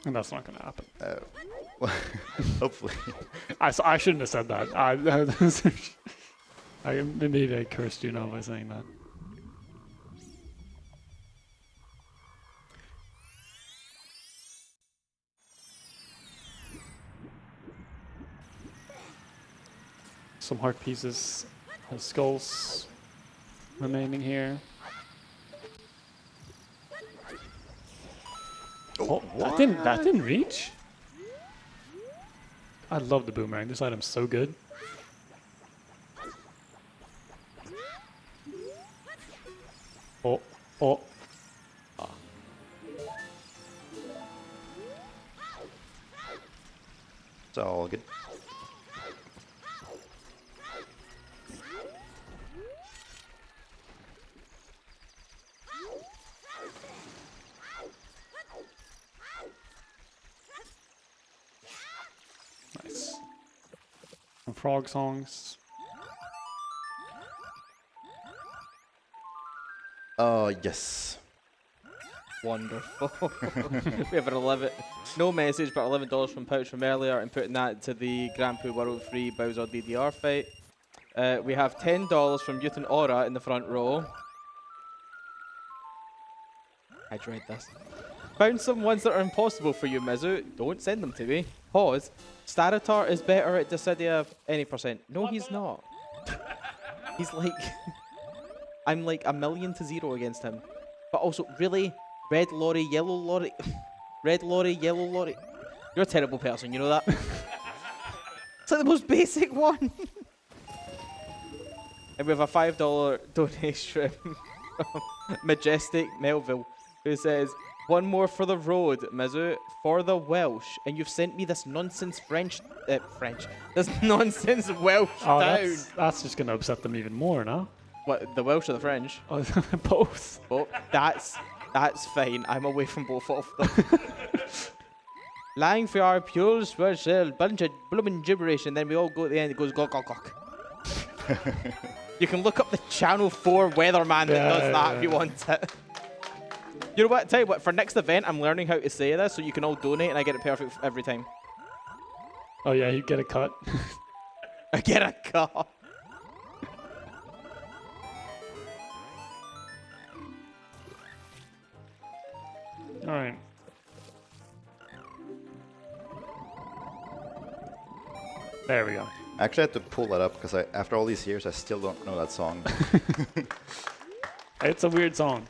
[SPEAKER 1] And that's not going to happen.
[SPEAKER 2] Well, hopefully.
[SPEAKER 1] I shouldn't have said that. Maybe I cursed you now by saying that. Some heart pieces and skulls remaining here. Oh, that didn't reach. I love the boomerang. This item's so good. Oh.
[SPEAKER 2] It's all good.
[SPEAKER 1] Nice. Some frog songs.
[SPEAKER 2] Oh, yes.
[SPEAKER 3] Wonderful. We have an 11, no message, but $11 from Pouch from earlier, and putting that to the Grand Poo World Free Bowser DDR fight. We have $10 from Youth and Aura in the front row. I dread this. Found some ones that are impossible for you, Mizu. Don't send them to me. Pause. Staratar is better at Dissidia any percent. No, he's not. He's like... I'm like 1,000,000 against him. But also, really? Red lorry, yellow lorry. Red lorry, yellow lorry. You're a terrible person, you know that? It's like the most basic one. And we have a $5 donation from Majestic Melville, who says, one more for the road, Mizu, for the Welsh. And you've sent me this nonsense this nonsense Welsh town.
[SPEAKER 1] That's just going to upset them even more, no?
[SPEAKER 3] What, the Welsh or the French?
[SPEAKER 1] Oh, both.
[SPEAKER 3] Oh, that's fine. I'm away from both of them. Lying for our pures was a bunch of blooming gibberish, and then we all go at the end. It goes gawk gawk gawk. You can look up the Channel 4 weatherman that does that if you want it. You know what? Tell you what. For next event, I'm learning how to say this, so you can all donate, and I get it perfect every time.
[SPEAKER 1] Oh yeah, you get a cut.
[SPEAKER 3] I get a cut.
[SPEAKER 1] All right. There we go.
[SPEAKER 2] I actually had to pull that up because after all these years, I still don't know that song.
[SPEAKER 1] It's a weird song.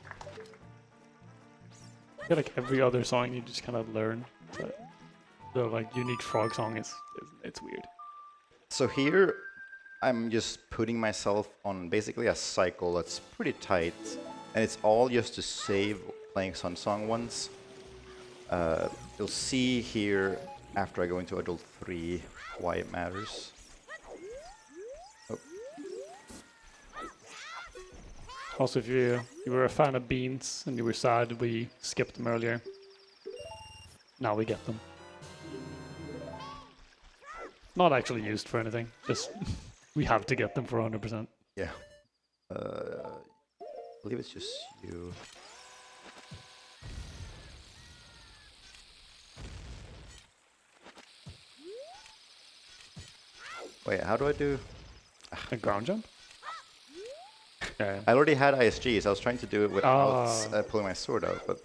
[SPEAKER 1] I feel like every other song you just kind of learn. But the like unique frog song it's weird.
[SPEAKER 2] So here, I'm just putting myself on basically a cycle that's pretty tight, and it's all just to save playing Sun Song once. You'll see here after I go into Adult 3 why it matters. Oh.
[SPEAKER 1] Also, if you were a fan of beans and you were sad we skipped them earlier, now we get them. Not actually used for anything, just we have to get them for 100%.
[SPEAKER 2] Yeah. I believe it's just you. Wait, how do I do?
[SPEAKER 1] A ground jump? Yeah.
[SPEAKER 2] I already had ISGs. I was trying to do it without pulling my sword out, but...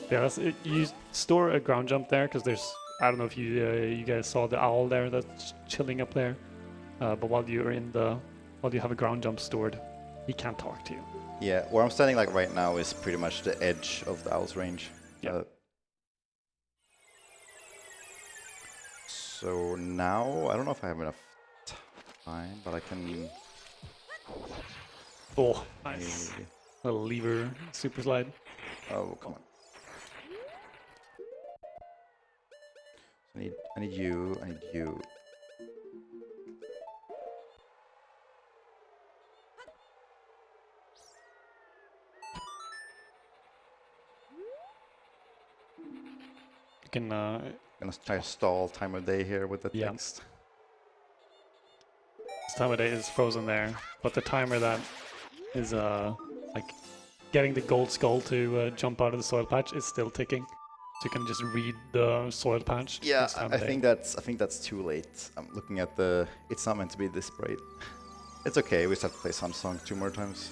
[SPEAKER 1] Yeah, that's it. You store a ground jump there because there's, I don't know if you guys saw the owl there that's chilling up there. But while you have a ground jump stored, he can't talk to you.
[SPEAKER 2] Yeah, where I'm standing like right now is pretty much the edge of the owl's range.
[SPEAKER 1] Yeah.
[SPEAKER 2] So now, I don't know if I have enough time, but I can...
[SPEAKER 1] Oh, nice. Little lever super slide.
[SPEAKER 2] Oh, come on. I need you.
[SPEAKER 1] You can
[SPEAKER 2] Gonna try to stall time of day here with the
[SPEAKER 1] Yeah.
[SPEAKER 2] text.
[SPEAKER 1] this time of day is frozen there, but the timer that is like getting the gold skull to jump out of the soil patch is still ticking. So you can just read the soil patch.
[SPEAKER 2] Yeah,
[SPEAKER 1] each time
[SPEAKER 2] I
[SPEAKER 1] they-
[SPEAKER 2] think that's too late. I'm looking at the. It's not meant to be this bright. It's okay. We just have to play Sun Song 2 more times.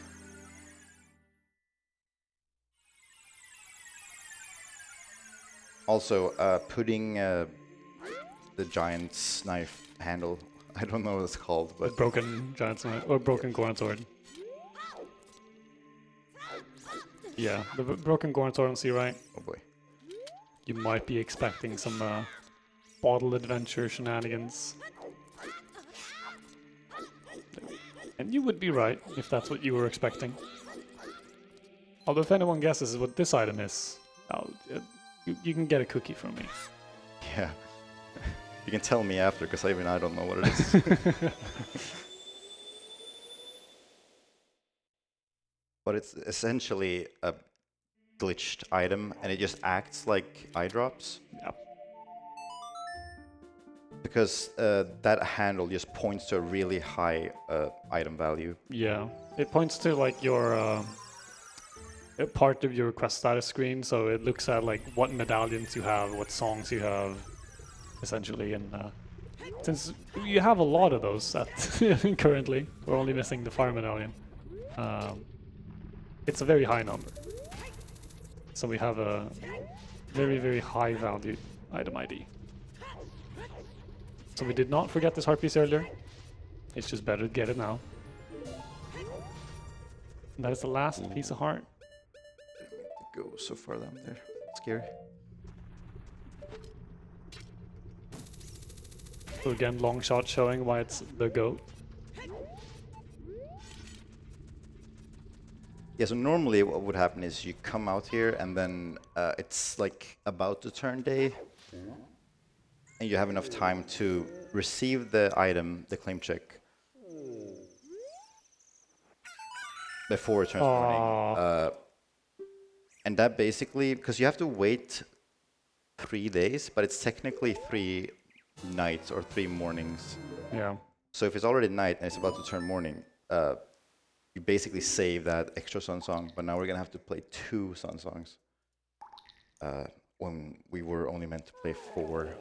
[SPEAKER 2] Also, putting the giant's knife handle. I don't know what it's called, but
[SPEAKER 1] broken giant sword or broken Goron sword. Yeah, the broken Goron sword on C right.
[SPEAKER 2] oh boy.
[SPEAKER 1] You might be expecting some bottle adventure shenanigans. And you would be right if that's what you were expecting. Although if anyone guesses what this item is, you can get a cookie from me.
[SPEAKER 2] Yeah. You can tell me after, because even I don't know what it is. But it's essentially a glitched item, and it just acts like eye drops.
[SPEAKER 1] Yep.
[SPEAKER 2] Because that handle just points to a really high item value.
[SPEAKER 1] Yeah, it points to like your a part of your quest status screen, so it looks at like what medallions you have, what songs you have, essentially. And since you have a lot of those currently, we're only missing the fire medallion. It's a very high number, so we have a very, very high valued item ID. So we did not forget this heart piece earlier. It's just better to get it now. And that is the last piece of heart.
[SPEAKER 2] Go so far down there. Scary.
[SPEAKER 1] So again, long shot showing why it's the GOAT.
[SPEAKER 2] Yeah, so normally what would happen is you come out here and then it's like about to turn day. And you have enough time to receive the item, the claim check, before it turns morning. And that basically, because you have to wait 3 days, but it's technically 3 nights or 3 mornings.
[SPEAKER 1] Yeah.
[SPEAKER 2] So if it's already night and it's about to turn morning, you basically save that extra Sun Song, but now we're gonna have to play 2 Sun Songs. When we were only meant to play 4.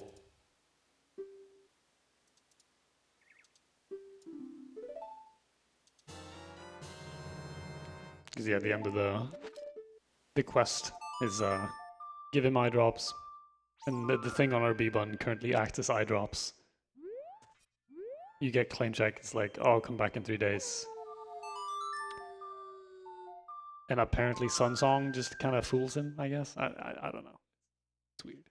[SPEAKER 1] Because yeah, the end of the quest is give him eye drops, and the thing on our B button currently acts as eye drops. You get claim check. It's like, oh, I'll come back in 3 days. And apparently Sun Song just kind of fools him, I guess. I don't know. It's weird.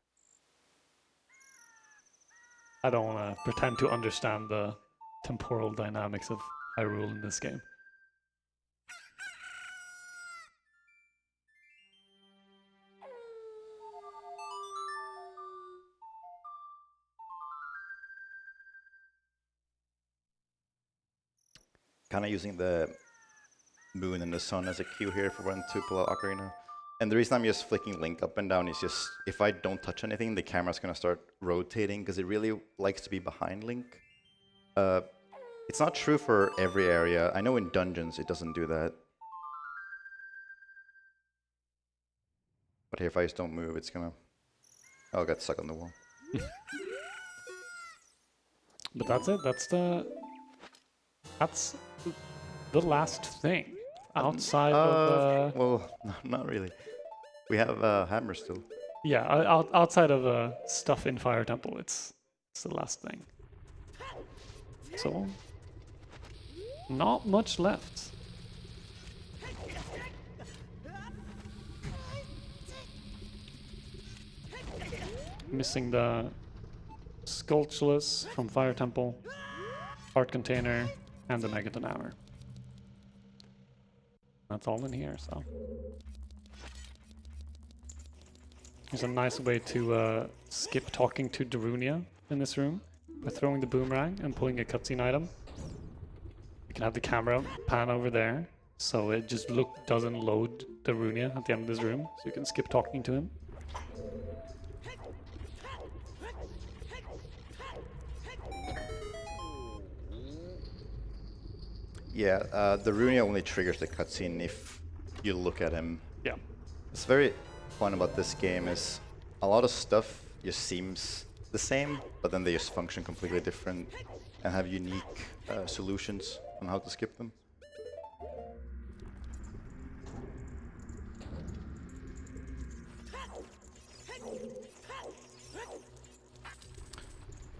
[SPEAKER 1] I don't want to pretend to understand the temporal dynamics of Hyrule in this game.
[SPEAKER 2] Kind of using the moon and the sun as a cue here for when to pull out Ocarina. And the reason I'm just flicking Link up and down is just, if I don't touch anything, the camera's gonna start rotating, because it really likes to be behind Link. It's not true for every area. I know in dungeons it doesn't do that. But here, if I just don't move, it's gonna... Oh, I got stuck on the wall.
[SPEAKER 1] But that's it. That's the last thing outside of
[SPEAKER 2] well, not really. We have hammer still.
[SPEAKER 1] yeah, outside of stuff in Fire Temple. It's the last thing. So not much left. Missing the Sculptulus from Fire Temple, Heart Container, and the Megaton Hammer. That's all in here, so. There's a nice way to skip talking to Darunia in this room by throwing the boomerang and pulling a cutscene item. You can have the camera pan over there, so it just doesn't load Darunia at the end of this room, so you can skip talking to him.
[SPEAKER 2] Yeah, the Runia only triggers the cutscene if you look at him.
[SPEAKER 1] Yeah.
[SPEAKER 2] It's very fun about this game is a lot of stuff just seems the same, but then they just function completely different and have unique solutions on how to skip them.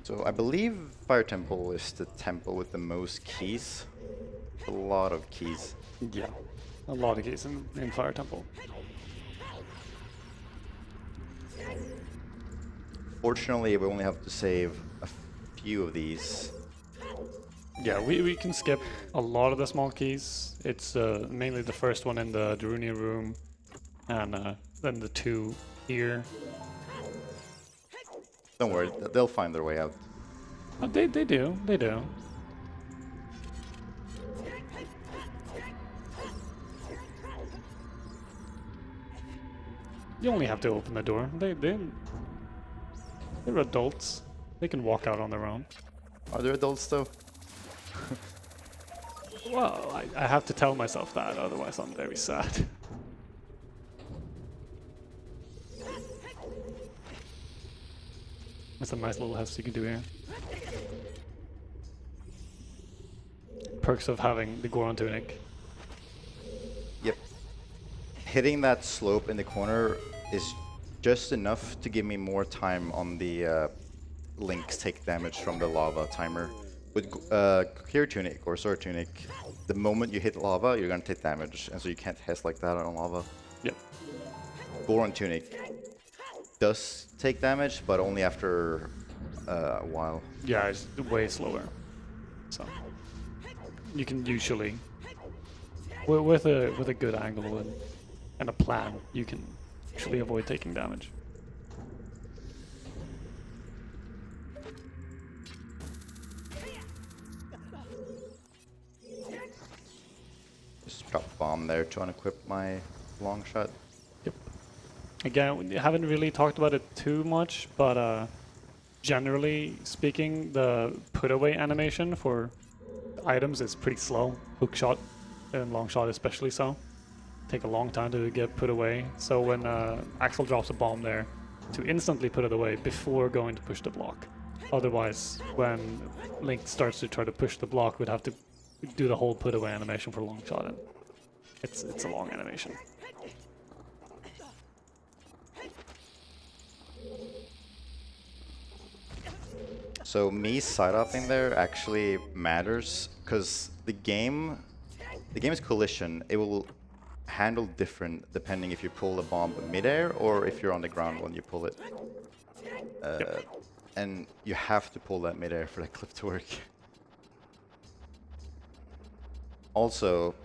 [SPEAKER 2] So I believe Fire Temple is the temple with the most keys. A lot of keys.
[SPEAKER 1] Yeah. A lot of keys in Fire Temple.
[SPEAKER 2] Fortunately, we only have to save a few of these.
[SPEAKER 1] Yeah, we can skip a lot of the small keys. It's mainly the first one in the Darunia room, and then the 2 here.
[SPEAKER 2] Don't worry, they'll find their way out.
[SPEAKER 1] They do. You only have to open the door. They're adults. They can walk out on their own.
[SPEAKER 2] Are there adults though?
[SPEAKER 1] Well, I have to tell myself that, otherwise I'm very sad. That's a nice little house you can do here. Perks of having the Goron tunic.
[SPEAKER 2] Yep. Hitting that slope in the corner is just enough to give me more time on the Link's take damage from the lava timer. With Clear Tunic or Sword Tunic, the moment you hit lava, you're gonna take damage, and so you can't hest like that on lava.
[SPEAKER 1] Yep.
[SPEAKER 2] Goron Tunic does take damage, but only after a while.
[SPEAKER 1] Yeah, it's way slower. So you can usually, with a good angle and a plan, you can usually avoid taking damage.
[SPEAKER 2] Just drop a bomb there to unequip my long shot.
[SPEAKER 1] Yep. Again, we haven't really talked about it too much, but generally speaking, the put away animation for items is pretty slow. Hook shot and long shot especially so. Take a long time to get put away. So when Axel drops a bomb there, to instantly put it away before going to push the block. Otherwise, when Link starts to try to push the block, we'd have to do the whole put away animation for long shot, and it's a long animation.
[SPEAKER 2] So me side-upping there actually matters because the game is collision. It will handle different depending if you pull the bomb midair or if you're on the ground when you pull it. And you have to pull that midair for that clip to work. Also,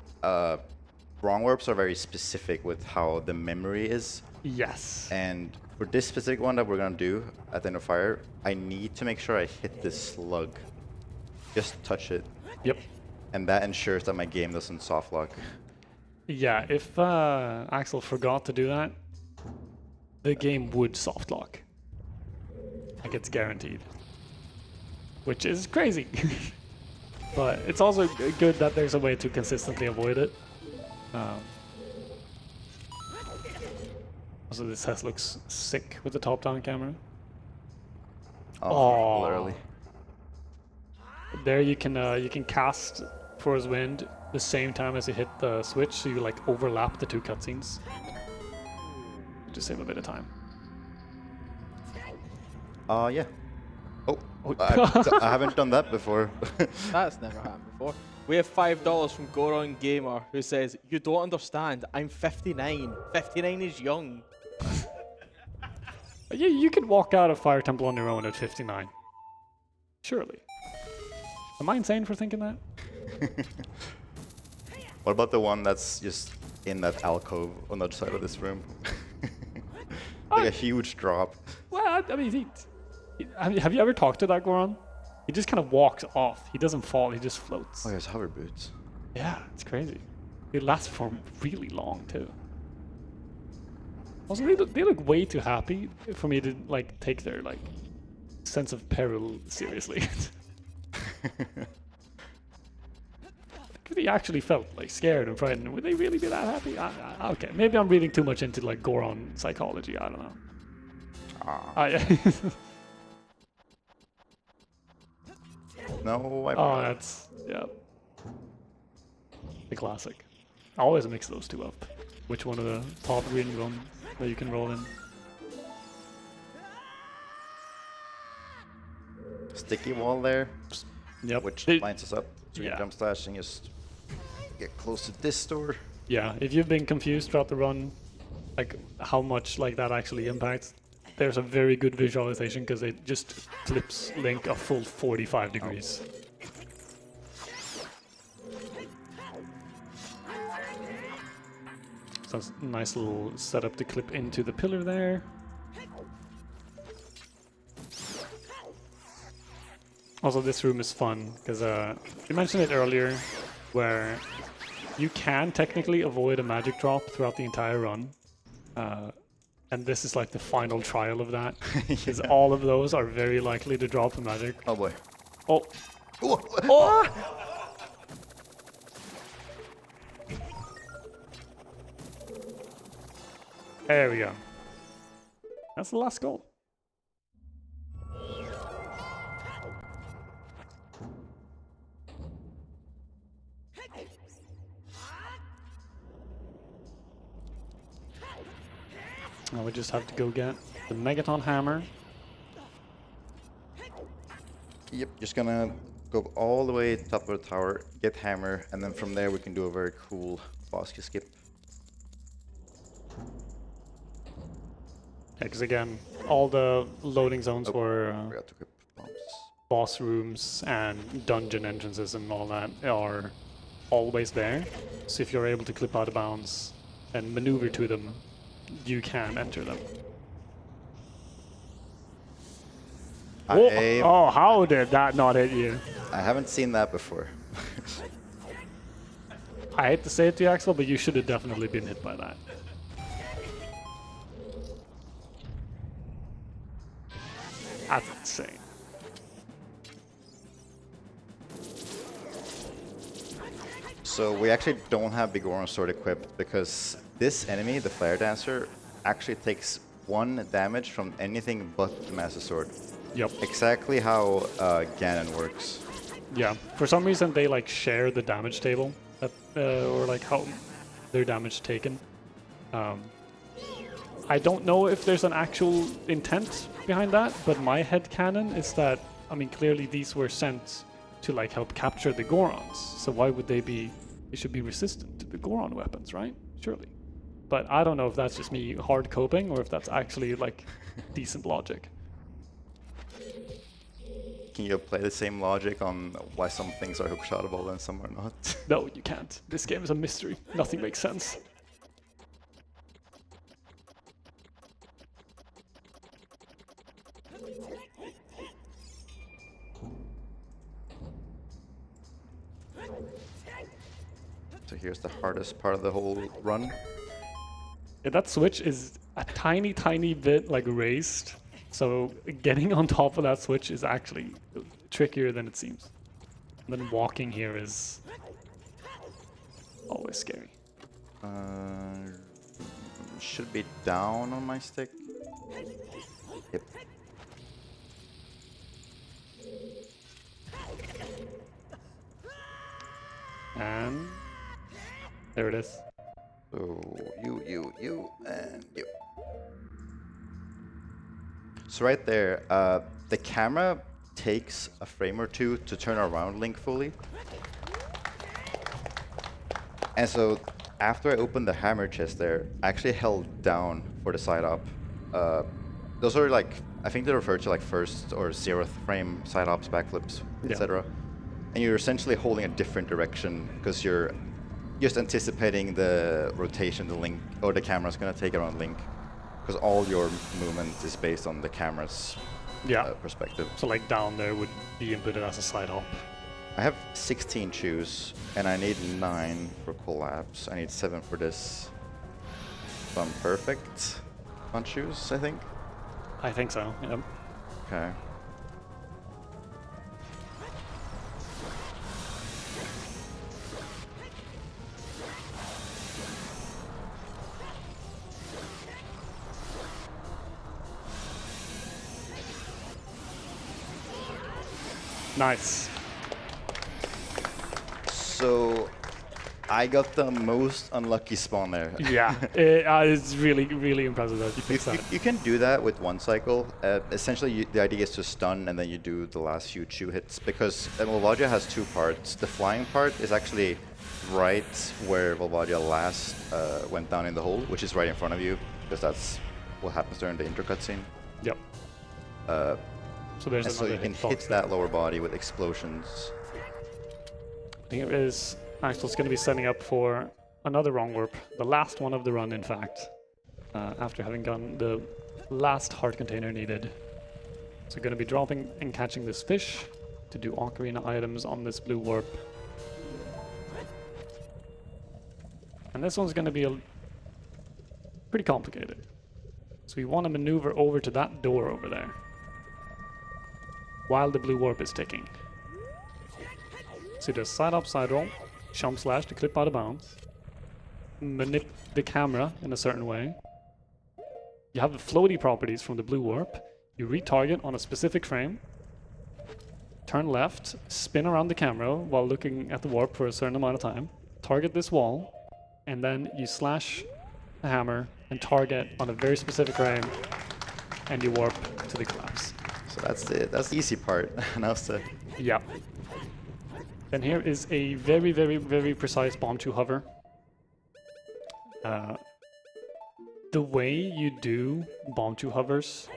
[SPEAKER 2] wrong warps are very specific with how the memory is.
[SPEAKER 1] Yes.
[SPEAKER 2] And for this specific one that we're gonna do at the end of fire, I need to make sure I hit this slug. Just touch it.
[SPEAKER 1] Yep.
[SPEAKER 2] And that ensures that my game doesn't soft lock.
[SPEAKER 1] Yeah, if Axel forgot to do that, the game would soft lock. Like, it's guaranteed. Which is crazy. But it's also good that there's a way to consistently avoid it. Also, this house looks sick with the top-down camera.
[SPEAKER 2] Oh, literally.
[SPEAKER 1] There you can cast Forest Wind the same time as you hit the switch, so you like overlap the 2 cutscenes. Just save a bit of time.
[SPEAKER 2] Yeah. Oh, I haven't done that before.
[SPEAKER 3] That's never happened before. We have $5 from Goron Gamer, who says, "You don't understand. I'm 59. 59 is young."
[SPEAKER 1] You could walk out of Fire Temple on your own at 59. Surely. Am I insane for thinking that?
[SPEAKER 2] What about the one that's just in that alcove on the other side of this room? Like a huge drop.
[SPEAKER 1] Well, I mean, have you ever talked to that Goron? He just kind of walks off. He doesn't fall, he just floats.
[SPEAKER 2] Oh, he has hover boots.
[SPEAKER 1] Yeah, it's crazy. It lasts for really long, too. Also, they look way too happy for me to, like, take their, like, sense of peril seriously. if he actually felt like scared and frightened, would they really be that happy? Okay, maybe I'm reading too much into like Goron psychology. I don't know. Yeah.
[SPEAKER 2] No, I
[SPEAKER 1] Oh, that's yeah. The classic. I always mix those two up. Which one of the top green ones that you can roll in?
[SPEAKER 2] sticky wall there,
[SPEAKER 1] Yep.
[SPEAKER 2] which
[SPEAKER 1] They-
[SPEAKER 2] lines us up. So we
[SPEAKER 1] yeah.
[SPEAKER 2] can jump slash and just get close to this door.
[SPEAKER 1] Yeah, if you've been confused throughout the run, like how much like that actually impacts, there's a very good visualization because it just clips Link a full 45 degrees. So it's a nice little setup to clip into the pillar there. Also, this room is fun because you mentioned it earlier, where you can technically avoid a magic drop throughout the entire run, and this is like the final trial of that, because all of those are very likely to drop a magic.
[SPEAKER 2] Oh boy.
[SPEAKER 1] Oh,
[SPEAKER 2] Oh!
[SPEAKER 1] there we go. That's the last goal. Now we just have to go get the Megaton Hammer.
[SPEAKER 2] Yep, just gonna go all the way top of the tower, get hammer, and then from there we can do a very cool boss skip.
[SPEAKER 1] Because again, all the loading zones
[SPEAKER 2] Oh,
[SPEAKER 1] for
[SPEAKER 2] forgot to equip bombs.
[SPEAKER 1] boss rooms and dungeon entrances and all that are always there. So if you're able to clip out of bounds and maneuver to them, you can enter them. Oh, how did that not hit you?
[SPEAKER 2] I haven't seen that before.
[SPEAKER 1] I hate to say it to you, Axel, but you should have definitely been hit by that. That's insane.
[SPEAKER 2] So we actually don't have Bigoron sword equipped because this enemy, the Flare Dancer, actually takes 1 damage from anything but the Master Sword.
[SPEAKER 1] Yep.
[SPEAKER 2] Exactly how Ganon works.
[SPEAKER 1] Yeah. For some reason, they like share the damage table, or like how their damage taken. I don't know if there's an actual intent behind that, but my headcanon is that, I mean, clearly these were sent to like help capture the Gorons. So why would they be? They should be resistant to the Goron weapons, right? Surely. But I don't know if that's just me hard coping or if that's actually like decent logic.
[SPEAKER 2] Can you apply the same logic on why some things are hookshotable and some are not?
[SPEAKER 1] No, you can't. This game is a mystery. Nothing makes sense.
[SPEAKER 2] So here's the hardest part of the whole run.
[SPEAKER 1] Yeah, that switch is a tiny, tiny bit like raised. So getting on top of that switch is actually trickier than it seems. And then walking here is always scary.
[SPEAKER 2] Should be down on my stick. Yep.
[SPEAKER 1] And there it is.
[SPEAKER 2] So you, and you. So right there, the camera takes a frame or two to turn around Link fully. And so after I opened the hammer chest there, I actually held down for the side up. Those are like, I think they refer to like first or 0th frame side ups, backflips,
[SPEAKER 1] Yeah.
[SPEAKER 2] etc. And you're essentially holding a different direction because you're just anticipating the rotation the Link or the camera's gonna take around Link, because all your movement is based on the camera's
[SPEAKER 1] Yeah.
[SPEAKER 2] perspective.
[SPEAKER 1] So like down there would be inputted as a side hop.
[SPEAKER 2] I have 16 shoes, and I need 9 for collapse. I need 7 for this. So I'm perfect on shoes, I think.
[SPEAKER 1] I think so. Yep.
[SPEAKER 2] Okay.
[SPEAKER 1] Nice.
[SPEAKER 2] So I got the most unlucky spawn there.
[SPEAKER 1] Yeah, it's really, really impressive that you fixed that.
[SPEAKER 2] You can do that with one cycle. Essentially, the idea is to stun and then you do the last few 2 hits, because Volvagia has 2 parts. The flying part is actually right where Volvagia last went down in the hole, which is right in front of you, because that's what happens during the intro cutscene.
[SPEAKER 1] Yep. So there's
[SPEAKER 2] And so you can hit that lower body with explosions.
[SPEAKER 1] Here is Axel's going to be setting up for another wrong warp, the last one of the run, in fact, after having gotten the last heart container needed. So going to be dropping and catching this fish to do Ocarina items on this blue warp. And this one's going to be pretty complicated. So we want to maneuver over to that door over there while the blue warp is ticking. So just side up, side roll, jump slash to clip out of bounds, manip the camera in a certain way. You have the floaty properties from the blue warp. You retarget on a specific frame, turn left, spin around the camera while looking at the warp for a certain amount of time, target this wall, and then you slash the hammer and target on a very specific frame, and you warp to the collapse.
[SPEAKER 2] So that's the easy part. Now it's the
[SPEAKER 1] Yep. Then here is a very, very, very precise bomb to hover. The way you do bomb to hovers,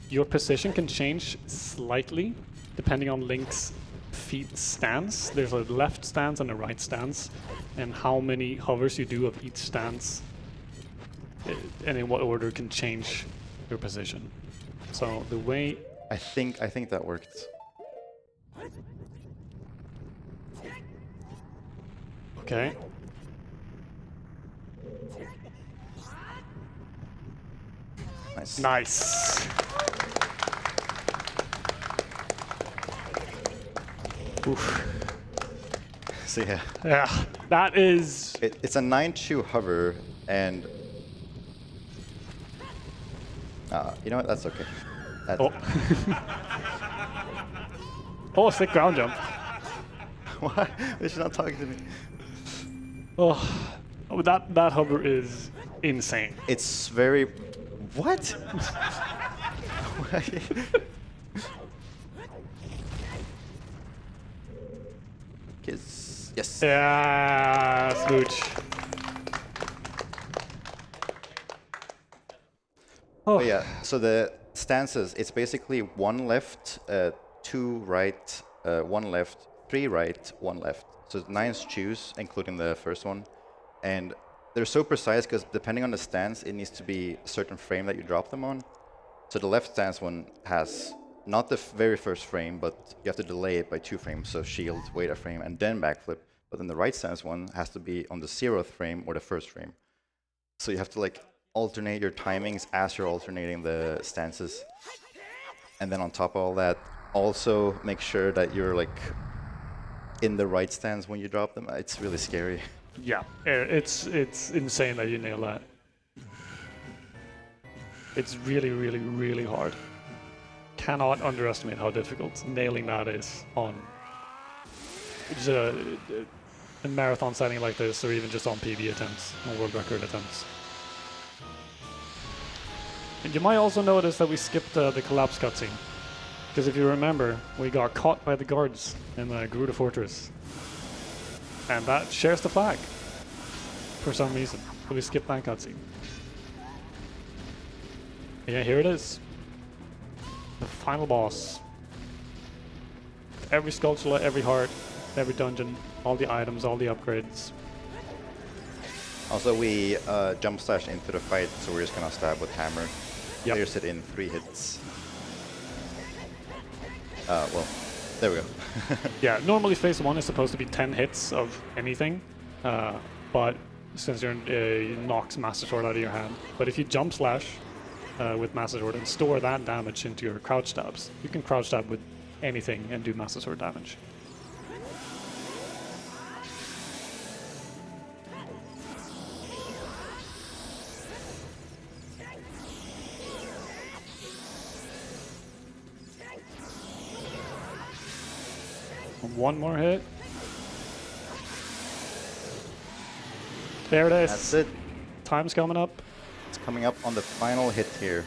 [SPEAKER 1] your position can change slightly depending on Link's feet stance. There's a left stance and a right stance, and how many hovers you do of each stance, and in what order can change your position. So the way
[SPEAKER 2] I think that worked.
[SPEAKER 1] Okay.
[SPEAKER 2] Nice.
[SPEAKER 1] Nice. Oof.
[SPEAKER 2] So yeah,
[SPEAKER 1] Yeah, that is...
[SPEAKER 2] it's a 9-2 hover, and you know what? That's okay. That's
[SPEAKER 1] Oh. Oh, sick ground jump.
[SPEAKER 2] Why? She's not talking to me.
[SPEAKER 1] Oh, that hover is insane.
[SPEAKER 2] It's very. What? Kiss. Yes.
[SPEAKER 1] Yeah, smooch.
[SPEAKER 2] Oh yeah. So the stances, it's basically 1 left, 2 right, 1 left, 3 right, 1 left. So 9 choose, including the first one, and they're so precise because depending on the stance, it needs to be a certain frame that you drop them on. So the left stance one has not the very first frame, but you have to delay it by 2 frames. So shield, wait a frame, and then backflip. But then the right stance one has to be on the 0th frame or the first frame. So you have to like alternate your timings as you're alternating the stances. And then on top of all that, also make sure that you're like in the right stance when you drop them. It's really scary.
[SPEAKER 1] Yeah, it's insane that you nail that. It's really, really, really hard. Cannot underestimate how difficult nailing that is on just a marathon setting like this, or even just on PB attempts, on world record attempts. And you might also notice that we skipped the collapse cutscene. Because if you remember, we got caught by the guards in the Garuda Fortress. And that shares the flag for some reason. So we skipped that cutscene. Yeah, here it is. The final boss. Every Skulltula, every heart, every dungeon, all the items, all the upgrades.
[SPEAKER 2] Also, we jump slash into the fight, so we're just gonna stab with hammer.
[SPEAKER 1] Yep.
[SPEAKER 2] Clears it in 3 hits. Well, there we go.
[SPEAKER 1] Yeah, normally phase 1 is supposed to be 10 hits of anything, but since you're knocks Master Sword out of your hand. But if you jump slash with Master Sword and store that damage into your crouch stabs, you can crouch stab with anything and do Master Sword damage. One more hit. There it is.
[SPEAKER 2] That's it.
[SPEAKER 1] Time's coming up.
[SPEAKER 2] It's coming up on the final hit here.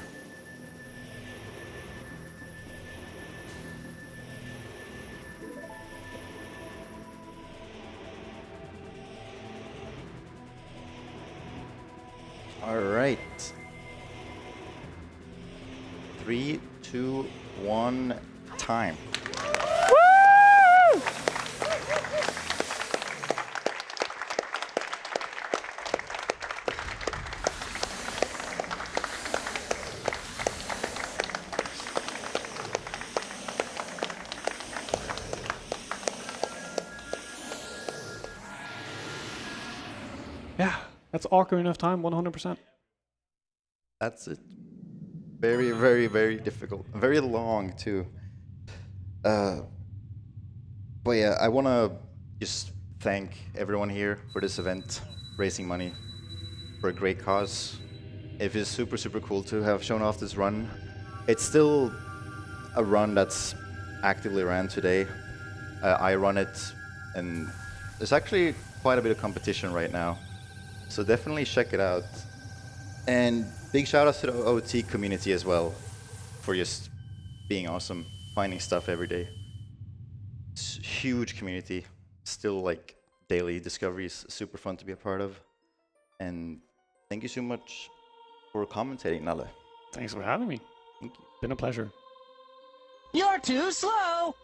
[SPEAKER 2] All right. 3, 2, 1, time.
[SPEAKER 1] Yeah, that's Ocarina of Time, 100%.
[SPEAKER 2] That's it. Very, very, very difficult. Very long, too. But yeah, I want to just thank everyone here for this event, raising money for a great cause. It is super, super cool to have shown off this run. It's still a run that's actively ran today. I run it, and there's actually quite a bit of competition right now. So definitely check it out. And big shout out to the OT community as well for just being awesome, finding stuff every day. It's a huge community, still like daily discoveries, super fun to be a part of. And thank you so much for commentating, Nalle.
[SPEAKER 1] Thanks for having me.
[SPEAKER 2] Thank you.
[SPEAKER 1] Been a pleasure.
[SPEAKER 6] You're too slow.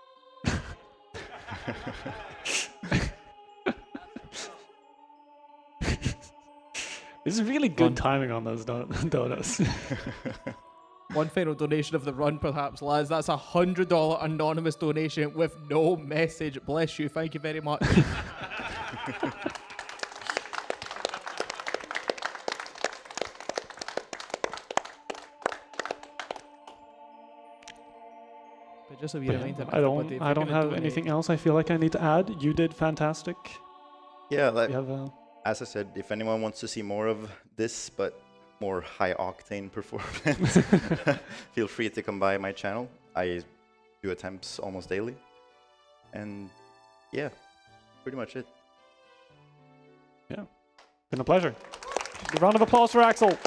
[SPEAKER 1] This is really good timing on those donuts.
[SPEAKER 3] One final donation of the run, perhaps, lads. That's a $100 anonymous donation with no message. Bless you. Thank you very much. But just a wee reminder,
[SPEAKER 1] I don't have anything else I feel like I need to add. You did fantastic.
[SPEAKER 2] Yeah, like,
[SPEAKER 1] You have
[SPEAKER 2] as I said, if anyone wants to see more of this, but more high-octane performance, feel free to come by my channel. I do attempts almost daily. And yeah, pretty much it.
[SPEAKER 1] been a pleasure. A round of applause for Axel.